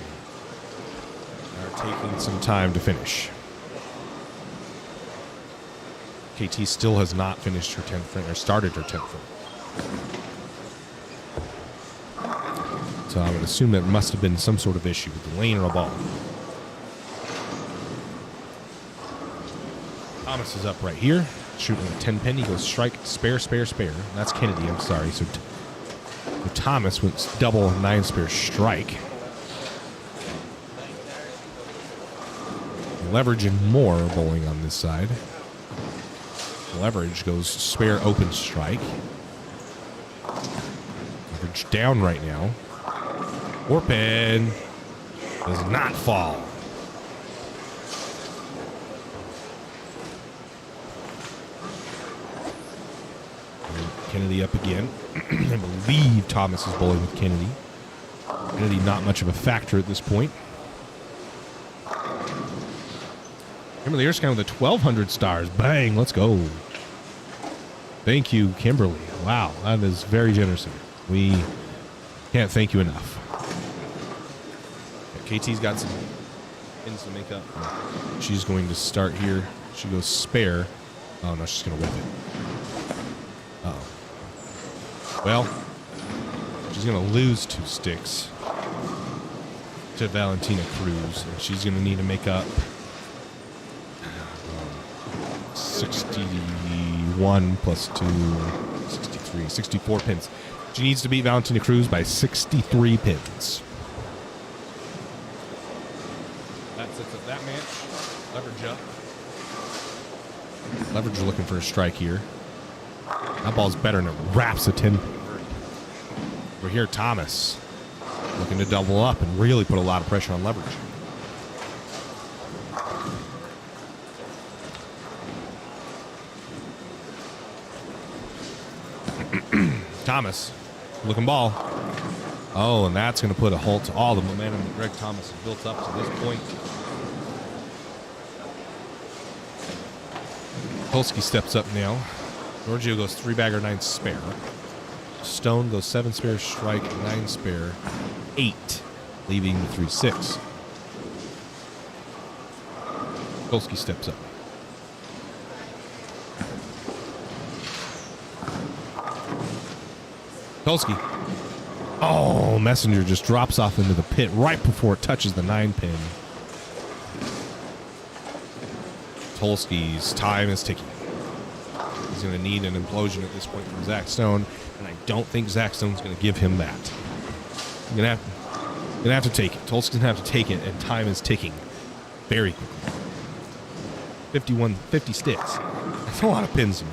They're taking some time to finish. KT still has not finished her 10th frame, or started her 10th frame. So I would assume that must have been some sort of issue with the lane or a ball. Thomas is up right here, shooting a 10 pin. He goes strike, spare, spare, spare. That's Kennedy, I'm sorry. So Thomas went double 9 spare strike. Leverage and more bowling on this side. Leverage goes spare open strike. Leverage down right now. Orpin does not fall. Kennedy up again. I believe Thomas is bowling with Kennedy. Kennedy not much of a factor at this point. Kimberly Erskine with the 1,200 stars. Bang, let's go. Thank you, Kimberly. Wow, that is very generous of you. We can't thank you enough. KT's got some pins to make up. She's going to start here. She goes spare. Oh, no, she's going to whip it. Uh-oh. Well, she's going to lose 2 sticks to Valentina Cruz, and she's going to need to make up 61 plus 2, 63, 64 pins. She needs to beat Valentina Cruz by 63 pins. That sets up that match. Leverage up. Leverage looking for a strike here. That ball's better, and it wraps a 10 pin. We're here, Thomas, looking to double up and really put a lot of pressure on Leverage. Thomas, looking ball. Oh, and that's going to put a halt to all the momentum that Greg Thomas has built up to this point. Polsky steps up now. Giorgio goes 3-bagger, 9 spare. Stone goes 7 spare, strike, 9 spare, 8, leaving the 3-6. Polsky steps up. Polsky. Oh, Messenger just drops off into the pit right before it touches the 9-pin. Polsky's time is ticking. He's going to need an implosion at this point from Zach Stone, and I don't think Zach Stone's going to give him that. I'm going to have to take it. Polsky's going to have to take it, and time is ticking very quickly. 50 sticks. That's a lot of pins to me.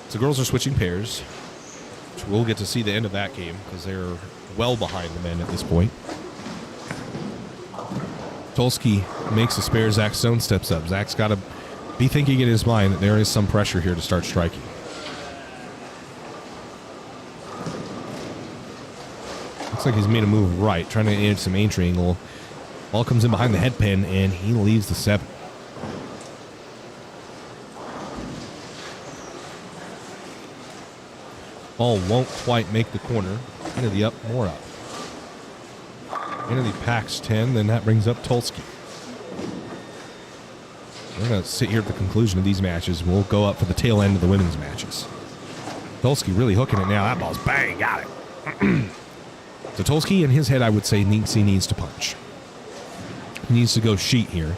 So girls are switching pairs. We'll get to see the end of that game because they're well behind the men at this point. Polsky makes a spare. Zach Stone steps up. Zach's got to be thinking in his mind that there is some pressure here to start striking. Looks like he's made a move right, trying to add some entry angle. Ball comes in behind the head pin, and he leaves the 7. Ball won't quite make the corner. Into the up, more up. Into the packs 10, then that brings up Polsky. We're going to sit here at the conclusion of these matches. We'll go up for the tail end of the women's matches. Polsky really hooking it now. That ball's bang, got it. So Polsky in his head, I would say, needs to punch. He needs to go sheet here.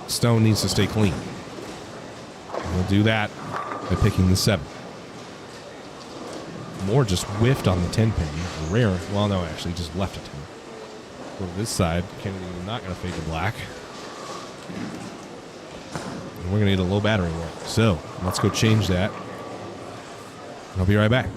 Stone needs to stay clean. And we'll do that by picking the 7. Moore just whiffed on the 10-pin. Rare. Well, no, actually, just left a 10. Go to this side. Kennedy not going to fade to black. And we're going to need a low battery work. So let's go change that. I'll be right back.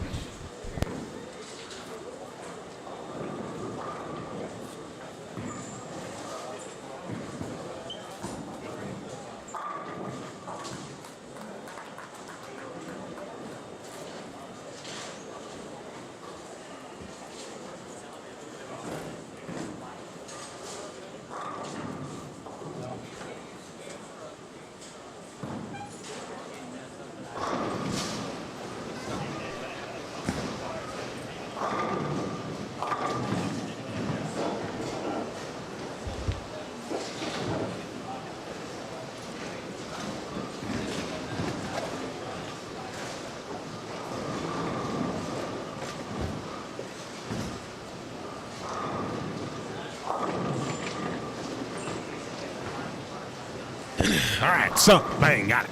All right, so, bang, got it.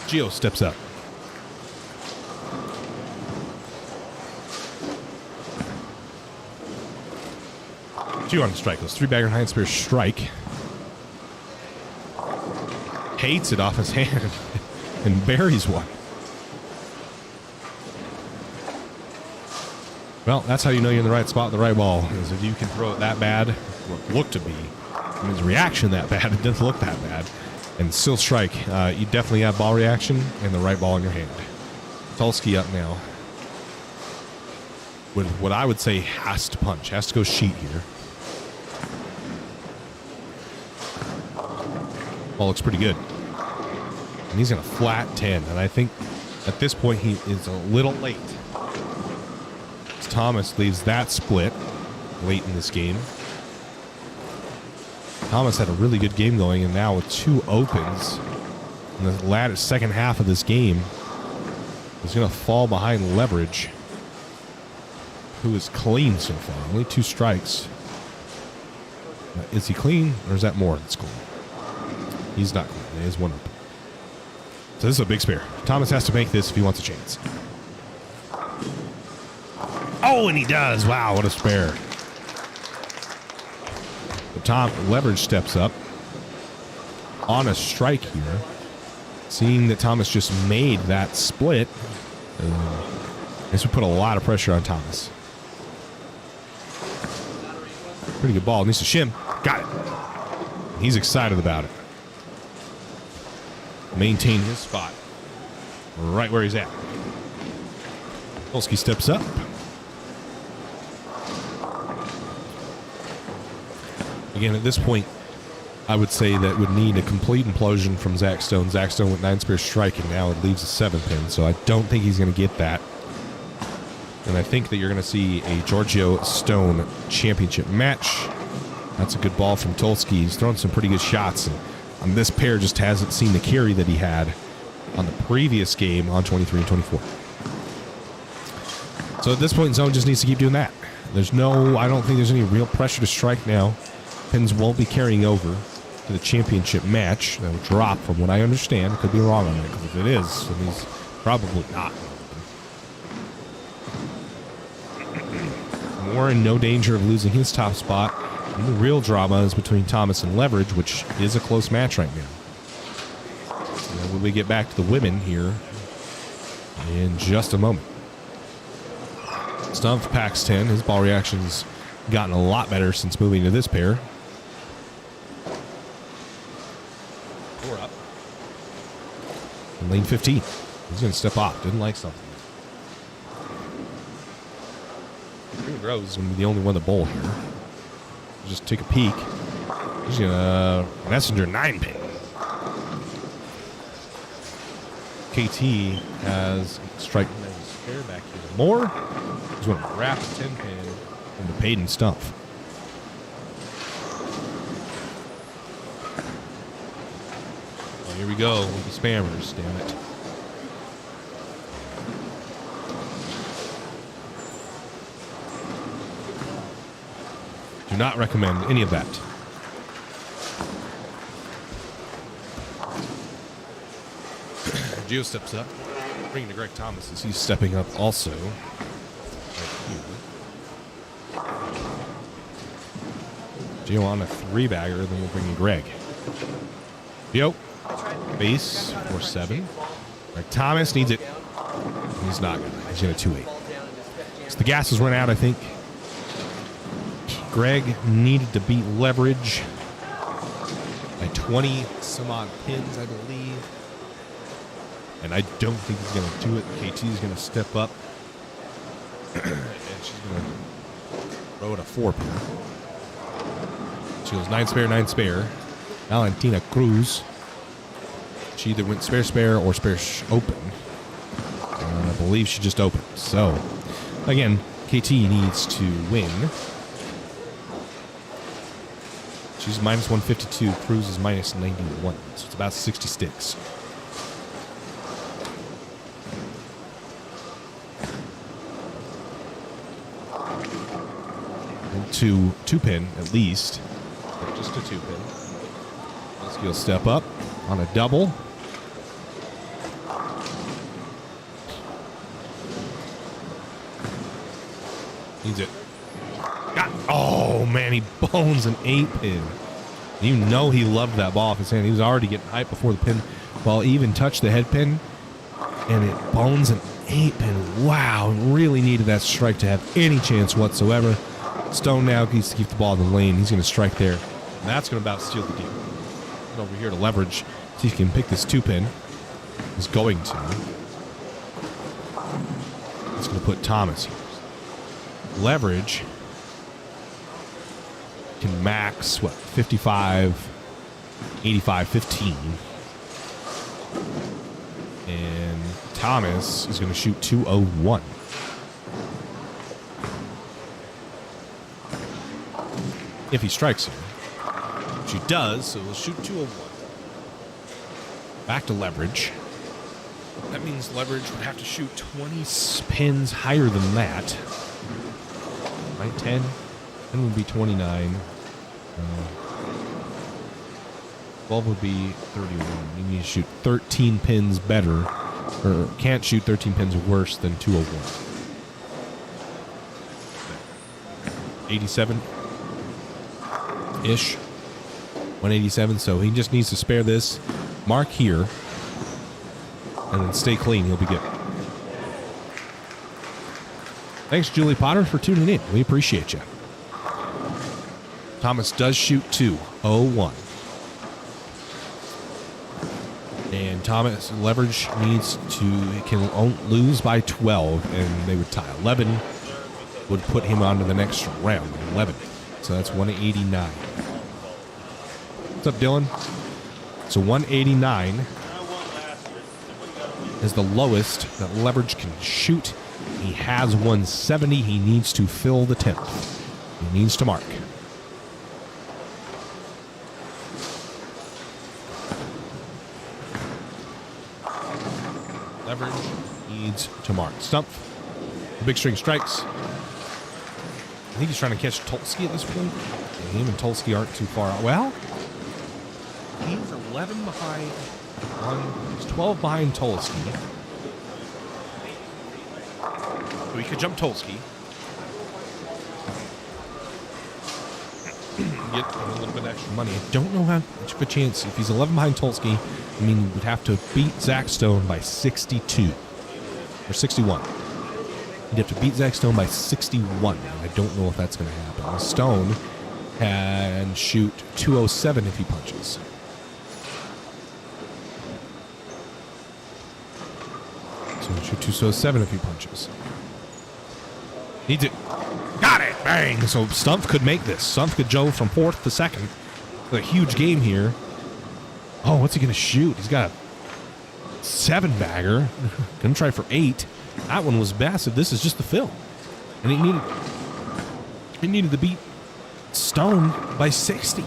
Gio steps up. Gio on the strike. Goes 3-bagger, 9 spare strike. Hates it off his hand and buries one. Well, that's how you know you're in the right spot, the right ball, is if you can throw it that bad, or look to be. I mean, his reaction that bad, it doesn't look that bad. And still strike. You definitely have ball reaction and the right ball in your hand. Polsky up now. With what I would say has to punch, has to go sheet here. Ball looks pretty good. And he's going to flat 10. And I think at this point he is a little late. As Thomas leaves that split late in this game. Thomas had a really good game going, and now with 2 opens in the latter second half of this game, he's going to fall behind Leverage, who is clean so far. Only 2 strikes. Is he clean, or is that more that's clean? He's not clean. He has 1 open. So this is a big spare. Thomas has to make this if he wants a chance. Oh, and he does. Wow, what a spare. Leverage steps up on a strike here. Seeing that Thomas just made that split, this would put a lot of pressure on Thomas. Pretty good ball. Needs to shim. Got it. He's excited about it. Maintain his spot right where he's at. Polsky steps up. Again, at this point, I would say that would need a complete implosion from Zach Stone. Zach Stone with 9 spares striking. Now it leaves a 7-pin, so I don't think he's going to get that. And I think that you're going to see a Giorgio Stone championship match. That's a good ball from Tolsky. He's thrown some pretty good shots, and on this pair just hasn't seen the carry that he had on the previous game on 23 and 24. So at this point, Zone just needs to keep doing that. I don't think there's any real pressure to strike now. Pins won't be carrying over to the championship match. That will drop from what I understand. Could be wrong on that, because if it is, then he's probably not. Moore in no danger of losing his top spot. And the real drama is between Thomas and Leverage, which is a close match right now. And when we get back to the women here in just a moment. Stumpf packs 10. His ball reaction's gotten a lot better since moving to this pair. We're up. And lane 15. He's going to step off. Didn't like something. Green Rose is going to be the only one to bowl here. Just take a peek. He's going to messenger 9-pin. KT has strike spare back here. More. He's going to wrap a 10-pin into Peyton Stumpf. Well, here we go with the spammers, damn it. Do not recommend any of that. Gio steps up, bringing to Greg Thomas as he's stepping up also. Gio on a 3-bagger, then we'll bring in Greg. Gio, base for 7. Greg Thomas needs it. He's not gonna. He's gonna 2-8. So the gas has run out, I think. Greg needed to beat Leverage by 20 some odd pins, I believe. And I don't think he's going to do it. KT is going to step up. And she's going to throw it a 4-pin. She goes 9 spare, 9 spare. Valentina Cruz. She either went spare, spare, or spare open. I believe she just opened. So, again, KT needs to win. She's minus 152. Cruz is minus 91. So it's about 60 sticks. And 2-pin at least. Just a 2-pin. He'll step up on a double. Needs it. Oh, man, he bones an 8-pin. You know he loved that ball off his hand. He was already getting hyped before the pin ball even touched the head pin. And it bones an 8-pin. Wow, really needed that strike to have any chance whatsoever. Stone now needs to keep the ball in the lane. He's going to strike there. And that's going to about steal the game. And over here to Leverage. See if he can pick this 2-pin. He's going to. It's going to put Thomas here. Leverage can max, 55 85-15. And Thomas is going to shoot 201. If he strikes him. Which he does, so we'll shoot 201. Back to leverage. That means leverage would have to shoot 20 pins higher than that. Right, 10. 10 would be 29. 12 would be 31. You need to shoot 13 pins better, or can't shoot 13 pins worse than 201. 87-ish. 187, so he just needs to spare this. Mark here. And then stay clean. He'll be good. Thanks, Julie Potter, for tuning in. We appreciate you. Thomas does shoot 201. And Thomas leverage needs to, he can lose by 12, and they would tie. 11 would put him on to the next round. 11. So that's 189. What's up, Dylan? So 189 is the lowest that leverage can shoot. He has 170. He needs to fill the 10th. He needs to mark. Leverage needs to mark. Stump. The big string strikes. I think he's trying to catch Tulsky at this point. Him and Tulsky aren't too far out. Well, he's 11 behind. He's 12 behind Tulsky. So he could jump Tulsky. Get a little bit extra money. I don't know how much of a chance. If he's 11 behind Tulsky, I mean, he would have to beat Zach Stone by 62. Or 61. He'd have to beat Zach Stone by 61. I don't know if that's going to happen. Stone can shoot 207 if he punches. So he'll shoot 207 if he punches. Needs it. Got it. Bang. So Stumpf could make this. Stumpf could go from 4th to 2nd. A huge game here. Oh, what's he going to shoot? He's got a 7-bagger. Going to try for 8. That one was massive. This is just the fill. And he needed to beat Stone by 60.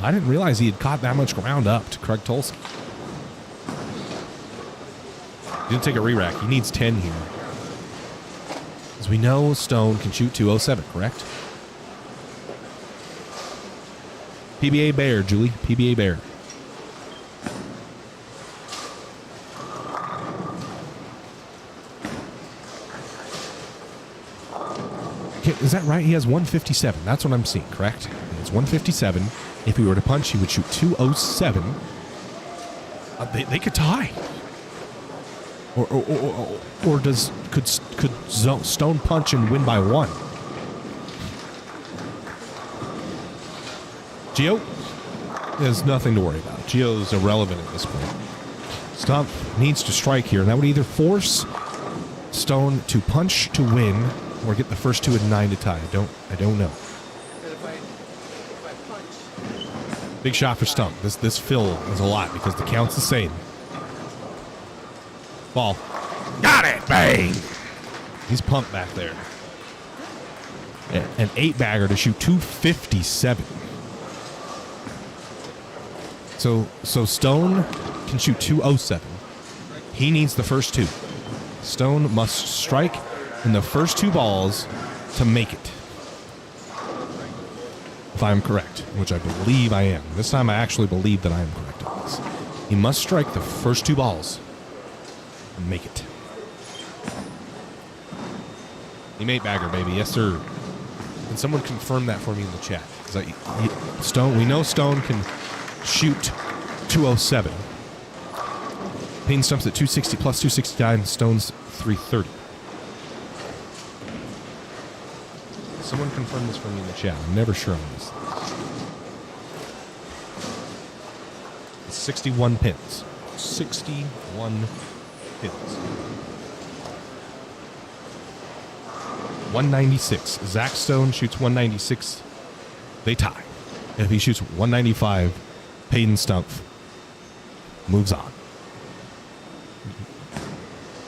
I didn't realize he had caught that much ground up to Craig Tulsky. He didn't take a re-rack. He needs 10 here. As we know, Stone can shoot 207, correct? PBA Bear, Julie. PBA Bear. Okay, is that right? He has 157. That's what I'm seeing, correct? It's 157. If he were to punch, he would shoot 207. They could tie. Or could Stone punch and win by 1? Gio, there's nothing to worry about. Gio's irrelevant at this point. Stump needs to strike here, and that would either force Stone to punch to win or get the first 2 at 9 to tie. I don't know. Big shot for Stump. This fill is a lot because the count's the same. Ball. Got it! Bang! He's pumped back there. An 8-bagger to shoot 257. So Stone can shoot 207. He needs the first 2. Stone must strike in the first 2 balls to make it. If I'm correct, which I believe I am. This time I actually believe that I am correct on this. He must strike the first 2 balls and make it. He made bagger, baby. Yes, sir. Can someone confirm that for me in the chat? Stone, we know Stone can shoot 207. Payne Stump's at 260 plus 269. Stone's 330. Someone confirm this for me in the chat. I'm never sure on this. It's 61 pins. 61 pins. 196. Zach Stone shoots 196. They tie. If he shoots 195, Peyton Stumpf moves on.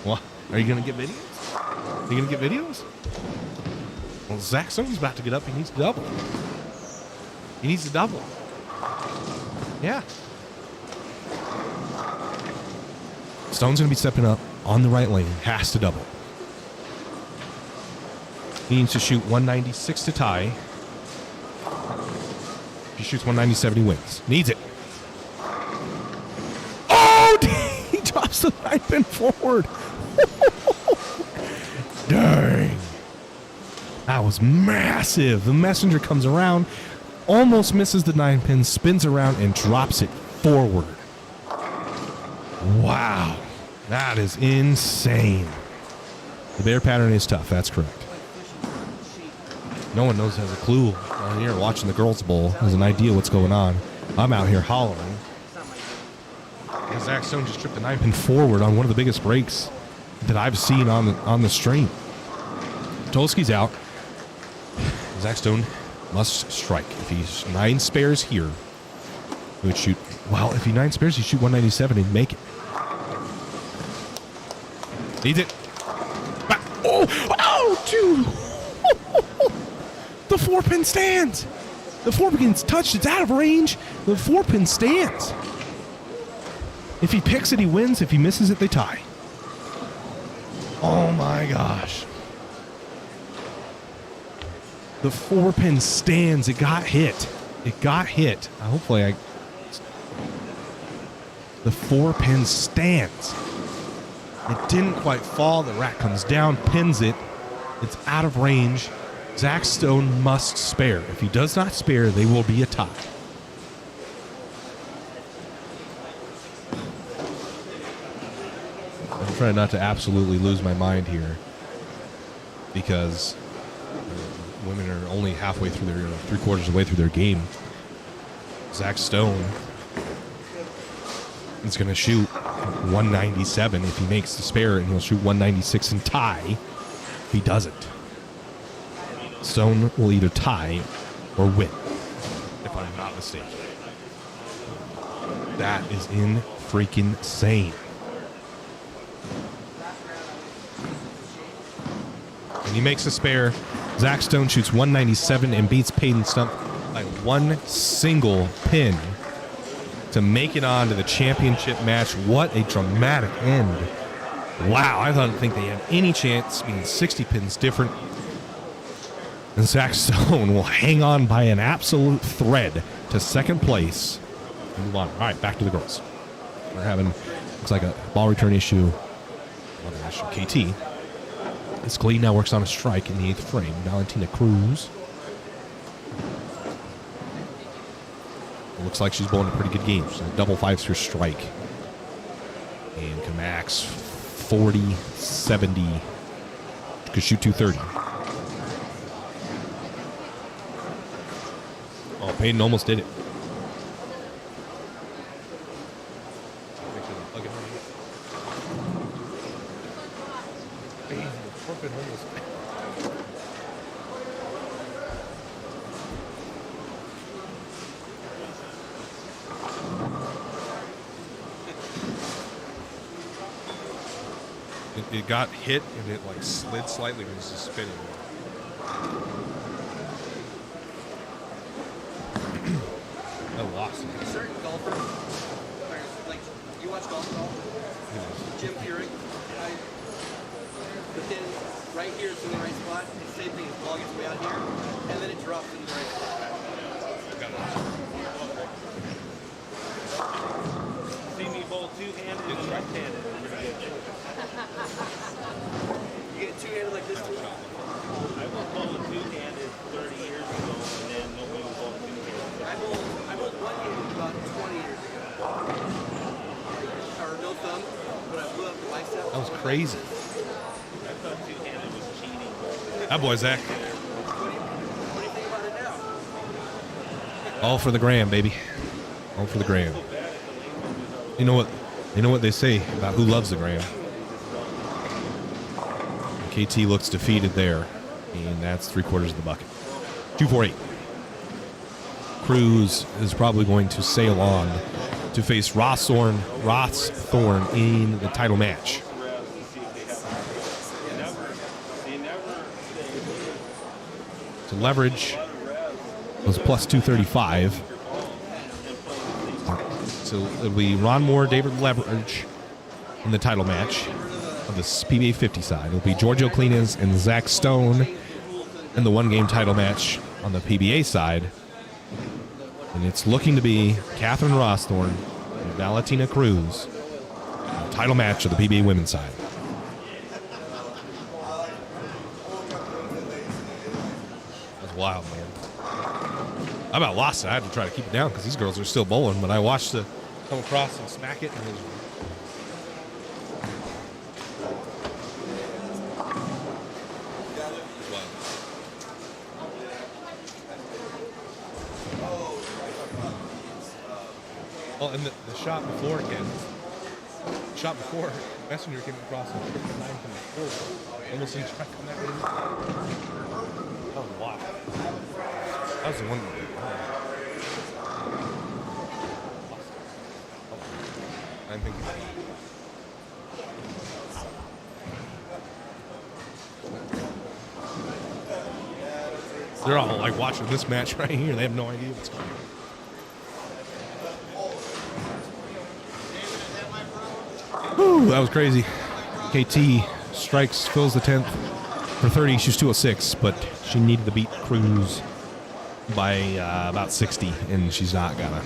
What? Are you going to get videos? Are you going to get videos? Well, Zach Stone's about to get up. He needs to double. He needs to double. Yeah. Stone's going to be stepping up on the right lane. Has to double. He needs to shoot 196 to tie. If he shoots 197, he wins. Needs it. Oh, he drops the 9-pin forward. Dang. That was massive. The messenger comes around, almost misses the 9-pin, spins around, and drops it forward. Wow. That is insane. The bear pattern is tough. That's correct. No one knows, has a clue. Out here watching the girls' bowl has an idea what's going on. I'm out here hollering. And Zach Stone just tripped the 9-pin forward on one of the biggest breaks that I've seen on the stream. Tolsky's out. Zach Stone must strike. If he's 9 spares here, he would shoot. Well, if he 9 spares, he'd shoot 197 and make it. Needs it. Oh, dude. The 4-pin stands. The 4-pin's touched. It's out of range. The 4-pin stands. If he picks it, he wins. If he misses it, they tie. Oh, my gosh. The 4-pin stands. It got hit. It got hit. Hopefully, the 4-pin stands. It didn't quite fall. The rack comes down, pins it. It's out of range. Zach Stone must spare. If he does not spare, they will be a tie. I'm trying not to absolutely lose my mind here because women are only halfway through their, 3/4 of the way through their game. Zach Stone is going to shoot 197 if he makes the spare, and he'll shoot 196 and tie if he doesn't. Stone will either tie or win, if I'm not mistaken. That is in freaking insane. And he makes a spare. Zach Stone shoots 197 and beats Peyton Stumpf by 1 single pin to make it on to the championship match. What a dramatic end. Wow, I didn't think they had any chance, being 60 pins different. And Zach Stone will hang on by an absolute thread to second place and move on. All right, back to the girls. We're having, looks like a ball return issue. KT. As Glee now works on a strike in the 8th frame. Valentina Cruz. It looks like she's bowling a pretty good game. She's a double 5-sphere strike. And Kamax 40, 70. Could shoot 230. Oh, Peyton almost did it. It got hit and it like slid slightly when it was just spinning. I lost it. Certain golfers, like you watch golf, Jim Furyk, right? But then right here is in the right spot. The same thing, the ball gets way out here, and then it drops in the right spot. See me bowl two-handed and right-handed. You get two-handed like this too? I was bowling two-handed 30 years ago, and then nobody was bowling two-handed. I bowled one-handed about 20 years ago. Or no thumb, but I blew up the bicep. That was crazy. I thought two-handed was cheating. That boy, Zach. What do you think about it now? All for the gram, baby. All for the gram. You know what? You know what they say about who loves the gram. KT looks defeated there, and that's 3/4 of the bucket. 248. Cruz is probably going to sail on to face Ross Thorne in the title match. So leverage was plus 235. So it'll be Ron Moore, David Leverage in the title match of the PBA 50 side. It'll be Giorgio Clinas and Zach Stone in the one-game title match on the PBA side. And it's looking to be Catherine Rossthorn and Valentina Cruz in the title match of the PBA women's side. That's wild, man. I about lost it. I had to try to keep it down because these girls are still bowling, but I watched the come across and smack it, and it was well, and the shot before again. Shot before, Messenger came across and took the 9 from the 4. Almost didn't try to come that way. That was wild. That was the one. I'm thinking. They're all like watching this match right here. They have no idea what's going on. Whew, that was crazy. KT strikes, fills the 10th for 30. She's 206, but she needed to beat Cruz by about 60, and she's not gonna.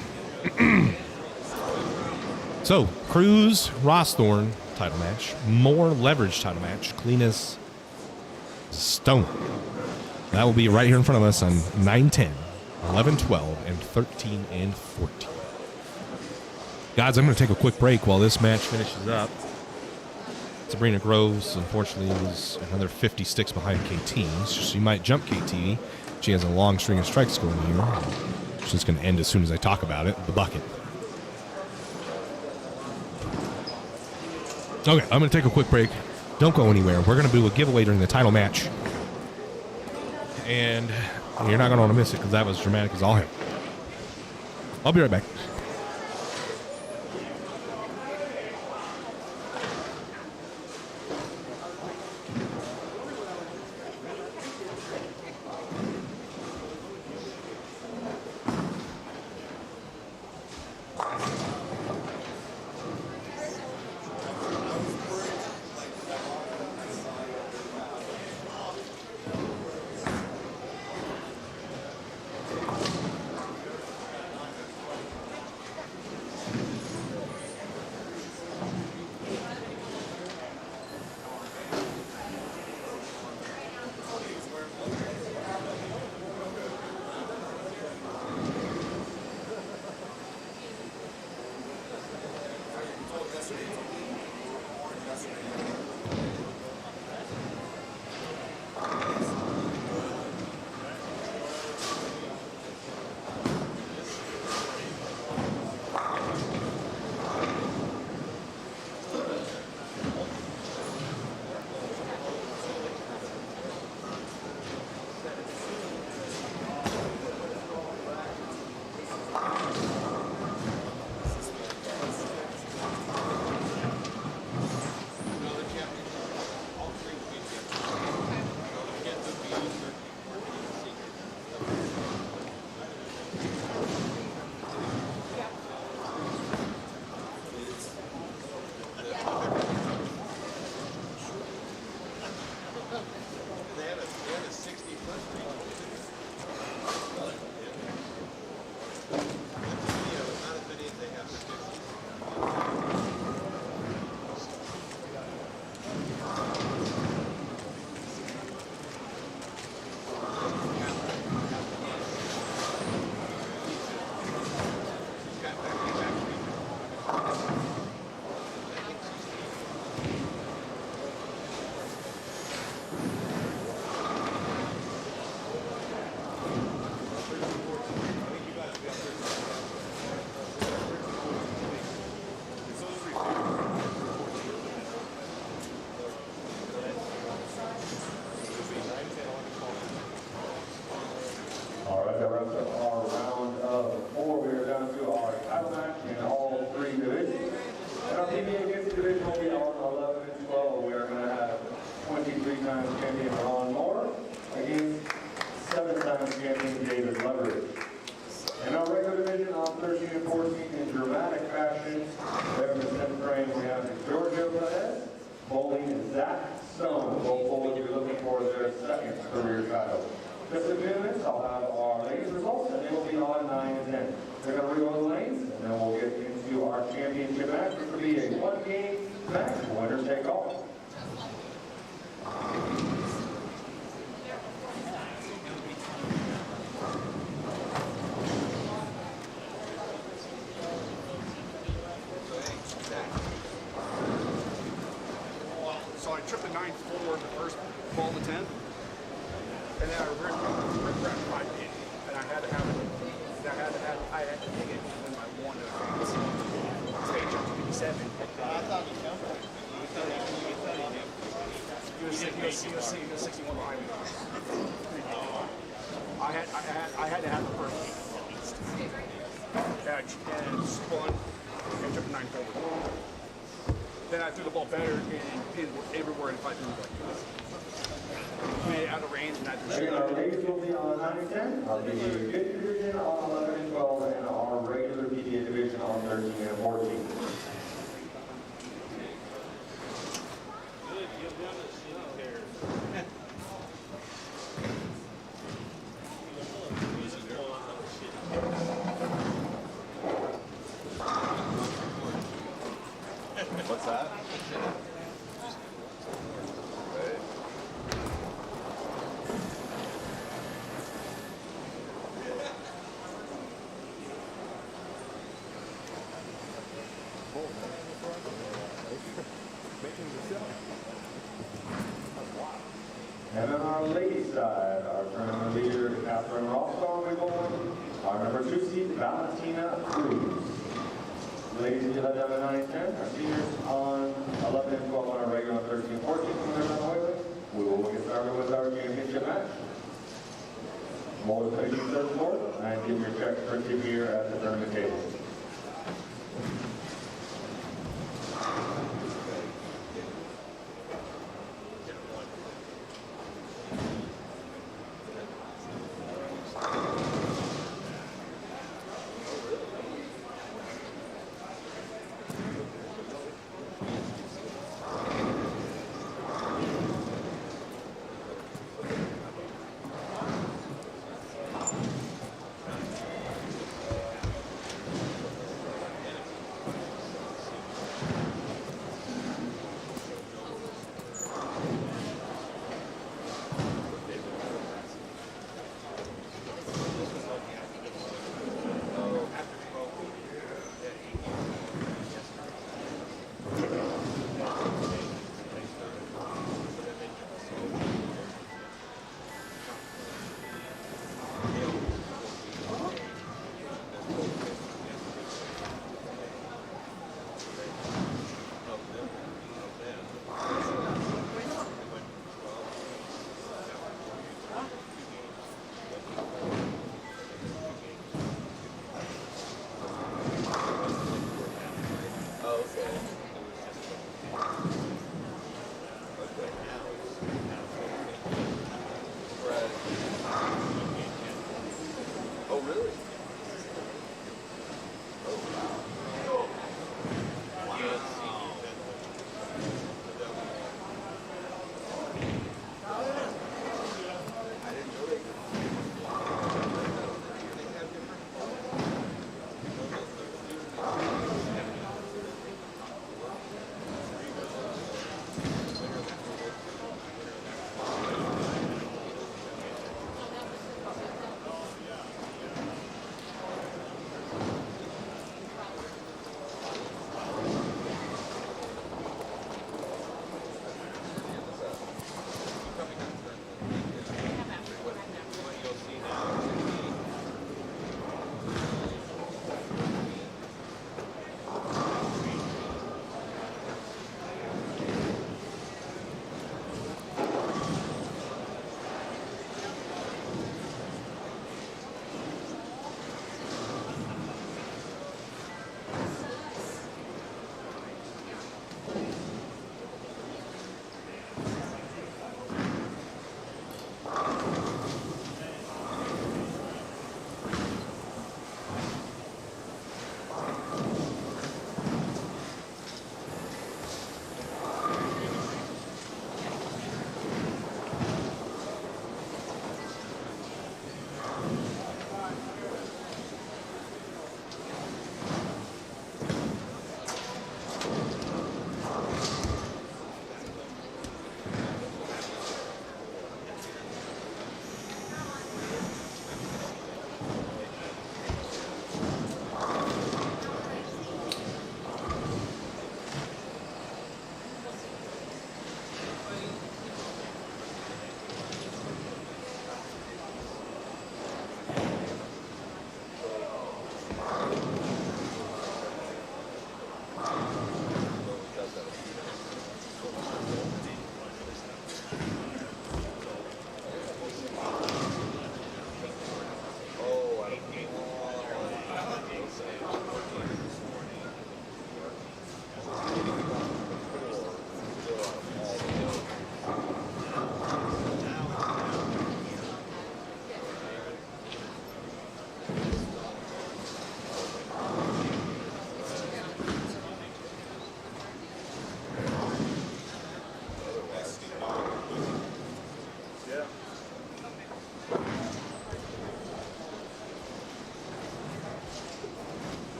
So, Cruz, Rossthorn title match, Moore Leverage title match, Cleanest Stone. That will be right here in front of us on 9-10, 11-12, and 13 and 14. Guys, I'm going to take a quick break while this match finishes up. Sabrina Groves, unfortunately, was another 50 sticks behind KT, so she might jump KT. She has a long string of strikes going here. It's just going to end as soon as I talk about it, the bucket. Okay, I'm going to take a quick break. Don't go anywhere. We're going to do a giveaway during the title match. And you're not going to want to miss it because that was dramatic as all hell. I'll be right back. Just a few minutes, I'll have our ladies results, and they will be on 9 and 10. They're going to reload the lanes, and then we'll get into our championship match. This will be a one-game match, winner take all. So I tripped the 9th forward the first ball to 10, and then I ripped around 5 feet, and I had to take it when I won the advance. Stage up to 57. I thought he jumped. He was 61 behind me. I had to have the first beat at least. And spun and tripped the 9 forward. Then I threw the ball better and pinned everywhere and 5 minutes like this. Made it out of range and I threw Again, our ladies will be on 9 and 10. Our PBA 50 division on 11 and 12, and our regular PBA division on 13 and 14. Good, you've done this shit here. What's that? And on our ladies' side, our tournament leader, Catherine Rothstar, will be going. Our number 2 seed, Valentina Cruz. Ladies, you head down to 9 and 10. Our seniors on 11 and 12 on our regular on 13 and 14. When they're on the way, we will get started with our championship match. Mold finishing third fourth, and give your check printed here at the tournament table.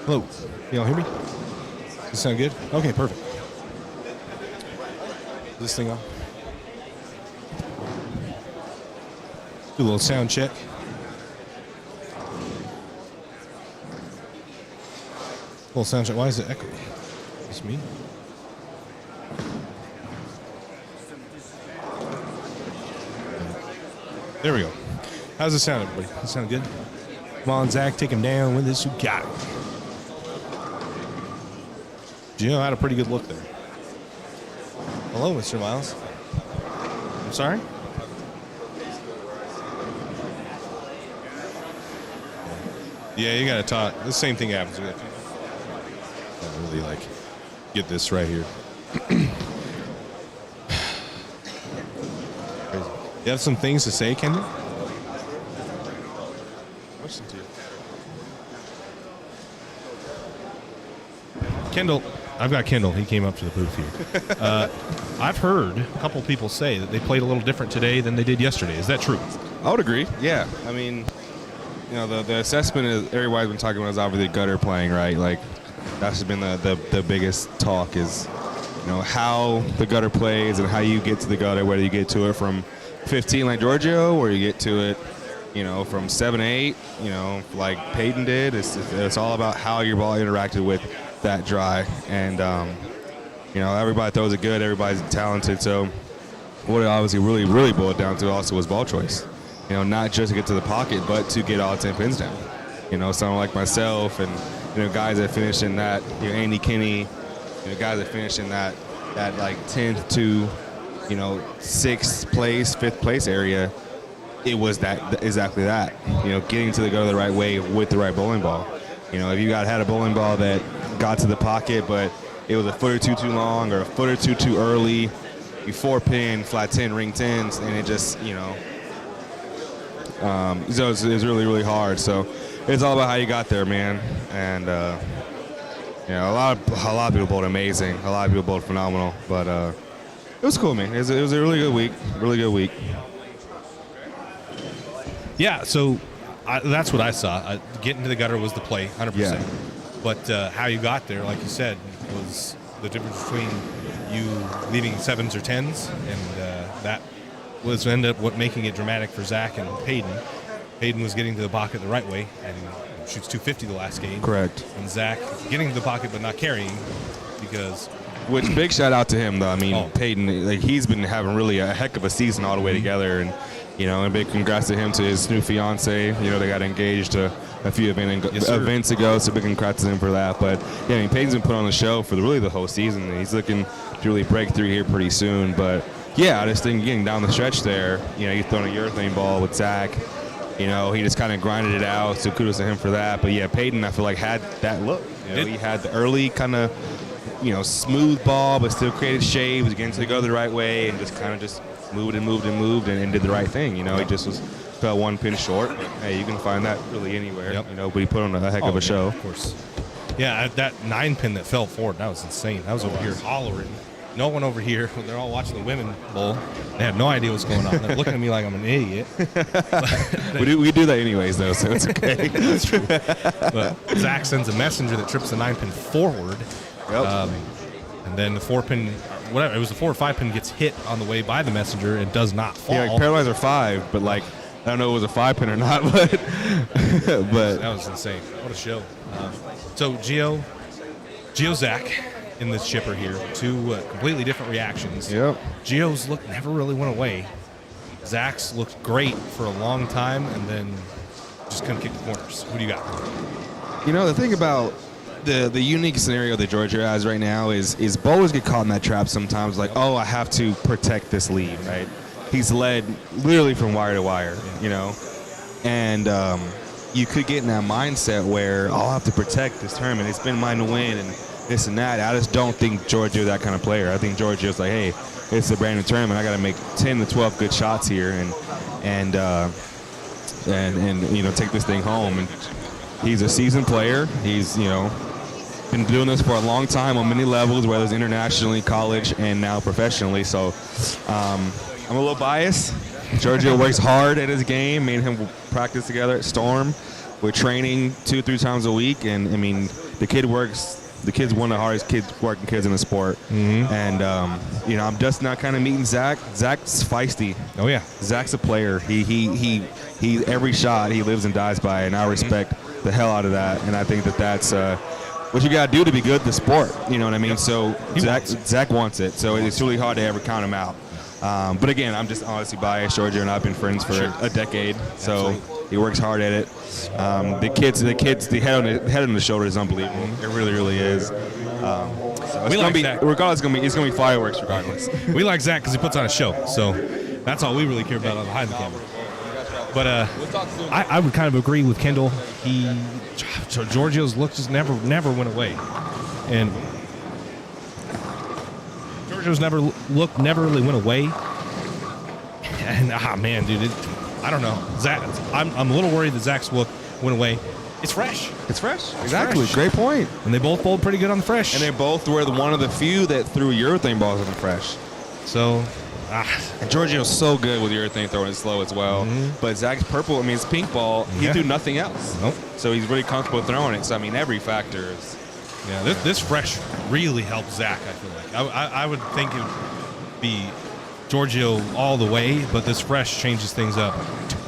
Hello. You all hear me? Does this sound good? Okay, perfect. Is this thing on? Do a little sound check. Little sound check. Why is it echoing? Is this me? There we go. How's it sound, everybody? Does it sound good? Come on, Zach, take him down with this. You got it. Gio had a pretty good look there. Hello, Mr. Miles. I'm sorry? Yeah, you gotta talk. The same thing happens with it. I really like get this right here. You have some things to say, Kendall? Listen to you. Kendall, I've got Kendall. He came up to the booth here. I've heard a couple people say that they played a little different today than they did yesterday. Is that true? I would agree. Yeah. I mean, you know, the assessment is everybody's been talking about is obviously gutter playing, right? Like that's been the biggest talk is, you know, how the gutter plays and how you get to the gutter, whether you get to it from 15 like Giorgio or you get to it, you know, from 7-8, you know, like Peyton did. It's all about how your ball interacted with that dry. And, you know, everybody throws it good. Everybody's talented. So what it obviously really boiled down to also was ball choice. You know, not just to get to the pocket, but to get all 10 pins down. You know, someone like myself and, you know, guys that finished in that, you know, Andy Kinney, you know, guys that finished in that like 10th to, you know, 6th place, 5th place area, it was that exactly that. You know, getting to the gutter the right way with the right bowling ball. You know, if you had a bowling ball that got to the pocket, but it was a foot or two too long or a foot or two too early, you 4-pin, flat 10, ring 10s, and it just, you know, so it's really hard. So it's all about how you got there, man. And you know, a lot of people bowled amazing. A lot of people bowled phenomenal. But it was cool, man. It was a really good week. Really good week. Yeah, so that's what I saw. Getting to the gutter was the play, 100%. Yeah. But how you got there, like you said, was the difference between you leaving 7s or 10s, and that was ended up making it dramatic for Zach and Peyton. Peyton was getting to the pocket the right way and shoots 250 the last game. Correct. And Zach getting to the pocket but not carrying because. Which big shout out to him, though. I mean, Peyton, like he's been having really a heck of a season all the way together, and you know, and big congrats to him, to his new fiance. You know, they got engaged a few events ago, so big congrats to him for that. But yeah, I mean, Peyton's been put on the show for really the whole season. And he's looking to really break through here pretty soon. But yeah, I just think getting down the stretch there, you know, he's throwing a urethane ball with Zach. You know, he just kind of grinded it out, so kudos to him for that. But yeah, Peyton, I feel like had that look. You know, he had the early kind of, you know, smooth ball, but still created shade, was getting to go the right way, and just kind of just moved and did the right thing. You know, he just fell 1 pin short. But, hey, you can find that really anywhere. Yep. You know, but he put on a heck of a show. Of course. Yeah, that 9 pin that fell forward, that was insane. I was over here hollering. No one over here. They're all watching the women bowl. They have no idea what's going on. They're looking at me like I'm an idiot. we do that anyways, though, so it's okay. That's true. But Zach sends a messenger that trips the 9 pin forward. Yep. And then the 4 pin, whatever, it was the 4 or 5 pin gets hit on the way by the messenger and does not fall. Yeah, like Paralyzer 5, but like, I don't know if it was a 5 pin or not, but that was insane. What a show. So Gio, Zach in this chipper here, two completely different reactions. Yep. Gio's look never really went away. Zach's looked great for a long time and then just couldn't kick the corners. Who do you got? You know, the thing about the unique scenario that Georgia has right now is bowlers get caught in that trap sometimes, like, oh, I have to protect this lead, right? He's led literally from wire to wire, you know? And you could get in that mindset where, oh, I'll have to protect this tournament. It's been mine to win and this and that. I just don't think Georgia's that kind of player. I think Georgia's like, hey, it's a brand new tournament. I got to make 10 to 12 good shots here and you know, take this thing home. And he's a seasoned player. He's, you know, been doing this for a long time on many levels, whether it's internationally, college, and now professionally. So I'm a little biased. Giorgio works hard at his game. Me and him practice together at Storm. We're training 2-3 times a week, and I mean, the kid works. The kid's one of the hardest working kids in the sport. And, I'm just now kind of meeting Zach. Zach's feisty. Oh, yeah. Zach's a player. He every shot he lives and dies by, and I respect the hell out of that. And I think that's what you got to do to be good at the sport. You know what I mean? So Zach wants it. So it's really hard to ever count him out. But again, I'm just honestly biased. Giorgio and I have been friends for a decade. So he works hard at it. The head on the shoulder is unbelievable. It really, really is. So it's gonna be, regardless, it's gonna be fireworks regardless. We like Zach because he puts on a show. So that's all we really care about behind the camera. But I would kind of agree with Kendall. Giorgio's look just never went away, and Giorgio's never really went away. And man, dude, I don't know. Zach, I'm a little worried that Zach's look went away. It's fresh. It's fresh. Exactly. Fresh. Great point. And they both bowled pretty good on the fresh. And they both were one of the few that threw urethane balls on the fresh. So. And Giorgio's so good with urethane throwing it slow as well. But Zach's his pink ball, he do nothing else. Nope. So he's really comfortable throwing it. So, I mean, every factor is. Yeah, this fresh really helped Zach, I feel like. I would think it would be Giorgio all the way, but this fresh changes things up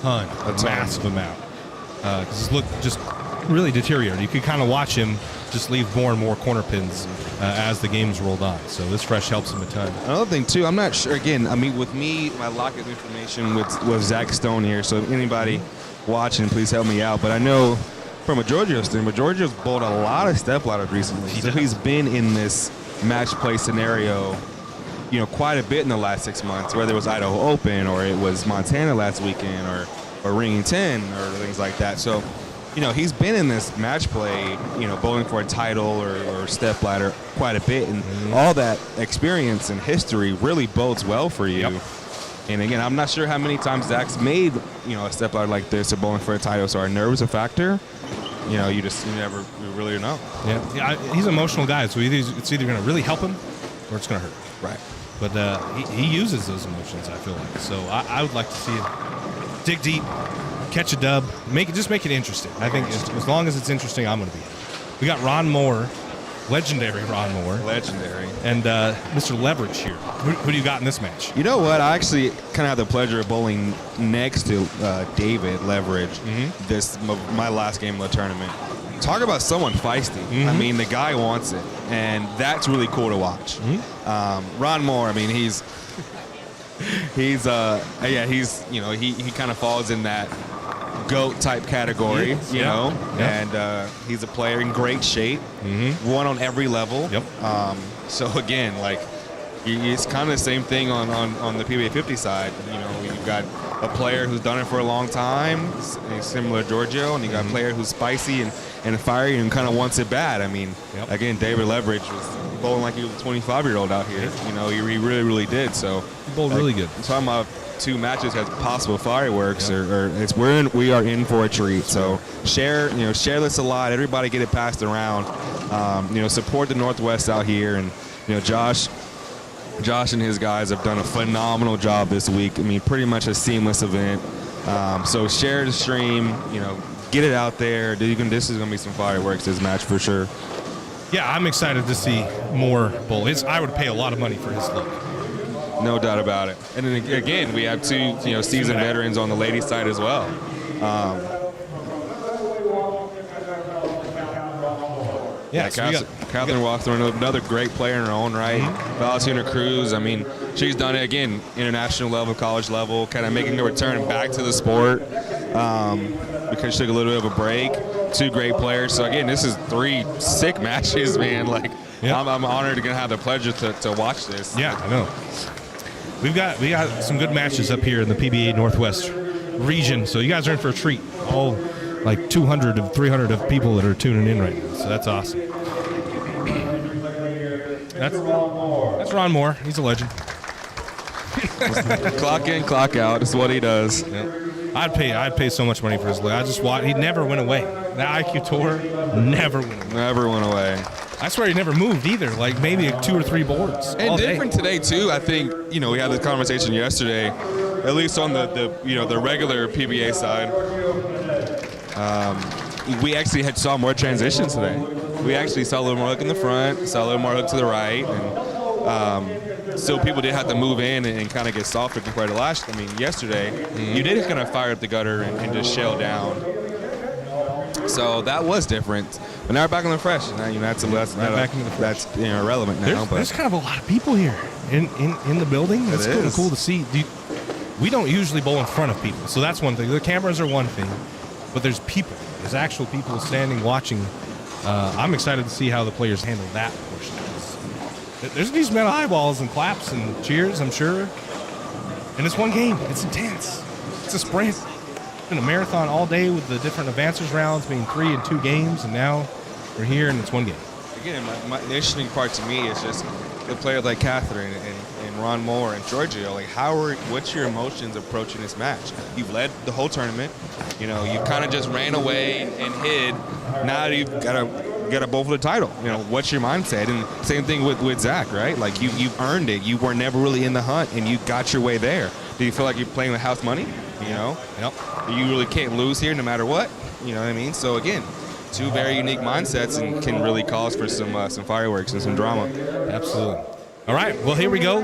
a massive amount. Because his look just really deteriorated. You could kind of watch him just leave more and more corner pins as the games rolled on. So this fresh helps him a ton. Another thing, too, I'm not sure. Again, I mean, with me, my lock of information with Zach Stone here. So if anybody watching, please help me out. But I know from a Giorgio standpoint, Giorgio's bowled a lot of step ladders recently. So he's been in this match play scenario, quite a bit in the last 6 months, whether it was Idaho Open or it was Montana last weekend or Ringing 10 or things like that. So, he's been in this match play, bowling for a title or step ladder quite a bit. And all that experience and history really bodes well for you. Yep. And again, I'm not sure how many times Zach's made, a step ladder like this or bowling for a title. So are nerves a factor? You never really know. Yeah, he's an emotional guy. So it's either going to really help him or it's going to hurt. Right. But he uses those emotions, I feel like. So I would like to see him dig deep, catch a dub, make it interesting. I think as long as it's interesting, I'm going to be in. We got Ron Moore, legendary Ron Moore. Legendary. And Mr. Leverage here. Who do you got in this match? You know what? I actually kind of had the pleasure of bowling next to David Leverage my last game of the tournament. Talk about someone feisty. I mean, the guy wants it, and that's really cool to watch. Ron Moore, I mean, he kind of falls in that GOAT type category, and he's a player in great shape, won on every level. So again, it's kind of the same thing on the PBA50 side. You've got a player who's done it for a long time, similar to Giorgio, and you got a player who's spicy and fiery and kind of wants it bad. I mean, again, David Leverage was bowling like he was a 25-year-old out here. He really, really did. So he bowled really good. Talking about 2 matches as possible fireworks, we are in for a treat. So share this a lot. Everybody get it passed around. Support the Northwest out here, and Josh and his guys have done a phenomenal job this week. I mean, pretty much a seamless event. So share the stream. Get it out there. This is gonna be some fireworks this match for sure. Yeah, I'm excited to see more bowl. I would pay a lot of money for his look. No doubt about it. And then again, we have 2 seasoned veterans on the ladies' side as well. Catherine Walker, another great player in her own right. Valentina Cruz, I mean, she's done it again, international level, college level, kind of making a return back to the sport because she took a little bit of a break. 2 great players. So again, this is 3 sick matches, man. I'm honored to have the pleasure to watch this. Yeah, I know. We got some good matches up here in the PBA Northwest region, so you guys are in for a treat. All 200 of 300 of people that are tuning in right now, so that's awesome. That's Ron Moore. He's a legend. Clock in, clock out. It's what he does. Yep. I'd pay so much money for his look. I just watched. He never went away. That IQ tour never went away. Never went away. I swear he never moved either. Maybe 2 or 3 boards. And different today too. I think we had this conversation yesterday, at least on the regular PBA side. We actually saw more transitions today. we actually saw a little more hook in the front, saw a little more hook to the right, and still people did have to move in and kind of get softer compared to yesterday. You did kind of fire up the gutter and just shell down. So that was different. But now we're back on the fresh. Now, that's back into the fresh. That's irrelevant now. There's kind of a lot of people here in the building. It's kind of cool to see. We don't usually bowl in front of people, so that's one thing. The cameras are one thing, but there's people. There's actual people standing watching. I'm excited to see how the players handle that portion. There's these amount of eyeballs and claps and cheers, I'm sure. And it's one game. It's intense. It's a sprint. It's been a marathon all day with the different advancers rounds being 3 and 2 games, and now we're here and it's one game. Again, the interesting part to me is just the players like Catherine and Ron Moore and Giorgio. Like, what's your emotions approaching this match? You've led the whole tournament. You kind of just ran away and hid. Now you've got to bowl for the title. What's your mindset? And same thing with Zach, right? Like, you've earned it. You were never really in the hunt, and you got your way there. Do you feel like you're playing with house money? Yep. You really can't lose here no matter what. You know what I mean? So again, two very unique mindsets and can really cause for some fireworks and some drama. Absolutely. All right, well, here we go.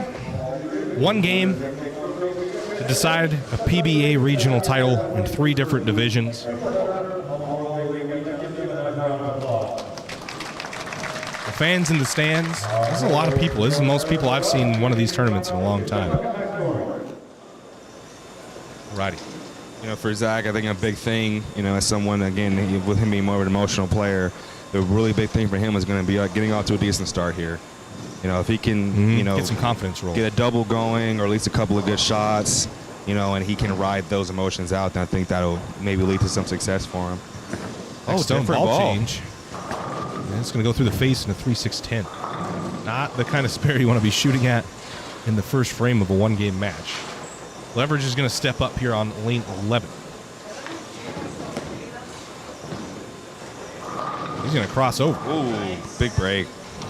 One game to decide a PBA regional title in 3 different divisions. The fans in the stands, this is a lot of people. This is the most people I've seen in one of these tournaments in a long time. Righty. For Zach, I think a big thing, as someone, again, with him being more of an emotional player, the really big thing for him is going to be getting off to a decent start here. If he can, get some confidence roll, get a double going or at least a couple of good shots, and he can ride those emotions out, then I think that'll maybe lead to some success for him. Different ball change. And it's going to go through the face in a 3-6-10. Not the kind of spare you want to be shooting at in the first frame of a one-game match. Leverage is going to step up here on lane 11. He's going to cross over. Ooh, big break.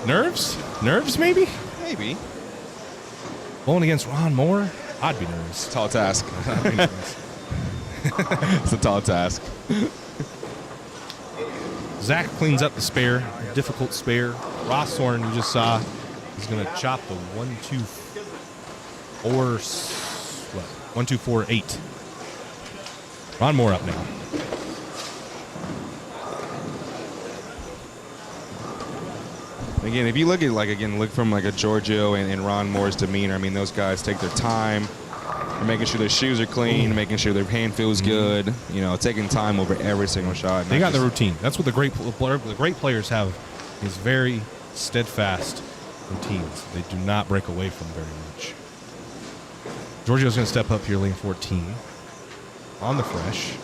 Nerves? Nerves, maybe? Maybe. Bowling against Ron Moore? I'd be nervous. Tall task. I'd be nervous. It's a tall task. Zach cleans up the spare. Difficult spare. Ross Thorne, you just saw, is going to chop the 1-2-4-8. Ron Moore up now. Again, if you look at look from a Giorgio and Ron Moore's demeanor, those guys take their time. They're making sure their shoes are clean, making sure their hand feels good. Taking time over every single shot. They got the routine. That's what the great players have, is very steadfast routines. They do not break away from very much. Giorgio's going to step up here, lane 14, on the fresh.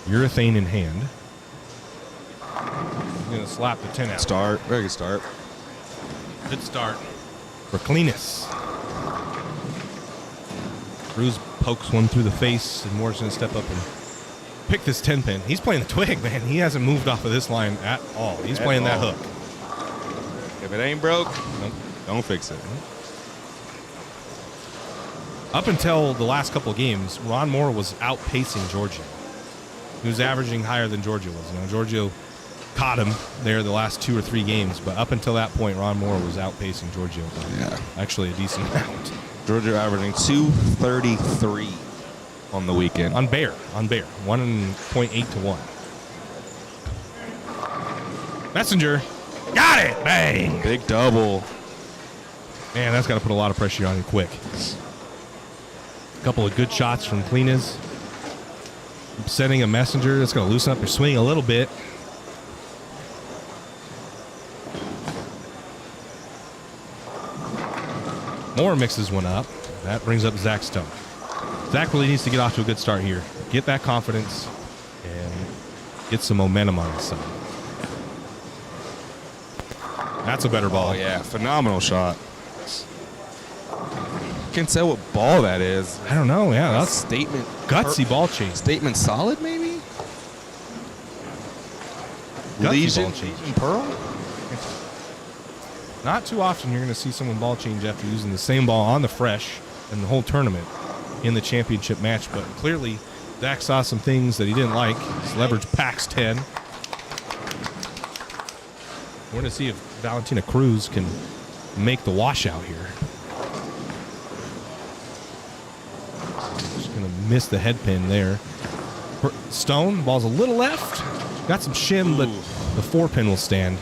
Urethane in hand. He's going to slap the 10 out. Start. Very good start. Good start for Cleanest. Cruz pokes one through the face, and Moore's going to step up and pick this 10 pin. He's playing the twig, man. He hasn't moved off of this line at all. He's playing that hook. If it ain't broke, don't fix it. Up until the last couple of games, Ron Moore was outpacing Giorgio. He was averaging higher than Giorgio was. Giorgio caught him there the last 2 or 3 games, but up until that point, Ron Moore was outpacing Giorgio. Actually, a decent amount. Giorgio averaging 233 on the weekend. On Bear. 1.8 to 1. Messenger. Got it. Bang. Big double. Man, that's got to put a lot of pressure on you quick. A couple of good shots from Cleanest. Sending a messenger. That's going to loosen up your swing a little bit. Moore mixes one up. That brings up Zach Stone. Zach really needs to get off to a good start here. Get that confidence and get some momentum on his side. That's a better ball. Oh, yeah. Phenomenal shot. Can't tell what ball that is. I don't know. Yeah, that's statement. Gutsy ball change. Statement solid, maybe? Gutsy Legion, ball change. Legion Pearl? Not too often you're going to see someone ball change after using the same ball on the fresh in the whole tournament in the championship match. But clearly, Zach saw some things that he didn't like. His leverage packs 10. We're going to see if Valentina Cruz can make the washout here. Just going to miss the head pin there. Stone, ball's a little left. Got some shim, but the 4-pin will stand.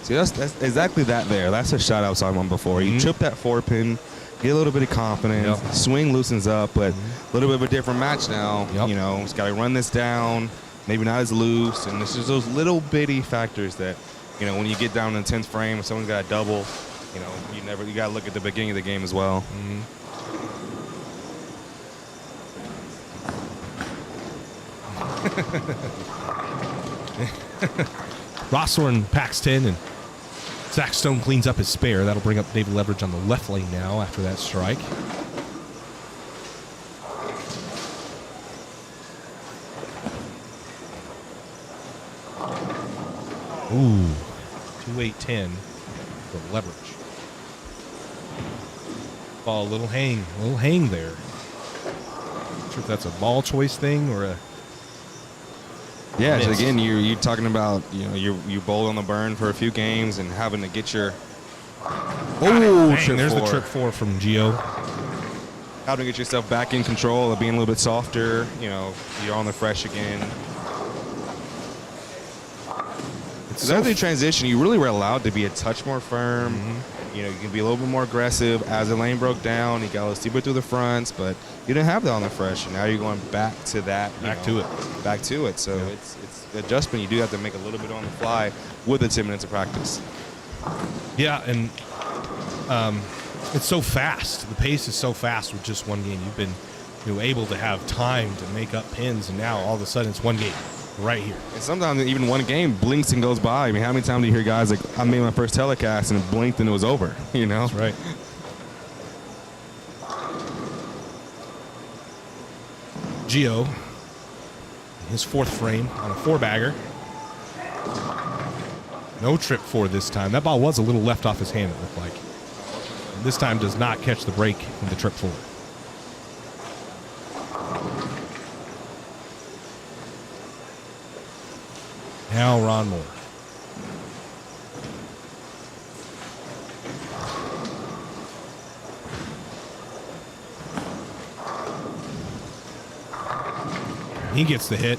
See, that's exactly that there. That's a shot I was talking about before. You chip that 4-pin, get a little bit of confidence, swing loosens up, but a little bit of a different match now. You know, just got to run this down, maybe not as loose, and it's just those little bitty factors that, you know, when you get down in the 10th frame, if someone's got a double, you know, you got to look at the beginning of the game as well. Rosshorn packs 10, and Zach Stone cleans up his spare. That'll bring up David Leverage on the left lane now after that strike. Ooh, 2-8-10 for Leverage. Ball, a little hang there. Not sure if that's a ball choice thing or a... Yeah, miss. again, you're talking about, you know, you bowl on the burn for a few games and having to get your There's the trip 4 from Gio. Having to get yourself back in control of being a little bit softer. You know, you're on the fresh again. Because after the transition, you really were allowed to be a touch more firm. You know, you can be a little bit more aggressive. As the lane broke down, you got a little steeper through the fronts, but you didn't have that on the fresh, and now you're going back to that. Back to it. So it's adjustment you do have to make a little bit on the fly with the 10 minutes of practice. Yeah, and it's so fast. The pace is so fast with just one game. You've been able to have time to make up pins, and now all of a sudden it's one game right here. And sometimes even one game blinks and goes by. I mean, how many times do you hear guys like, I made my first telecast and it blinked and it was over, you know? That's right. Gio, his 4th frame on a 4-bagger. No trip 4 this time. That ball was a little left off his hand, it looked like. And this time does not catch the break in the trip 4. Now Ron Moore. He gets the hit.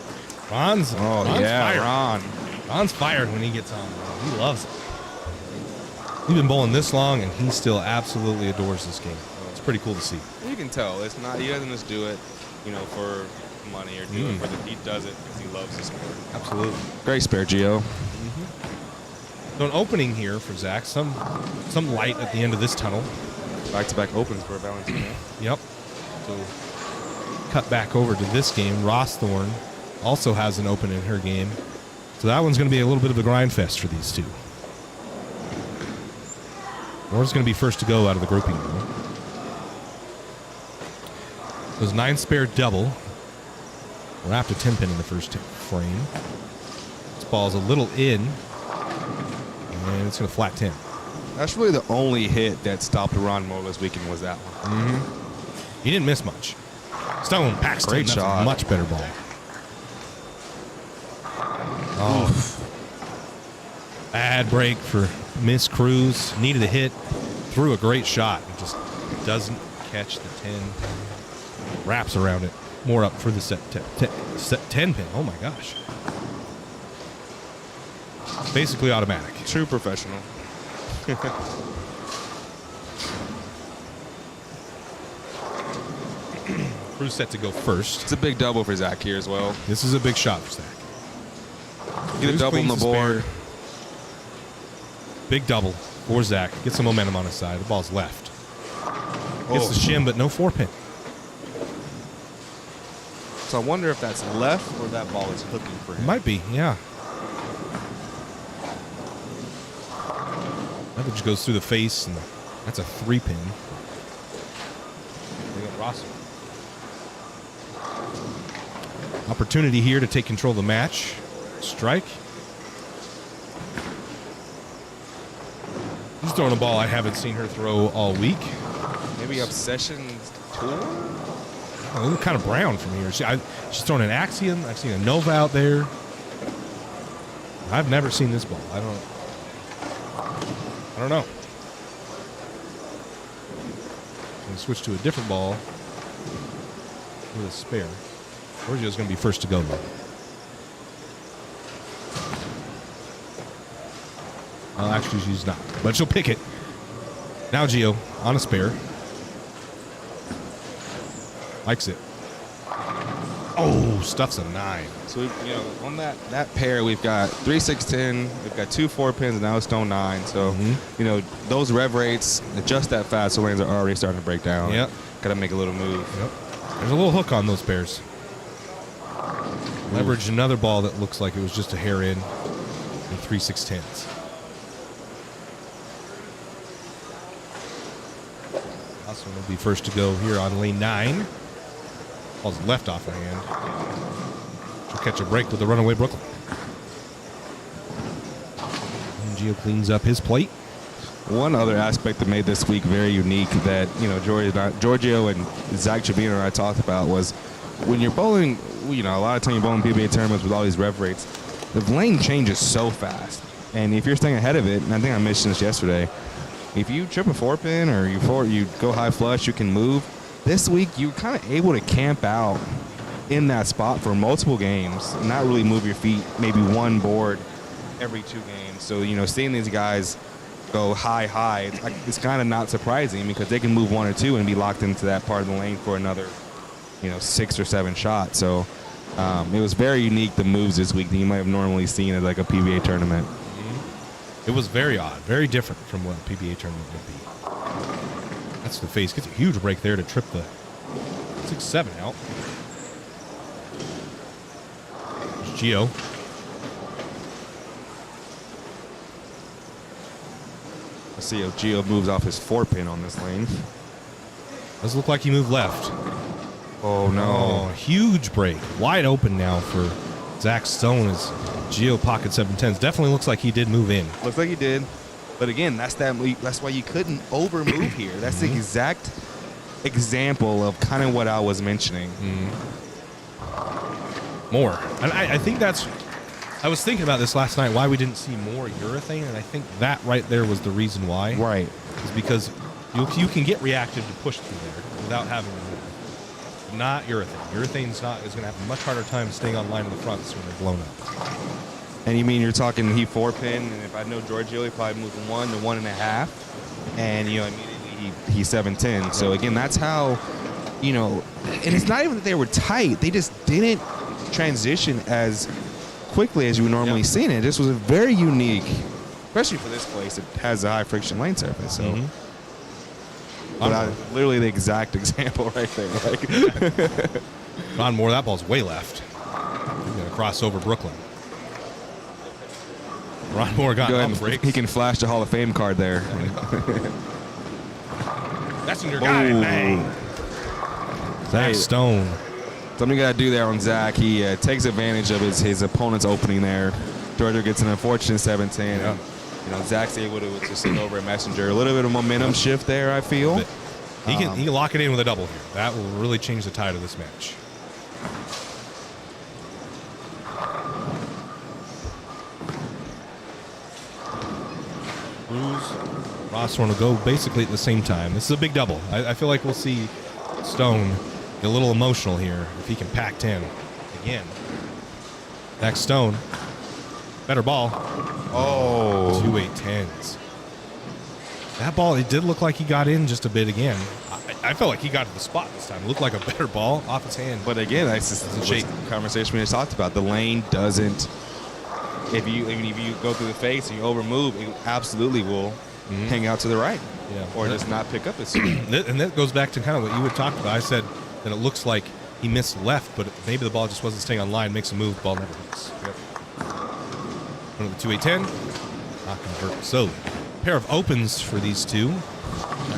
Ron's fired. Ron's fired when he gets on. He loves it. He's been bowling this long, and he still absolutely adores this game. It's pretty cool to see. You can tell. It's not. He doesn't just do it, you know, for money or do it for the. He does it because he loves the sport. Absolutely. Great spare, Gio. So an opening here for Zach. Some light at the end of this tunnel. Back-to-back opens for Valentina. Yep. So cut back over to this game. Rossthorn also has an open in her game. So that one's going to be a little bit of a grind fest for these two. Moore's going to be first to go out of the grouping. Those 9 spare double. Wrapped a 10 pin in the first frame. This ball's a little in. And it's going to flat 10. That's really the only hit that stopped Ron Moore this weekend was that one. He didn't miss much. Stone packs Great shot. A much better ball. Oh. Bad break for Miss Cruz. Needed a hit. Threw a great shot. It just doesn't catch the 10. Wraps around it. More up for the set 10 pin. Oh my gosh. Basically automatic. True professional. Cruz set to go first. It's a big double for Zach here as well. This is a big shot for Zach. Get a double on the board. Big double for Zach. Gets some momentum on his side. The ball's left. Gets the shim, but no 4-pin. So I wonder if that's left or that ball is hooking for him. Might be, yeah. That just goes through the face, and that's a 3-pin. They got Rosser. Opportunity here to take control of the match. Strike. She's throwing a ball I haven't seen her throw all week. Maybe Obsession's tool? Oh, look kind of brown from here. She's throwing an Axiom. I've seen a Nova out there. I've never seen this ball. I don't. I don't know. Going to switch to a different ball with a spare. Giorgio's going to be first to go, though. Well, actually, she's not. But she'll pick it. Now Gio on a spare. Likes it. Oh, stuffs a 9. So, on that pair, we've got 3, 6, 10. We've got 2 4 pins, and now a stone 9. So, those rev rates, adjust that fast, so lanes are already starting to break down. Yep. Got to make a little move. Yep. There's a little hook on those pairs. Leverage another ball that looks like it was just a hair in 3 6 10s. Also will be first to go here on lane 9. Ball's left off the hand. She'll catch a break with the runaway Brooklyn. And Gio cleans up his plate. One other aspect that made this week very unique that, Giorgio and Zach Chavino and I talked about was when you're bowling, a lot of time you're bowling PBA tournaments with all these rev rates, the lane changes so fast. And if you're staying ahead of it, and I think I mentioned this yesterday, if you trip a 4-pin or you go high flush, you can move. This week, you're kind of able to camp out in that spot for multiple games and not really move your feet, maybe one board every 2 games. So, seeing these guys go high, it's kind of not surprising because they can move 1 or 2 and be locked into that part of the lane for another, 6 or 7 shots. So it was very unique, the moves this week that you might have normally seen at like a PBA tournament. It was very odd, very different from what a PBA tournament would be. That's the face. Gets a huge break there to trip the 6-7 out. There's Gio. Let's see if Gio moves off his 4-pin on this lane. Does look like he moved left. Oh, no. Oh, huge break. Wide open now for Zach Stone as Gio pocket 7-10s. Definitely looks like he did move in. Looks like he did. But again, that's why you couldn't over move here. That's the exact example of kind of what I was mentioning. More. And I think that's... I was thinking about this last night, why we didn't see more urethane, and I think that right there was the reason why. Right. Is because you can get reactive to push through there without having to move. Not urethane. Urethane's is going to have a much harder time staying on line in the fronts when they're blown up. And you mean you're talking he 4-pin, and if I know Giorgio, he probably moved 1 to 1.5, and immediately he 7-10. So again, that's how, and it's not even that they were tight; they just didn't transition as quickly as you would normally see it. This was a very unique, especially for this place. It has a high friction lane surface, so. Literally the exact example right there. Ron Moore, that ball's way left. He's going to cross over Brooklyn. Ron Moore got on the break. He can flash the Hall of Fame card there. Messenger got it, bang. Zach Stone. Something you got to do there on Zach. He takes advantage of his opponent's opening there. Giorgio gets an unfortunate 7-10. Yeah. And, Zach's able to just sit over a Messenger. A little bit of momentum shift there, I feel. He can lock it in with a double here. That will really change the tide of this match. Cruz, Rossthorn will go basically at the same time. This is a big double. I feel like we'll see Stone get a little emotional here if he can pack 10 again. Next Stone. Better ball. Oh. 2-8-10s. That ball, it did look like he got in just a bit again. I felt like he got to the spot this time. It looked like a better ball off his hand. But again, that's just the conversation we just talked about. The lane doesn't. If you go through the face and you overmove, it absolutely will hang out to the right, or just not pick up as soon. And that goes back to kind of what you had talked about. I said that it looks like he missed left, but maybe the ball just wasn't staying on line. Makes a move, ball never hits. One of the 2-8-10. Not convert. So, pair of opens for these two.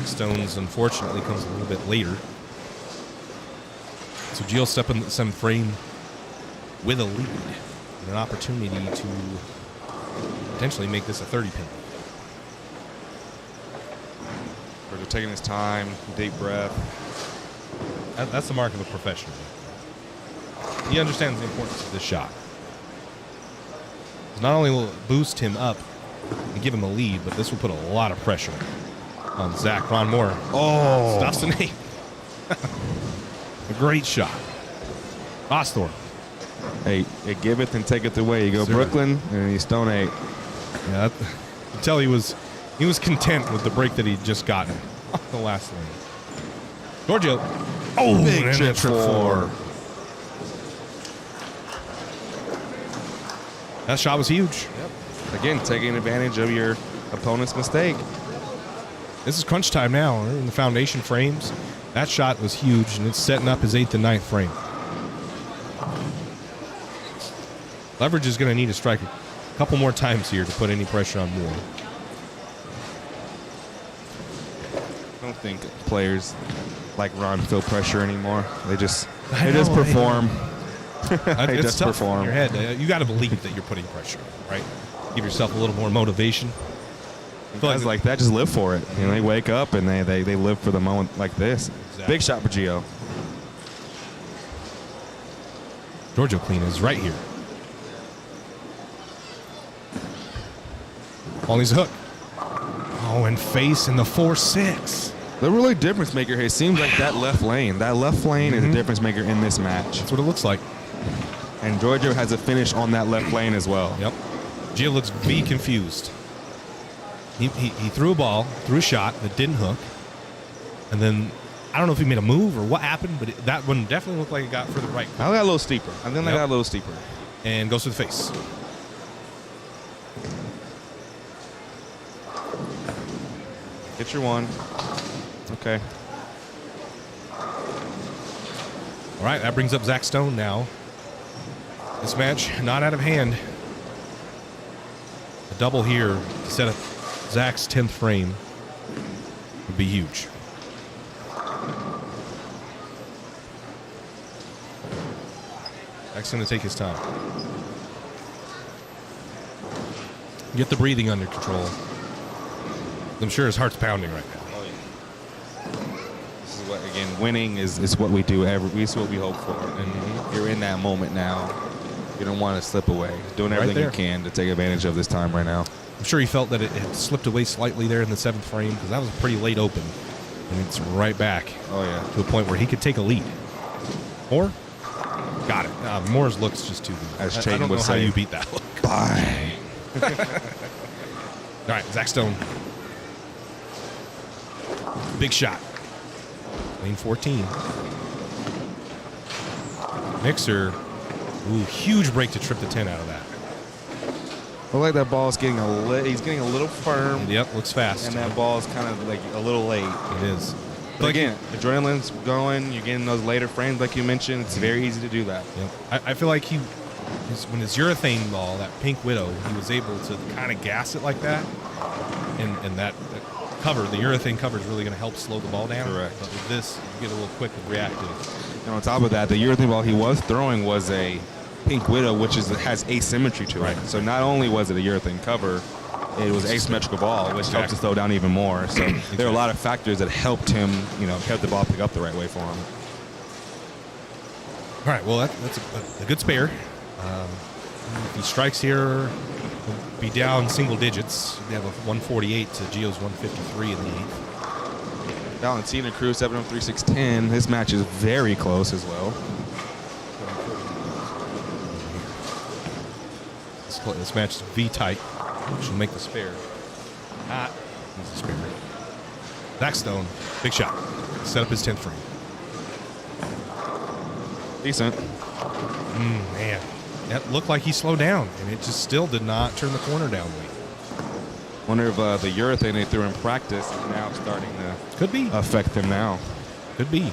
Stones, unfortunately, comes a little bit later. So Gio step in the 7th frame with a lead and an opportunity to potentially make this a 30-pin. Or taking his time, deep breath. That's the mark of a professional. He understands the importance of this shot. Not only will it boost him up and give him a lead, but this will put a lot of pressure on Zach. Ron Moore stuffs an 8. A great shot. Osthorpe. Hey, it giveth and taketh away. You go Sir. Brooklyn and you stone 8. Yeah, you can tell he was content with the break that he'd just gotten off the last lane. Giorgio. Oh, Big and chip a trip 4. That shot was huge. Again, taking advantage of your opponent's mistake. This is crunch time now. We're in the foundation frames. That shot was huge, and it's setting up his 8th and 9th frame. Leverage is going to need to strike a couple more times here to put any pressure on Moore. I don't think players like Ron feel pressure anymore. They just I just know, perform. They It's just tough perform. in your head. You got to believe that you're putting pressure on, right? Give yourself a little more motivation. Guys like that just live for it. You know, they wake up and they live for the moment like this. Exactly. Big shot for Gio. Giorgio clean is right here. Ollie's hook. Oh, and face in the 4-6. The really difference maker here seems like that left lane. That left lane is a difference maker in this match. That's what it looks like. And Giorgio has a finish on that left lane as well. Yep. Gio looks V confused. He threw a ball, threw a shot that didn't hook. And then, I don't know if he made a move or what happened, but that one definitely looked like it got further right. I got a little steeper. I think they Yep. got a little steeper. And goes to the face. Get your one. Okay. All right, that brings up Zach Stone now. This match not out of hand. A double here to set up Zach's 10th frame would be huge. Zach's going to take his time. Get the breathing under control. I'm sure his heart's pounding right now. Oh, yeah. This is what, again, winning is what we do. This is what we hope for. And you're in that moment now. You don't want to slip away. Doing Right everything there. you can to take advantage of this time right now. I'm sure he felt that it had slipped away slightly there in the 7th frame because that was a pretty late open. And it's right back Oh, yeah. to a point where he could take a lead. Moore? Got it. Moore's looks just too good. As I Chayton don't know would how say. you beat that look. Bye. All right, Zach Stone. Big shot. Lane 14. Mixer. Ooh, huge break to trip the 10 out of that. I like that ball is getting he's getting a little firm. Yep, looks fast. And that ball is kind of like a little late. It is. But again, adrenaline's going. You're getting those later frames like you mentioned. It's very easy to do that. Yep. I feel like when his urethane ball, that Pink Widow, he was able to kind of gas it like that. And that cover, the urethane cover is really going to help slow the ball down. Correct. But with this, you get a little quick and reactive. And on top of that, the urethane ball he was throwing was a Pink Widow, which has asymmetry to it. So not only was it a urethane cover, it was asymmetrical ball, which helped to slow down even more. So there are a lot of factors that helped him, help the ball pick up the right way for him. All right, well, that's a good spare. If he strikes here, he'll be down single digits. They have a 148 to Gio's 153 in the 8th. Valentina Cruz, 703-610. This match is very close as well. This match is V-type, which will make the spare. He's a spare. Zach Stone, big shot. Set up his 10th frame. Decent. Man, that looked like he slowed down, and it just still did not turn the corner down late. Wonder if the urethane they threw in practice is now starting to Could be. affect him now. Could be.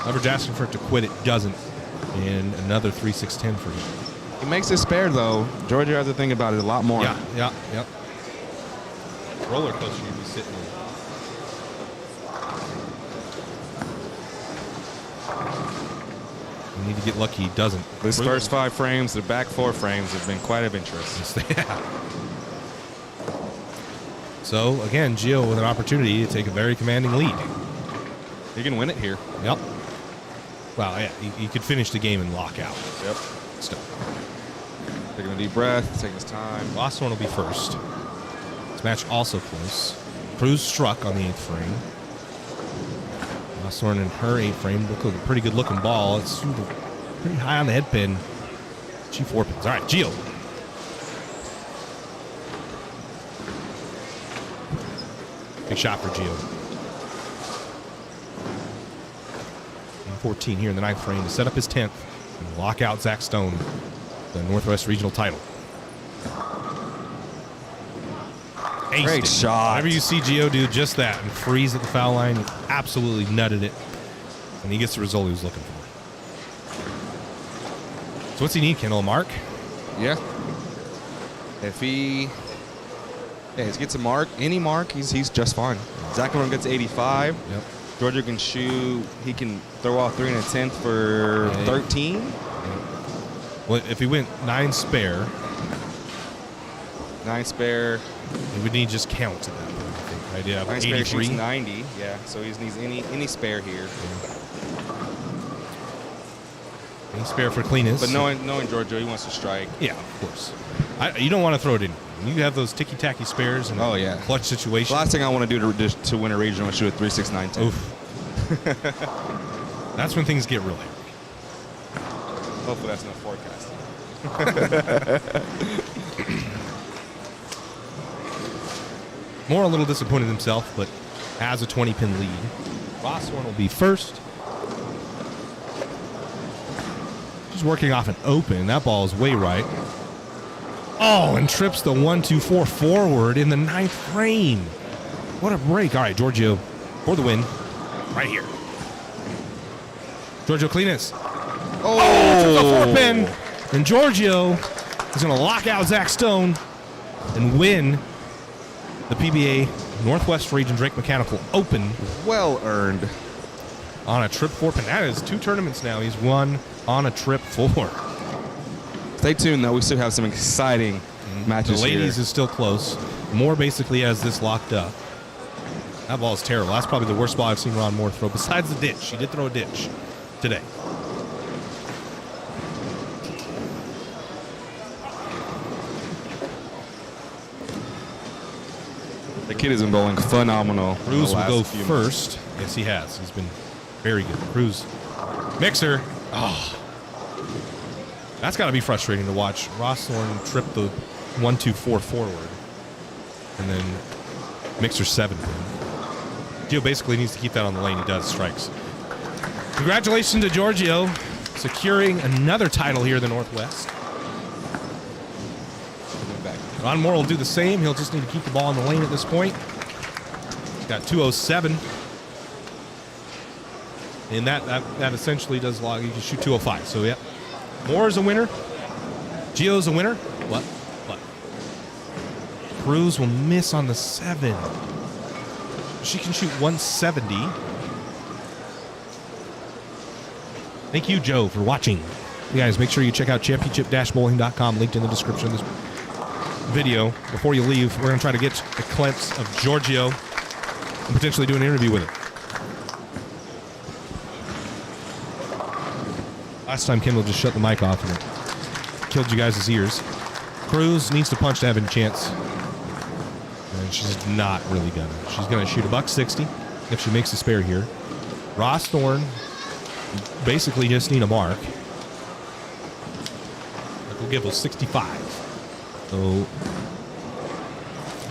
Leverage asking for it to quit. It doesn't. And another 3-6-10 for him. He makes it spare, though. Georgia has to think about it a lot more. Yeah. Roller coaster you'd be sitting in. You need to get lucky he doesn't. This first 5 frames, the back 4 frames have been quite of interest. Yeah. So, again, Gio with an opportunity to take a very commanding lead. He can win it here. Yep. Well, yeah, he could finish the game and lock out. Yep. Still. Taking a deep breath, taking his time. Ross Thorn will be first. This match also close. Cruz struck on the 8th frame. Ross Thorn in her 8th frame. Look like a pretty good looking ball. It's pretty high on the head pin. She 4 pins. All right, Gio. Big shot for Gio. 14 here in the 9th frame to set up his 10th and lock out Zach Stone, the Northwest Regional title. Great Aced it. shot. Whenever you see Gio do just that and freeze at the foul line, he absolutely nutted it. And he gets the result he was looking for. So what's he need, Kendall? A mark? Yeah. If he gets a mark, any mark, he's just fine. Zach gets 85. Yep. Georgia can shoot. He can throw off 3 1/10 for 13. Well, if he went 9 spare, 9 spare. he would need just count to that point, I think. Right? Yeah, 9 spare 83. shoots 90. Yeah, so he needs any spare here. Any spare for cleanest. But knowing Georgia, he wants to strike. Yeah, of course. You don't want to throw it in. When you have those ticky-tacky spares and clutch situations. The last thing I want to do to win a regional is shoot a 3, 6, 9, 10. Oof. That's when things get real hairy. Hopefully that's not forecasting. Moore a little disappointed himself, but has a 20-pin lead. Ross Thorn will be first. She's working off an open. That ball is way right. Oh, and trips the 1-2-4 forward in the 9th frame. What a break. All right, Giorgio for the win right here. Giorgio Cleanest. Oh, trips the 4-pin. And Giorgio is going to lock out Zach Stone and win the PBA Northwest Region Drake Mechanical Open. Well earned. On a trip 4-pin. That is 2 tournaments now. He's won on a trip 4. Stay tuned, though. We still have some exciting matches The ladies here. is still close. Moore basically has this locked up. That ball is terrible. That's probably the worst ball I've seen Ron Moore throw, besides the ditch. He did throw a ditch today. The kid has been bowling phenomenal. Cruz will go first. Yes, he has. He's been very good. Cruz. Mixer. Oh. That's got to be frustrating to watch. Ross Thorn trip the 1-2-4 forward. And then Mixer 7. Gio basically needs to keep that on the lane. He does. Strikes. Congratulations to Giorgio securing another title here in the Northwest. Ron Moore will do the same. He'll just need to keep the ball in the lane at this point. He's got 207. And that essentially does log. You can shoot 205. So, yeah. Moore's a winner. Gio's a winner. What? Cruz will miss on the 7. She can shoot 170. Thank you, Joe, for watching. You guys, make sure you check out championship-bowling.com, linked in the description of this video. Before you leave, we're going to try to get a glimpse of Giorgio and potentially do an interview with him. Last time Kendall just shut the mic off and it killed you guys' ears. Cruz needs to punch to have a chance. And she's not really gonna. She's gonna shoot $160 if she makes a spare here. Ross Thorn basically just need a mark. We'll give us 65. So,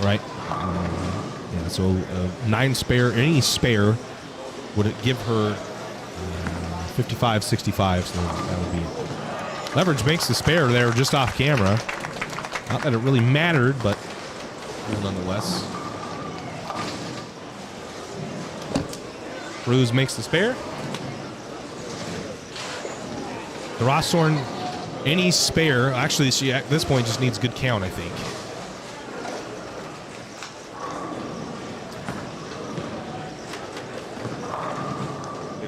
right. Yeah, so 9 spare, any spare would it give her 55, 65, so that would be it. Leverage makes the spare there just off camera. Not that it really mattered, but nonetheless. Cruz makes the spare. The Ross Thorn, any spare, actually she at this point just needs good count, I think.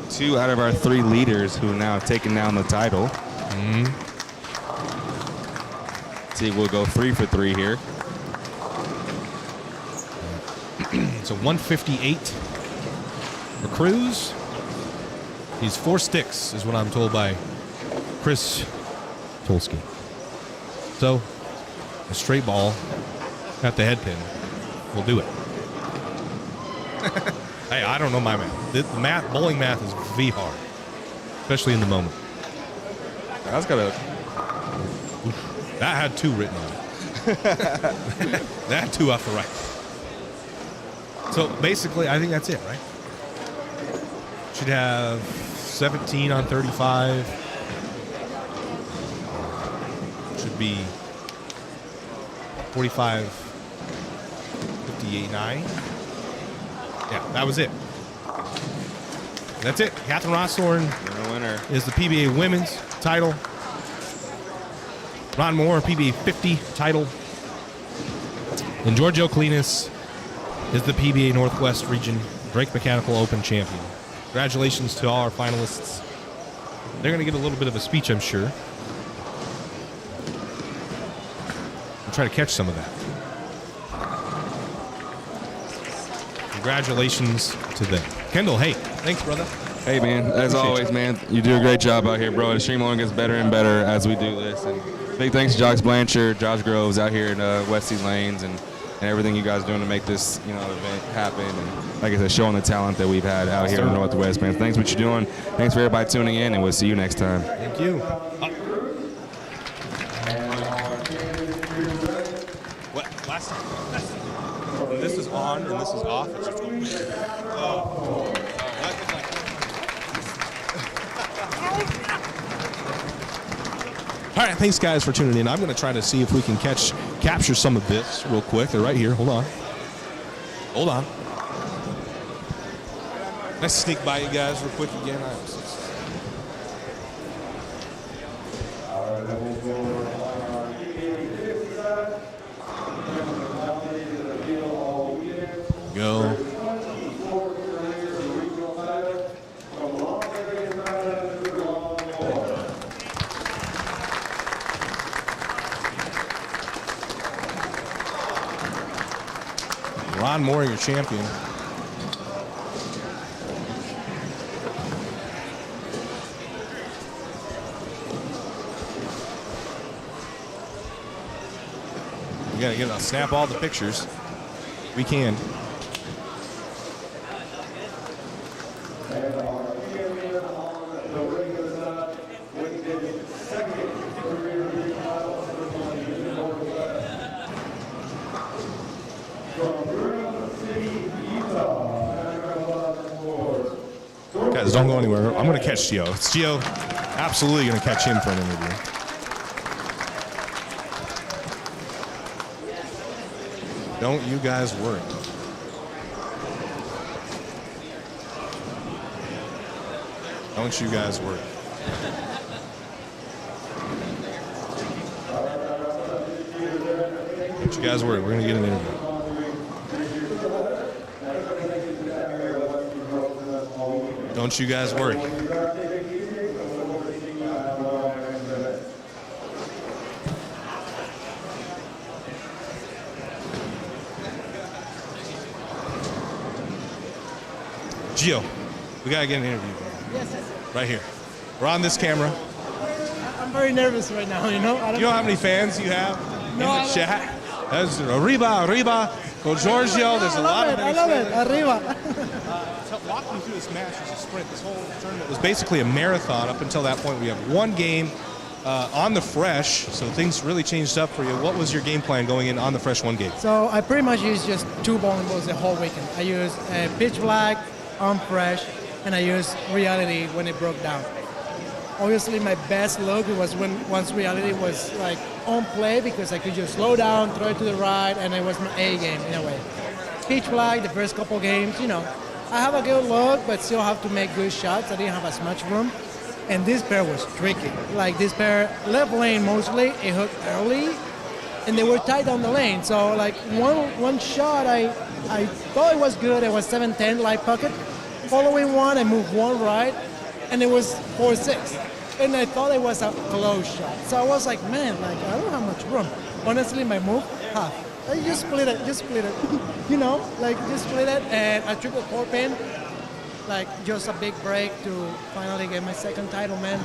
2 out of our 3 leaders who now have taken down the title. See, we'll go 3 for 3 here. So 158 for Cruz. He's 4 sticks, is what I'm told by Chris Tolsky. So a straight ball at the head pin will do it. Hey, I don't know my math. The math, bowling math is V hard, especially in the moment. That's got a. That had 2 written on it. That had 2 off the right. So basically, I think that's it, right? Should have 17 on 35. Should be 45, 58, 9. Yeah, that was it. That's it. Catherine Rossthorn Winner. is the PBA women's title. Ron Moore, PBA 50 title. And Giorgio Colinas is the PBA Northwest Region Drake Mechanical Open champion. Congratulations to all our finalists. They're going to get a little bit of a speech, I'm sure. I'll try to catch some of that. Congratulations to them. Kendall, hey, thanks, brother. Hey, man, as always, man, you do a great job out here, bro. The stream only gets better and better as we do this. And big thanks to Josh Blanchard, Josh Groves out here in West Sea Lanes and everything you guys are doing to make this, event happen. And like I said, showing the talent that we've had out here in the Northwest, man. Thanks for what you're doing. Thanks for everybody tuning in, and we'll see you next time. Thank you. What? Last time? When this is on and this is off, it's just going. All right, thanks guys for tuning in. I'm going to try to see if we can capture some of this real quick. They're right here. Hold on. Nice to sneak by you guys real quick again. Go. Ron Moore, your champion. We gotta snap all the pictures. We can. Guys, don't go anywhere. I'm going to catch Gio. Gio, absolutely going to catch him for an interview. Don't you guys worry. Don't you guys worry. Don't you guys worry. We're going to get an interview. Don't you guys worry. Gio, we gotta get an interview. Yes. Right here. We're on this camera. I'm very nervous right now, you know? You know how many fans you have in No, the chat? That's arriba, con Giorgio. There's a lot of I love it. Arriba. Walk me through this match as a sprint. This whole tournament was basically a marathon up until that point. We have one game on the fresh, so things really changed up for you. What was your game plan going in on the fresh one game? So I pretty much used just 2 bowling balls the whole weekend. I used pitch black on fresh, and I used reality when it broke down. Obviously, my best look was once reality was like on play because I could just slow down, throw it to the right, and it was my A game in a way. Pitch black, the first couple games, you know, I have a good look, but still have to make good shots. I didn't have as much room. And this pair was tricky. Like this pair, left lane mostly, it hooked early, and they were tight down the lane. So like one shot, I thought it was good. It was 7-10 light pocket. Following one, I moved one right, and it was 4-6. And I thought it was a close shot. So I was like, man, like I don't have much room. Honestly, my move, half. I just split it. You know, like just split it, and I triple 4-pin. Like just a big break to finally get my second title, man.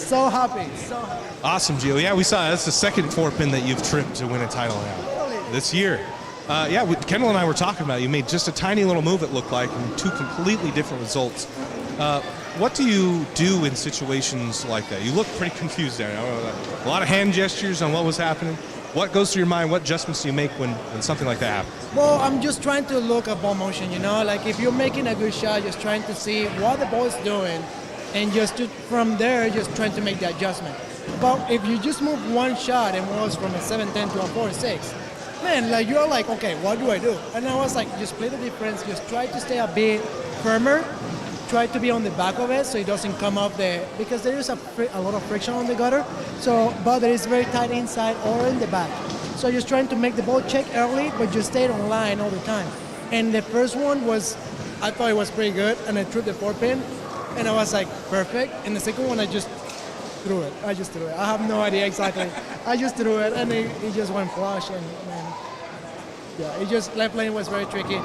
So happy, so happy. Awesome, Gio. Yeah, we saw that's the second 4-pin that you've tripped to win a title now this year. Kendall and I were talking about it. You made just a tiny little move, it looked like, and two completely different results. What do you do in situations like that? You look pretty confused there. A lot of hand gestures on what was happening. What goes through your mind? What adjustments do you make when something like that happens? Well, I'm just trying to look at ball motion, you know? Like if you're making a good shot, just trying to see what the ball is doing, and just from there, just trying to make the adjustment. But if you just move one shot and was from a 7-10 to a 4-6, man, like you're like, okay, what do I do? And I was like, just play the difference, just try to stay a bit firmer, try to be on the back of it so it doesn't come off because there is a lot of friction on the gutter, but there is very tight inside or in the back. So just trying to make the ball check early, but just stay on line all the time. And the first one I thought it was pretty good, and I threw the 4-pin, and I was like, perfect. And the second one, I just threw it. I have no idea exactly. I just threw it, and it just went flush, and man, yeah, it just, left lane was very tricky.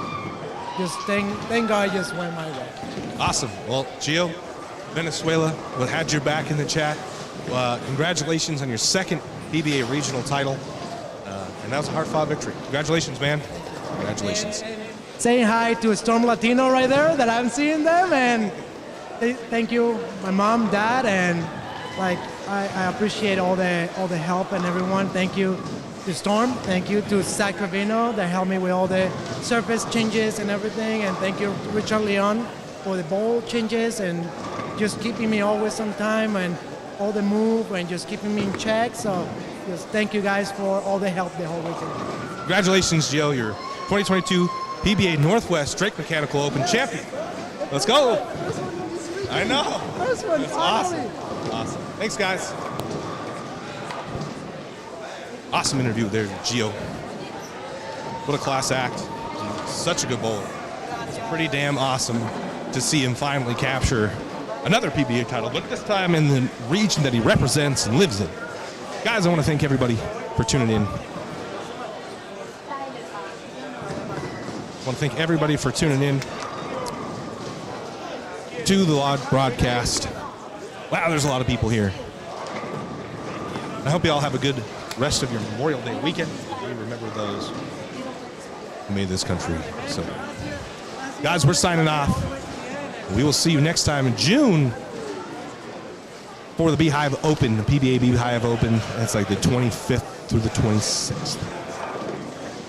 Just thank God it just went my way. Awesome. Well, Gio, Venezuela, we had your back in the chat. Congratulations on your second PBA regional title. And that was a hard-fought victory. Congratulations, man. Congratulations. Saying hi to Storm Latino right there that I'm seeing them, and thank you, my mom, dad, and like I appreciate all the help and everyone. Thank you to Storm. Thank you to Zach Trevino that helped me with all the surface changes and everything, and thank you to Richard Leon for the ball changes and just keeping me always on time and all the move and just keeping me in check. So just thank you guys for all the help the whole weekend. Congratulations, Gio. Your 2022 PBA Northwest Drake Mechanical Open champion. Let's go. I know. First one, That's awesome. Awesome. Thanks, guys. Awesome interview there, Gio. What a class act. Such a good bowler. It's pretty damn awesome to see him finally capture another PBA title, but this time in the region that he represents and lives in. Guys, I want to thank everybody for tuning in. I want to thank everybody for tuning in to the live broadcast. Wow, there's a lot of people here. I hope you all have a good rest of your Memorial Day weekend. We remember those who made this country so. Guys, we're signing off. We will see you next time in June for the Beehive Open, the PBA Beehive Open. That's like the 25th through the 26th.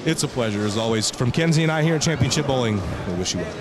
It's a pleasure, as always. From Kenzie and I here at Championship Bowling, we wish you well.